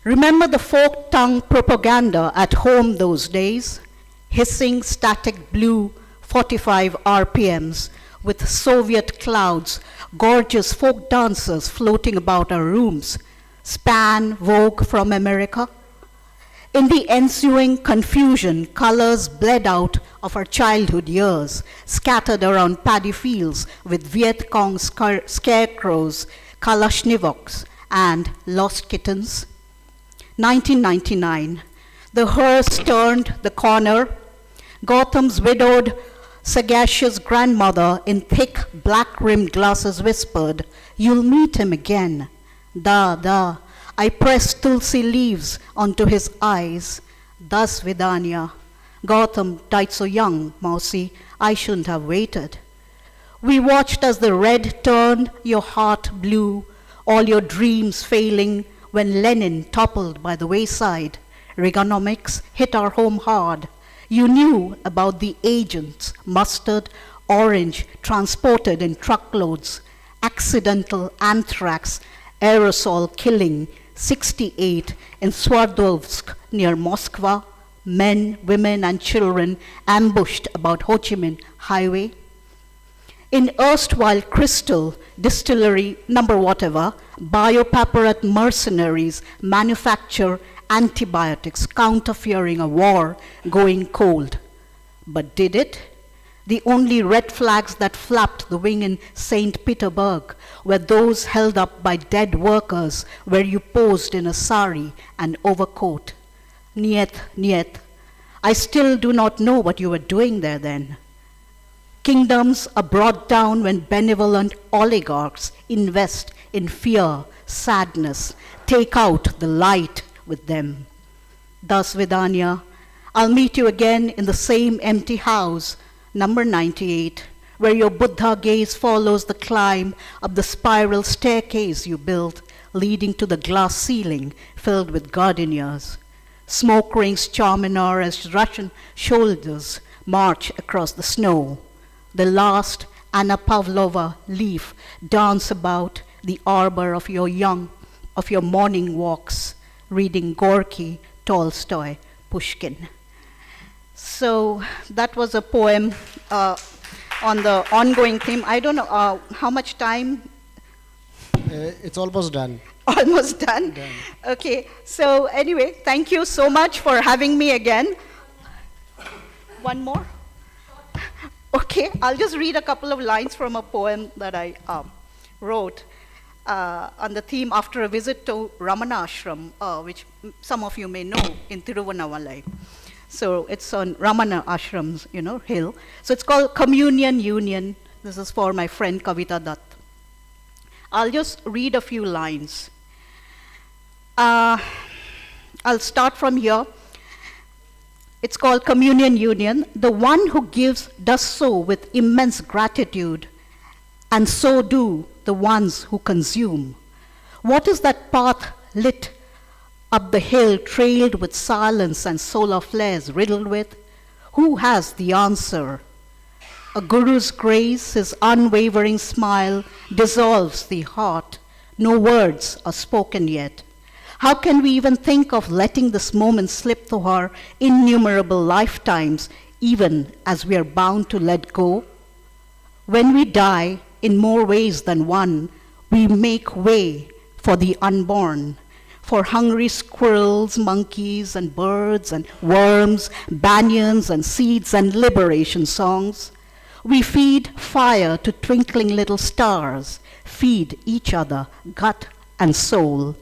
Remember the folk tongue propaganda at home those days? Hissing static blue 45 RPMs with Soviet clouds, gorgeous folk dancers floating about our rooms, Span, Vogue from America. In the ensuing confusion, colors bled out of our childhood years, scattered around paddy fields with Viet Cong scarecrows, Kalashnikovs, and lost kittens. 1999, the hearse turned the corner. Gautam's widowed, sagacious grandmother in thick, black-rimmed glasses whispered, "You'll meet him again." Da. I pressed tulsi leaves onto his eyes. Das Vidania. Gautam died so young, Mausi, I shouldn't have waited. We watched as the red turned your heart blue, all your dreams failing when Lenin toppled by the wayside, Reaganomics hit our home hard. You knew about the agents, mustard, orange, transported in truckloads, accidental anthrax, aerosol killing, 68 in Sverdlovsk near Moscow, men, women, and children ambushed about Ho Chi Minh Highway. In erstwhile Crystal Distillery, number whatever, biopaparat mercenaries manufacture antibiotics, counterfeiting a war going cold. But did it? The only red flags that flapped the wing in St. Petersburg were those held up by dead workers where you posed in a sari and overcoat. Niet, niet. I still do not know what you were doing there then. Kingdoms are brought down when benevolent oligarchs invest in fear, sadness, take out the light with them. Thus, Vidanya, I'll meet you again in the same empty house, number 98, where your Buddha gaze follows the climb up the spiral staircase you built, leading to the glass ceiling filled with gardenias. Smoke rings Charminar as Russian shoulders march across the snow. The last Anna Pavlova leaf dance about the arbor of your morning walks, reading Gorky, Tolstoy, Pushkin. So that was a poem on the ongoing theme. I don't know how much time. It's almost done. Almost done? Okay, so anyway, thank you so much for having me again. One more? Okay, I'll just read a couple of lines from a poem that I wrote on the theme after a visit to Ramana Ashram, which some of you may know in Tiruvannamalai. So it's on Ramana Ashram's, hill. So it's called Communion Union. This is for my friend Kavita Dutt. I'll just read a few lines. I'll start from here. It's called Communion Union. The one who gives does so with immense gratitude, and so do the ones who consume. What is that path lit up the hill, trailed with silence and solar flares riddled with? Who has the answer? A guru's grace, his unwavering smile, dissolves the heart. No words are spoken yet. How can we even think of letting this moment slip through our innumerable lifetimes, even as we are bound to let go? When we die, in more ways than one, we make way for the unborn, for hungry squirrels, monkeys, and birds, and worms, banyans, and seeds, and liberation songs. We feed fire to twinkling little stars, feed each other, gut and soul.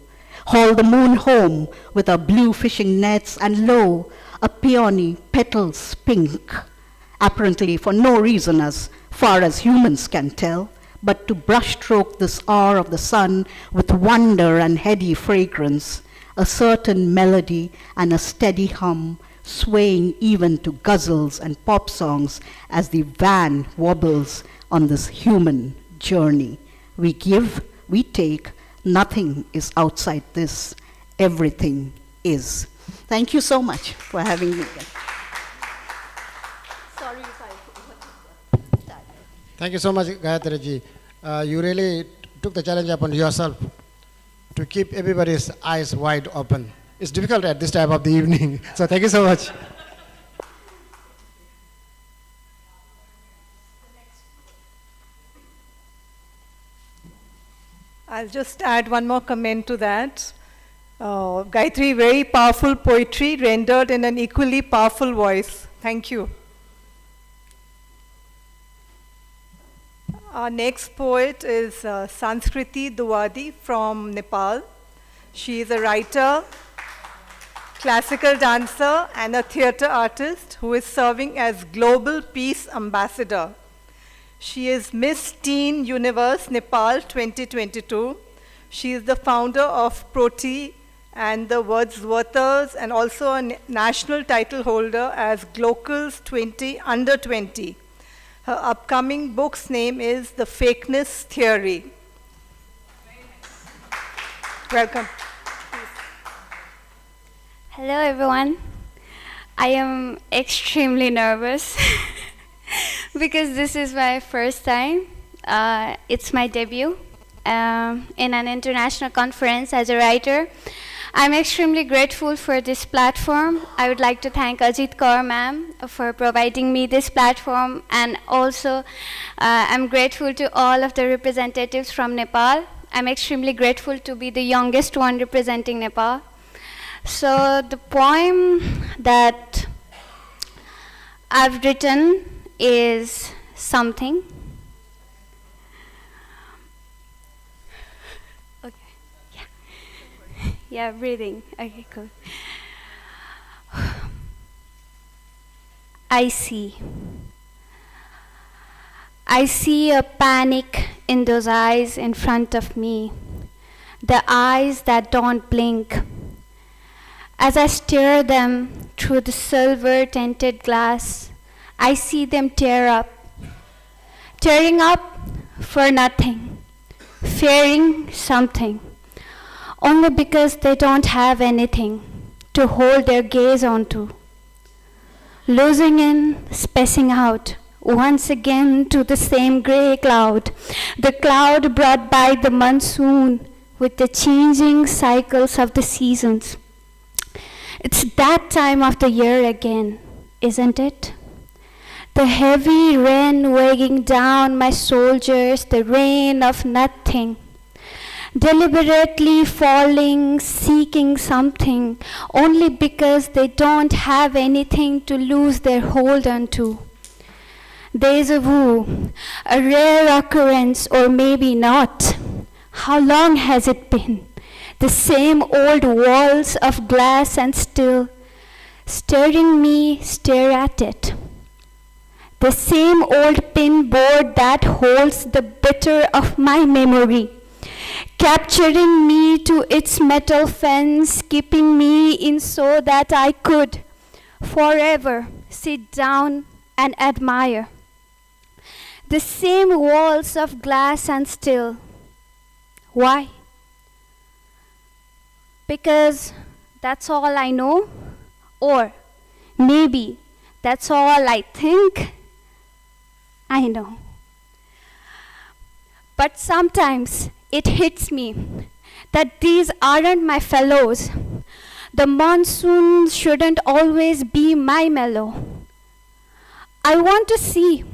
Haul the moon home with our blue fishing nets, and lo, a peony petals pink, apparently for no reason as far as humans can tell, but to brushstroke this hour of the sun with wonder and heady fragrance, a certain melody and a steady hum, swaying even to guzzles and pop songs as the van wobbles on this human journey. We give, we take, nothing is outside this, everything is. Thank you so much for having me again. Sorry if I... Thank you so much, Gayatri ji. You really took the challenge upon yourself to keep everybody's eyes wide open. It's difficult at this time of the evening, so thank you so much. I'll just add one more comment to that. Gayatri, very powerful poetry rendered in an equally powerful voice. Thank you. Our next poet is Sanskriti Duwadi from Nepal. She is a writer, classical dancer, and a theatre artist who is serving as Global Peace Ambassador. She is Miss Teen Universe Nepal 2022. She is the founder of Proti and the Wordsworthers, and also a national title holder as Glocals 20 Under 20. Her upcoming book's name is The Fakeness Theory. Welcome. Hello everyone. I am extremely nervous because this is my first time. It's my debut in an international conference as a writer. I'm extremely grateful for this platform. I would like to thank Ajit Kaur ma'am for providing me this platform, and also I'm grateful to all of the representatives from Nepal. I'm extremely grateful to be the youngest one representing Nepal. So the poem that I've written is something. Okay, yeah, breathing. Okay, cool. I see a panic in those eyes in front of me, the eyes that don't blink. As I stare them through the silver-tinted glass, I see them tearing up for nothing, fearing something, only because they don't have anything to hold their gaze onto. Losing in, spacing out, once again to the same grey cloud, the cloud brought by the monsoon with the changing cycles of the seasons. It's that time of the year again, isn't it? The heavy rain weighing down my soldiers, the rain of nothing, deliberately falling, seeking something, only because they don't have anything to lose their hold onto. Deja vu, a rare occurrence, or maybe not. How long has it been? The same old walls of glass and steel, staring me stare at it. The same old pin board that holds the bitter of my memory, capturing me to its metal fence, keeping me in so that I could forever sit down and admire. The same walls of glass and steel. Why? Because that's all I know, or maybe that's all I think I know. But sometimes it hits me that these aren't my fellows. The monsoon shouldn't always be my mellow. I want to see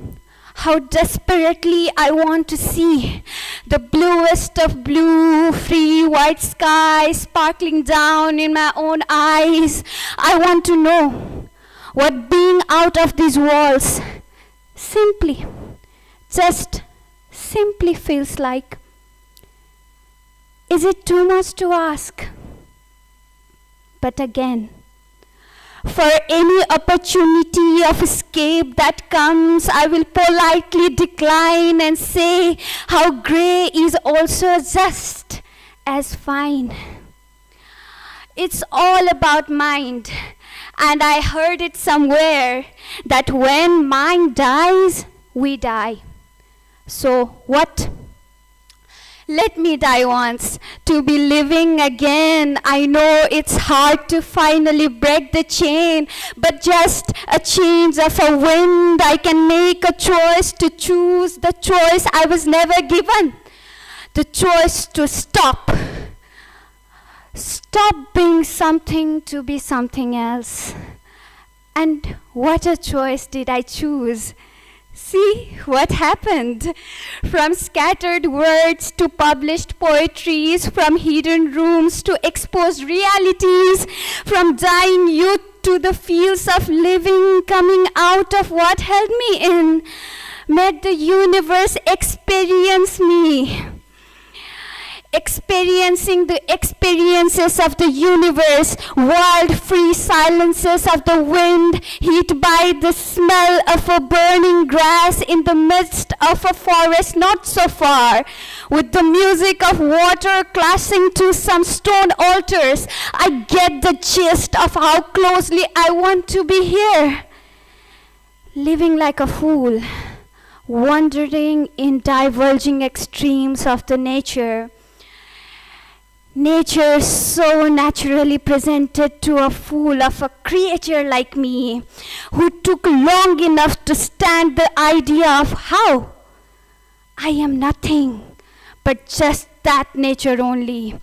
how desperately I want to see the bluest of blue, free white sky sparkling down in my own eyes. I want to know what being out of these walls just simply feels like. Is it too much to ask? But again, for any opportunity of escape that comes, I will politely decline and say how grey is also just as fine. It's all about mind, and I heard it somewhere that when mind dies, we die. So what? Let me die once to be living again. I know it's hard to finally break the chain, but just a change of a wind, I can make a choice to choose the choice I was never given. The choice to stop. Stop being something to be something else. And what a choice did I choose? See what happened. From scattered words to published poetries, from hidden rooms to exposed realities, from dying youth to the fields of living, coming out of what held me in, made the universe experience me. Experiencing the experiences of the universe, wild-free silences of the wind, hit by the smell of a burning grass in the midst of a forest not so far, with the music of water clashing to some stone altars. I get the gist of how closely I want to be here. Living like a fool, wandering in diverging extremes of the nature, Nature so naturally presented to a fool of a creature like me, who took long enough to stand the idea of how I am nothing but just that nature only.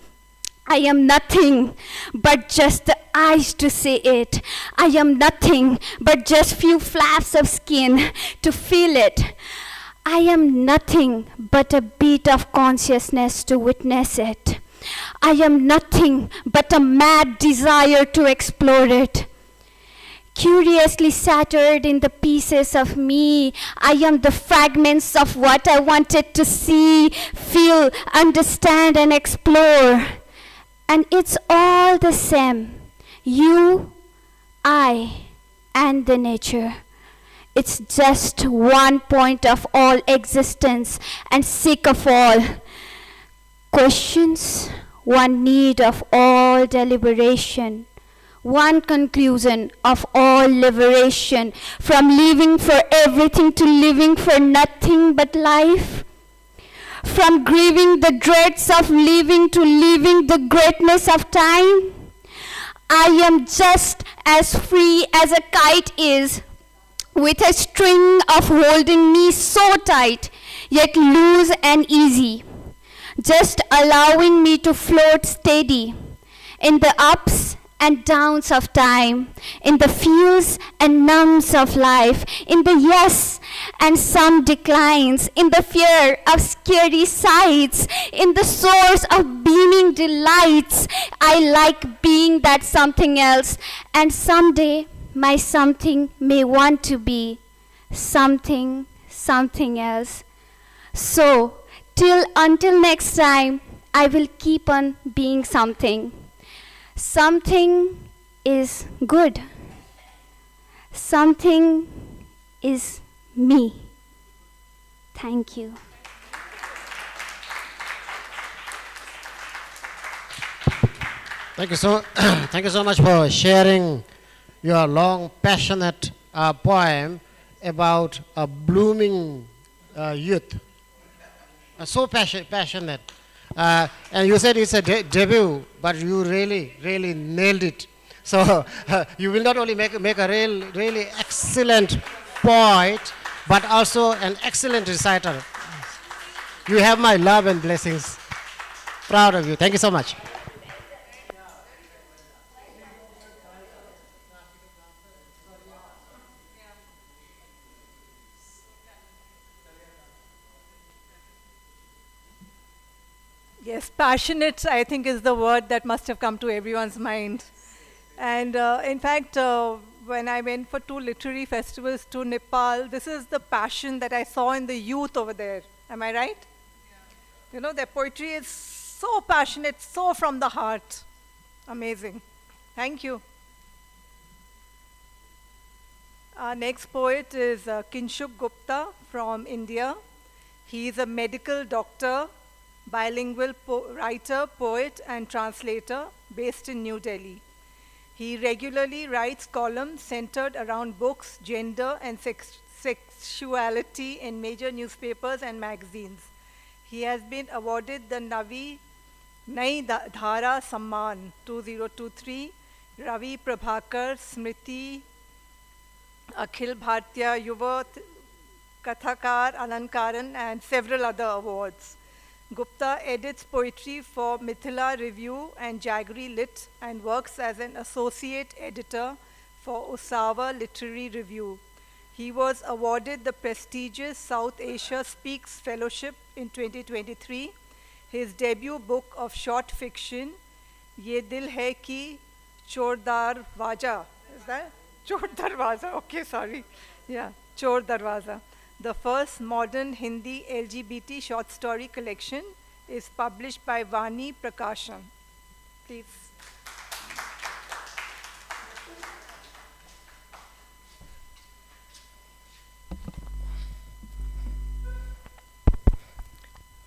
I am nothing but just the eyes to see it. I am nothing but just few flaps of skin to feel it. I am nothing but a beat of consciousness to witness it. I am nothing but a mad desire to explore it. Curiously scattered in the pieces of me, I am the fragments of what I wanted to see, feel, understand, and explore. And it's all the same. You, I, and the nature. It's just one point of all existence and sick of all questions, one need of all deliberation, one conclusion of all liberation, from living for everything to living for nothing but life, from grieving the dreads of living to living the greatness of time. I am just as free as a kite is, with a string of holding me so tight, yet loose and easy, just allowing me to float steady in the ups and downs of time, in the feels and numbs of life, in the yes and some declines, in the fear of scary sights, in the source of beaming delights. I like being that something else, and someday my something may want to be something else. So, until next time, I will keep on being something. Something is good. Something is me. Thank you. Thank you so much for sharing your long, passionate poem about a blooming youth. So passionate. And you said it's a debut, but you really nailed it. So you will not only make a really excellent poet, but also an excellent reciter. You have my love and blessings. Proud of you. Thank you so much. Yes, passionate, I think, is the word that must have come to everyone's mind. And in fact, when I went for 2 literary festivals to Nepal, this is the passion that I saw in the youth over there. Am I right? Yeah. You know, their poetry is so passionate, so from the heart. Amazing. Thank you. Our next poet is Kinshuk Gupta from India. He is a medical doctor, bilingual writer, poet, and translator based in New Delhi. He regularly writes columns centered around books, gender, and sexuality in major newspapers and magazines. He has been awarded the Nai Dhara Samman 2023, Ravi Prabhakar Smriti, Akhil Bhartiya Yuva Kathakar Alankaran, and several other awards. Gupta edits poetry for Mithila Review and Jaggery Lit and works as an associate editor for Usawa Literary Review. He was awarded the prestigious South Asia Speaks Fellowship in 2023. His debut book of short fiction, Ye Dil Hai Ki Chor Darwaza, is that? Chor Darwaza, okay, sorry. Yeah, Chor Darwaza. The first modern Hindi LGBT short story collection is published by Vani Prakashan. Please.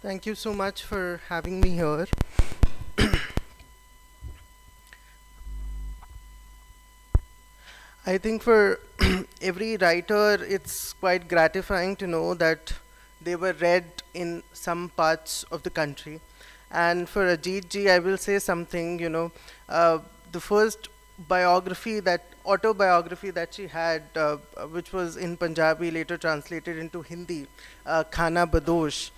Thank you so much for having me here. I think for every writer, it's quite gratifying to know that they were read in some parts of the country. And for Ajit ji, I will say something, the first autobiography that she had, which was in Punjabi, later translated into Hindi, Khana Badosh.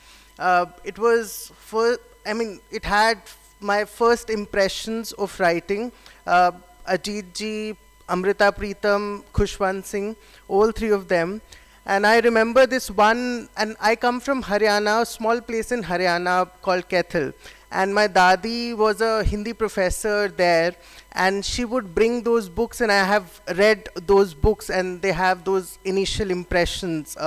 It had my first impressions of writing. Ajit ji, Amrita Preetam, Khushwant Singh, all three of them. And I remember this one, and I come from Haryana, a small place in Haryana called Kethel. And my dadi was a Hindi professor there, and she would bring those books, and I have read those books, and they have those initial impressions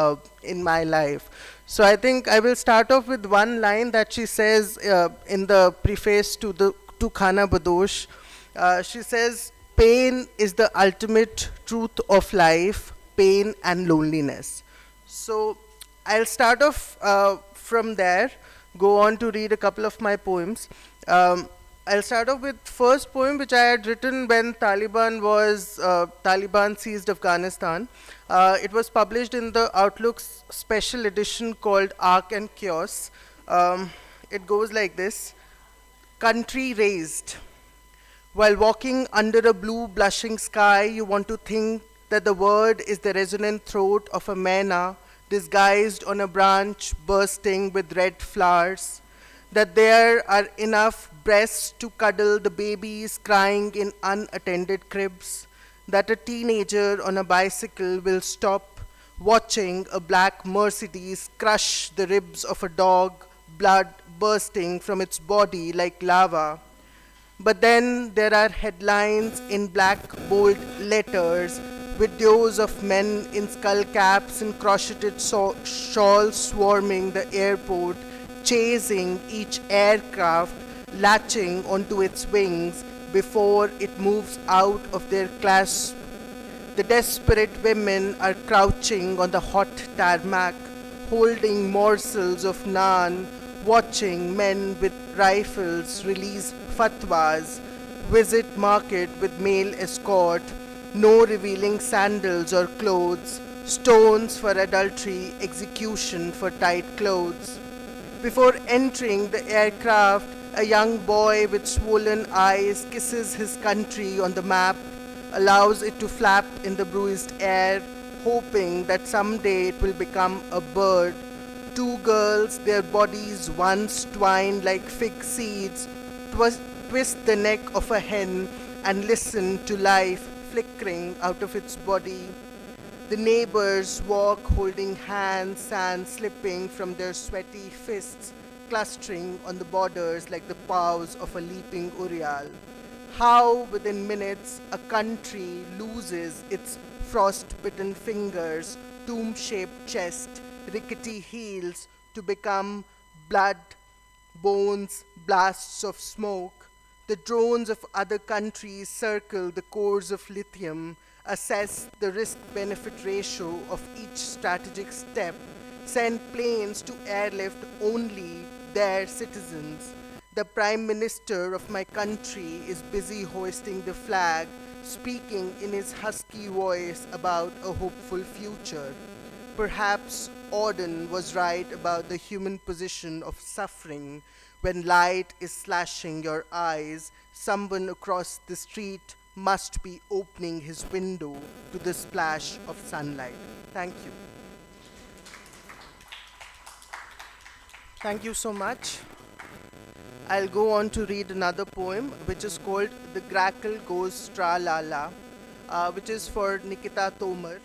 in my life. So I think I will start off with one line that she says in the preface to Khana Badosh. She says, "Pain is the ultimate truth of life, pain and loneliness." So I'll start off from there, go on to read a couple of my poems. I'll start off with first poem which I had written when Taliban seized Afghanistan. It was published in the Outlook's special edition called Arc and Chaos. It goes like this. Country raised. While walking under a blue blushing sky, you want to think that the word is the resonant throat of a maina disguised on a branch bursting with red flowers, that there are enough breasts to cuddle the babies crying in unattended cribs, that a teenager on a bicycle will stop watching a black Mercedes crush the ribs of a dog, blood bursting from its body like lava. But then there are headlines in black bold letters, videos of men in skull caps and crocheted shawls swarming the airport, chasing each aircraft, latching onto its wings before it moves out of their clasp. The desperate women are crouching on the hot tarmac, holding morsels of naan, watching men with rifles release fatwas, visit market with male escort, no revealing sandals or clothes, stones for adultery, execution for tight clothes. Before entering the aircraft, a young boy with swollen eyes kisses his country on the map, allows it to flap in the bruised air, hoping that someday it will become a bird. Two girls, their bodies once twined like fig seeds, twist the neck of a hen and listen to life flickering out of its body. The neighbors walk holding hands, sand slipping from their sweaty fists, clustering on the borders like the paws of a leaping Urial. How within minutes a country loses its frost-bitten fingers, tomb-shaped chest, rickety heels to become blood, bones, blasts of smoke. The drones of other countries circle the cores of lithium, assess the risk-benefit ratio of each strategic step, send planes to airlift only their citizens. The Prime Minister of my country is busy hoisting the flag, speaking in his husky voice about a hopeful future. Perhaps Auden was right about the human position of suffering. When light is slashing your eyes, someone across the street must be opening his window to the splash of sunlight. Thank you. Thank you so much. I'll go on to read another poem, which is called The Grackle Goes Tra-la-la, which is for Nikita Tomar.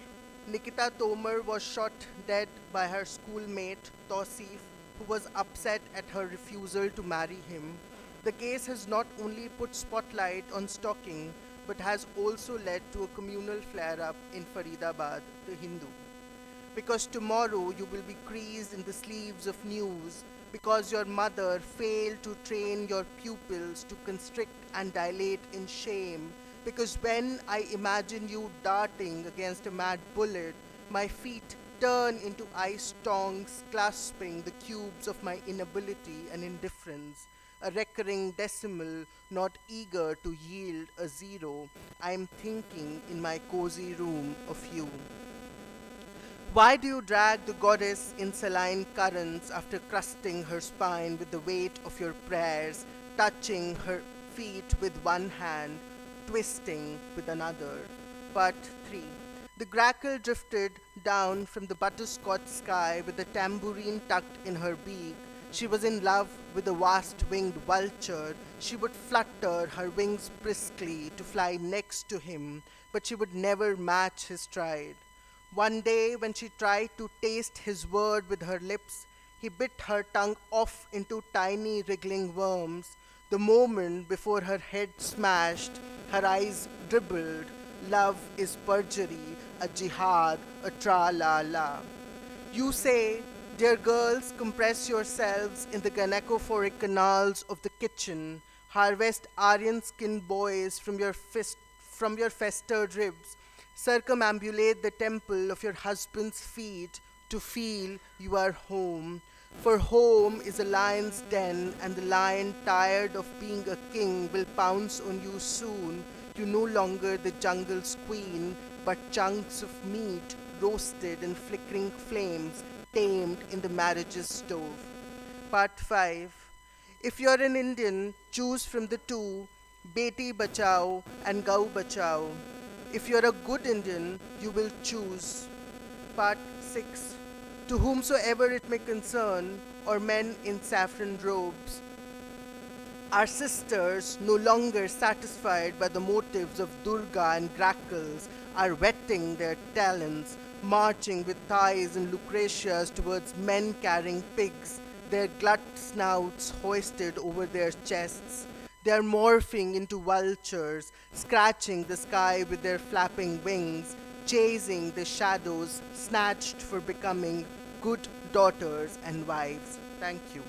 Nikita Tomar was shot dead by her schoolmate, Tausif, who was upset at her refusal to marry him. The case has not only put spotlight on stalking, but has also led to a communal flare-up in Faridabad, the Hindu. Because tomorrow you will be creased in the sleeves of news because your mother failed to train your pupils to constrict and dilate in shame. Because when I imagine you darting against a mad bullet, my feet turn into ice tongs clasping the cubes of my inability and indifference, a recurring decimal not eager to yield a zero. I am thinking in my cozy room of you. Why do you drag the goddess in saline currents after crusting her spine with the weight of your prayers, touching her feet with one hand, twisting with another? Part 3. The grackle drifted down from the butterscotch sky with a tambourine tucked in her beak. She was in love with a vast-winged vulture. She would flutter her wings briskly to fly next to him, but she would never match his stride. One day, when she tried to taste his word with her lips, he bit her tongue off into tiny wriggling worms. The moment before her head smashed, her eyes dribbled. Love is perjury, a jihad, a tra-la-la. You say, dear girls, compress yourselves in the gynecophoric canals of the kitchen. Harvest Aryan-skinned boys from your festered ribs. Circumambulate the temple of your husband's feet to feel you are home. For home is a lion's den, and the lion, tired of being a king, will pounce on you soon. You're no longer the jungle's queen, but chunks of meat roasted in flickering flames, tamed in the marriage's stove. Part 5. If you're an Indian, choose from the two, Beti Bachao and Gau Bachao. If you're a good Indian, you will choose. Part 6. To whomsoever it may concern, or men in saffron robes, our sisters, no longer satisfied by the motives of Durga and grackles, are whetting their talents, marching with thighs and Lucretias towards men carrying pigs, their glut snouts hoisted over their chests. They are morphing into vultures, scratching the sky with their flapping wings, chasing the shadows snatched for becoming good daughters and wives. Thank you.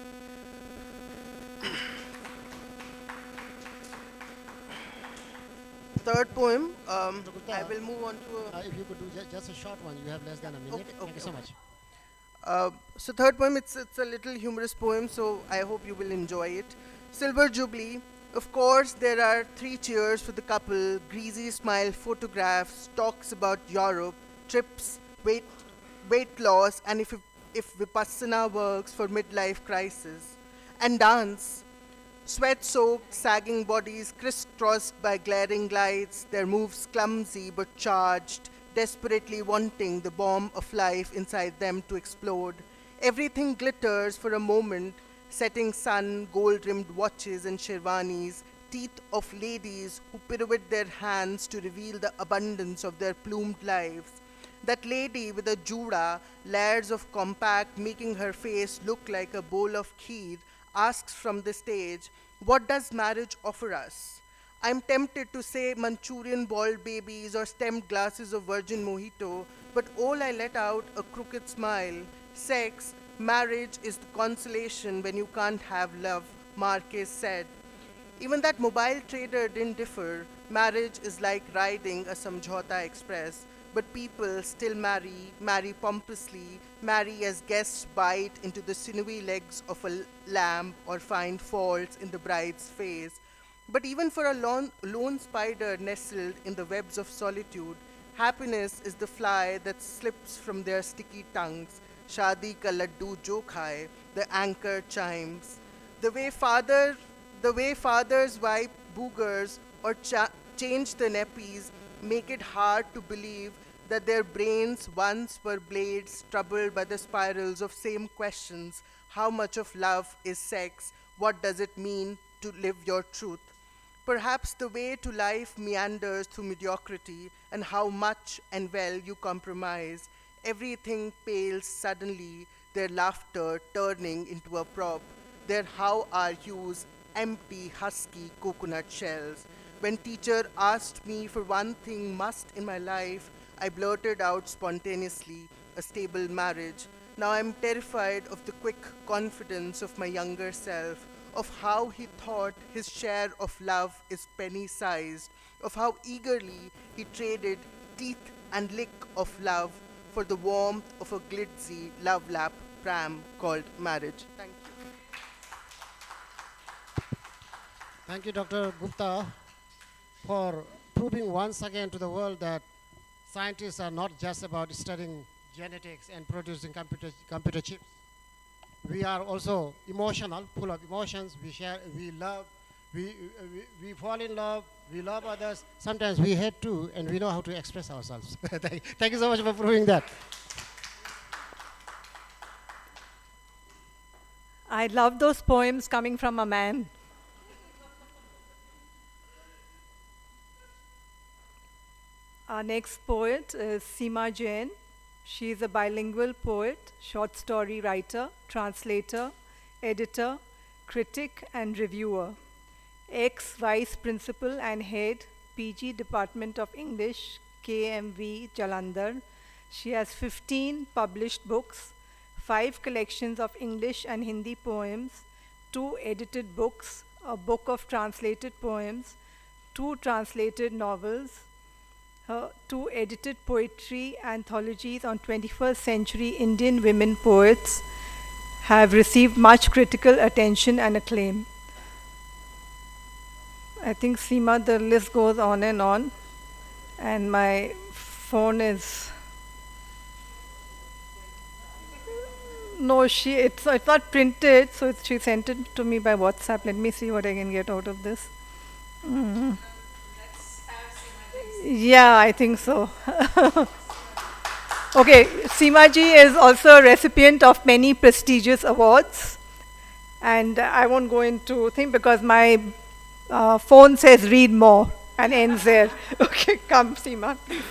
Third poem, I will move on to if you could do just a short one, you have less than a minute. Thank you so much. So third poem, it's a little humorous poem, so I hope you will enjoy it. Silver Jubilee. Of course, there are 3 cheers for the couple, greasy smile photographs, talks about Europe, trips, weight loss, and if Vipassana works for midlife crisis. And dance. Sweat-soaked, sagging bodies crisscrossed by glaring lights, their moves clumsy but charged, desperately wanting the bomb of life inside them to explode. Everything glitters for a moment, setting sun, gold-rimmed watches and sherwanis, teeth of ladies who pirouette their hands to reveal the abundance of their plumed lives. That lady with a juda, layers of compact making her face look like a bowl of kheer, asks from the stage, what does marriage offer us? I'm tempted to say Manchurian bald babies or stemmed glasses of virgin mojito, but all I let out a crooked smile. Sex, marriage is the consolation when you can't have love, Marquez said. Even that mobile trader didn't differ. Marriage is like riding a Samjhauta Express, but people still marry pompously, marry as guests bite into the sinewy legs of a lamb or find faults in the bride's face. But even for a lone spider nestled in the webs of solitude, happiness is the fly that slips from their sticky tongues. Shadi ka laddu jo khaye, the anchor chimes. The way fathers wipe boogers or change the nappies make it hard to believe that their brains once were blades troubled by the spirals of same questions. How much of love is sex? What does it mean to live your truth? Perhaps the way to life meanders through mediocrity, and how much and well you compromise. Everything pales suddenly, their laughter turning into a prop, their how are yous empty, husky coconut shells. When teacher asked me for one thing must in my life, I blurted out spontaneously, a stable marriage. Now I'm terrified of the quick confidence of my younger self, of how he thought his share of love is penny-sized, of how eagerly he traded teeth and lick of love for the warmth of a glitzy love lap pram called marriage. Thank you. Thank you, Dr. Gupta, for proving once again to the world that scientists are not just about studying genetics and producing computer chips. We are also emotional, full of emotions. We share, we love, we fall in love, we love others. Sometimes we hate too, and we know how to express ourselves. Thank you so much for proving that. I love those poems coming from a man. Our next poet is Seema Jain. She is a bilingual poet, short story writer, translator, editor, critic, and reviewer. Ex-Vice Principal and Head, PG Department of English, KMV, Jalandhar. She has 15 published books, 5 collections of English and Hindi poems, 2 edited books, a book of translated poems, 2 translated novels, 2 edited poetry anthologies on 21st century Indian women poets have received much critical attention and acclaim. I think, Seema, the list goes on, and my phone is... No, it's not printed, so she sent it to me by WhatsApp. Let me see what I can get out of this. Yeah, I think so. Okay, Seema ji is also a recipient of many prestigious awards. And I won't go into thing because my phone says read more and ends there. Okay, come, Seema, please.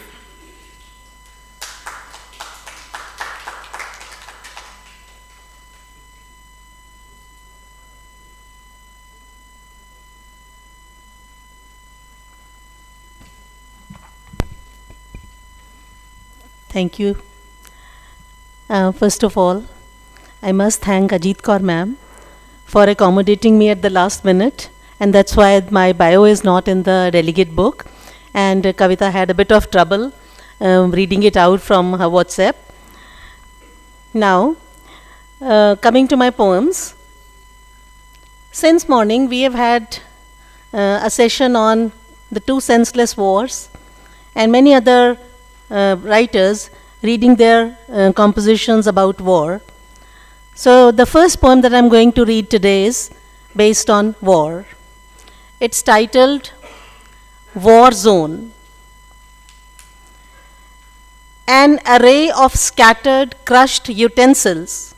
Thank you. First of all, I must thank Ajit Kaur ma'am for accommodating me at the last minute, and that's why my bio is not in the delegate book. And Kavita had a bit of trouble reading it out from her WhatsApp. Now, coming to my poems. Since morning, we have had a session on the 2 senseless wars and many other writers reading their compositions about war. So the first poem that I'm going to read today is based on war. It's titled War Zone. An array of scattered, crushed utensils.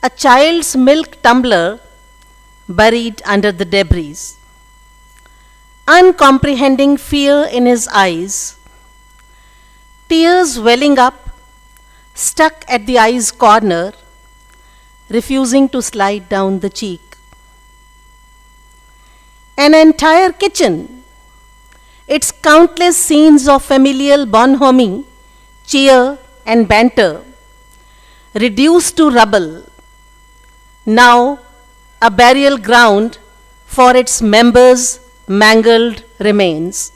A child's milk tumbler buried under the debris. Uncomprehending fear in his eyes. Tears welling up, stuck at the eye's corner, refusing to slide down the cheek. An entire kitchen, its countless scenes of familial bonhomie, cheer and banter, reduced to rubble, now a burial ground for its members' mangled remains.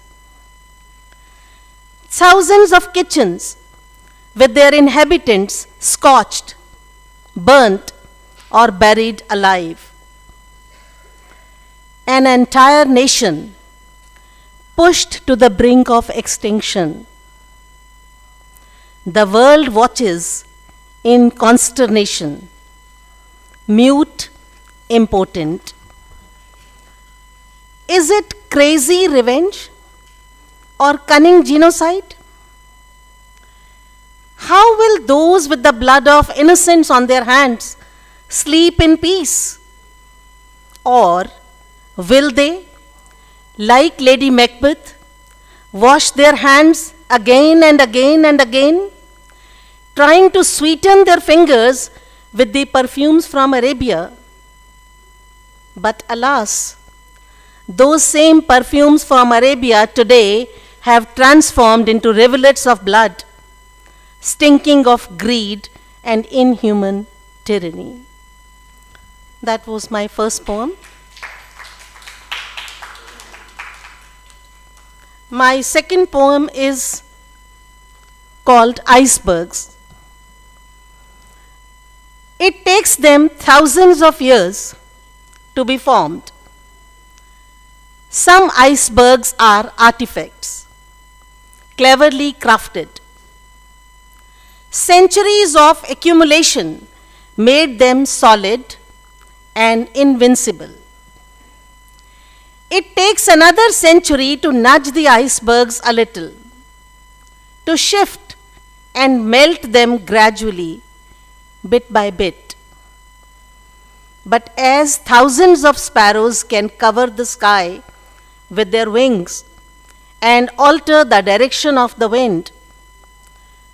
Thousands of kitchens with their inhabitants scorched, burnt, or buried alive. An entire nation pushed to the brink of extinction. The world watches in consternation, mute, impotent. Is it crazy revenge or cunning genocide? How will those with the blood of innocents on their hands sleep in peace? Or will they, like Lady Macbeth, wash their hands again and again and again, trying to sweeten their fingers with the perfumes from Arabia? But alas, those same perfumes from Arabia today have transformed into rivulets of blood, stinking of greed and inhuman tyranny. That was my first poem. My second poem is called Icebergs. It takes them thousands of years to be formed. Some icebergs are artifacts, cleverly crafted. Centuries of accumulation made them solid and invincible. It takes another century to nudge the icebergs a little, to shift and melt them gradually, bit by bit. But as thousands of sparrows can cover the sky with their wings and alter the direction of the wind,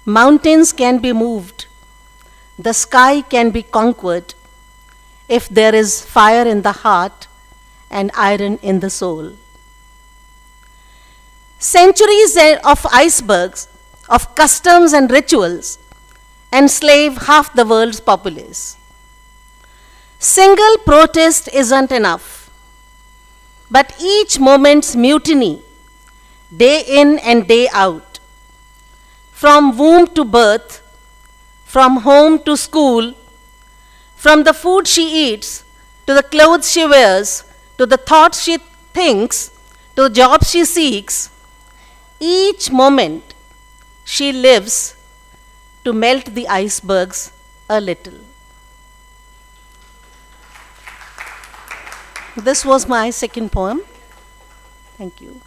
mountains can be moved, the sky can be conquered if there is fire in the heart and iron in the soul. Centuries of icebergs, of customs and rituals, enslave half the world's populace. Single protest isn't enough, but each moment's mutiny, day in and day out, from womb to birth, from home to school, from the food she eats, to the clothes she wears, to the thoughts she thinks, to the job she seeks, each moment she lives to melt the icebergs a little. This was my second poem. Thank you.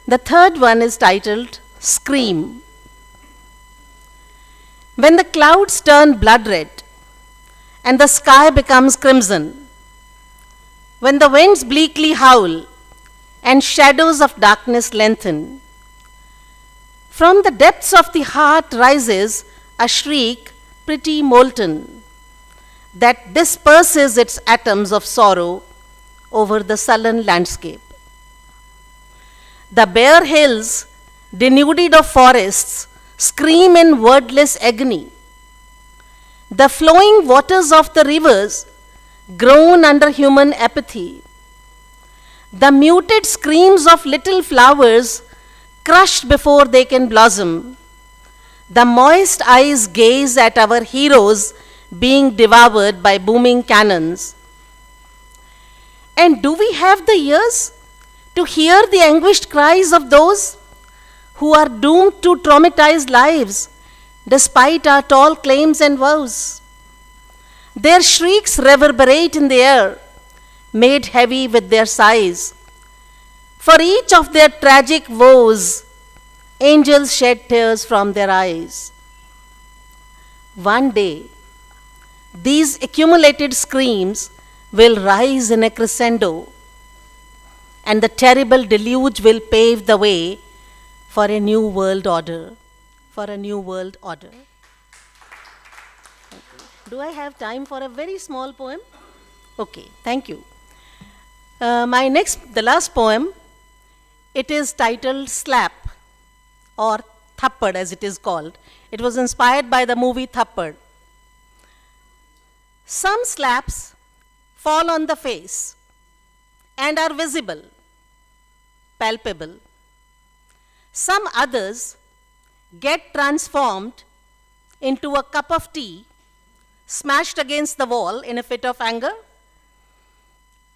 The third one is titled Scream. When the clouds turn blood red and the sky becomes crimson, when the winds bleakly howl and shadows of darkness lengthen, from the depths of the heart rises a shriek pretty molten that disperses its atoms of sorrow over the sullen landscape. The bare hills, denuded of forests, scream in wordless agony. The flowing waters of the rivers groan under human apathy. The muted screams of little flowers crushed before they can blossom. The moist eyes gaze at our heroes being devoured by booming cannons. And do we have the ears to hear the anguished cries of those who are doomed to traumatized lives despite our tall claims and vows? Their shrieks reverberate in the air, made heavy with their sighs. For each of their tragic woes, angels shed tears from their eyes. One day, these accumulated screams will rise in a crescendo, and the terrible deluge will pave the way for a new world order. For a new world order. Do I have time for a very small poem? Okay, thank you. The last poem, it is titled Slap, or Thappad as it is called. It was inspired by the movie Thappad. Some slaps fall on the face and are visible, palpable. Some others get transformed into a cup of tea smashed against the wall in a fit of anger,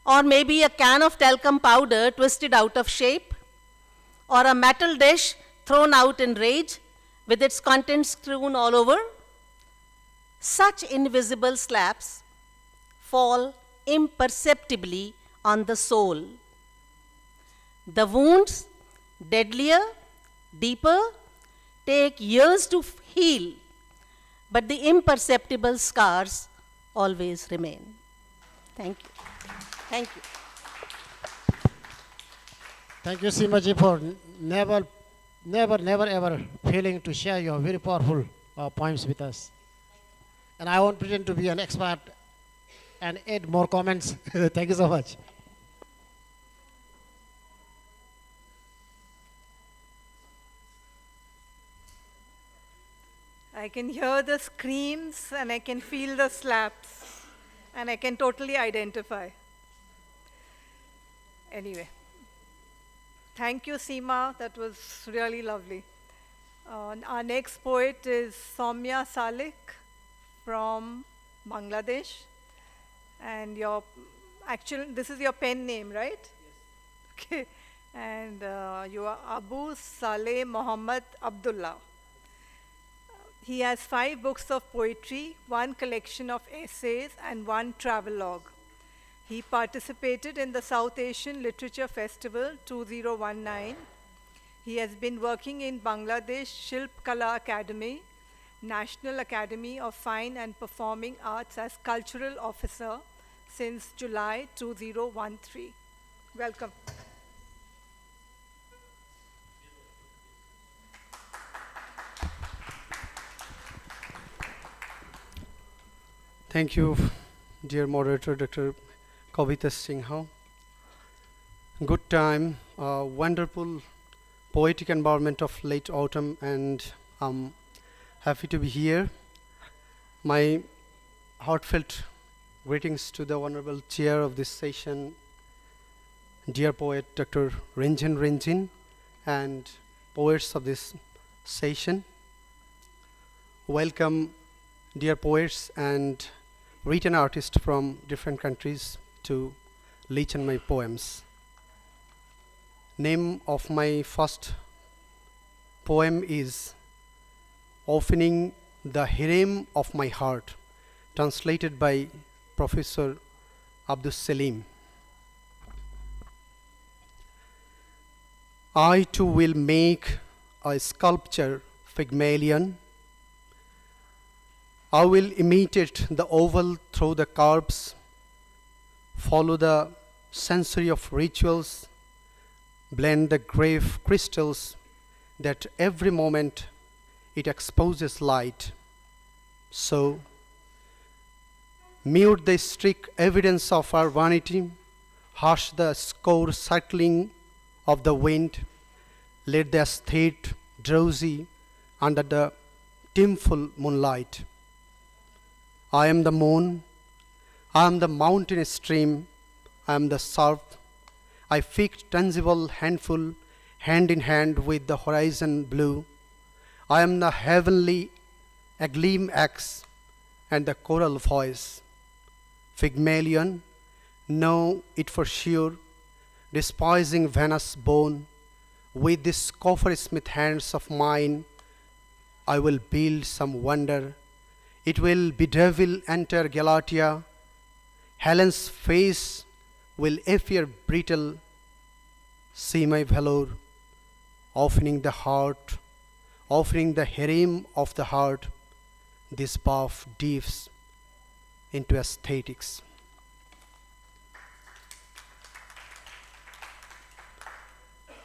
or maybe a can of talcum powder twisted out of shape, or a metal dish thrown out in rage with its contents strewn all over. Such invisible slaps fall imperceptibly on the soul. The wounds, deadlier, deeper, take years to heal, but the imperceptible scars always remain. Thank you. Thank you. Thank you, Seemaji, for never ever failing to share your very powerful poems with us. And I won't pretend to be an expert and add more comments. Thank you so much. I can hear the screams and I can feel the slaps and I can totally identify. Anyway, thank you, Seema. That was really lovely. Our next poet is Soumya Salik from Bangladesh. And this is your pen name, right? Yes. Okay. And you are Abu Saleh Muhammad Abdullah. He has 5 books of poetry, 1 collection of essays, and 1 travelogue. He participated in the South Asian Literature Festival 2019. He has been working in Bangladesh Shilp Kala Academy, National Academy of Fine and Performing Arts as Cultural Officer since July 2013. Welcome. Thank you, dear moderator, Dr. Kavita Singha. Good time, wonderful poetic environment of late autumn, and I'm happy to be here. My heartfelt greetings to the Honorable Chair of this session, dear poet Dr. Renjin, and poets of this session. Welcome, dear poets and written artists from different countries to listen my poems. Name of my first poem is Opening the Harem of My Heart, translated by Professor Abdul Salim. I too will make a sculpture Pygmalion. I will imitate the oval through the curves, follow the sensory of rituals, blend the grave crystals that every moment it exposes light. So, mute the strict evidence of our vanity, hush the score circling of the wind, let the aesthete drowsy under the dimful moonlight. I am the moon, I am the mountain stream, I am the surf, I fix tangible handful, hand in hand with the horizon blue. I am the heavenly agleam axe and the choral voice. Pygmalion, know it for sure, despising Venus born, with these coppersmith hands of mine, I will build some wonder. It will bedevil enter Galatia. Helen's face will appear brittle. See my valor, opening the heart, offering the harem of the heart. This buff dives into aesthetics.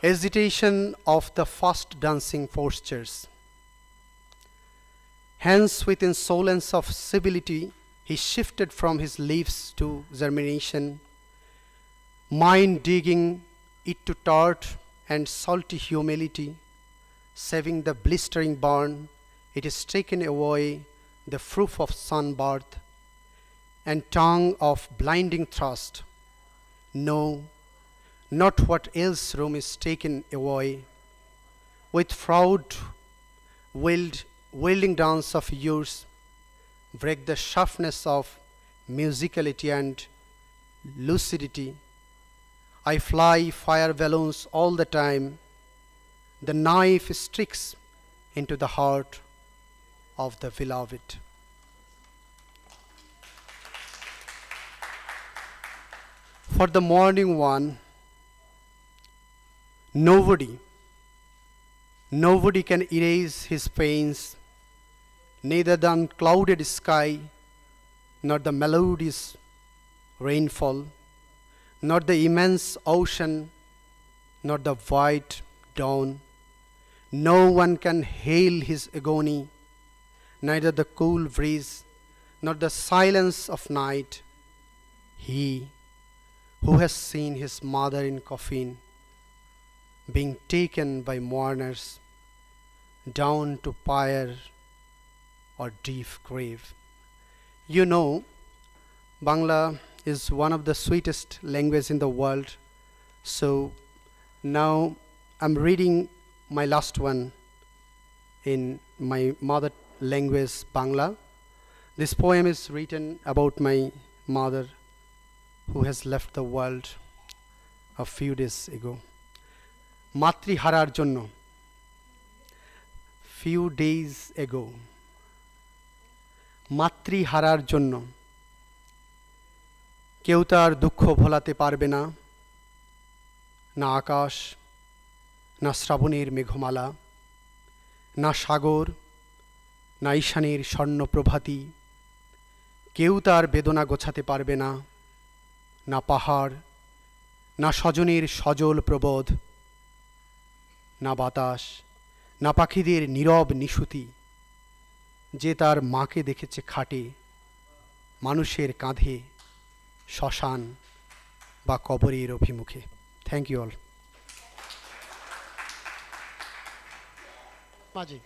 Hesitation of the first dancing postures. Hence, with insolence of civility, he shifted from his leaves to germination, mind digging it to tart and salty humility, saving the blistering burn, it is taken away the proof of sunbirth and tongue of blinding thrust. No, not what else room is taken away. With fraud, wielding dance of yours, break the sharpness of musicality and lucidity. I fly fire balloons all the time. The knife sticks into the heart of the beloved. For the morning one, nobody can erase his pains, neither the unclouded sky, nor the melodious rainfall, nor the immense ocean, nor the white dawn. No one can hail his agony, neither the cool breeze, nor the silence of night. He who has seen his mother in coffin, being taken by mourners down to pyre or deep grave. You know, Bangla is one of the sweetest languages in the world. So now I'm reading my last one in my mother language, Bangla. This poem is written about my mother who has left the world a few days ago. Matri harar jonno. Few days ago, মাতৃহারার জন্য। কেউ তার দুঃখ ভোলাতে পারবে না, না আকাশ, না শ্রাবণের মেঘমালা, না সাগর, না ঈশানের স্বর্ণপ্রভাতী। কেউ তার বেদনা গোছাতে পারবে না, না পাহাড়, না স্বজনের সজল প্রবোধ, না বাতাস, না পাখিদের নীরব নিশুতি। যে তার মাকে দেখেছে খাটে, মানুষের কাঁধে, শ্মশান বা কবরের অভিমুখে। Thank you all. মাজি।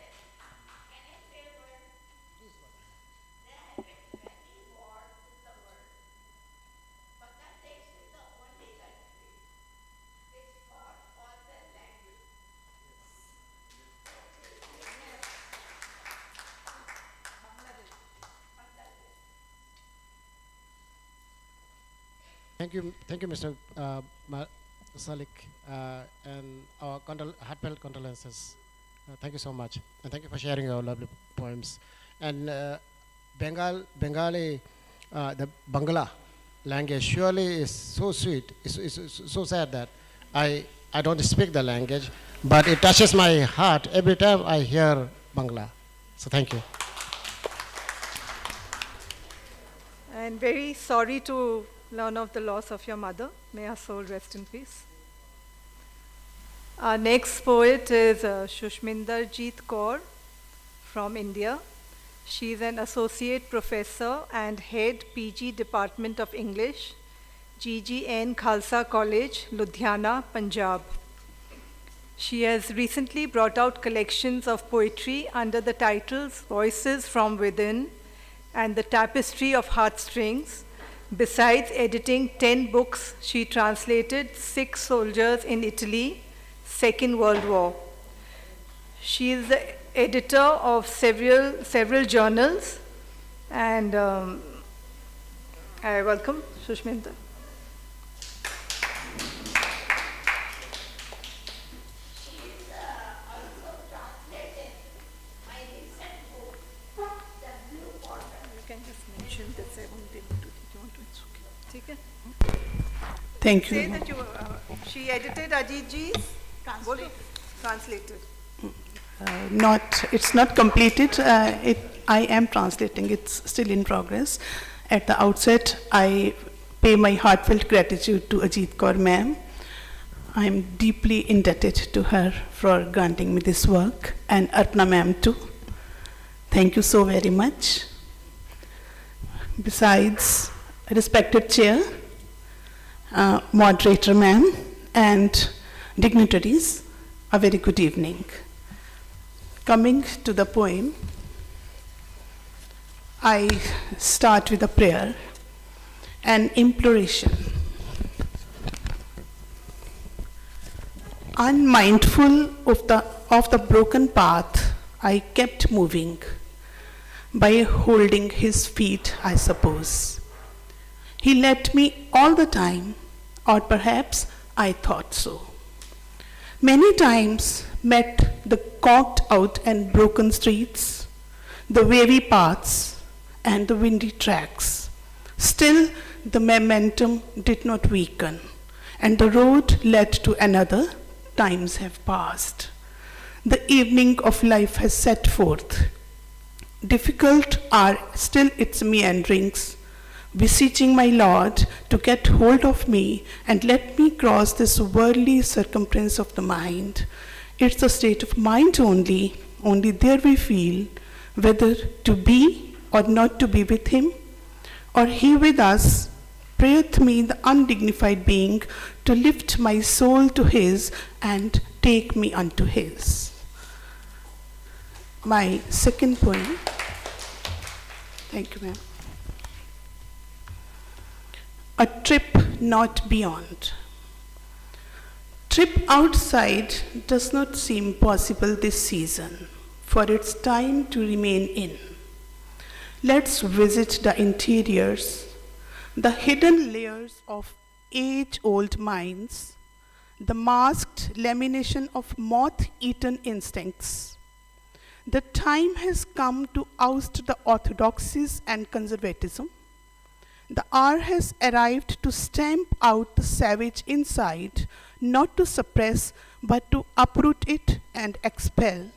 Thank you, Mr. Salik, and our heartfelt condolences. Thank you so much, and thank you for sharing your lovely poems. And Bengali, the Bangla language surely is so sweet. It's so sad that I don't speak the language, but it touches my heart every time I hear Bangla. So thank you. And very sorry to learn of the loss of your mother. May her soul rest in peace. Our next poet is Shushminder Jeet Kaur from India. She is an associate professor and head PG Department of English, GGN Khalsa College, Ludhiana, Punjab. She has recently brought out collections of poetry under the titles Voices from Within and The Tapestry of Heartstrings. Besides editing 10 books, she translated 6 Soldiers in Italy, Second World War. She is the editor of several journals, and I welcome Shushminder. Thank you. Say that she edited Ajit Ji's, translated. It's not completed. I am translating. It's still in progress. At the outset, I pay my heartfelt gratitude to Ajit Kaur ma'am. I am deeply indebted to her for granting me this work, and Arpana ma'am too. Thank you so very much. Besides, respected chair, moderator ma'am, and dignitaries, a very good evening. Coming to the poem, I start with a prayer, an imploration. Unmindful of the broken path, I kept moving by holding his feet, I suppose. He led me all the time, or perhaps I thought so. Many times met the cocked out and broken streets, the wavy paths and the windy tracks. Still, the momentum did not weaken, and the road led to another. Times have passed. The evening of life has set forth. Difficult are still its meanderings, beseeching my Lord to get hold of me and let me cross this worldly circumference of the mind. It's a state of mind only there we feel whether to be or not to be with him, or he with us. Prayeth me, the undignified being, to lift my soul to his and take me unto his. My second poem. Thank you, ma'am. A trip not beyond. Trip outside does not seem possible this season, for it's time to remain in. Let's visit the interiors, the hidden layers of age-old minds, the masked lamination of moth-eaten instincts, The time has come to oust the orthodoxies and conservatism. The hour has arrived to stamp out the savage inside, not to suppress, but to uproot it and expel,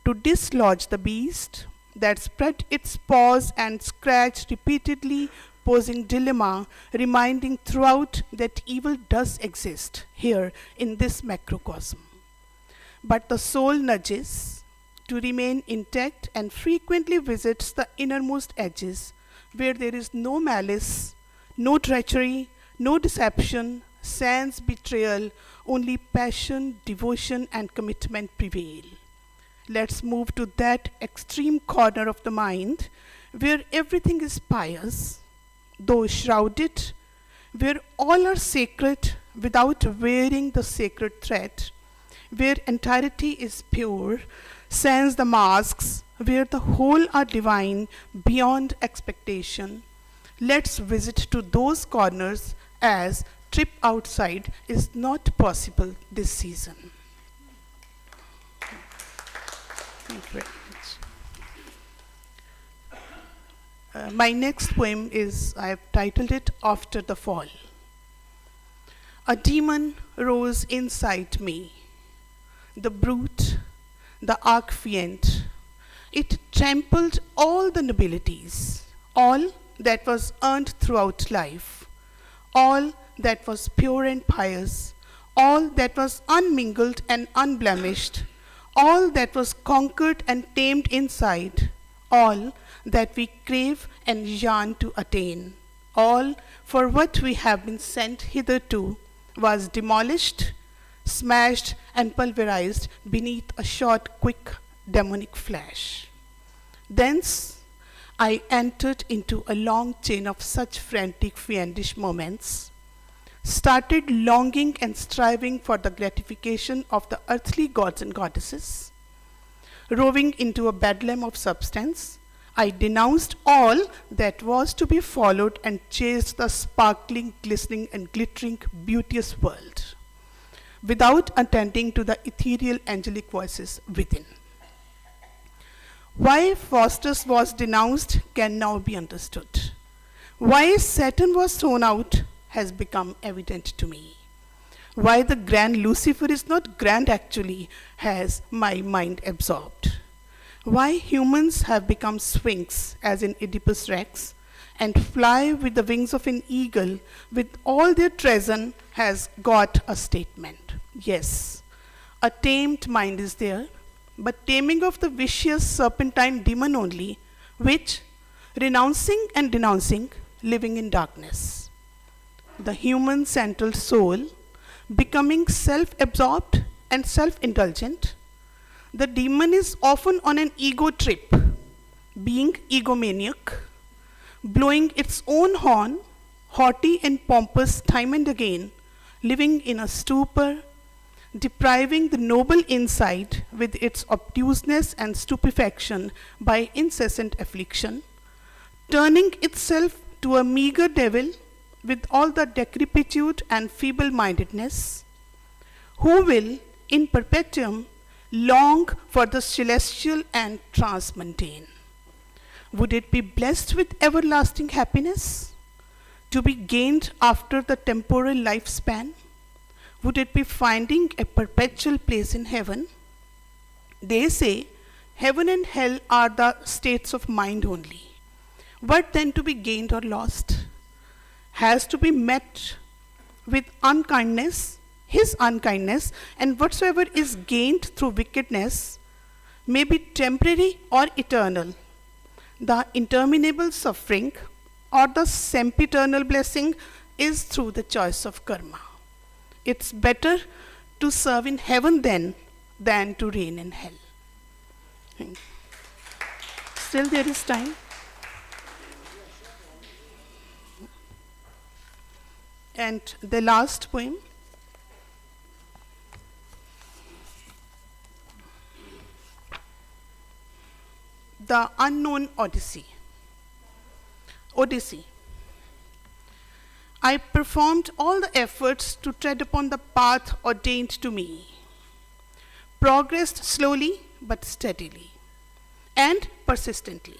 to dislodge the beast that spread its paws and scratched repeatedly, posing dilemma, reminding throughout that evil does exist here in this macrocosm. But the soul nudges to remain intact and frequently visits the innermost edges, where there is no malice, no treachery, no deception, sans betrayal, only passion, devotion, and commitment prevail. Let's move to that extreme corner of the mind where everything is pious, though shrouded, where all are sacred without wearing the sacred thread, where entirety is pure, sans the masks, where the whole are divine beyond expectation. Let's visit to those corners, as trip outside is not possible this season. Thank you very much. My next poem is, I have titled it After the Fall. A demon rose inside me, the brute, the archfiend. It trampled all the nobilities, all that was earned throughout life, all that was pure and pious, all that was unmingled and unblemished, all that was conquered and tamed inside, all that we crave and yearn to attain, all for what we have been sent hitherto, was demolished, smashed, and pulverized beneath a short, quick, demonic flash. Thence I entered into a long chain of such frantic, fiendish moments, started longing and striving for the gratification of the earthly gods and goddesses. Roving into a bedlam of substance, I denounced all that was to be followed and chased the sparkling, glistening, and glittering, beauteous world, without attending to the ethereal angelic voices within. Why Faustus was denounced can now be understood. Why Saturn was thrown out has become evident to me. Why the grand Lucifer is not grand actually has my mind absorbed. Why humans have become sphinx, as in Oedipus Rex, and fly with the wings of an eagle with all their treason has got a statement. Yes, a tamed mind is there, but taming of the vicious serpentine demon only, which, renouncing and denouncing, living in darkness. The human central soul, becoming self-absorbed and self-indulgent, the demon is often on an ego trip, being egomaniac, blowing its own horn, haughty and pompous time and again, living in a stupor, depriving the noble inside with its obtuseness and stupefaction by incessant affliction, turning itself to a meager devil with all the decrepitude and feeble-mindedness, who will, in perpetuum, long for the celestial and transmundane. Would it be blessed with everlasting happiness, to be gained after the temporal lifespan? Would it be finding a perpetual place in heaven? They say heaven and hell are the states of mind only. What then to be gained or lost? Has to be met with unkindness, his unkindness, and whatsoever is gained through wickedness may be temporary or eternal. The interminable suffering or the sempiternal blessing is through the choice of karma. It's better to serve in heaven then than to reign in hell. Still there is time. And the last poem. The Unknown Odyssey. Odyssey. I performed all the efforts to tread upon the path ordained to me, progressed slowly but steadily, and persistently.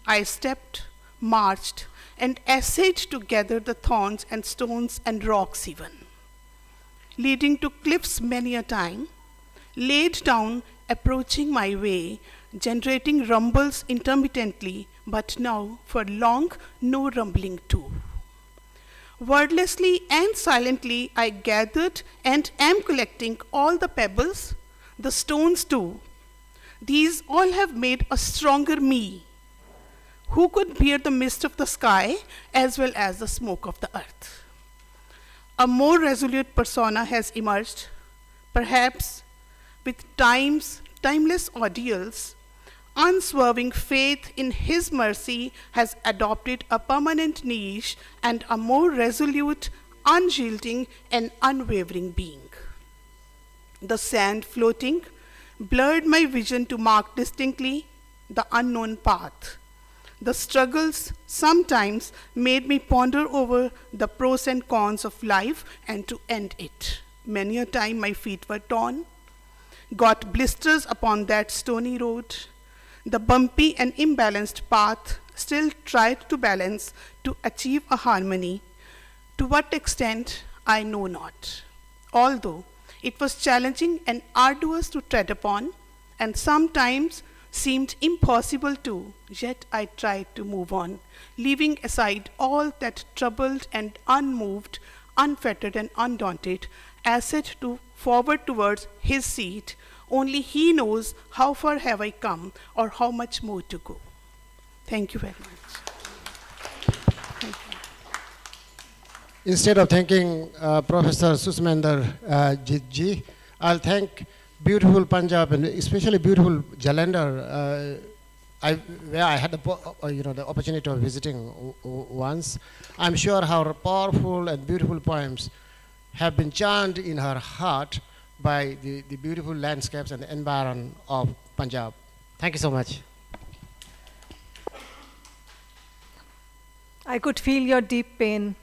I stepped, marched, and essayed to gather the thorns and stones and rocks even, leading to cliffs many a time, laid down, approaching my way, generating rumbles intermittently, but now for long no rumbling too. Wordlessly and silently I gathered and am collecting all the pebbles, the stones too. These all have made a stronger me, who could bear the mist of the sky as well as the smoke of the earth. A more resolute persona has emerged, perhaps with timeless ordeals. Unswerving faith in His mercy has adopted a permanent niche and a more resolute, unyielding, and unwavering being. The sand floating blurred my vision to mark distinctly the unknown path. The struggles sometimes made me ponder over the pros and cons of life and to end it. Many a time my feet were torn, got blisters upon that stony road. The bumpy and imbalanced path still tried to balance to achieve a harmony. To what extent, I know not. Although it was challenging and arduous to tread upon, and sometimes seemed impossible to, yet I tried to move on, leaving aside all that troubled and unmoved, unfettered and undaunted, asset to forward towards His seat. Only He knows how far have I come or how much more to go. Thank you very much. Thank you. Instead of thanking Professor Susmender Ji, I'll thank beautiful Punjab and especially beautiful Jalandhar, where I had the opportunity of visiting once. I'm sure how powerful and beautiful poems have been chanted in her heart by the beautiful landscapes and the environment of Punjab. Thank you so much. I could feel your deep pain.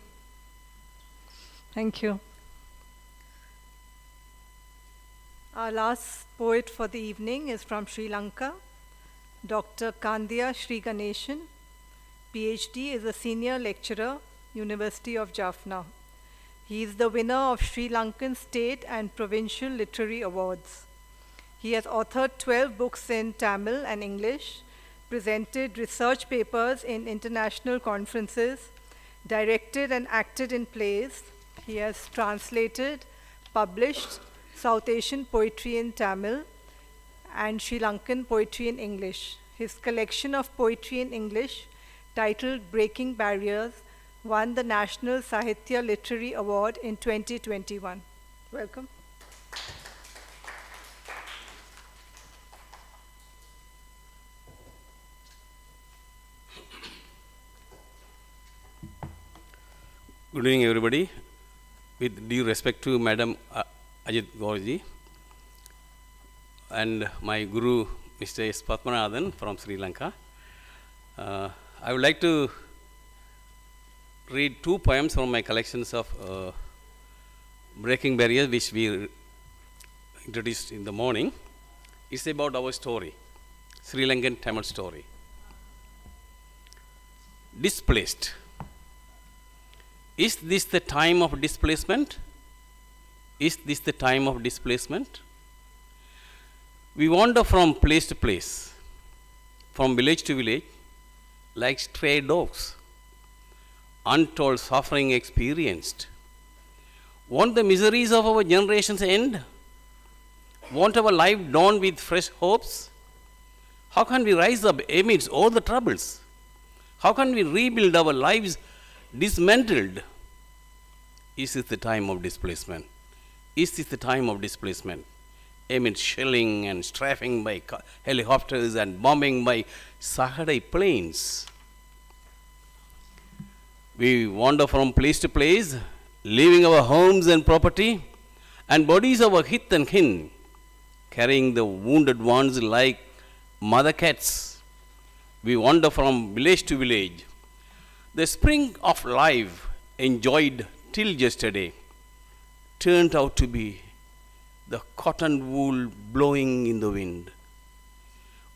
Thank you. Our last poet for the evening is from Sri Lanka, Dr. Kandhya Sri Ganeshan, PhD, is a senior lecturer, University of Jaffna. He is the winner of Sri Lankan state and provincial literary awards. He has authored 12 books in Tamil and English, presented research papers in international conferences, directed and acted in plays. He has translated, published South Asian poetry in Tamil and Sri Lankan poetry in English. His collection of poetry in English, titled Breaking Barriers, won the National Sahitya Literary Award in 2021. Welcome. Good evening, everybody. With due respect to Madam Ajit Gaurji and my Guru, Mr. S. Padmanathan from Sri Lanka, I would like to read two poems from my collections of Breaking Barriers, which we introduced in the morning. It's about our story, Sri Lankan Tamil story. Displaced. Is this the time of displacement? Is this the time of displacement? We wander from place to place, from village to village, like stray dogs, untold suffering experienced. Won't the miseries of our generations end? Won't our life dawn with fresh hopes? How can we rise up amidst all the troubles? How can we rebuild our lives dismantled? Is this the time of displacement? Is this the time of displacement? Amid shelling and strafing by helicopters and bombing by Sahara planes. We wander from place to place, leaving our homes and property, and bodies of our kith and kin, carrying the wounded ones like mother cats. We wander from village to village. The spring of life, enjoyed till yesterday, turned out to be the cotton wool blowing in the wind.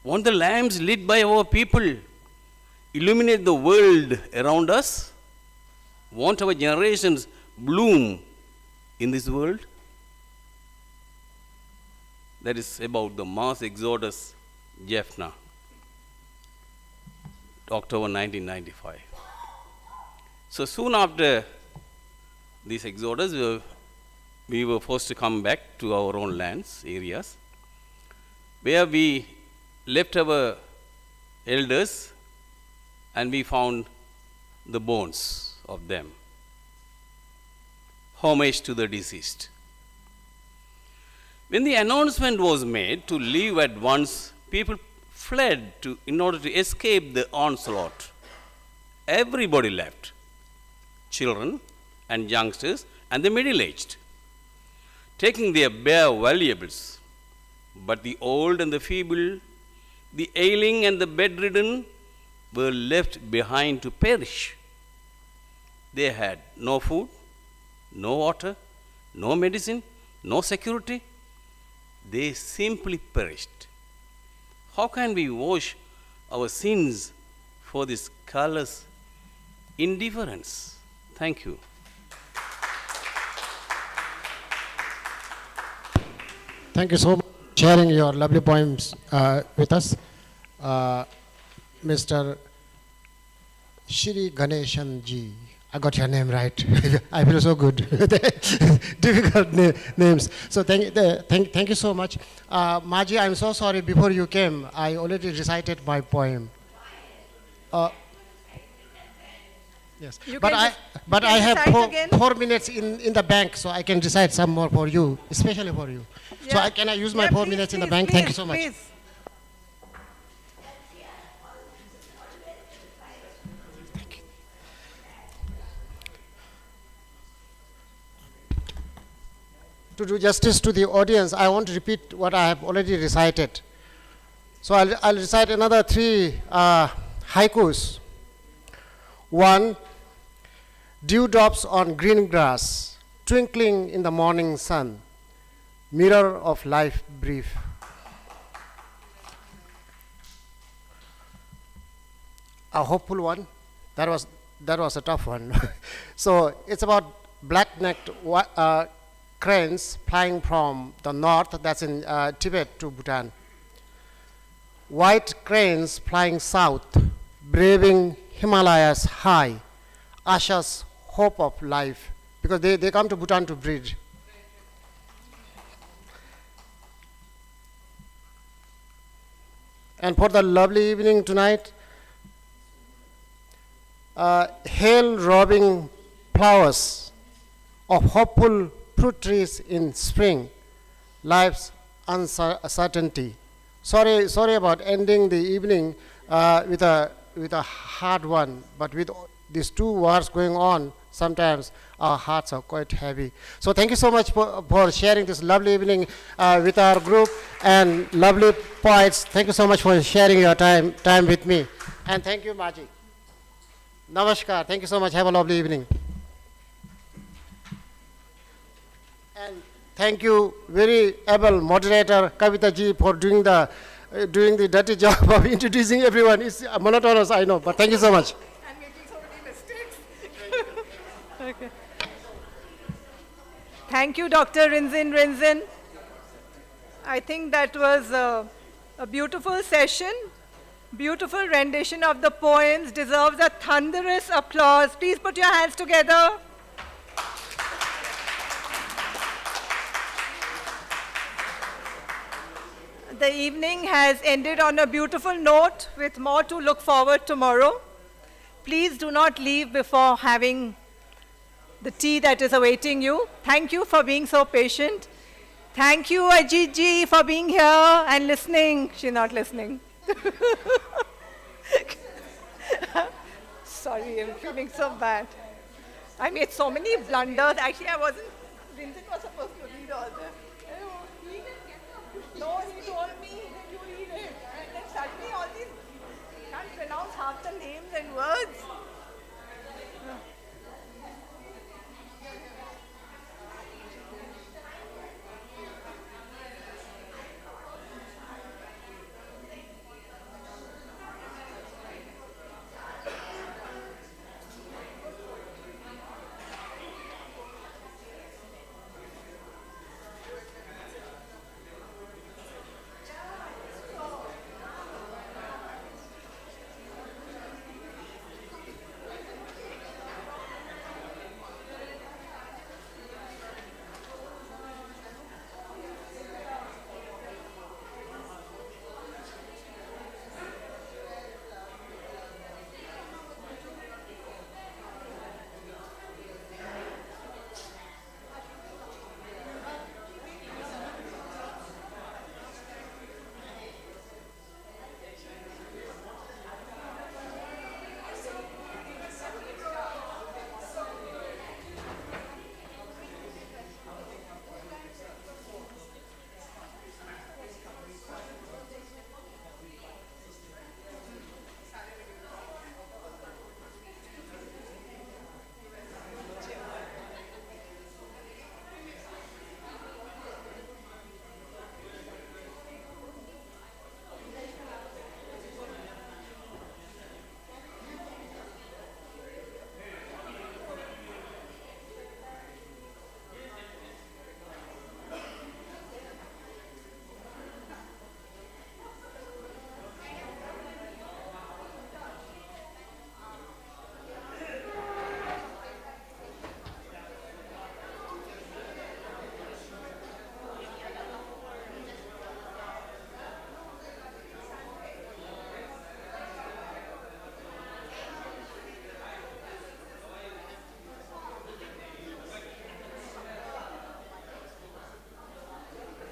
Won't the lamps lit by our people illuminate the world around us? Won't our generations bloom in this world? That is about the mass exodus Jaffna, October 1995. So soon after this exodus, we were forced to come back to our own lands, areas, where we left our elders and we found the bones of them. Homage to the deceased. When the announcement was made to leave at once, people fled in order to escape the onslaught. Everybody left. Children and youngsters and the middle-aged, taking their bare valuables. But the old and the feeble, the ailing and the bedridden were left behind to perish. They had no food, no water, no medicine, no security. They simply perished. How can we wash our sins for this callous indifference? Thank you. Thank you so much for sharing your lovely poems with us. Mr. Shri Ganeshan ji. I got your name right. I feel so good. Difficult names. So thank you so much. Maji, I'm so sorry. Before you came, I already recited my poem. Yes, but I have 4 minutes in the bank, so I can recite some more for you, especially for you. Yeah. So can I use my 4 minutes in the bank? Thank you so much. Please. To do justice to the audience, I won't repeat what I have already recited. So I'll recite another 3 haikus. 1, dewdrops on green grass, twinkling in the morning sun, mirror of life brief. A hopeful one. That was a tough one. So it's about black-necked cranes flying from the north, that's in Tibet, to Bhutan. White cranes flying south, braving Himalayas high, Asha's hope of life, because they come to Bhutan to breed. And for the lovely evening tonight, hail robbing flowers of hopeful fruit trees in spring, life's uncertainty. Sorry about ending the evening with a hard one, but with these 2 wars going on, sometimes our hearts are quite heavy. So thank you so much for sharing this lovely evening with our group and lovely poets. Thank you so much for sharing your time with me. And thank you, Maji. Namaskar. Thank you so much. Have a lovely evening. And thank you, very able moderator Kavita ji, for doing the dirty job of introducing everyone. It's monotonous, I know, but thank you so much. And making so many mistakes. Okay. Thank you, Dr. Rinzin. I think that was a beautiful session. Beautiful rendition of the poems, deserves a thunderous applause. Please put your hands together. The evening has ended on a beautiful note with more to look forward tomorrow. Please do not leave before having the tea that is awaiting you. Thank you for being so patient. Thank you, Ajit ji, for being here and listening. She's not listening. Sorry, I'm feeling so bad. I made so many blunders. Actually, I wasn't